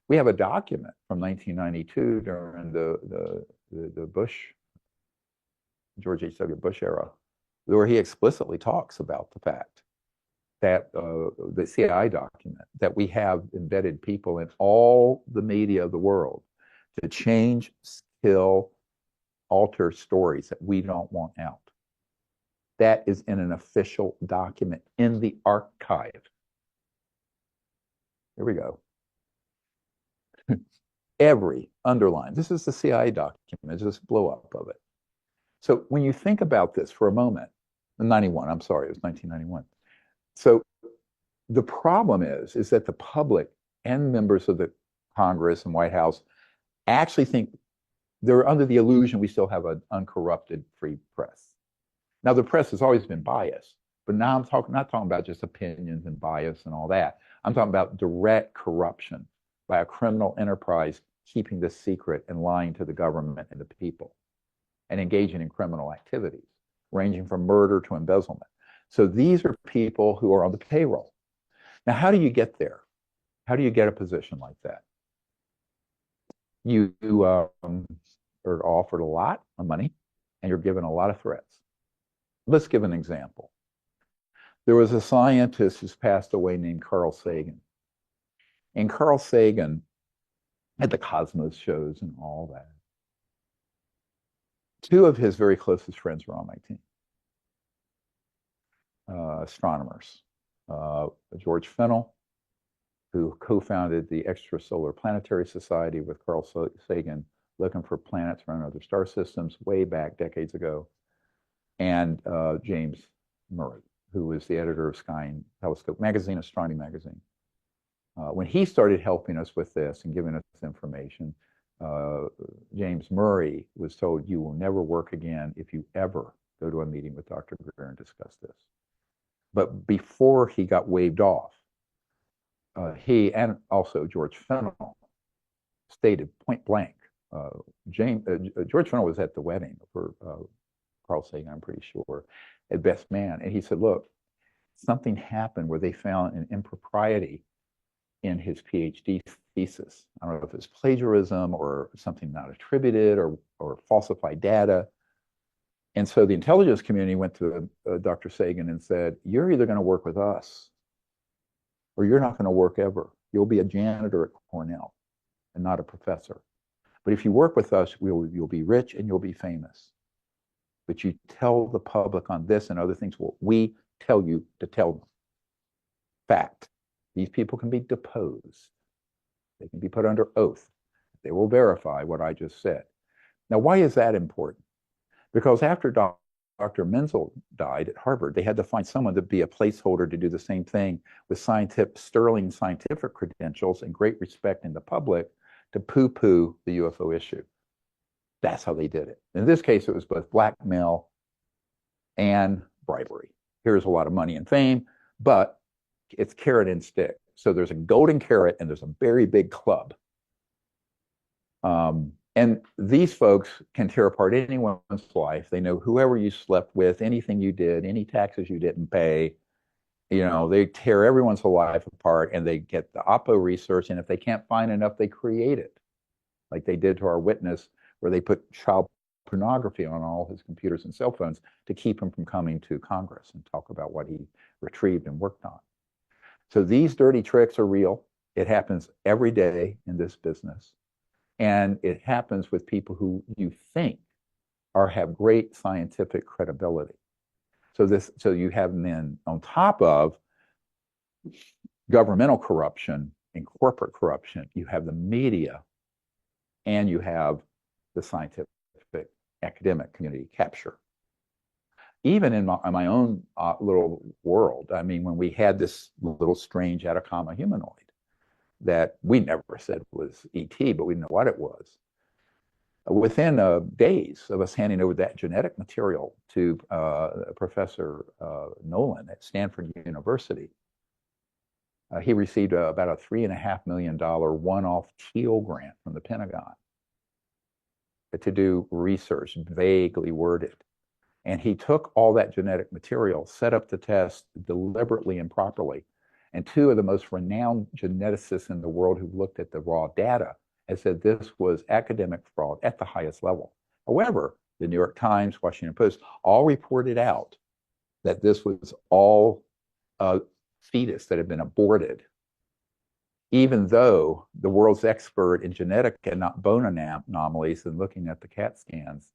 We have a document from 1992 during the Bush, George H.W. Bush era, where he explicitly talks about the fact that the CI document, that we have embedded people in all the media of the world to change, kill, alter stories that we don't want out. That is in an official document in the archive. Here we go. Every underline. This is the CIA document, just blow up of it. So when you think about this for a moment, 91, I'm sorry, it was 1991. So the problem is that the public and members of the Congress and White House actually think they're under the illusion we still have an uncorrupted free press. Now, the press has always been biased, but now I'm not talking about just opinions and bias and all that. I'm talking about direct corruption by a criminal enterprise keeping this secret and lying to the government and the people and engaging in criminal activities, ranging from murder to embezzlement. So these are people who are on the payroll. Now, how do you get there? How do you get a position like that? You are offered a lot of money and you're given a lot of threats. Let's give an example. There was a scientist who's passed away named Carl Sagan. And Carl Sagan had the Cosmos shows and all that. Two of his very closest friends were on my team, astronomers. George Fennell, who co-founded the Extrasolar Planetary Society with Carl Sagan, looking for planets around other star systems way back decades ago, and James Murray, who was the editor of Sky and Telescope magazine, astronomy magazine. When he started helping us with this and giving us information, James Murray was told, you will never work again if you ever go to a meeting with Dr. Greer and discuss this. But before he got waved off, he and also George Fennell stated point blank, George Fennell was at the wedding for Carl Sagan, I'm pretty sure, at Best Man. And he said, look, something happened where they found an impropriety in his PhD thesis. I don't know if it's plagiarism or something not attributed or falsified data. And so the intelligence community went to Dr. Sagan and said, you're either going to work with us or you're not going to work ever. You'll be a janitor at Cornell and not a professor. But if you work with us, you'll be rich and you'll be famous. But you tell the public on this and other things what we tell you to tell them. Fact. These people can be deposed. They can be put under oath. They will verify what I just said. Now, why is that important? Because after Dr. Menzel died at Harvard, they had to find someone to be a placeholder to do the same thing with sterling scientific credentials and great respect in the public to poo-poo the UFO issue. That's how they did it. In this case, it was both blackmail and bribery. Here's a lot of money and fame, but it's carrot and stick. So there's a golden carrot and there's a very big club. And And these folks can tear apart anyone's life. They know whoever you slept with, anything you did, any taxes you didn't pay. You know, they tear everyone's life apart and they get the Oppo research. And if they can't find enough, they create it, like they did to our witness, where they put child pornography on all his computers and cell phones to keep him from coming to Congress and talk about what he retrieved and worked on. So these dirty tricks are real. It happens every day in this business. And it happens with people who you think have great scientific credibility. So you have then on top of governmental corruption and corporate corruption, you have the media and you have the scientific academic community capture. Even in my own little world, I mean, when we had this little strange Atacama humanoid that we never said was ET, but we didn't know what it was. Within days of us handing over that genetic material to Professor Nolan at Stanford University, he received about a $3.5 million one-off Teal grant from the Pentagon to do research, vaguely worded. And he took all that genetic material, set up the test deliberately and properly. And two of the most renowned geneticists in the world who looked at the raw data and said this was academic fraud at the highest level. However, the New York Times, Washington Post, all reported out that this was all fetus that had been aborted, even though the world's expert in genetic and not bone anomalies and looking at the CAT scans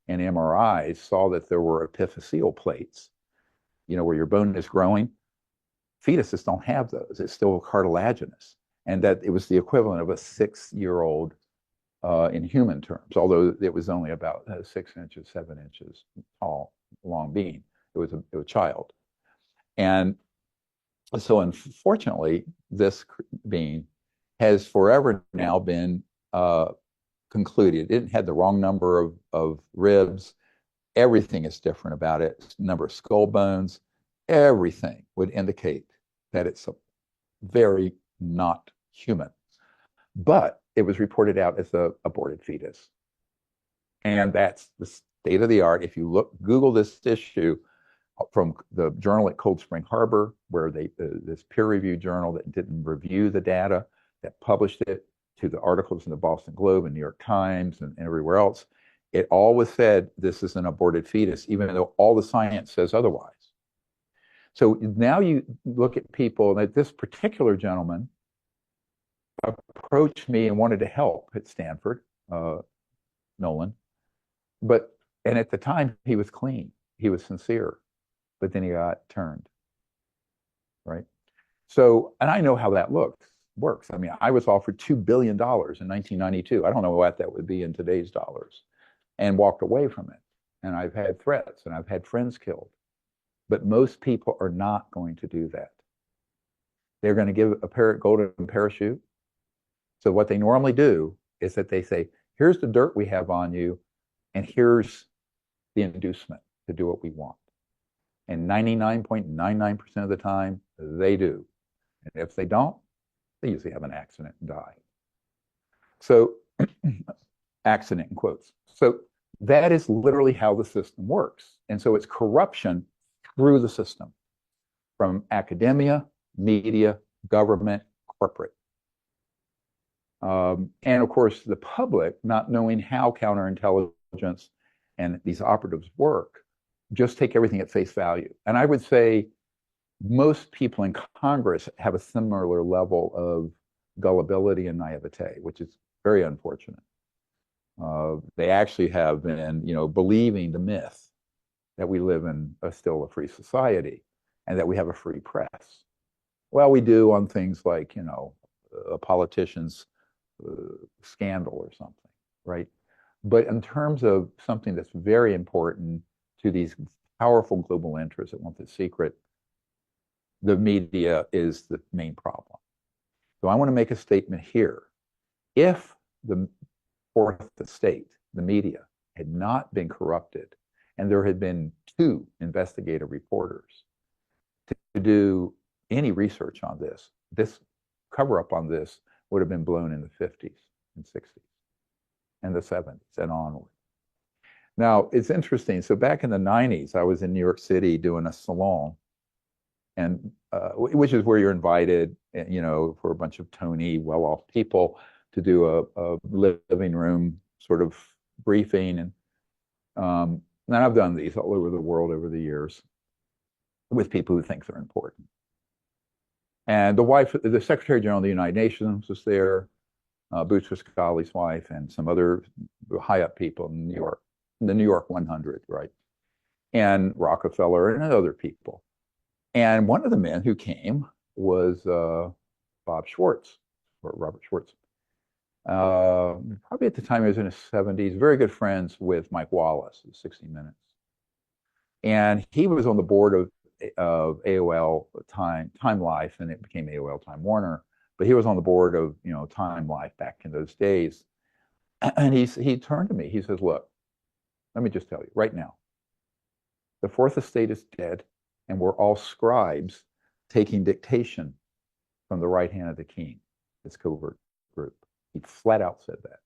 and MRIs saw that there were epiphyseal plates, you know, where your bone is growing. Fetuses don't have those. It's still cartilaginous. And that it was the equivalent of a 6-year-old in human terms, although it was only about 6 inches, 7 inches tall, long being. It was a child. And so unfortunately, this being has forever now been concluded. It had the wrong number of ribs. Everything is different about it. Number of skull bones, everything would indicate that it's a very not human. But it was reported out as an aborted fetus. And that's the state of the art. If you Google this issue from the journal at Cold Spring Harbor, where this peer-reviewed journal that didn't review the data, that published it, to the articles in the Boston Globe and New York Times and everywhere else, it always said this is an aborted fetus, even though all the science says otherwise. So now you look at people, like this particular gentleman approached me and wanted to help at Stanford, Nolan, and at the time he was clean, he was sincere, but then he got turned, right? So, and I know how that works. I mean, I was offered $2 billion in 1992. I don't know what that would be in today's dollars, and walked away from it. And I've had threats and I've had friends killed. But most people are not going to do that. They're going to give a golden parachute. So what they normally do is that they say, here's the dirt we have on you, and here's the inducement to do what we want. And 99.99% of the time, they do. And if they don't, they usually have an accident and die. So, accident in quotes. So that is literally how the system works. And so it's corruption through the system, from academia, media, government, corporate. And of course, the public, not knowing how counterintelligence and these operatives work, just take everything at face value. And I would say most people in Congress have a similar level of gullibility and naivete, which is very unfortunate. They actually have been, believing the myth that we live in still a free society and that we have a free press. Well, we do on things like, a politician's scandal or something, right? But in terms of something that's very important to these powerful global interests that want the secret, the media is the main problem. So I want to make a statement here. If the fourth estate, the media, had not been corrupted, and there had been 2 investigative reporters to do any research on this cover-up on this would have been blown in the 50s and 60s. and the 70s and onward. Now, it's interesting. So back in the 90s, I was in New York City doing a salon, and which is where you're invited, for a bunch of Tony, well-off people to do a living room sort of briefing. And I've done these all over the world over the years with people who think they're important. And the Secretary General of the United Nations was there, Boutros-Ghali's wife, and some other high-up people in New York, the New York 100, right? And Rockefeller and other people. And one of the men who came was Bob Schwartz, or Robert Schwartz. Probably at the time he was in his 70s, very good friends with Mike Wallace of 60 Minutes. And he was on the board of AOL Time Life, and it became AOL Time Warner. But he was on the board of Time Life back in those days. And he turned to me. He says, "Look, let me just tell you right now, the Fourth Estate is dead, and we're all scribes taking dictation from the right hand of the king, this covert group." He flat out said that.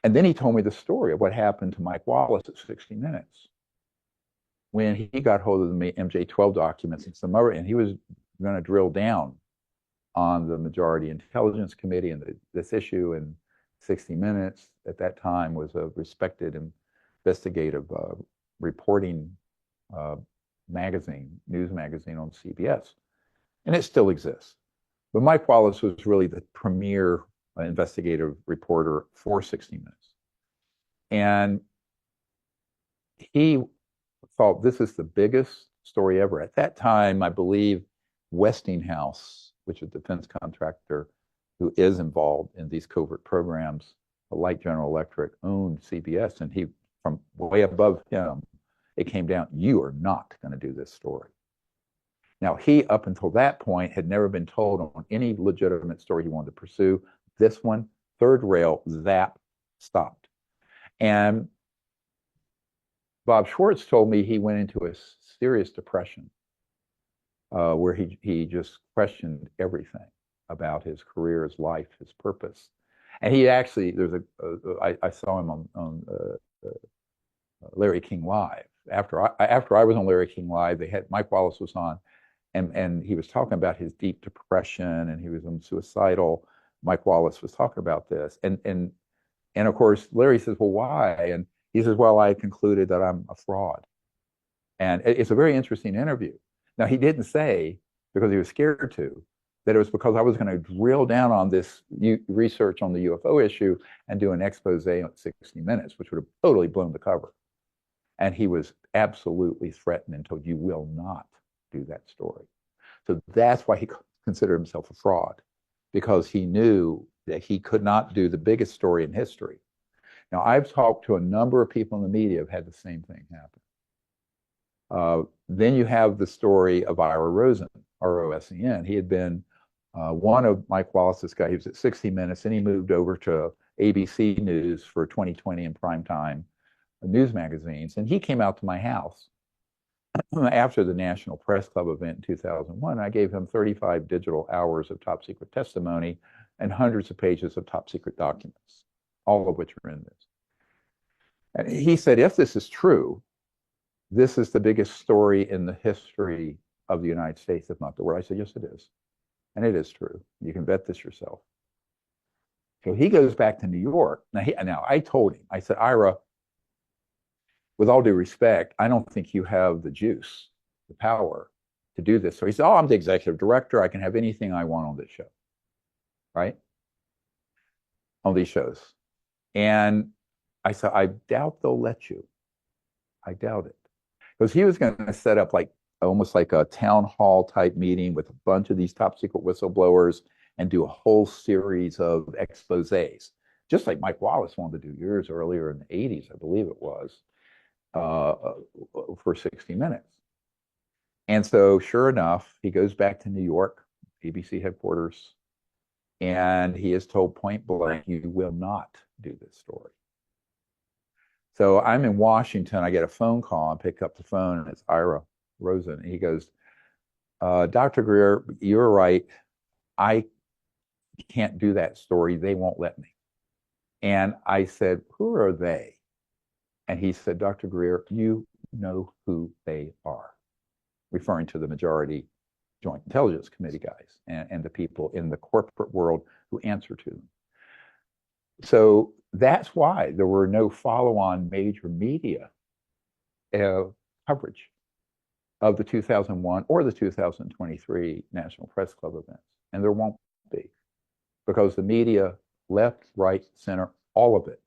And then he told me the story of what happened to Mike Wallace at 60 Minutes when he got hold of the MJ-12 documents and some other, and he was going to drill down on the Majority Intelligence Committee and this issue. And 60 Minutes at that time was a respected investigative reporting news magazine on CBS, and it still exists. But Mike Wallace was really the premier investigative reporter for 60 Minutes. And he thought this is the biggest story ever. At that time, I believe Westinghouse, which is a defense contractor who is involved in these covert programs, like General Electric, owned CBS, and he, from way above him, it came down, "You are not going to do this story." Now, he, up until that point, had never been told on any legitimate story he wanted to pursue. This one, third rail, zap, stopped. And Bob Schwartz told me he went into a serious depression where he just questioned everything about his career, his life, his purpose. And he actually, I saw him on Larry King Live. After I was on Larry King Live, Mike Wallace was on, and he was talking about his deep depression, and he was suicidal. Mike Wallace was talking about this, and of course Larry says, "Well, why?" And he says, "Well, I concluded that I'm a fraud." And it's a very interesting interview. Now, he didn't say, because he was scared to, that it was because I was going to drill down on this research on the UFO issue and do an expose on 60 Minutes, which would have totally blown the cover. And he was absolutely threatened and told, "You will not do that story." So that's why he considered himself a fraud, because he knew that he could not do the biggest story in history. Now, I've talked to a number of people in the media who've had the same thing happen. Then you have the story of Ira Rosen, R-O-S-E-N. He had been one of Mike Wallace's guys. He was at 60 Minutes, and he moved over to ABC News for 2020 and primetime news magazines. And he came out to my house after the National Press Club event in 2001. I gave him 35 digital hours of top secret testimony and hundreds of pages of top secret documents, all of which are in this. And he said, "If this is true, this is the biggest story in the history of the United States, if not the world." I said, "Yes, it is." And it is true. You can bet this yourself. So he goes back to New York. Now I told him, I said, "Ira, with all due respect, I don't think you have the juice, the power to do this." So he said, "Oh, I'm the executive director. I can have anything I want on this show." Right? On these shows. And I said, "I doubt they'll let you. I doubt it." Because he was going to set up almost like a town hall type meeting with a bunch of these top secret whistleblowers and do a whole series of exposés, just like Mike Wallace wanted to do years earlier in the 80s, I believe it was, for 60 Minutes. And so sure enough, he goes back to New York, ABC headquarters, and he is told point blank, "You will not do this story." So I'm in Washington. I get a phone call. I pick up the phone, and it's Ira Rosen. And he goes, "Dr. Greer, you're right. I can't do that story. They won't let me." And I said, who are they? And he said, Dr. Greer, you know who they are, referring to the majority Joint Intelligence Committee guys and the people in the corporate world who answer to them. So that's why there were no follow-on major media coverage of the 2001 or the 2023 National Press Club events. And there won't be, because the media, left, right, center, all of it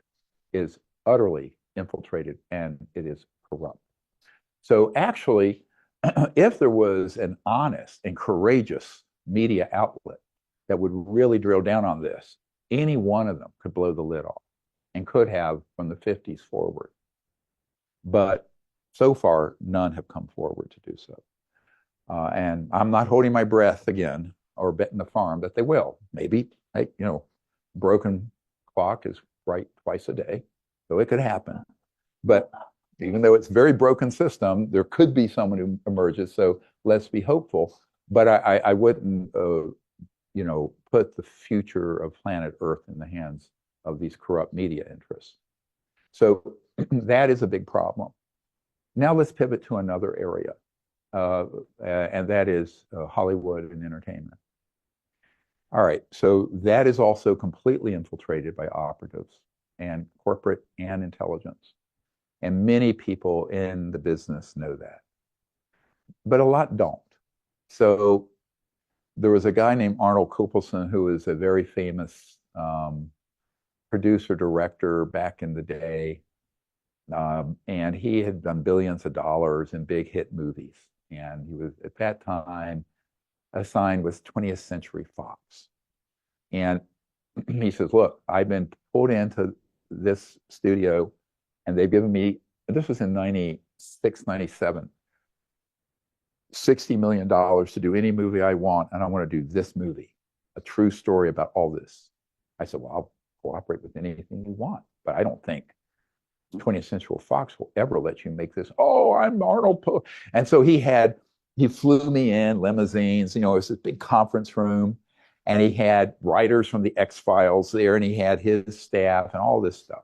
is utterly infiltrated and it is corrupt. So actually, if there was an honest and courageous media outlet that would really drill down on this, any one of them could blow the lid off and could have from the 50s forward. But so far, none have come forward to do so. And I'm not holding my breath again or betting the farm that they will. Maybe, broken clock is right twice a day, so it could happen. But even though it's a very broken system, there could be someone who emerges. So let's be hopeful. But I wouldn't, put the future of planet Earth in the hands of these corrupt media interests. So that is a big problem. Now let's pivot to another area, and that is Hollywood and entertainment. All right, so that is also completely infiltrated by operatives and corporate and intelligence. And many people in the business know that. But a lot don't. So there was a guy named Arnold Kopelson who was a very famous producer, director back in the day. And he had done billions of dollars in big hit movies. And he was, at that time, assigned with 20th Century Fox. And he says, look, I've been pulled into this studio and they've given me, this was in 96, 97, $60 million to do any movie I want, and I want to do this movie, a true story about all this. I said, well, I'll cooperate with anything you want, but I don't think 20th Century Fox will ever let you make this. Oh, I'm Arnold Poe. And so he flew me in, limousines, it was this big conference room, and he had writers from the X-Files there, and he had his staff and all this stuff.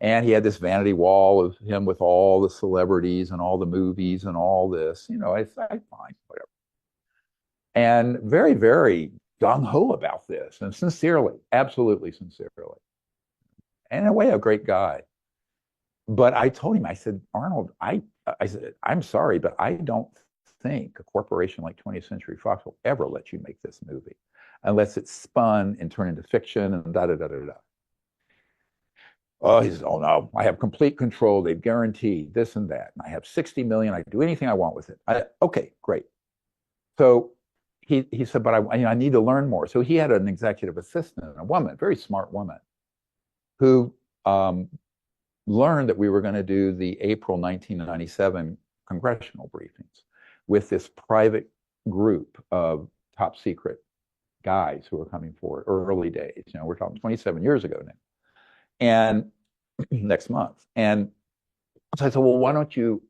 And he had this vanity wall of him with all the celebrities and all the movies and all this. I fine, whatever. And very, very gung-ho about this, and sincerely, absolutely sincerely. And in a way, a great guy. But I told him, I said, Arnold, I said, I'm sorry, but I don't think a corporation like 20th Century Fox will ever let you make this movie unless it's spun and turned into fiction and da-da-da-da-da. Oh, he says, oh no, I have complete control. They've guaranteed this and that. And I have 60 million. I can do anything I want with it. Okay, great. So he said, but I need to learn more. So he had an executive assistant, a woman, very smart woman, who learned that we were going to do the April 1997 congressional briefings with this private group of top secret guys who were coming forward, early days. We're talking 27 years ago now. And next month. And so I said, well, why don't you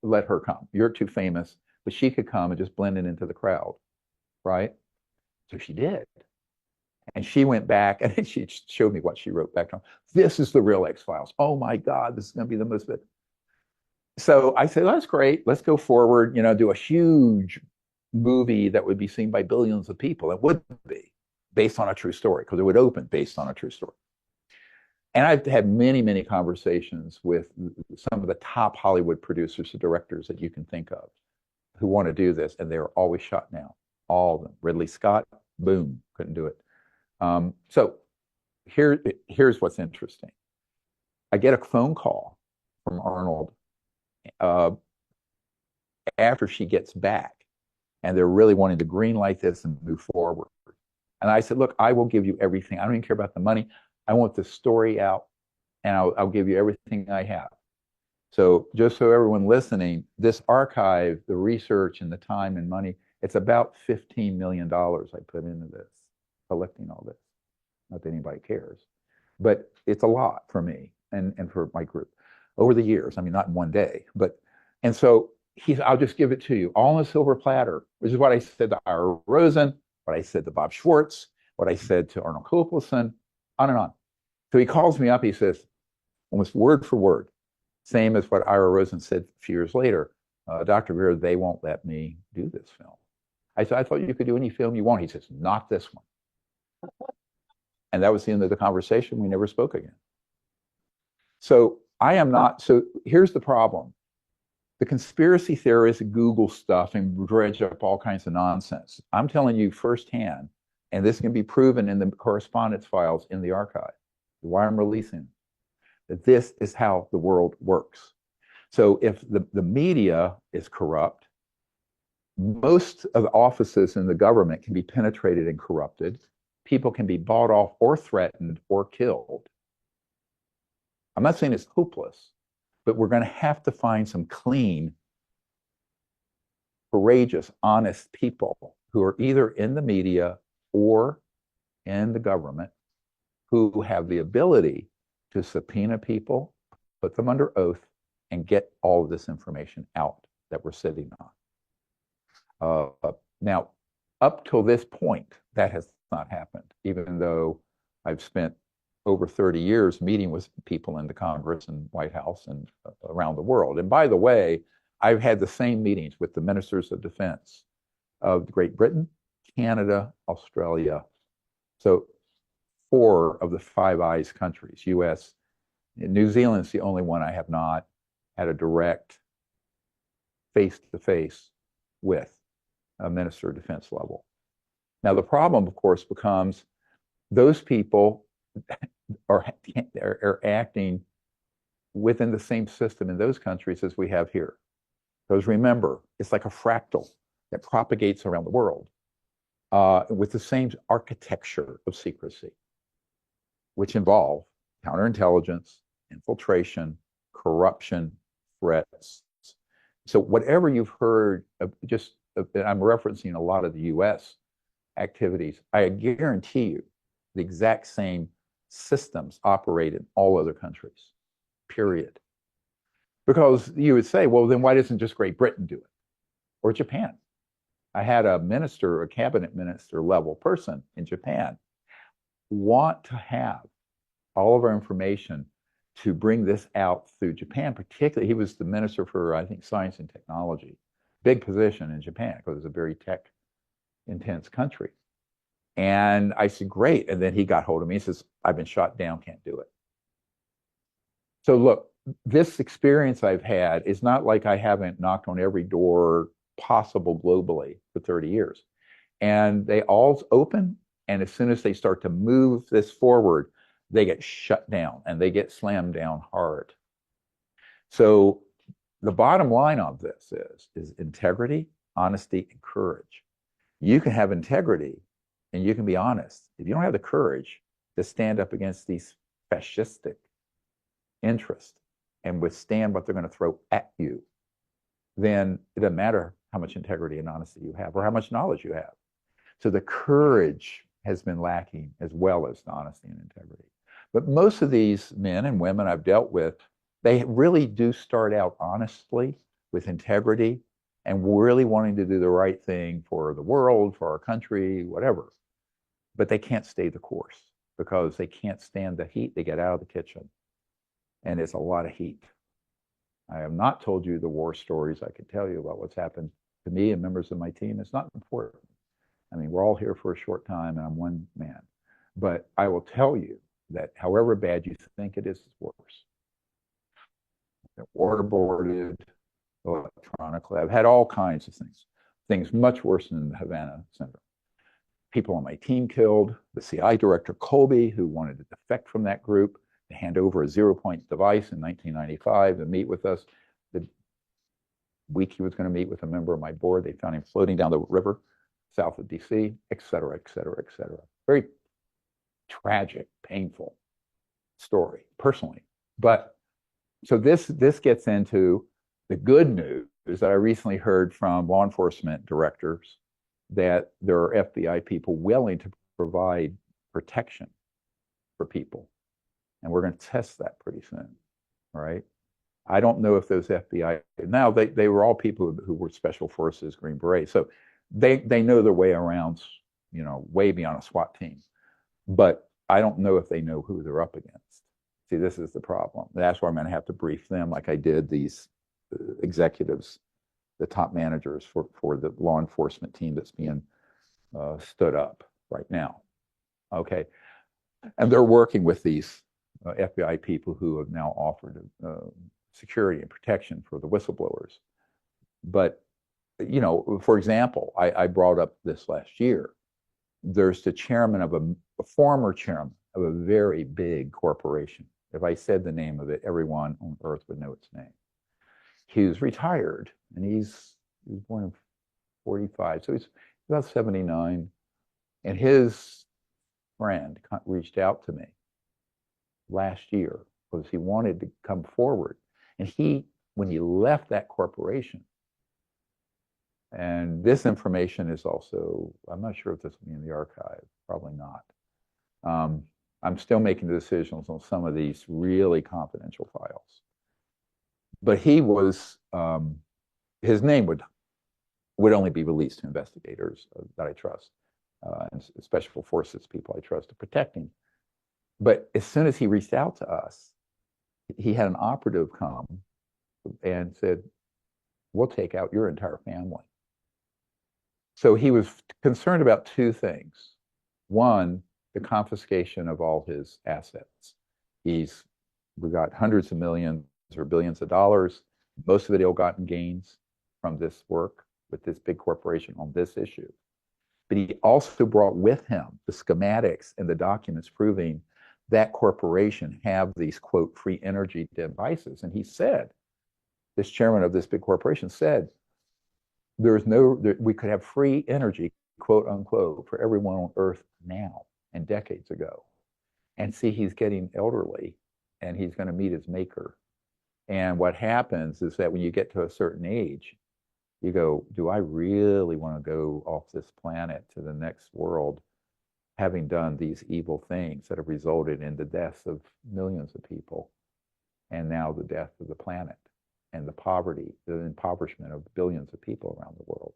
let her come? You're too famous, but she could come and just blend it into the crowd, right? So she did. And she went back and she showed me what she wrote back on. This is the real X-Files. Oh my God, this is going to be the most. So I said, that's great. Let's go forward, do a huge movie that would be seen by billions of people. It would be based on a true story, because it would open based on a true story. And I've had many, many conversations with some of the top Hollywood producers and directors that you can think of who want to do this, and they're always shut down. All of them. Ridley Scott, boom, couldn't do it. So here's what's interesting. I get a phone call from Arnold after she gets back, and they're really wanting to greenlight this and move forward. And I said, look, I will give you everything. I don't even care about the money. I want the story out, and I'll give you everything I have. So just so everyone listening, this archive, the research and the time and money, it's about $15 million I put into this, collecting all this. Not that anybody cares, but it's a lot for me and for my group over the years. I mean, not in one day, and so I'll just give it to you, all on a silver platter, which is what I said to Ira Rosen, what I said to Bob Schwartz, what I said to Arnold Kopelson, on and on. So he calls me up. He says, almost word for word, same as what Ira Rosen said a few years later, Dr. Greer, they won't let me do this film. I said, I thought you could do any film you want. He says, not this one. And that was the end of the conversation. We never spoke again. So I am not, so here's the problem. The conspiracy theorists Google stuff and dredge up all kinds of nonsense. I'm telling you firsthand, and this can be proven in the correspondence files in the archive, why I'm releasing them, that this is how the world works. So if the media is corrupt, most of the offices in the government can be penetrated and corrupted. People can be bought off or threatened or killed. I'm not saying it's hopeless, but we're going to have to find some clean, courageous, honest people who are either in the media or in the government who have the ability to subpoena people, put them under oath, and get all of this information out that we're sitting on. Now, up till this point, that has not happened, even though I've spent over 30 years meeting with people in the Congress and White House and around the world. And by the way, I've had the same meetings with the ministers of defense of Great Britain, Canada, Australia. So 4 of the Five Eyes countries, US, New Zealand's the only one I have not had a direct face-to-face with a minister of defense level. Now, the problem, of course, becomes those people are acting within the same system in those countries as we have here. Because remember, it's like a fractal that propagates around the world with the same architecture of secrecy, which involve counterintelligence, infiltration, corruption, threats. So whatever you've heard of, I'm referencing a lot of the US activities, I guarantee you the exact same systems operate in all other countries, period. Because you would say, well, then why doesn't just Great Britain do it? Or Japan? I had a minister, a cabinet minister level person in Japan want to have all of our information to bring this out through Japan, particularly, he was the minister for, I think, science and technology. Big position in Japan because it's a very tech intense country. And I said, great. And then he got hold of me. He says, I've been shot down, can't do it. So look, this experience I've had is not like I haven't knocked on every door possible globally for 30 years. And they all open. And as soon as they start to move this forward, they get shut down and they get slammed down hard. So the bottom line of this is integrity, honesty, and courage. You can have integrity and you can be honest. If you don't have the courage to stand up against these fascistic interests and withstand what they're going to throw at you, then it doesn't matter how much integrity and honesty you have or how much knowledge you have. So the courage has been lacking as well as the honesty and integrity. But most of these men and women I've dealt with, they really do start out honestly with integrity and really wanting to do the right thing for the world, for our country, whatever. But they can't stay the course because they can't stand the heat. They get out of the kitchen. And it's a lot of heat. I have not told you the war stories I could tell you about what's happened to me and members of my team. It's not important. I mean, we're all here for a short time and I'm one man. But I will tell you that however bad you think it is, it's worse. They're waterboarded electronically. I've had all kinds of things much worse than the Havana Syndrome. People on my team killed, the CI director Colby, who wanted to defect from that group, to hand over a 0-point device in 1995 to meet with us. The week he was going to meet with a member of my board, they found him floating down the river south of DC, et cetera, et cetera, et cetera. Very tragic, painful story, personally. But so this gets into the good news that I recently heard from law enforcement directors that there are FBI people willing to provide protection for people. And we're going to test that pretty soon, right? I don't know if those FBI, now they were all people who were special forces, Green Berets. So they know their way around, way beyond a SWAT team. But I don't know if they know who they're up against. See, this is the problem. That's why I'm going to have to brief them like I did these executives, the top managers for the law enforcement team that's being stood up right now. Okay. And they're working with these FBI people who have now offered security and protection for the whistleblowers. But, you know, for example, I brought up this last year. There's the chairman of a former chairman of a very big corporation. If I said the name of it, everyone on earth would know its name. He's retired, and he was born in 45, so he's about 79. And his friend reached out to me last year because he wanted to come forward. And when he left that corporation, and this information is also, I'm not sure if this will be in the archive, probably not. I'm still making decisions on some of these really confidential files. But he was, his name would only be released to investigators that I trust, and special forces people I trust to protect him. But as soon as he reached out to us, he had an operative come and said, we'll take out your entire family. So he was concerned about two things. One, the confiscation of all his assets. We got hundreds of millions or billions of dollars, most of it ill-gotten gains from this work with this big corporation on this issue. But he also brought with him the schematics and the documents proving that corporation have these, quote, free energy devices. And he said, this chairman of this big corporation said, we could have free energy, quote unquote, for everyone on Earth now and decades ago. And see, he's getting elderly and he's going to meet his maker. And what happens is that when you get to a certain age, you go, do I really want to go off this planet to the next world, having done these evil things that have resulted in the deaths of millions of people, and now the death of the planet, and the poverty, the impoverishment of billions of people around the world.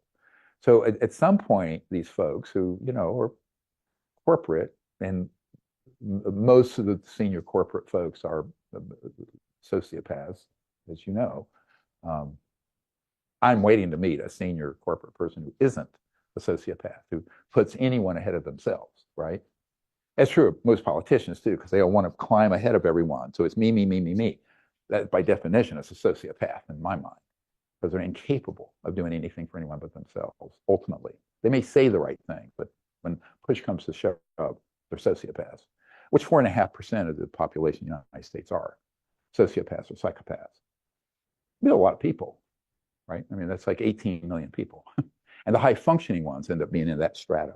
So at some point, these folks who, you know, are corporate, and most of the senior corporate folks are sociopaths, as you know. I'm waiting to meet a senior corporate person who isn't a sociopath, who puts anyone ahead of themselves, right? That's true of most politicians too, because they all want to climb ahead of everyone. So it's me, me, me, me, me. That by definition is a sociopath in my mind, because they're incapable of doing anything for anyone but themselves, ultimately. They may say the right thing, but when push comes to shove, they're sociopaths, which 4.5% of the population of the United States are sociopaths or psychopaths. We have a lot of people, right? I mean, that's like 18 million people. And the high functioning ones end up being in that strata.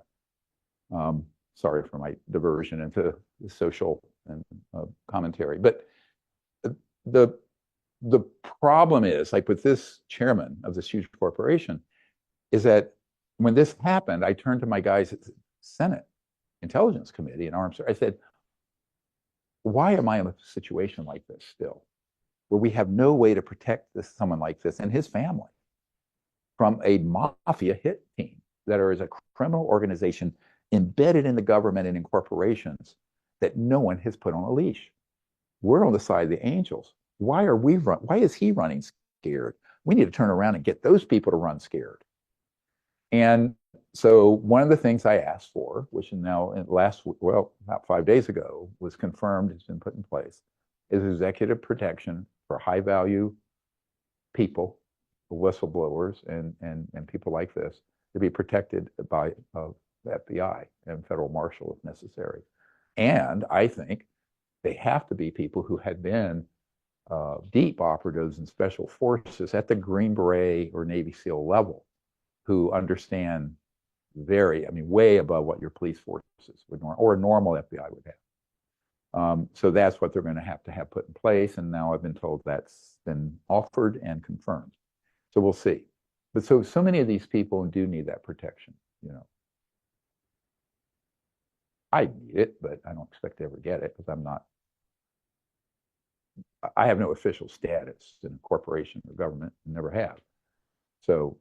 Sorry for my diversion into the social and commentary. But the problem is, like with this chairman of this huge corporation, is that when this happened, I turned to my guys at the Senate Intelligence Committee and Arms. I said, why am I in a situation like this still, where we have no way to protect someone like this and his family from a mafia hit team that is a criminal organization embedded in the government and in corporations that no one has put on a leash? We're on the side of the angels. Why is he running scared? We need to turn around and get those people to run scared. And so one of the things I asked for, which now about 5 days ago, was confirmed, has been put in place, is executive protection for high value people, whistleblowers and people like this, to be protected by the FBI and federal marshal if necessary. And I think they have to be people who had been deep operatives and special forces at the Green Beret or Navy SEAL level, who understand way above what your police forces would or a normal FBI would have. So that's what they're going to have put in place. And now I've been told that's been offered and confirmed. So we'll see. But so many of these people do need that protection, you know. I need it, but I don't expect to ever get it because I have no official status in a corporation or government, never have. So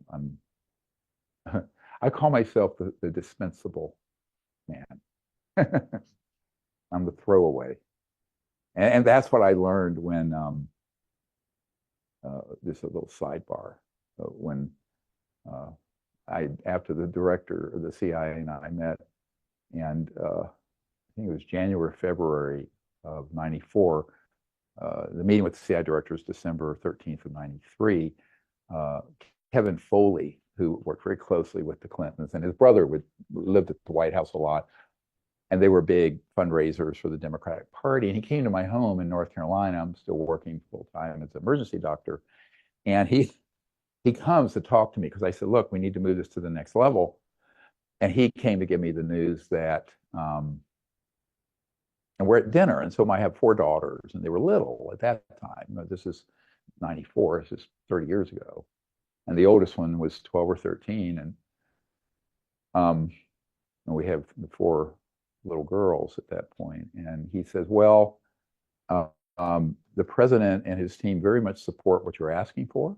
I call myself the dispensable man. I'm the throwaway. And that's what I learned when, just a little sidebar, when after the director of the CIA and I met, and I think it was January, February of 94, the meeting with the CIA director was December 13th of 93. Kevin Foley, who worked very closely with the Clintons, and his brother lived at the White House a lot, and they were big fundraisers for the Democratic Party. And he came to my home in North Carolina. I'm still working full time as an emergency doctor, and he comes to talk to me because I said, "Look, we need to move this to the next level." And he came to give me the news that, and we're at dinner, and so I have 4 daughters, and they were little at that time. This is 94, this is 30 years ago. And the oldest one was 12 or 13, and we have the 4 little girls at that point. And he says, well, the president and his team very much support what you're asking for,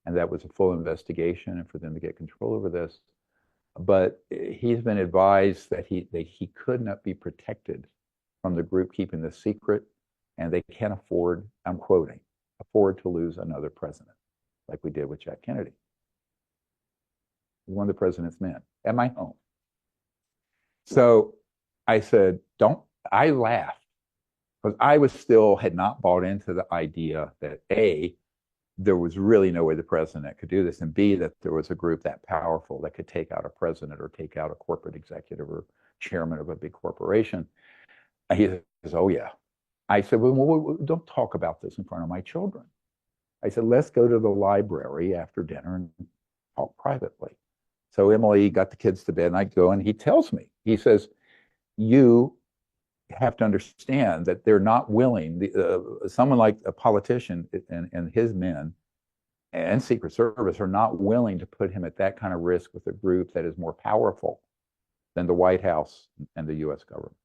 and that was a full investigation and for them to get control over this. But he's been advised that he could not be protected from the group keeping this secret, and they can't afford, I'm quoting, afford to lose another president, like we did with Jack Kennedy. He's one of the president's men at my home. So I said, I laughed because I had not bought into the idea that A, there was really no way the president could do this, and B, that there was a group that powerful that could take out a president or take out a corporate executive or chairman of a big corporation. And he says, oh yeah. I said, well, don't talk about this in front of my children. I said, let's go to the library after dinner and talk privately. So Emily got the kids to bed, and I go, and he tells me, he says, you have to understand that they're not willing, someone like a politician and his men and Secret Service are not willing to put him at that kind of risk with a group that is more powerful than the White House and the US government.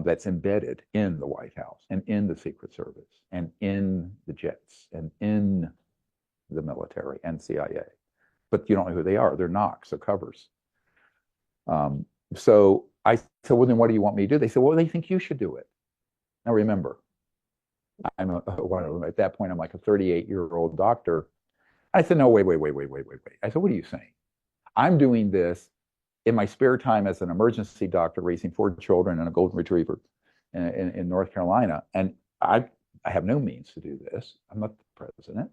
That's embedded in the White House and in the Secret Service and in the jets and in the military and CIA. But you don't know who they are. They're knocks or covers. So I said, well, then what do you want me to do? They said, well, they think you should do it. Now remember, at that point, I'm like a 38-year-old doctor. I said, no, wait. I said, what are you saying? I'm doing this in my spare time as an emergency doctor, raising 4 children and a golden retriever in North Carolina. And I have no means to do this. I'm not the president.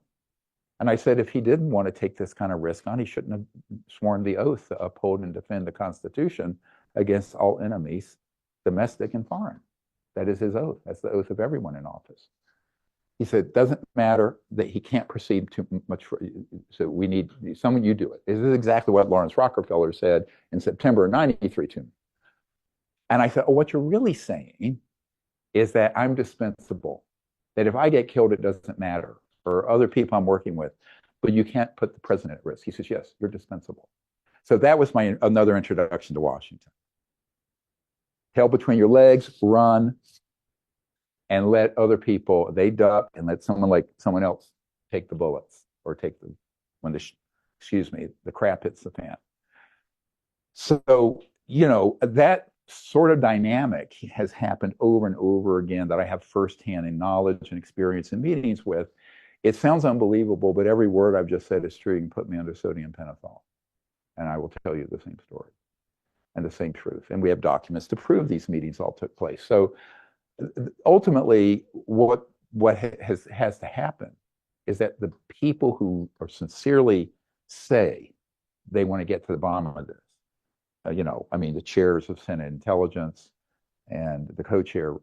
And I said, if he didn't want to take this kind of risk on, he shouldn't have sworn the oath to uphold and defend the Constitution against all enemies, domestic and foreign. That is his oath. That's the oath of everyone in office. He said, it doesn't matter that he can't proceed too much. So we need someone, you do it. This is exactly what Lawrence Rockefeller said in September of 93 to me. And I said, oh, what you're really saying is that I'm dispensable, that if I get killed, it doesn't matter, or other people I'm working with, but you can't put the president at risk. He says, yes, you're dispensable. So that was another introduction to Washington. Tail between your legs, run, and let other people, they duck, and let someone else take the bullets, or take when the crap hits the fan. So, that sort of dynamic has happened over and over again that I have firsthand in knowledge and experience in meetings with. It sounds unbelievable, but every word I've just said is true. You can put me under sodium pentothal, and I will tell you the same story and the same truth. And we have documents to prove these meetings all took place. So ultimately, what has to happen is that the people who are sincerely say they want to get to the bottom of this, the chairs of Senate Intelligence and the co-chair,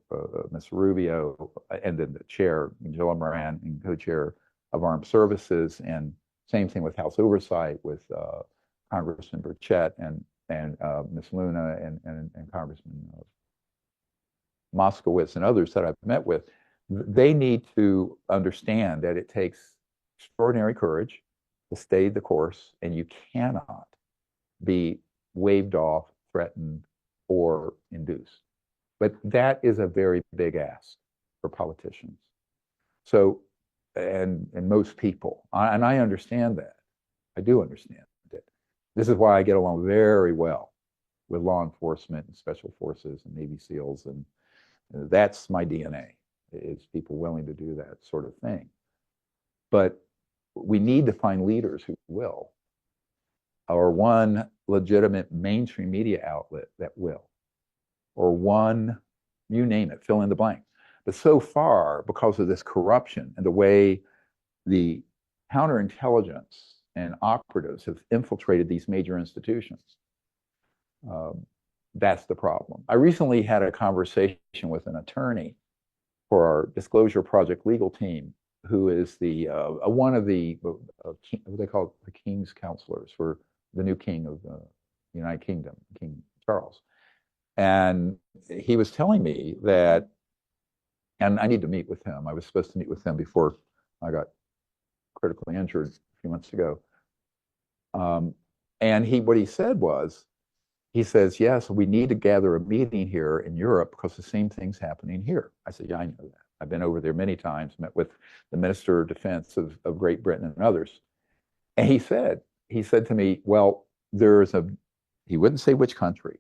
Ms. Rubio, and then the chair, Angela Moran, and co-chair of Armed Services, and same thing with House Oversight with Congressman Burchett and Ms. Luna and Congressman Moskowitz and others that I've met with. They need to understand that it takes extraordinary courage to stay the course, and you cannot be waved off, threatened, or induced. But that is a very big ask for politicians. So, and most people, and I understand that. I do understand it. This is why I get along very well with law enforcement and special forces and Navy SEALs, and that's my DNA, is people willing to do that sort of thing. But we need to find leaders who will, or one legitimate mainstream media outlet that will, or one, you name it, fill in the blank. But so far, because of this corruption and the way the counterintelligence and operatives have infiltrated these major institutions, that's the problem. I recently had a conversation with an attorney for our Disclosure Project legal team, who is the one of the what they call the King's counselors for the new king of the United Kingdom, King Charles. And he was telling me that, and I need to meet with him. I was supposed to meet with him before I got critically injured a few months ago. And what he said was, he says, yes, we need to gather a meeting here in Europe because the same thing's happening here. I said, yeah, I know that. I've been over there many times, met with the Minister of Defense of Great Britain and others. And he said to me, well, he wouldn't say which country.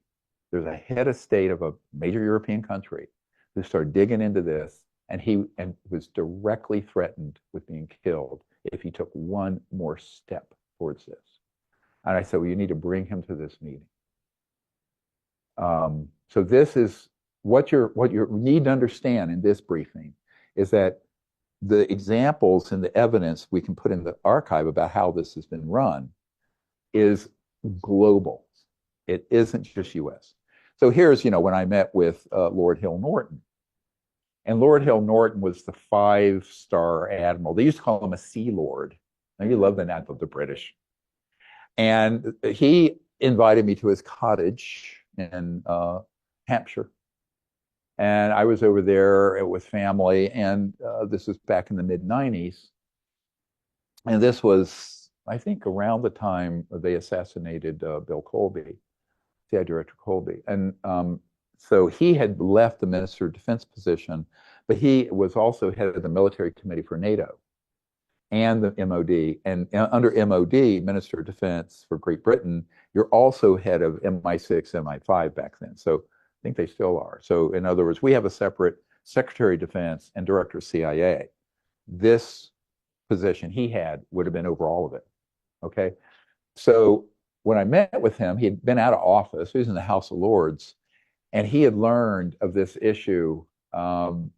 There's a head of state of a major European country who started digging into this, and he was directly threatened with being killed if he took one more step towards this. And I said, well, you need to bring him to this meeting. So this is what you need to understand in this briefing, is that the examples and the evidence we can put in the archive about how this has been run is global. It isn't just US. So here's, when I met with Lord Hill Norton. And Lord Hill Norton was the 5-star admiral. They used to call him a Sea Lord. Now, you love the name of the British. And he invited me to his cottage in Hampshire. And I was over there with family, and this was back in the mid-90s. And this was, I think, around the time they assassinated Bill Colby, CI Director Colby. And so he had left the Minister of Defense position, but he was also head of the Military Committee for NATO and the MOD. And under MOD, Minister of Defense for Great Britain, you're also head of MI6, MI5 back then. So I think they still are. So in other words, we have a separate Secretary of Defense and Director of CIA. This position he had would have been over all of it. Okay. So when I met with him, he had been out of office. He was in the House of Lords, and he had learned of this issue from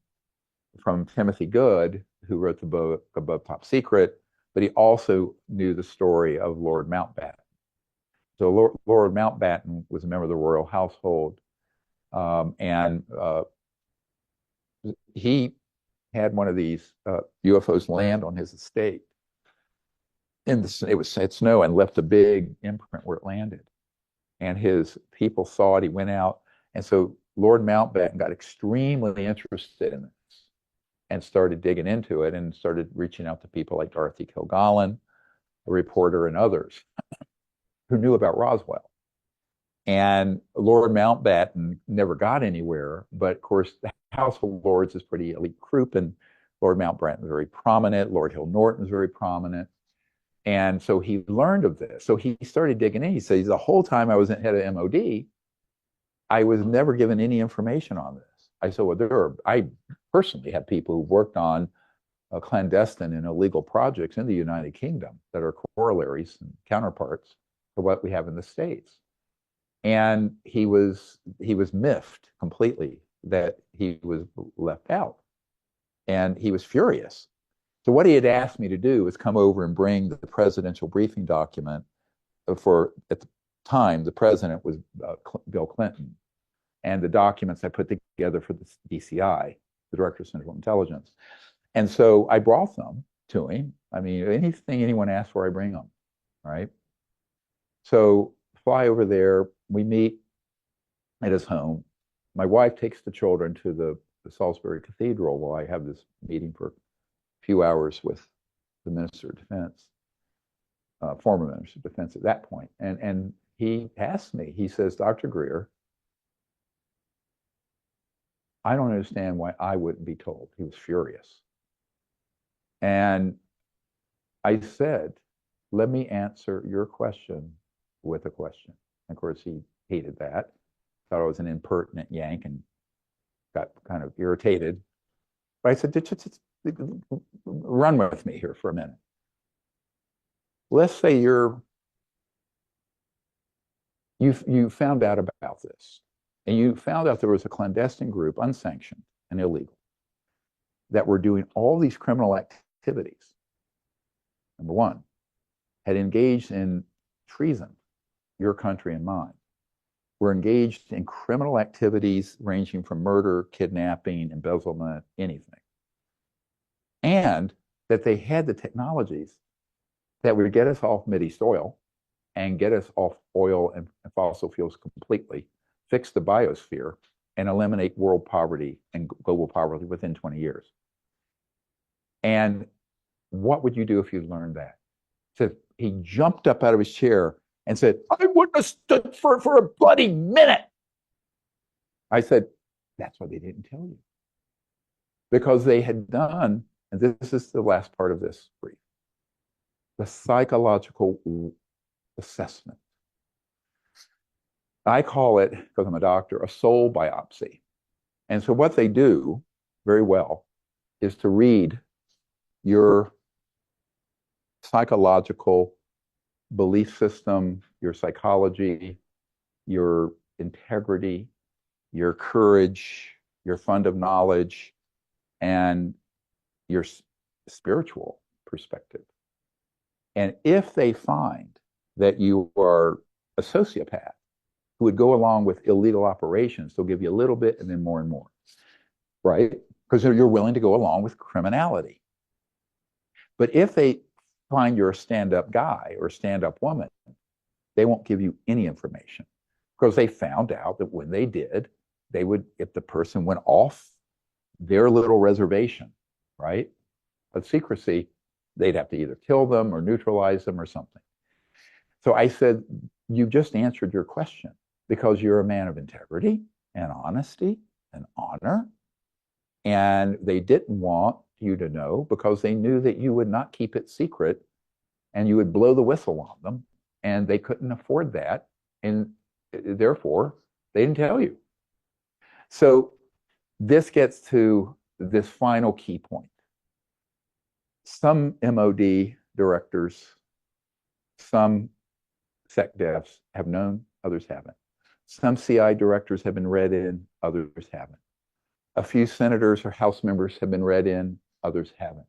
Timothy Good, who wrote the book Above Top Secret, but he also knew the story of Lord Mountbatten. So Lord Mountbatten was a member of the royal household, and he had one of these UFOs land on his estate. It had snow and left a big imprint where it landed. And his people saw it. He went out. And so Lord Mountbatten got extremely interested in this and started digging into it and started reaching out to people like Dorothy Kilgallen, a reporter, and others who knew about Roswell. And Lord Mountbatten never got anywhere, but of course the House of Lords is pretty elite group, and Lord Mountbatten was very prominent. Lord Hill Norton was very prominent. And so he learned of this. So he started digging in. He says, the whole time I was head of MOD, I was never given any information on this. I said, well, I personally have people who worked on clandestine and illegal projects in the United Kingdom that are corollaries and counterparts to what we have in the States. And he was miffed completely that he was left out. And he was furious. So what he had asked me to do was come over and bring the presidential briefing document for, at the time, the president was Bill Clinton, and the documents I put together for the DCI, the Director of Central Intelligence. And so I brought them to him. I mean, anything anyone asks for, I bring them, right? So fly over there, we meet at his home. My wife takes the children to the Salisbury Cathedral while I have this meeting for few hours with the Minister of Defense, former Minister of Defense at that point. And he asked me, he says, Dr. Greer, I don't understand why I wouldn't be told. He was furious. And I said, let me answer your question with a question. And of course, he hated that. Thought I was an impertinent Yank and got kind of irritated. But I said, just run with me here for a minute. Let's say you found out about this, and you found out there was a clandestine group, unsanctioned and illegal, that were doing all these criminal activities. Number one, had engaged in treason, your country and mine, were engaged in criminal activities ranging from murder, kidnapping, embezzlement, anything. And that they had the technologies that would get us off Mideast oil and get us off oil and fossil fuels completely, fix the biosphere, and eliminate world poverty and global poverty within 20 years. And what would you do if you learned that? So he jumped up out of his chair and said, I wouldn't have stood for a bloody minute. I said, that's why they didn't tell you. Because they had done, and this is the last part of this brief, the psychological assessment. I call it, because I'm a doctor, a soul biopsy. And so what they do very well is to read your psychological belief system, your psychology, your integrity, your courage, your fund of knowledge, and your spiritual perspective. And if they find that you are a sociopath who would go along with illegal operations, they'll give you a little bit and then more and more, right? Because you're willing to go along with criminality. But if they find you're a stand-up guy or a stand-up woman, they won't give you any information because they found out that when they did, they would, if the person went off their little reservation, right, of secrecy, they'd have to either kill them or neutralize them or something. So I said, you just answered your question because you're a man of integrity and honesty and honor. And they didn't want you to know because they knew that you would not keep it secret and you would blow the whistle on them, and they couldn't afford that, and therefore they didn't tell you. So this gets to this final key point. Some MOD directors, some SecDefs have known, others haven't. Some CI directors have been read in, others haven't. A few senators or House members have been read in, others haven't.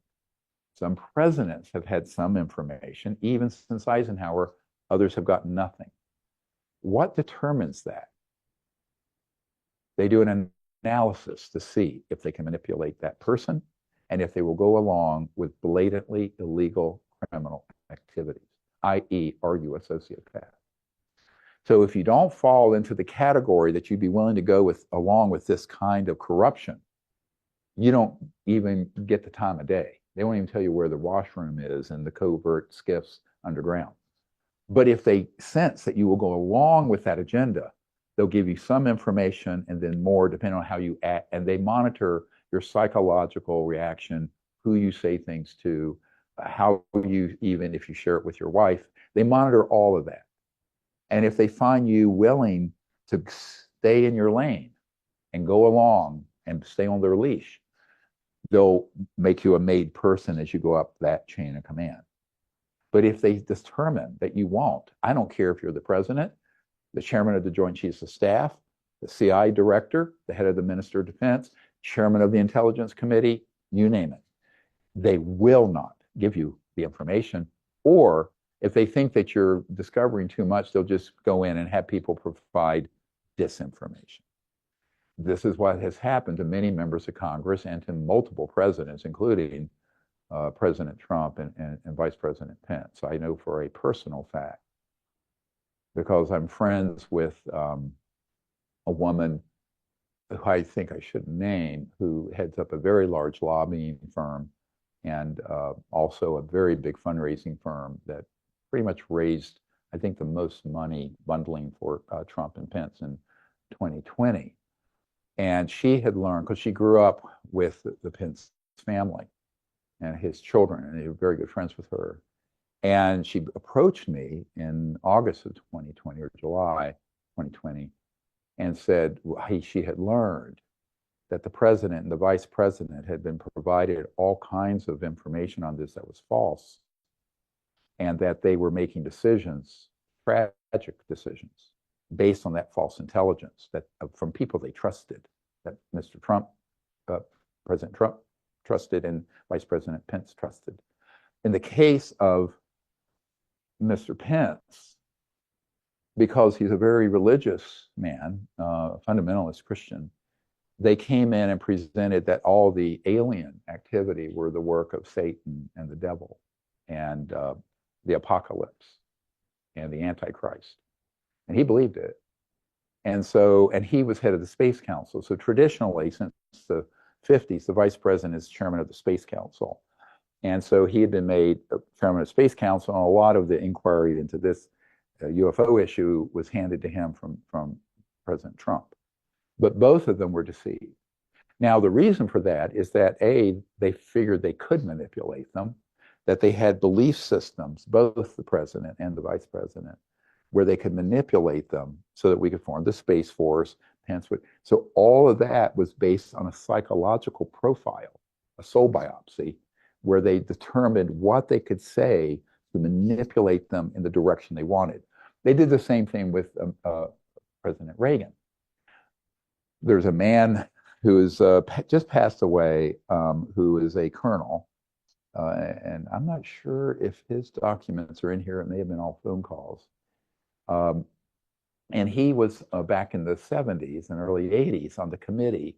Some presidents have had some information, even since Eisenhower, others have gotten nothing. What determines that? They do an analysis to see if they can manipulate that person and if they will go along with blatantly illegal criminal activities, i.e., are you a sociopath? So if you don't fall into the category that you'd be willing to go with along with this kind of corruption, you don't even get the time of day. They won't even tell you where the washroom is and the covert skiffs underground. But if they sense that you will go along with that agenda, they'll give you some information and then more depending on how you act. And they monitor your psychological reaction, who you say things to, how you, even if you share it with your wife, they monitor all of that. And if they find you willing to stay in your lane and go along and stay on their leash, they'll make you a made person as you go up that chain of command. But if they determine that you won't, I don't care if you're the president, the chairman of the Joint Chiefs of Staff, the CI director, the head of the Minister of Defense, chairman of the Intelligence Committee, you name it. They will not give you the information. Or if they think that you're discovering too much, they'll just go in and have people provide disinformation. This is what has happened to many members of Congress and to multiple presidents, including President Trump and Vice President Pence. I know for a personal fact, because I'm friends with a woman who I think I shouldn't name, who heads up a very large lobbying firm and also a very big fundraising firm that pretty much raised, I think, the most money bundling for Trump and Pence in 2020. And she had learned, because she grew up with the Pence family and his children, and they were very good friends with her. And she approached me in August of 2020 or July 2020, and said she had learned that the president and the vice president had been provided all kinds of information on this that was false, and that they were making decisions, tragic decisions, based on that false intelligence that from people they trusted, that Mr. Trump, President Trump trusted, and Vice President Pence trusted. In the case of Mr. Pence, because he's a very religious man, fundamentalist Christian, they came in and presented that all the alien activity were the work of Satan and the devil and the apocalypse and the Antichrist. And he believed it. And so, and he was head of the Space Council. So traditionally, since the 50s, the vice president is chairman of the Space Council. And so he had been made chairman of the Space Council, and a lot of the inquiry into this UFO issue was handed to him from President Trump. But both of them were deceived. Now, the reason for that is that, A, they figured they could manipulate them, that they had belief systems, both the president and the vice president, where they could manipulate them so that we could form the Space Force. So all of that was based on a psychological profile, a soul biopsy, where they determined what they could say to manipulate them in the direction they wanted. They did the same thing with President Reagan. There's a man who is just passed away, who is a colonel, and I'm not sure if his documents are in here. It may have been all phone calls. And he was back in the 70s and early 80s on the committee,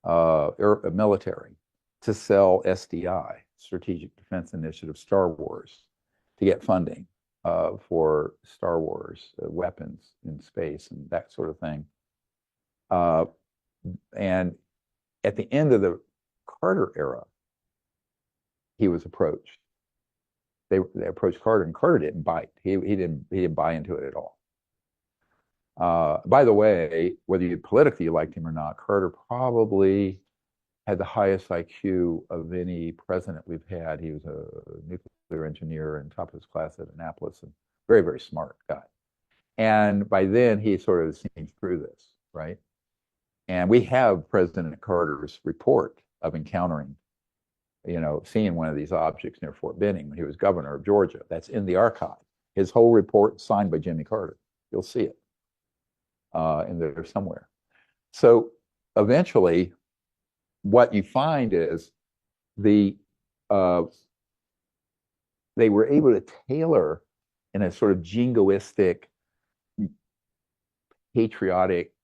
military, to sell SDI, Strategic Defense Initiative, Star Wars, to get funding for Star Wars weapons in space and that sort of thing. And at the end of the Carter era, he was approached. They approached Carter, and Carter didn't bite. He didn't buy into it at all. By the way, whether you politically liked him or not, Carter probably had the highest IQ of any president we've had. He was a nuclear engineer and top of his class at Annapolis, and very, very smart guy. And by then, he sort of seen through this, right? And we have President Carter's report of encountering, seeing one of these objects near Fort Benning when he was governor of Georgia. That's in the archive. His whole report signed by Jimmy Carter. You'll see it in there somewhere. So eventually, what you find is they were able to tailor in a sort of jingoistic, patriotic,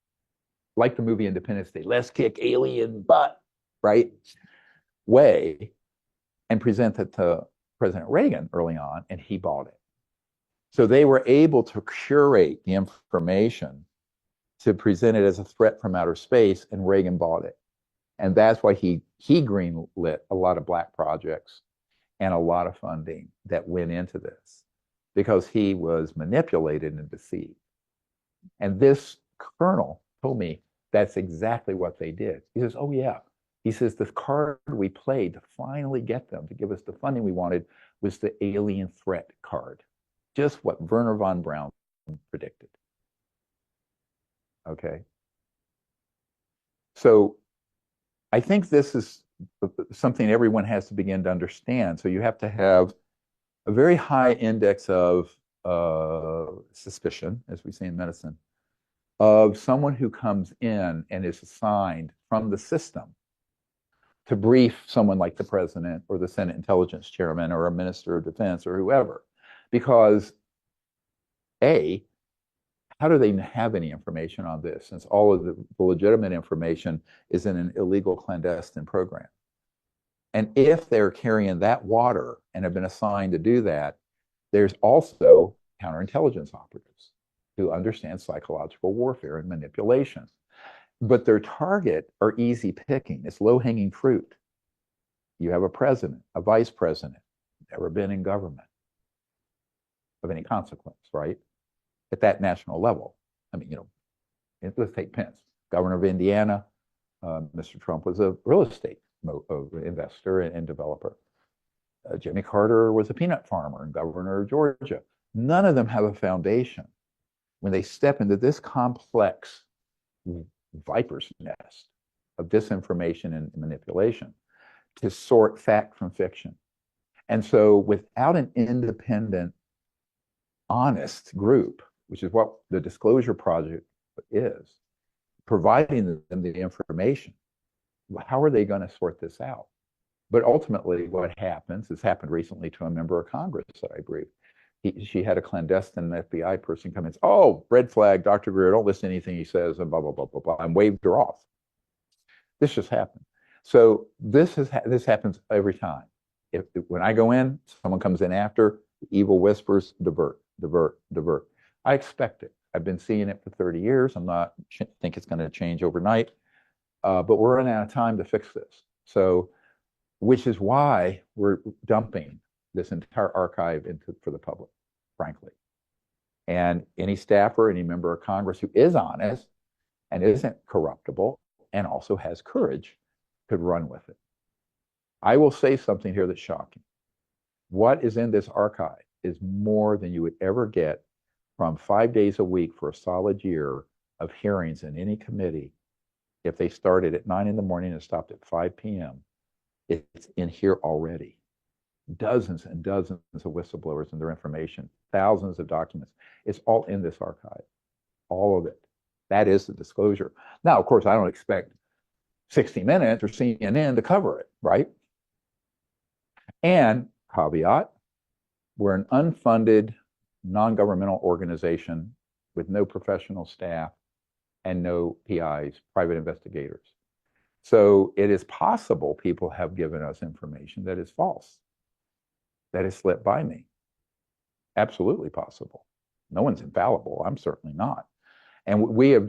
like the movie Independence Day, let's kick alien butt, right, way, and present it to President Reagan early on, and he bought it. So they were able to curate the information to present it as a threat from outer space, and Reagan bought it. And that's why he greenlit a lot of black projects and a lot of funding that went into this, because he was manipulated and deceived. And this colonel told me that's exactly what they did. He says, oh yeah. He says, the card we played to finally get them to give us the funding we wanted was the alien threat card. Just what Wernher von Braun predicted. Okay. So I think this is something everyone has to begin to understand. So you have to have a very high index of suspicion, as we say in medicine, of someone who comes in and is assigned from the system to brief someone like the president or the Senate Intelligence Chairman or a minister of defense or whoever. Because A, how do they have any information on this, since all of the legitimate information is in an illegal clandestine program? And if they're carrying that water and have been assigned to do that, there's also counterintelligence operatives who understand psychological warfare and manipulation. But their target are easy picking. It's low-hanging fruit. You have a president, a vice president, never been in government of any consequence, right? At that national level. I mean, let's take Pence, governor of Indiana. Mr. Trump was a real estate investor and developer. Jimmy Carter was a peanut farmer and governor of Georgia. None of them have a foundation when they step into this complex viper's nest of disinformation and manipulation to sort fact from fiction. And so without an independent, honest group, which is what the Disclosure Project is, providing them the information, how are they going to sort this out? But ultimately, what happens, this happened recently to a member of Congress that I briefed. She had a clandestine FBI person come in and say, oh, red flag, Dr. Greer, don't listen to anything he says, and blah, blah, blah, blah, blah, and waved her off. This just happened. So this happens every time. When I go in, someone comes in after, evil whispers, divert, divert, divert. I expect it. I've been seeing it for 30 years. I'm not think it's going to change overnight, but we're running out of time to fix this. So, which is why we're dumping this entire archive for the public, frankly. And any staffer, any member of Congress who is honest and isn't corruptible and also has courage could run with it. I will say something here that's shocking. What is in this archive is more than you would ever get from 5 days a week for a solid year of hearings in any committee. If they started at 9 in the morning and stopped at 5 p.m., it's in here already. Dozens and dozens of whistleblowers and their information, thousands of documents. It's all in this archive, all of it. That is the disclosure. Now, of course, I don't expect 60 Minutes or CNN to cover it, right? And caveat, we're an unfunded, non-governmental organization with no professional staff and no PIs, private investigators. So it is possible people have given us information that is false, that has slipped by me. Absolutely possible. No one's infallible. I'm certainly not. And we have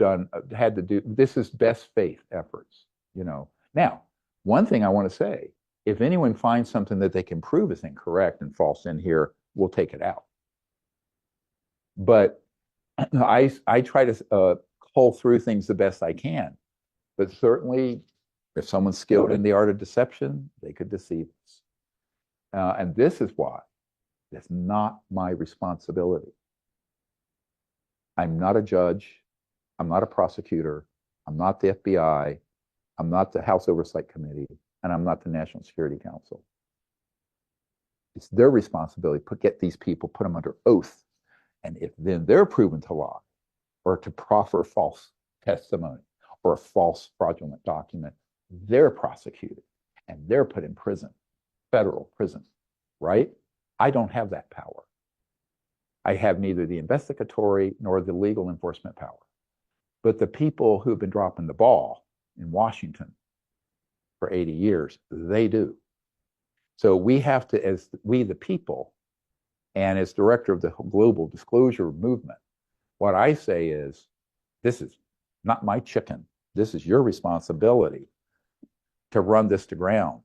had to do, this is best faith efforts, you know. Now, one thing I want to say, if anyone finds something that they can prove is incorrect and false in here, we'll take it out. But I try to cull through things the best I can. But certainly, if someone's skilled in the art of deception, they could deceive us. And this is why it's not my responsibility. I'm not a judge. I'm not a prosecutor. I'm not the FBI. I'm not the House Oversight Committee. And I'm not the National Security Council. It's their responsibility to get these people, put them under oath. And if then they're proven to lie or to proffer false testimony or a false fraudulent document, they're prosecuted and they're put in prison, federal prison, right? I don't have that power. I have neither the investigatory nor the legal enforcement power. But the people who've been dropping the ball in Washington for 80 years, they do. So we have to, as we the people, and as director of the global disclosure movement, what I say is, this is not my chicken. This is your responsibility to run this to ground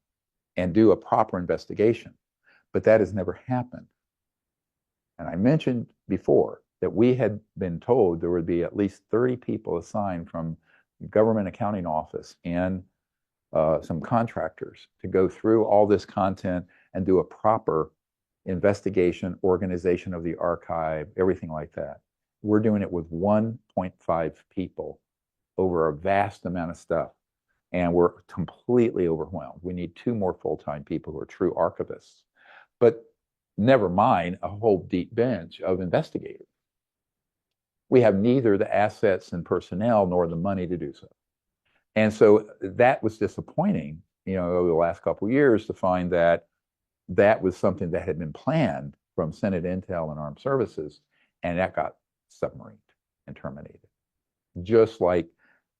and do a proper investigation. But that has never happened. And I mentioned before that we had been told there would be at least 30 people assigned from the government accounting office and some contractors to go through all this content and do a proper investigation, organization of the archive, everything like that. We're doing it with 1.5 people over a vast amount of stuff. And we're completely overwhelmed. We need 2 more full-time people who are true archivists. But never mind a whole deep bench of investigators. We have neither the assets and personnel nor the money to do so. And so that was disappointing, you know, over the last couple of years to find that that was something that had been planned from Senate Intel and Armed Services, and that got submarined and terminated. Just like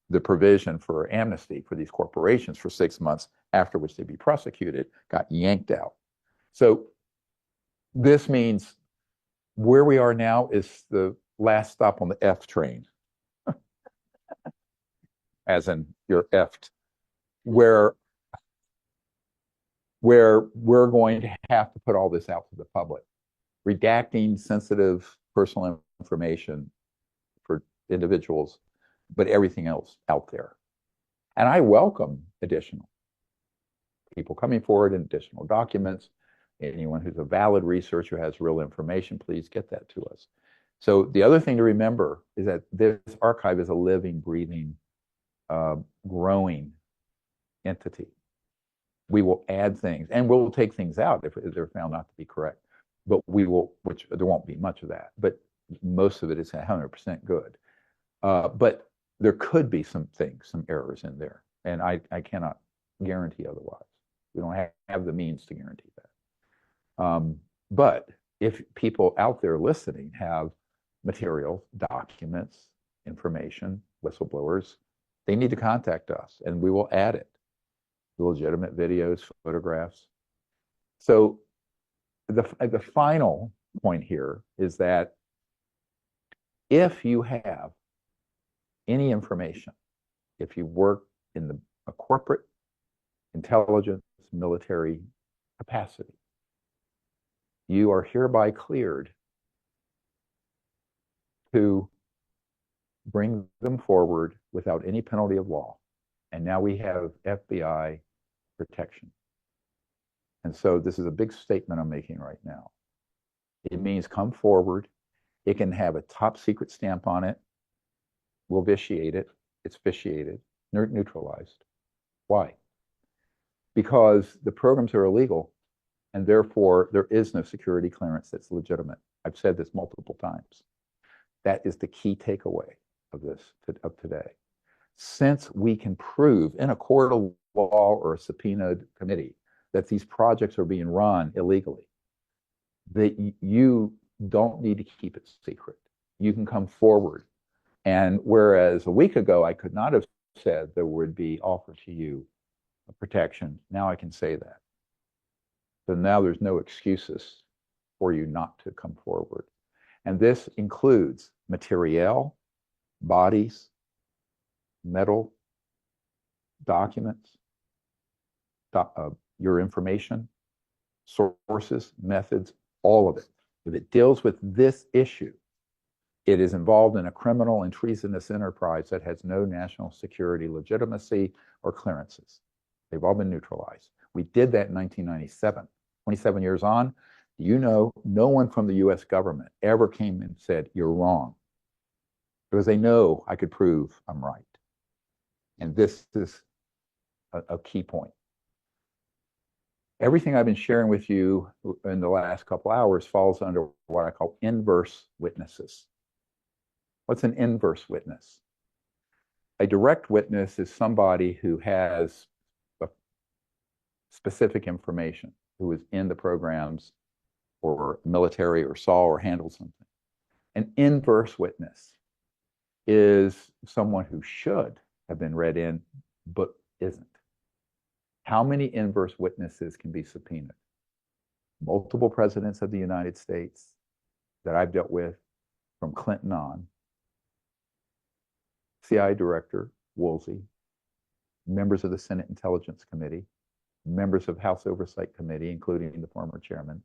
the provision for amnesty for these corporations for 6 months, after which they'd be prosecuted, got yanked out. So this means where we are now is the last stop on the F train, as in you're effed, where we're going to have to put all this out to the public, redacting sensitive personal information for individuals, but everything else out there. And I welcome additional people coming forward and additional documents. Anyone who's a valid researcher has real information, please get that to us. So the other thing to remember is that this archive is a living, breathing, growing entity. We will add things and we'll take things out if they're found not to be correct. But we will, which there won't be much of that, but most of it is 100% good. But there could be some things, some errors in there. And I cannot guarantee otherwise. We don't have the means to guarantee that. But if people out there listening have material, documents, information, whistleblowers, they need to contact us and we will add it. Legitimate videos, photographs. So the final point here is that if you have any information, if you work in a corporate intelligence military capacity, you are hereby cleared to bring them forward without any penalty of law. And now we have FBI protection. And so this is a big statement I'm making right now. It means come forward. It can have a top secret stamp on it. We'll vitiate it. It's vitiated, neutralized. Why? Because the programs are illegal and therefore there is no security clearance that's legitimate. I've said this multiple times. That is the key takeaway of this, of today. Since we can prove in a court of law or a subpoenaed committee that these projects are being run illegally, that you don't need to keep it secret. You can come forward. And whereas a week ago I could not have said there would be offered to you a protection, now I can say that. So now there's no excuses for you not to come forward. And this includes materiel, bodies, metal, documents, your information, sources, methods, all of it. If it deals with this issue, it is involved in a criminal and treasonous enterprise that has no national security legitimacy or clearances. They've all been neutralized. We did that in 1997. 27 years on, you know, no one from the US government ever came and said, you're wrong. Because they know I could prove I'm right. And this is a key point. Everything I've been sharing with you in the last couple hours falls under what I call inverse witnesses. What's an inverse witness? A direct witness is somebody who has specific information, who is in the programs or military or saw or handled something. An inverse witness is someone who should have been read in, but isn't. How many inverse witnesses can be subpoenaed? Multiple presidents of the United States that I've dealt with, from Clinton on, CIA Director Woolsey, members of the Senate Intelligence Committee, members of House Oversight Committee, including the former chairman,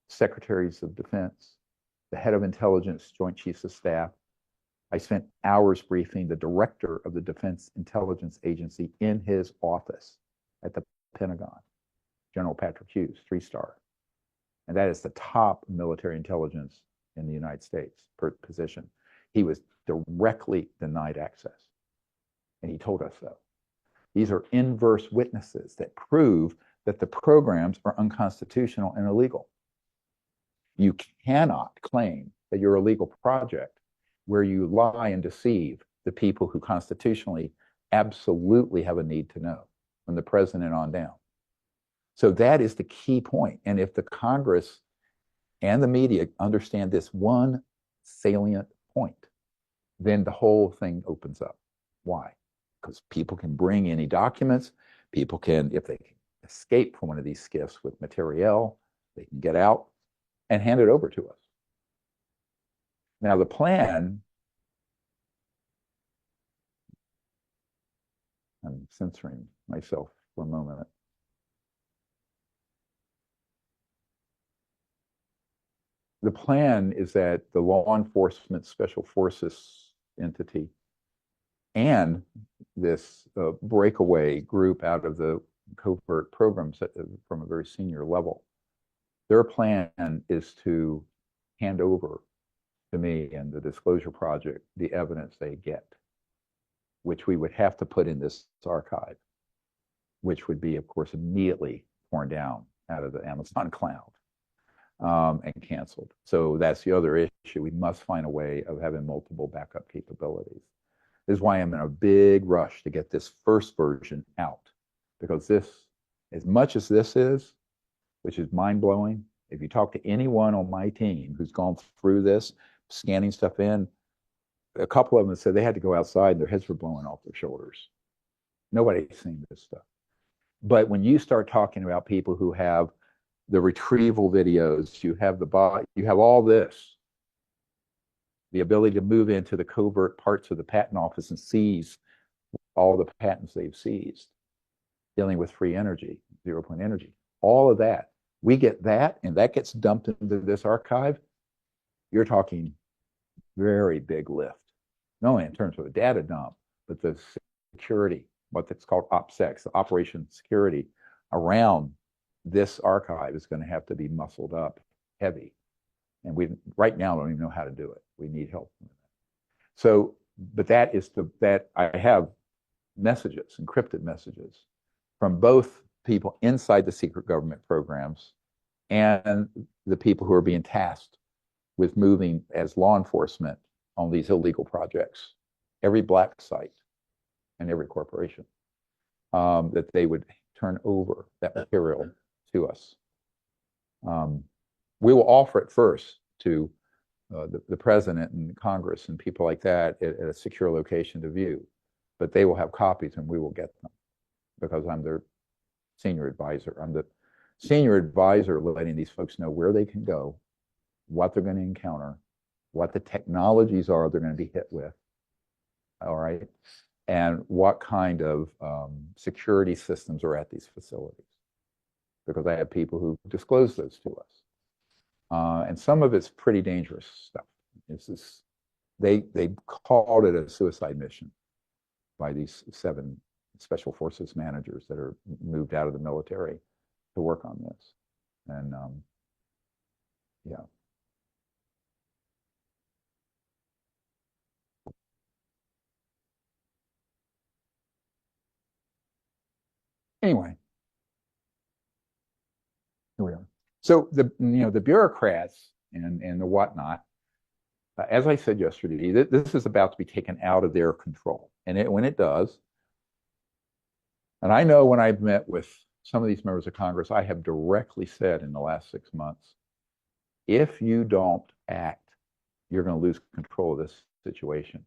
secretaries of defense, the head of intelligence, Joint Chiefs of Staff. I spent hours briefing the director of the Defense Intelligence Agency in his office at the Pentagon, General Patrick Hughes, 3-star. And that is the top military intelligence in the United States position. He was directly denied access. And he told us so. These are inverse witnesses that prove that the programs are unconstitutional and illegal. You cannot claim that you're a legal project where you lie and deceive the people who constitutionally absolutely have a need to know, from the president on down. So that is the key point. And if the Congress and the media understand this one salient point, then the whole thing opens up. Why? Because people can bring any documents. People can, if they can escape from one of these skiffs with materiel, they can get out and hand it over to us. Now, the plan, I'm censoring myself for a moment. The plan is that the law enforcement special forces entity and this breakaway group out of the covert programs from a very senior level, their plan is to hand over to me and the Disclosure Project the evidence they get, which we would have to put in this archive, which would be, of course, immediately torn down out of the Amazon cloud and canceled. So that's the other issue. We must find a way of having multiple backup capabilities. This is why I'm in a big rush to get this first version out, because this, as much as this is, which is mind-blowing, if you talk to anyone on my team who's gone through this, scanning stuff in, a couple of them said they had to go outside and their heads were blowing off their shoulders. Nobody's seen this stuff. But when you start talking about people who have the retrieval videos, you have you have all this, the ability to move into the covert parts of the patent office and seize all the patents they've seized, dealing with free energy, zero-point energy, all of that. We get that, and that gets dumped into this archive. You're talking very big lift, not only in terms of a data dump, but the security, what that's called OPSEC, the operation security around this archive is going to have to be muscled up heavy. And we right now don't even know how to do it. We need help. So, but that is that I have messages, encrypted messages from both people inside the secret government programs and the people who are being tasked with moving as law enforcement on these illegal projects, every black site and every corporation, that they would turn over that material to us. We will offer it first to the president and Congress and people like that at a secure location to view, but they will have copies and we will get them because I'm their senior advisor. I'm the senior advisor letting these folks know where they can go, what they're going to encounter, what the technologies are they're going to be hit with, all right, and what kind of security systems are at these facilities. Because I have people who disclose those to us. And some of it's pretty dangerous stuff. It's this, they called it a suicide mission by these 7 special forces managers that are moved out of the military to work on this. And yeah. Anyway, here we are. So the bureaucrats and the whatnot, as I said yesterday, this is about to be taken out of their control. And when it does, and I know when I've met with some of these members of Congress, I have directly said in the last 6 months, if you don't act, you're going to lose control of this situation.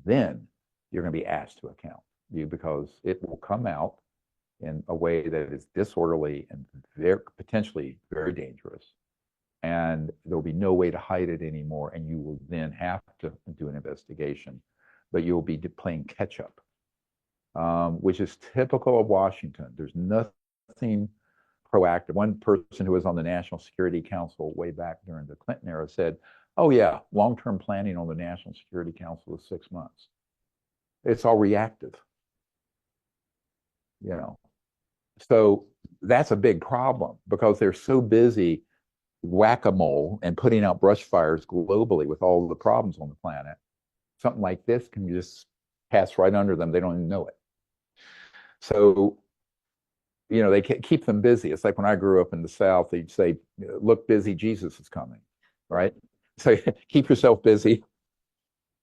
Then you're going to be asked to account because it will come out in a way that is disorderly and potentially very dangerous. And there'll be no way to hide it anymore. And you will then have to do an investigation, but you'll be playing catch up, which is typical of Washington. There's nothing proactive. One person who was on the National Security Council way back during the Clinton era said, oh yeah, long-term planning on the National Security Council is 6 months. It's all reactive, you know. So that's a big problem because they're so busy whack-a-mole and putting out brush fires globally with all the problems on the planet. Something like this can just pass right under them. They don't even know it. So, you know, they keep them busy. It's like when I grew up in the South, they'd say, look busy, Jesus is coming, right? So keep yourself busy.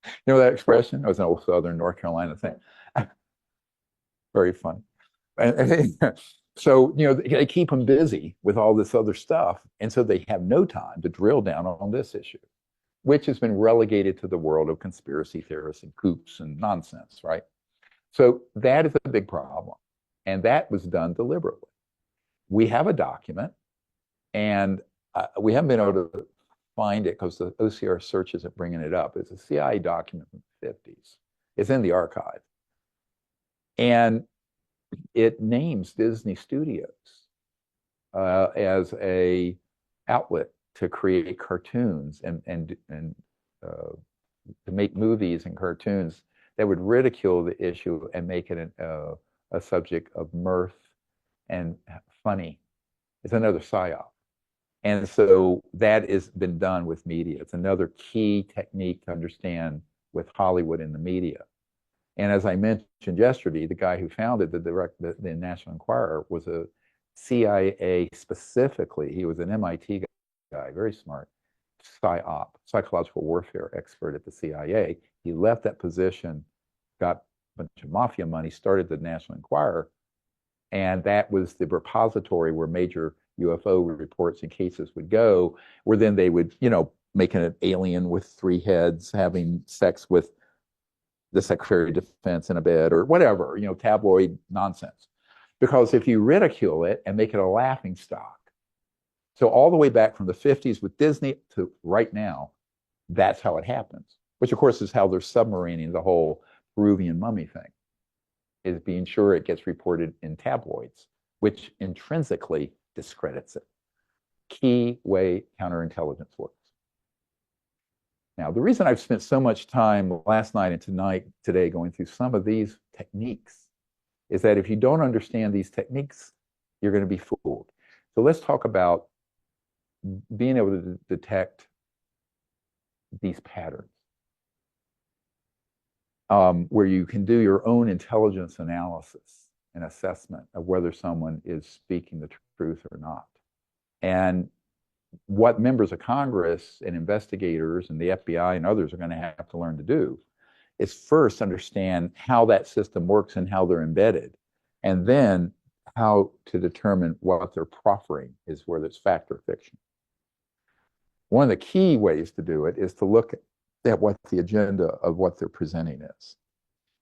You know that expression? It was an old Southern North Carolina thing. Very fun. So, you know, they keep them busy with all this other stuff. And so they have no time to drill down on this issue, which has been relegated to the world of conspiracy theorists and kooks and nonsense, right? So that is a big problem. And that was done deliberately. We have a document, and we haven't been able to find it because the OCR search isn't bringing it up. It's a CIA document from the 50s. It's in the archive. And it names Disney Studios as a outlet to create cartoons and to make movies and cartoons that would ridicule the issue and make it a subject of mirth and funny. It's another psyop. And so that has been done with media. It's another key technique to understand with Hollywood and the media. And as I mentioned yesterday, the guy who founded the National Enquirer was a CIA specifically. He was an MIT guy, very smart, PSYOP, psychological warfare expert at the CIA. He left that position, got a bunch of mafia money, started the National Enquirer, and that was the repository where major UFO reports and cases would go, where then they would, make an alien with 3 heads having sex with the Secretary of Defense in a bed or whatever, tabloid nonsense. Because if you ridicule it and make it a laughing stock, so all the way back from the 50s with Disney to right now, that's how it happens, which of course is how they're submarining the whole Peruvian mummy thing, is being sure it gets reported in tabloids, which intrinsically discredits it. Key way counterintelligence works. Now, the reason I've spent so much time last night and today going through some of these techniques is that if you don't understand these techniques, you're going to be fooled. So let's talk about being able to detect these patterns, where you can do your own intelligence analysis and assessment of whether someone is speaking the truth or not. And what members of Congress and investigators and the FBI and others are going to have to learn to do is first understand how that system works and how they're embedded, and then how to determine what they're proffering is whether it's fact or fiction. One of the key ways to do it is to look at what the agenda of what they're presenting is.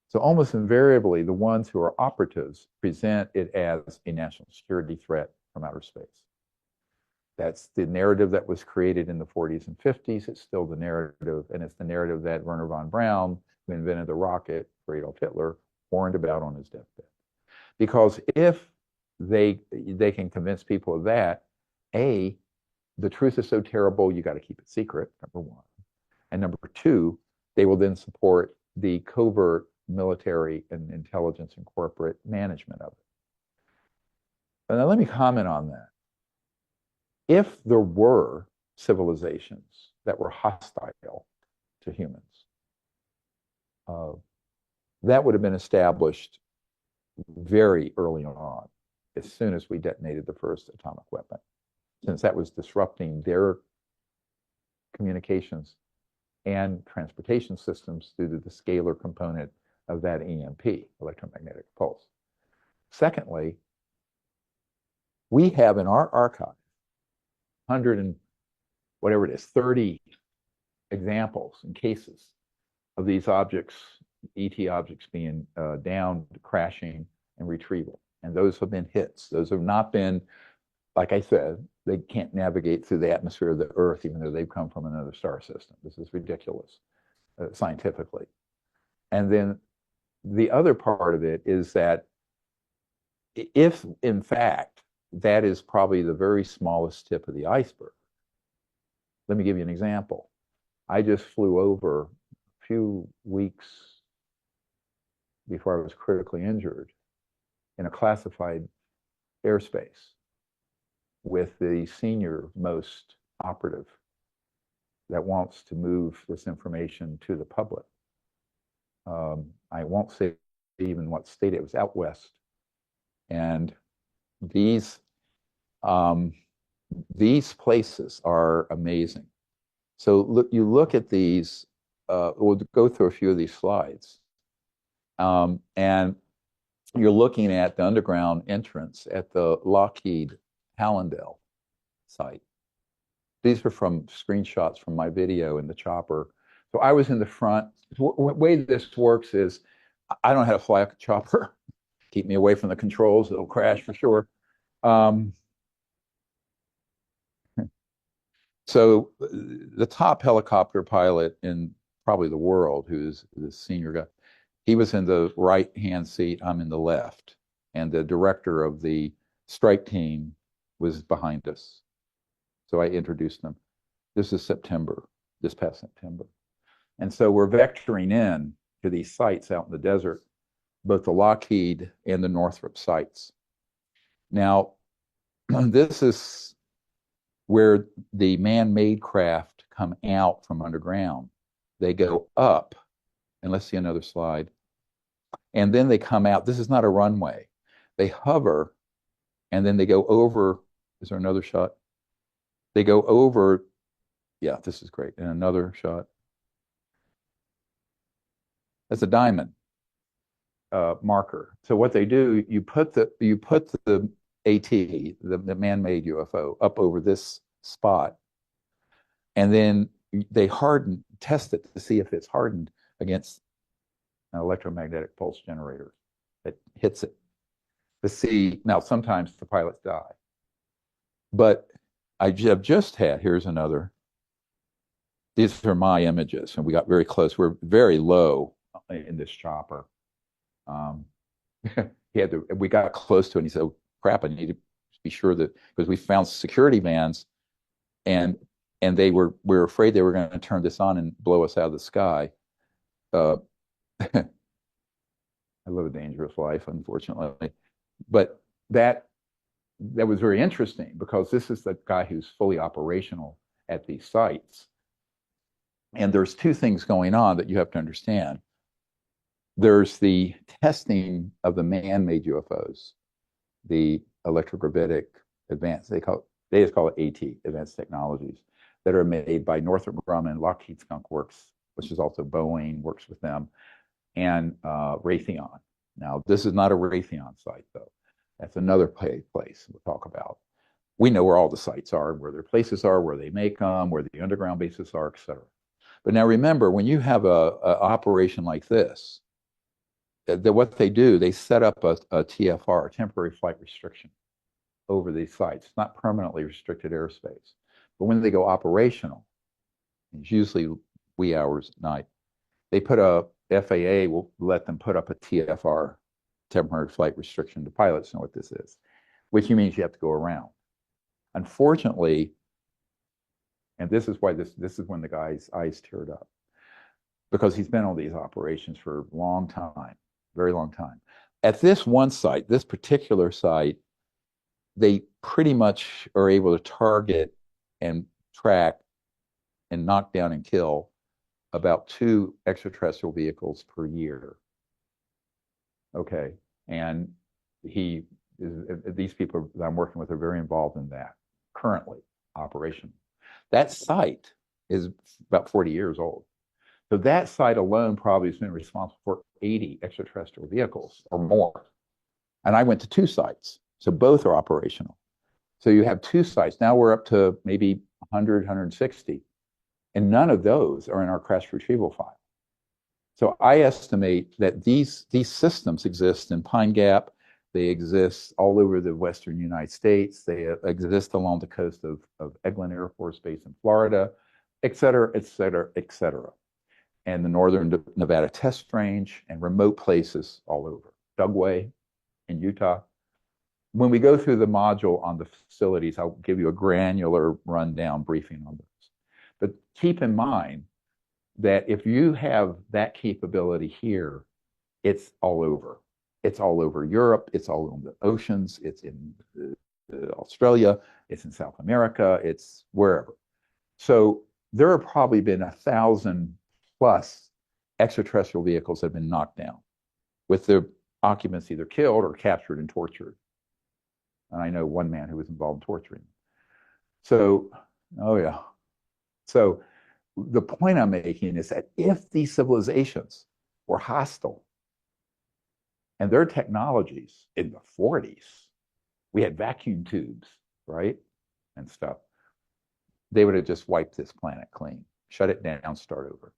So almost invariably, the ones who are operatives present it as a national security threat from outer space. That's the narrative that was created in the 40s and 50s. It's still the narrative, and it's the narrative that Werner von Braun, who invented the rocket for Adolf Hitler, warned about on his deathbed. Because if they can convince people of that, A, the truth is so terrible, you got to keep it secret, number one. And number two, they will then support the covert military and intelligence and corporate management of it. And now let me comment on that. If there were civilizations that were hostile to humans, that would have been established very early on, as soon as we detonated the first atomic weapon, since that was disrupting their communications and transportation systems due to the scalar component of that EMP, electromagnetic pulse. Secondly, we have in our archive 100 and whatever it is, 30 examples and cases of these objects, ET objects being downed, crashing, and retrieval. And those have been hits. Those have not been, like I said, they can't navigate through the atmosphere of the Earth, even though they've come from another star system. This is ridiculous, scientifically. And then the other part of it is that if, in fact, that is probably the very smallest tip of the iceberg. Let me give you an example. I just flew over a few weeks before I was critically injured in a classified airspace with the senior most operative that wants to move this information to the public. I won't say even what state it was, out west. And these places are amazing. So you look at these, we'll go through a few of these slides. And you're looking at the underground entrance at the Lockheed Hallandale site. These are from screenshots from my video in the chopper. So I was in the front. The way this works is I don't know how to fly a chopper. Keep me away from the controls. It'll crash for sure. So the top helicopter pilot in probably the world, who's the senior guy, he was in the right-hand seat. I'm in the left. And the director of the strike team was behind us. So I introduced them. This is September, this past September. And so we're vectoring in to these sites out in the desert, both the Lockheed and the Northrop sites. Now, this is where the man-made craft come out from underground. They go up, and let's see another slide. And then they come out. This is not a runway. They hover, and then they go over. Is there another shot? They go over. Yeah, this is great. And another shot. That's a diamond marker. So what they do, you put the AT, the man-made UFO, up over this spot, and then they test it to see if it's hardened against an electromagnetic pulse generator that hits it. To see, now sometimes the pilots die, but I have just had, here's another. These are my images, and we got very close. We're very low in this chopper. We got close to it, and he said, oh, crap, I need to be sure that, because we found security vans, and we were afraid they were going to turn this on and blow us out of the sky. I live a dangerous life, unfortunately. But that was very interesting, because this is the guy who's fully operational at these sites. And there's two things going on that you have to understand. There's the testing of the man-made UFOs, the electrogravitic advanced, they just call it AT, advanced technologies, that are made by Northrop Grumman, Lockheed Skunk Works, which is also Boeing, works with them, and Raytheon. Now, this is not a Raytheon site, though. That's another place we'll talk about. We know where all the sites are, where their places are, where they make them, where the underground bases are, et cetera. But now remember, when you have a operation like this, what they do, they set up a TFR, a temporary flight restriction, over these sites. It's not permanently restricted airspace. But when they go operational, it's usually wee hours at night, they put FAA will let them put up a TFR, temporary flight restriction. The pilots know what this is, which means you have to go around. Unfortunately, and this is why this is when the guy's eyes teared up, because he's been on these operations for a long time, very long time. At this one site, this particular site, they pretty much are able to target and track and knock down and kill about 2 extraterrestrial vehicles per year. Okay, and these people that I'm working with are very involved in that currently, operation. That site is about 40 years old. So that site alone probably has been responsible for 80 extraterrestrial vehicles or more. And I went to 2 sites, so both are operational. So you have 2 sites. Now we're up to maybe 100, 160, and none of those are in our crash retrieval file. So I estimate that these systems exist in Pine Gap. They exist all over the western United States. They exist along the coast of Eglin Air Force Base in Florida, et cetera, et cetera, et cetera. And the northern Nevada test range and remote places all over. Dugway in Utah. When we go through the module on the facilities, I'll give you a granular rundown briefing on those. But keep in mind that if you have that capability here, it's all over. It's all over Europe. It's all over the oceans. It's in Australia. It's in South America. It's wherever. So there have probably been 1,000 plus extraterrestrial vehicles that have been knocked down, with the occupants either killed or captured and tortured. And I know one man who was involved in torturing. So, oh yeah. So the point I'm making is that if these civilizations were hostile, and their technologies in the 40s, we had vacuum tubes, right? And stuff. They would have just wiped this planet clean, shut it down, start over.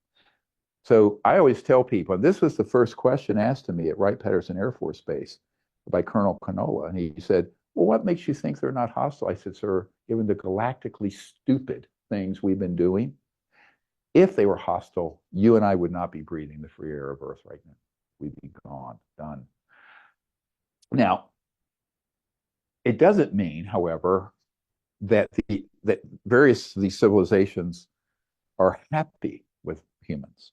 So I always tell people, and this was the first question asked to me at Wright-Patterson Air Force Base by Colonel Canola. And he said, well, what makes you think they're not hostile? I said, sir, given the galactically stupid things we've been doing, if they were hostile, you and I would not be breathing the free air of Earth right now. We'd be gone, done. Now, it doesn't mean, however, that various of these civilizations are happy with humans.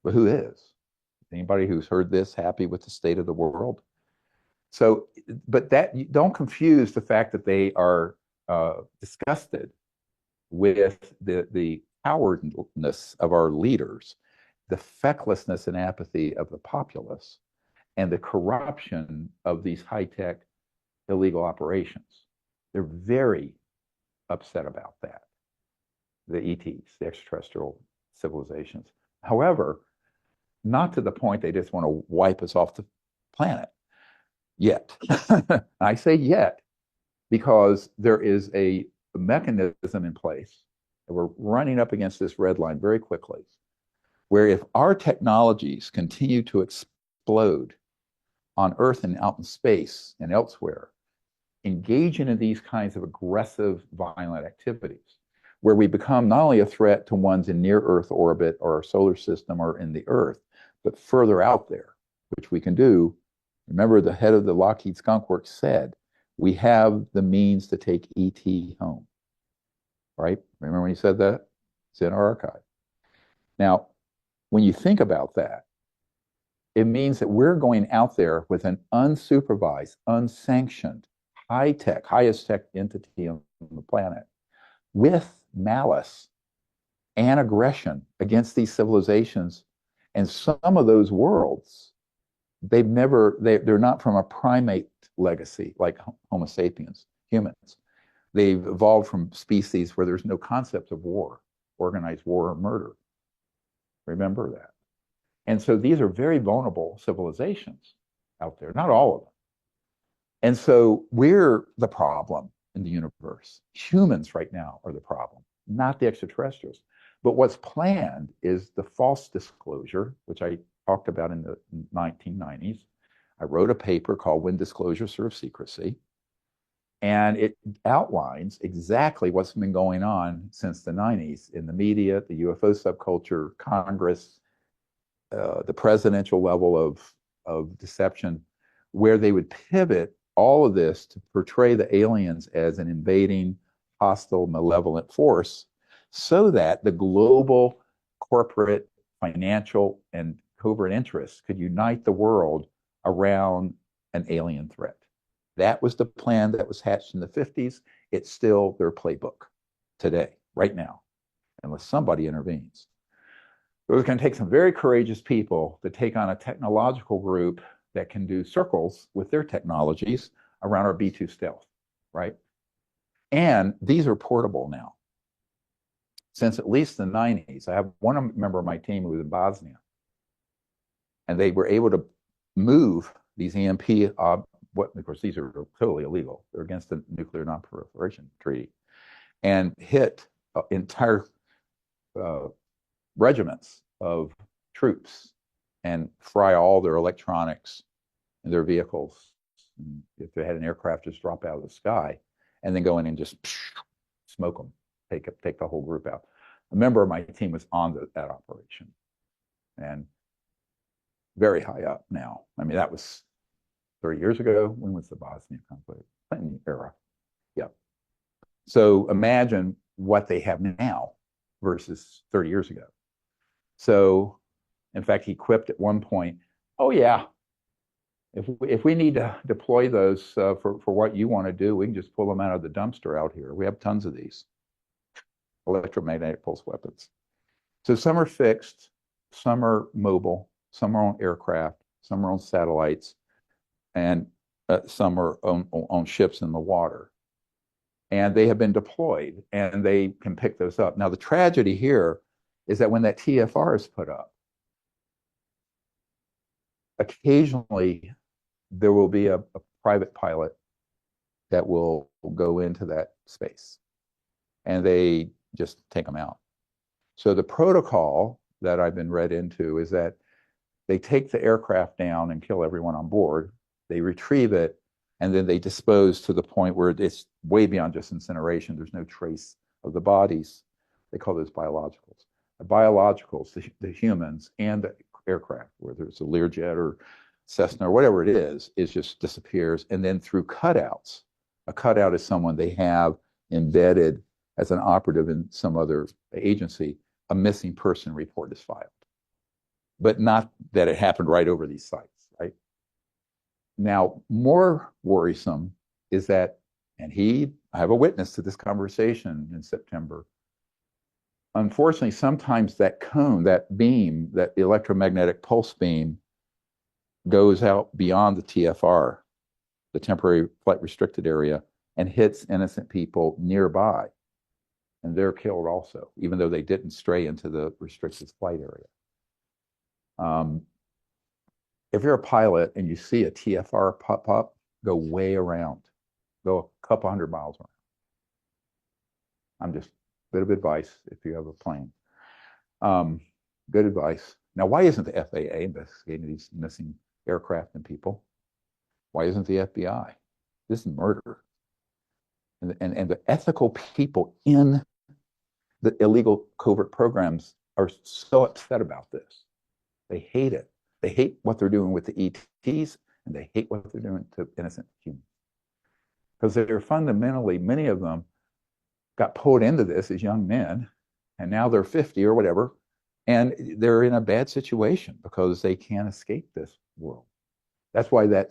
But who is? Anybody who's heard this happy with the state of the world? So, but that, don't confuse the fact that they are disgusted with the cowardness of our leaders, the fecklessness and apathy of the populace, and the corruption of these high-tech illegal operations. They're very upset about that, the ETs, the extraterrestrial civilizations. However, not to the point they just want to wipe us off the planet yet. I say yet because there is a mechanism in place, and we're running up against this red line very quickly, where if our technologies continue to explode on Earth and out in space and elsewhere, engaging in these kinds of aggressive, violent activities, where we become not only a threat to ones in near Earth orbit or our solar system or in the Earth, but further out there, which we can do. Remember, the head of the Lockheed Skunk Works said, we have the means to take ET home. Right? Remember when he said that? It's in our archive. Now, when you think about that, it means that we're going out there with an unsupervised, unsanctioned, high-tech, highest-tech entity on the planet with malice and aggression against these civilizations. And some of those worlds, they're not from a primate legacy like Homo sapiens, humans. They've evolved from species where there's no concept of war, organized war or murder. Remember that. And so these are very vulnerable civilizations out there, not all of them. And so we're the problem in the universe. Humans right now are the problem, not the extraterrestrials. But what's planned is the false disclosure, which I talked about in the 1990s. I wrote a paper called When Disclosure Serves Secrecy. And it outlines exactly what's been going on since the 90s in the media, the UFO subculture, Congress, the presidential level of deception, where they would pivot all of this to portray the aliens as an invading, hostile, malevolent force so that the global corporate, financial, and covert interests could unite the world around an alien threat. That was the plan that was hatched in the 50s. It's still their playbook today, right now, unless somebody intervenes. It was going to take some very courageous people to take on a technological group that can do circles with their technologies around our B-2 stealth, right? And these are portable now. Since at least the 90s, I have one member of my team who was in Bosnia, and they were able to move these EMP, of course, these are totally illegal. They're against the Nuclear Non-Proliferation Treaty, and hit entire regiments of troops and fry all their electronics and their vehicles. And if they had an aircraft, just drop out of the sky and then go in and just smoke them, take the whole group out. A member of my team was on that operation and very high up now. I mean, that was 30 years ago. When was the Bosnia conflict? Clinton era. Yeah. So imagine what they have now versus 30 years ago. So, in fact, he quipped at one point, oh, yeah, if we need to deploy those for what you want to do, we can just pull them out of the dumpster out here. We have tons of these electromagnetic pulse weapons. So some are fixed, some are mobile, some are on aircraft, some are on satellites, and some are on ships in the water. And they have been deployed, and they can pick those up. Now, the tragedy here is that when that TFR is put up, occasionally there will be a private pilot that will go into that space, and they just take them out. So the protocol that I've been read into is that they take the aircraft down and kill everyone on board, they retrieve it, and then they dispose to the point where it's way beyond just incineration. There's no trace of the bodies. They call those biologicals. The biologicals, the humans and the aircraft, whether it's a Learjet or Cessna or whatever it is just disappears. And then through cutouts, a cutout is someone they have embedded as an operative in some other agency, a missing person report is filed. But not that it happened right over these sites, right? Now, more worrisome is that, and I have a witness to this conversation in September. Unfortunately, sometimes that cone, that beam, that electromagnetic pulse beam, goes out beyond the TFR, the temporary flight restricted area, and hits innocent people nearby. And they're killed also, even though they didn't stray into the restricted flight area. If you're a pilot and you see a TFR pop up, go way around, go a couple 100 miles around. I'm just a bit of advice if you have a plane. Good advice. Now, why isn't the FAA investigating these missing aircraft and people? Why isn't the FBI? This is murder. And the ethical people in the illegal covert programs are so upset about this. They hate it. They hate what they're doing with the ETs, and they hate what they're doing to innocent humans. Because they're fundamentally, many of them got pulled into this as young men, and now they're 50 or whatever, and they're in a bad situation because they can't escape this world. That's why the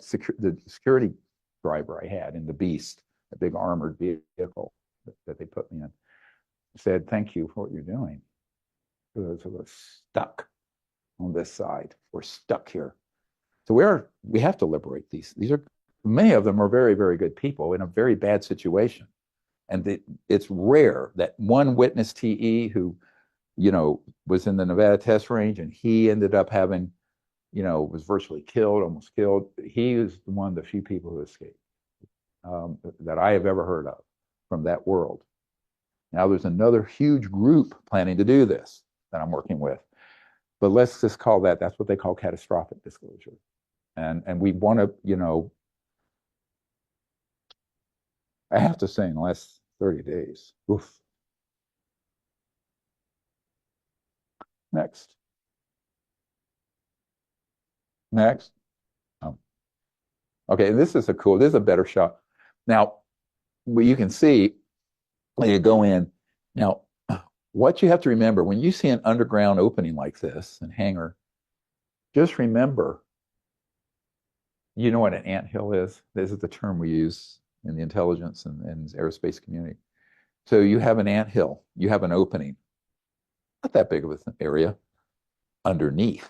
security driver I had in the Beast, a big armored vehicle that they put me in, said, "Thank you for what you're doing." Because we're stuck on this side. We're stuck here. So we have to liberate these. Many of them are very, very good people in a very bad situation. And it's rare that one witness TE who, was in the Nevada test range and he ended up having, was virtually killed, almost killed. He is one of the few people who escaped that I have ever heard of from that world. Now there's another huge group planning to do this that I'm working with. But let's just call that's what they call catastrophic disclosure. And we want to, I have to say in the last 30 days, oof. Next. Oh. Okay, this is a better shot. Now, you can see when you go in. Now, what you have to remember, when you see an underground opening like this, and hangar, just remember, you know what an anthill is? This is the term we use in the intelligence and aerospace community. So you have an anthill, you have an opening, not that big of an area, underneath.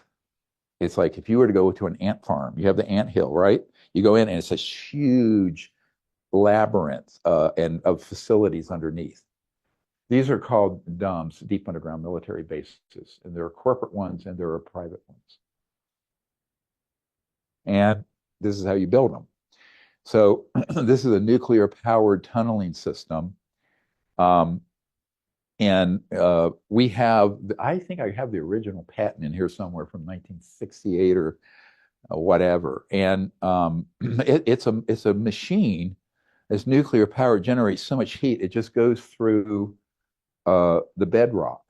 It's like if you were to go to an ant farm, you have the anthill, right? You go in and it's a huge labyrinth and of facilities underneath. These are called DUMBs, deep underground military bases, and there are corporate ones and there are private ones. And this is how you build them. So this is a nuclear-powered tunneling system. And we have, I think I have the original patent in here somewhere from 1968 or whatever. And it's a machine. This nuclear power generates so much heat, it just goes through the bedrock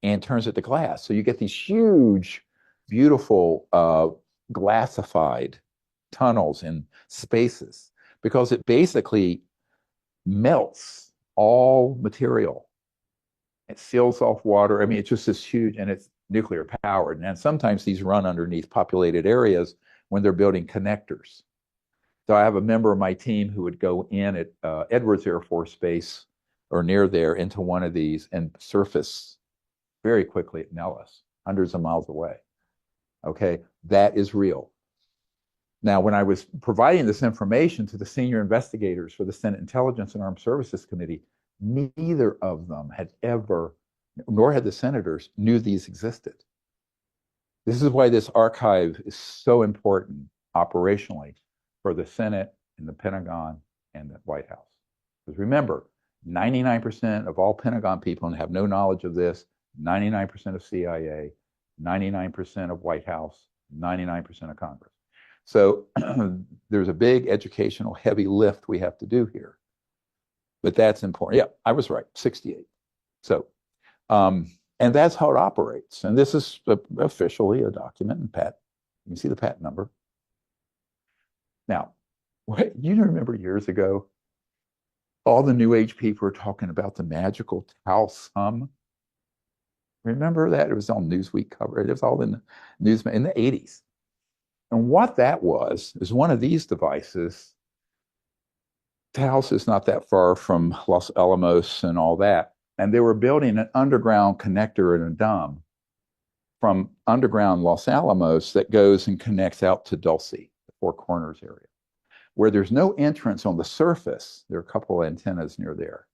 and turns it to glass. So you get these huge, beautiful glassified tunnels and spaces because it basically melts all material. It seals off water. I mean, it's just this huge, and it's nuclear powered. And sometimes these run underneath populated areas when they're building connectors. So I have a member of my team who would go in at Edwards Air Force Base or near there into one of these and surface very quickly at Nellis, hundreds of miles away. Okay, that is real. Now, when I was providing this information to the senior investigators for the Senate Intelligence and Armed Services Committee, neither of them had ever, nor had the senators, knew these existed. This is why this archive is so important operationally for the Senate and the Pentagon and the White House. Because remember, 99% of all Pentagon people have no knowledge of this, 99% of CIA, 99% of White House, 99% of Congress. So there's a big educational heavy lift we have to do here. But that's important. Yeah, I was right, 68. So, and that's how it operates. And this is officially a document and patent. You can see the patent number. Now, you remember years ago, all the New Age people were talking about the magical Tau sum. Remember that? It was on Newsweek cover. It was all in the news in the 80s. And what that was is one of these devices Taos is not that far from Los Alamos and all that. And they were building an underground connector in a dam from underground Los Alamos that goes and connects out to Dulce, the Four Corners area, where there's no entrance on the surface. There are a couple of antennas near there.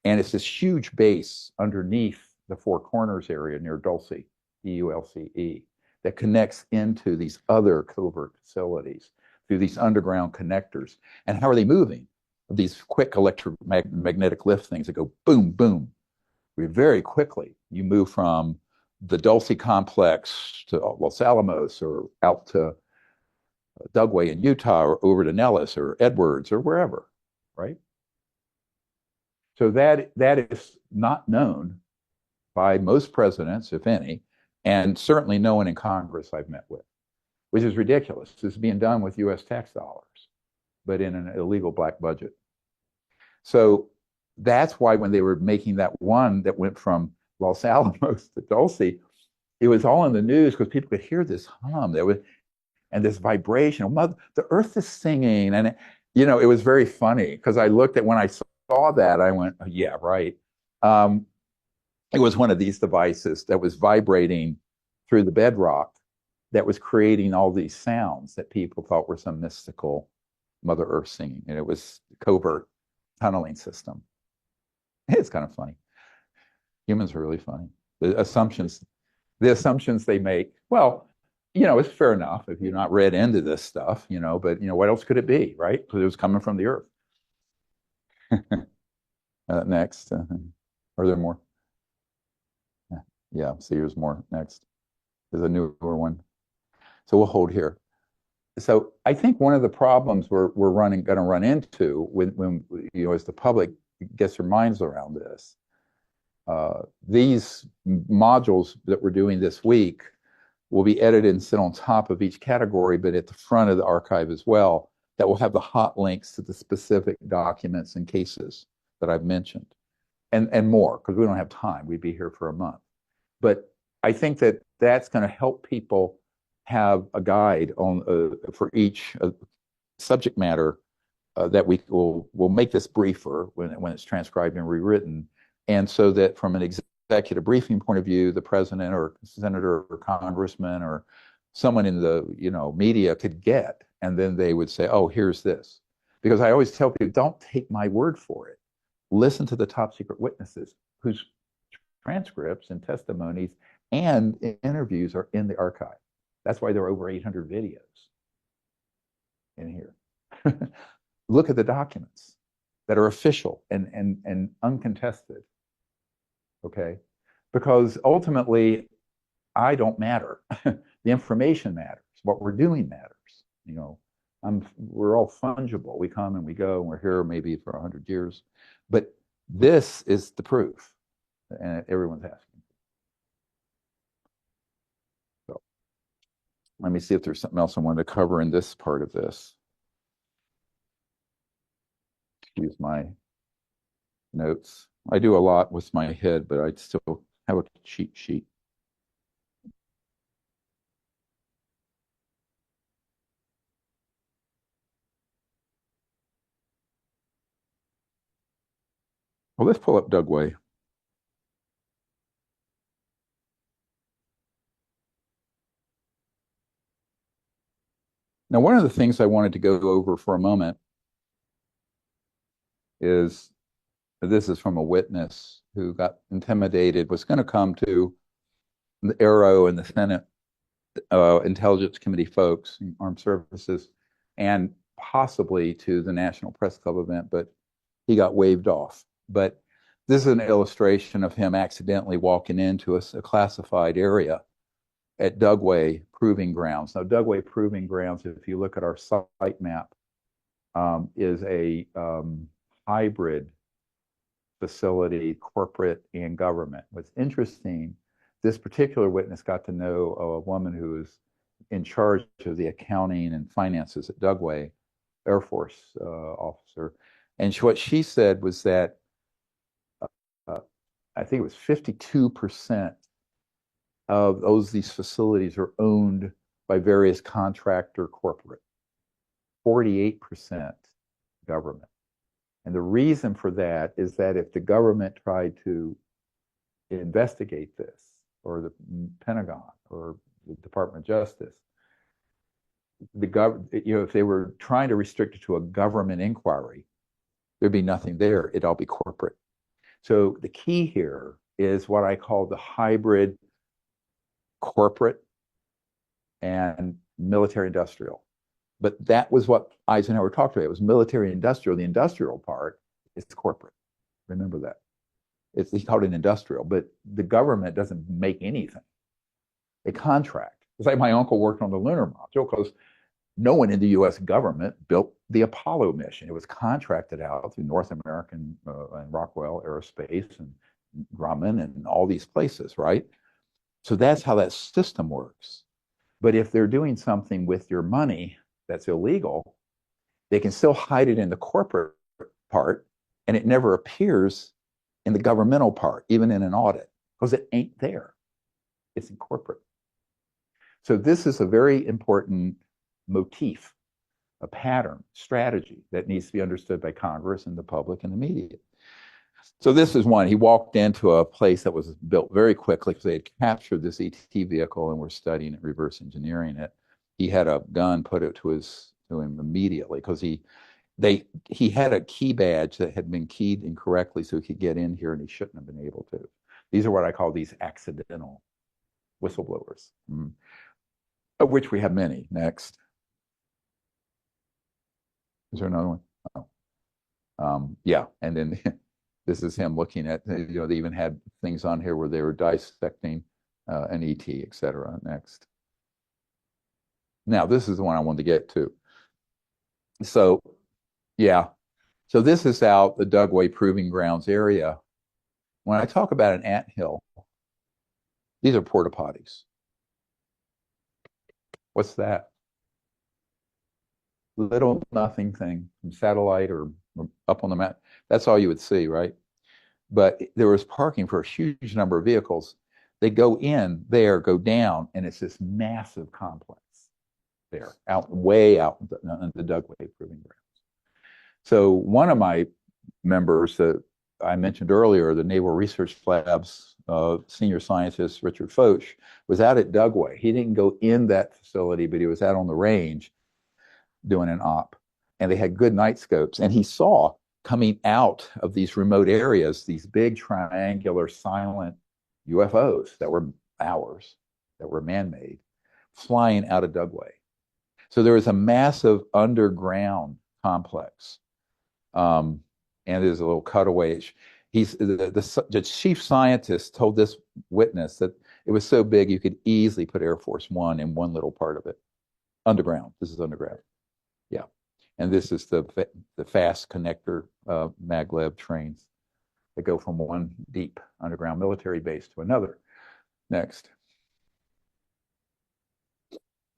And it's this huge base underneath the Four Corners area near Dulce, EULCE, that connects into these other covert facilities through these underground connectors. And how are they moving? These quick electromagnetic lift things that go boom, boom. Very quickly, you move from the Dulce complex to Los Alamos or out to Dugway in Utah or over to Nellis or Edwards or wherever, right? So that is not known by most presidents, if any, and certainly no one in Congress I've met with, which is ridiculous. This is being done with U.S. tax dollars, but in an illegal black budget. So that's why when they were making that one that went from Los Alamos to Dulce, it was all in the news because people could hear this hum. There was, and this vibration. The earth is singing. And, it was very funny because I looked at when I saw that, I went, oh, yeah, right. It was one of these devices that was vibrating through the bedrock that was creating all these sounds that people thought were some mystical Mother Earth singing. And it was a covert tunneling system. It's kind of funny. Humans are really funny. The assumptions they make, well, it's fair enough if you're not read into this stuff, but what else could it be, right? Because it was coming from the earth. Next. Are there more? Yeah, see, here's more next. There's a newer one. So we'll hold here. So I think one of the problems we're going to run into when as the public gets their minds around this, these modules that we're doing this week will be edited and sit on top of each category, but at the front of the archive as well, that will have the hot links to the specific documents and cases that I've mentioned, and more, because we don't have time. We'd be here for a month. But I think that that's going to help people have a guide on for each subject matter that we will make this briefer when it's transcribed and rewritten, and so that from an executive briefing point of view, the president or senator or congressman or someone in the media could get, and then they would say, "Oh, here's this," because I always tell people, don't take my word for it. Listen to the top secret witnesses whose transcripts and testimonies and interviews are in the archive. That's why there are over 800 videos in here. Look at the documents that are official and uncontested, okay? Because ultimately, I don't matter. The information matters. What we're doing matters. We're all fungible. We come and we go, and we're here maybe for 100 years. But this is the proof, and everyone's asking. So let me see if there's something else I wanted to cover in this part of this. Excuse my notes. I do a lot with my head, but I still have a cheat sheet. Well, let's pull up Dugway. Now, one of the things I wanted to go over for a moment is, this is from a witness who got intimidated, was going to come to the Aero and the Senate Intelligence Committee folks, Armed Services, and possibly to the National Press Club event, but he got waved off. But this is an illustration of him accidentally walking into a classified area at Dugway Proving Grounds. Now, Dugway Proving Grounds, if you look at our site map, is a hybrid facility, corporate and government. What's interesting, this particular witness got to know a woman who was in charge of the accounting and finances at Dugway, Air Force officer. And what she said was that I think it was 52% of these facilities are owned by various contractor corporate, 48% government. And the reason for that is that if the government tried to investigate this, or the Pentagon, or the Department of Justice, if they were trying to restrict it to a government inquiry, there'd be nothing there. It'd all be corporate. So the key here is what I call the hybrid corporate and military industrial. But that was what Eisenhower talked about. It was military industrial. The industrial part is corporate. Remember that. He called it industrial, but the government doesn't make anything. They contract. It's like my uncle worked on the lunar module because no one in the US government built the Apollo mission. It was contracted out through North American and Rockwell Aerospace and Grumman and all these places, right? So that's how that system works. But if they're doing something with your money that's illegal, they can still hide it in the corporate part, and it never appears in the governmental part, even in an audit, because it ain't there. It's in corporate. So this is a very important motif, a pattern, strategy that needs to be understood by Congress and the public and the media. So this is one. He walked into a place that was built very quickly because they had captured this ET vehicle and were studying it, reverse engineering it. He had a gun put it to him immediately because he had a key badge that had been keyed incorrectly so he could get in here, and he shouldn't have been able to. These are what I call these accidental whistleblowers, of which we have many. Next. Is there another one? Oh. Yeah, and then this is him looking at, they even had things on here where they were dissecting an ET, et cetera. Next. Now, this is the one I wanted to get to. So, yeah. So this is out the Dugway Proving Grounds area. When I talk about an anthill, these are porta potties. What's that? Little nothing thing from satellite or up on the map. That's all you would see, right? But there was parking for a huge number of vehicles. They go in there, go down, and it's this massive complex there, way out in the Dugway Proving Grounds. So one of my members that I mentioned earlier, the Naval Research Lab's senior scientist, Richard Foch, was out at Dugway. He didn't go in that facility, but he was out on the range doing an op. And they had good night scopes. And he saw coming out of these remote areas, these big triangular silent UFOs that were ours, that were man-made, flying out of Dugway. So there was a massive underground complex. And there's a little cutaway. The chief scientist told this witness that it was so big you could easily put Air Force One in one little part of it. Underground. This is underground. Yeah. And this is the fast connector maglev trains that go from one deep underground military base to another. Next.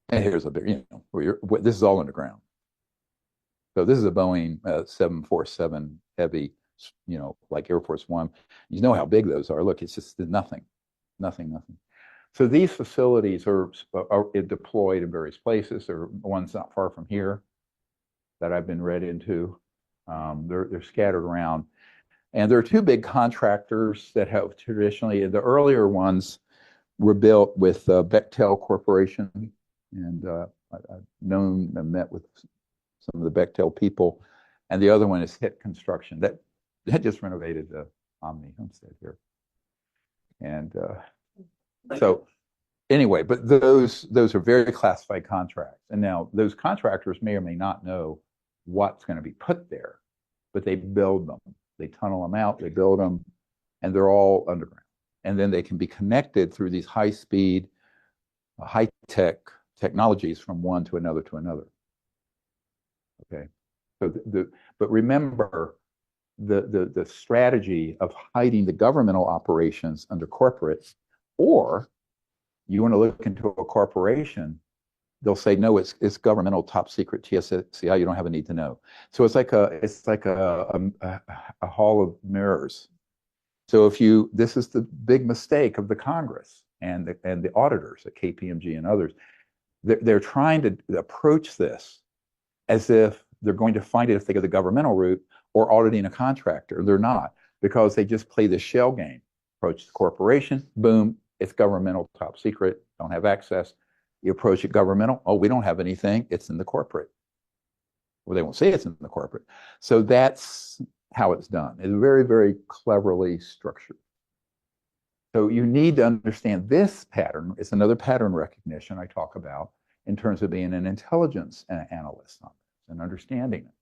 And here's a big, this is all underground. So this is a Boeing 747 heavy, like Air Force One. You know how big those are. Look, it's just nothing. So these facilities are deployed in various places. There are ones not far from here that I've been read into. They're scattered around. And there are two big contractors that have traditionally, the earlier ones were built with Bechtel Corporation. And I've known and met with some of the Bechtel people. And the other one is HIT Construction. That just renovated the Omni Homestead here. And so anyway, but those are very classified contracts. And now those contractors may or may not know what's going to be put there, but they build them. They tunnel them out, they build them, and they're all underground. And then they can be connected through these high-speed, high-tech technologies from one to another to another. Okay, so but remember the strategy of hiding the governmental operations under corporates, or you want to look into a corporation, they'll say no, it's governmental top secret TSCI. You don't have a need to know. So it's like a hall of mirrors. So this is the big mistake of the Congress and the auditors at KPMG and others. They're trying to approach this as if they're going to find it if they go the governmental route, or auditing a contractor. They're not, because they just play the shell game. Approach the corporation, boom, it's governmental, top secret, don't have access. You approach it governmental, oh, we don't have anything, it's in the corporate. Well, they won't say it's in the corporate. So that's how it's done. It's very, very cleverly structured. So you need to understand this pattern. It's another pattern recognition I talk about in terms of being an intelligence analyst on this and understanding it.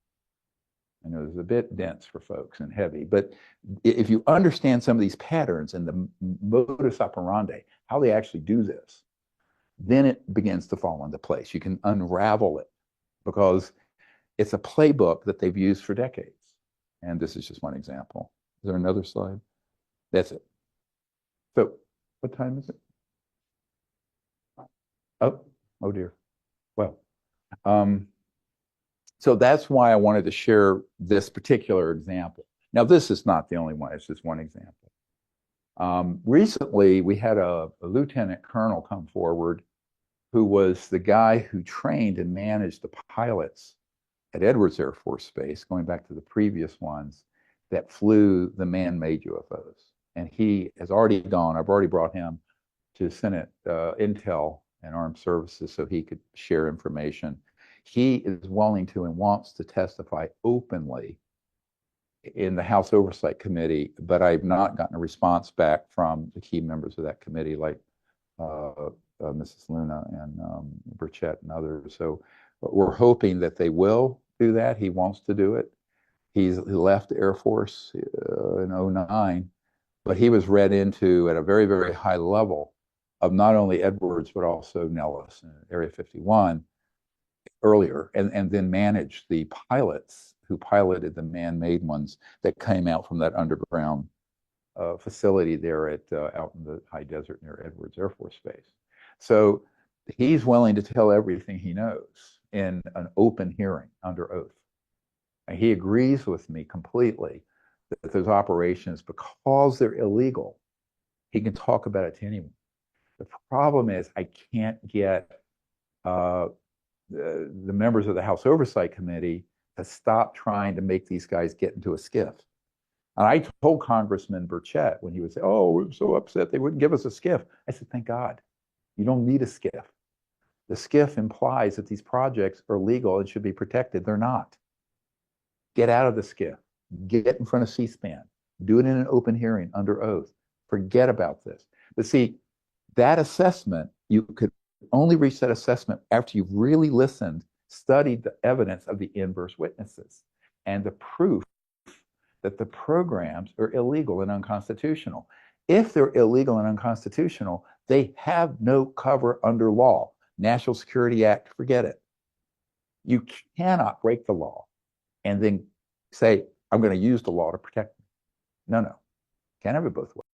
I know it's a bit dense for folks and heavy, but if you understand some of these patterns and the modus operandi, how they actually do this, then it begins to fall into place. You can unravel it because it's a playbook that they've used for decades. And this is just one example. Is there another slide? That's it. So what time is it? Oh dear. Well, so that's why I wanted to share this particular example. Now, this is not the only one. It's just one example. Recently, we had a lieutenant colonel come forward who was the guy who trained and managed the pilots at Edwards Air Force Base, going back to the previous ones, that flew the man-made UFOs. And he has already gone. I've already brought him to Senate Intel and Armed Services so he could share information. He is willing to and wants to testify openly in the House Oversight Committee, but I've not gotten a response back from the key members of that committee, like Mrs. Luna and Burchett and others. So we're hoping that they will do that. He wants to do it. He left the Air Force in 2009, but he was read into at a very, very high level of not only Edwards, but also Nellis, Area 51 earlier, and then managed the pilots who piloted the man-made ones that came out from that underground facility there at out in the high desert near Edwards Air Force Base. So he's willing to tell everything he knows in an open hearing under oath. And he agrees with me completely that those operations, because they're illegal, he can talk about it to anyone. The problem is I can't get the members of the House Oversight Committee to stop trying to make these guys get into a skiff. And I told Congressman Burchett when he would say, oh, we're so upset they wouldn't give us a skiff. I said, thank God, you don't need a skiff. The skiff implies that these projects are legal and should be protected. They're not. Get out of the skiff. Get in front of C-SPAN. Do it in an open hearing under oath. Forget about this. But see, that assessment, you could only reach that assessment after you've really listened, studied the evidence of the inverse witnesses and the proof that the programs are illegal and unconstitutional. If they're illegal and unconstitutional, they have no cover under law. National Security Act, forget it. You cannot break the law and then say, I'm going to use the law to protect me. No, no. Can't have it both ways.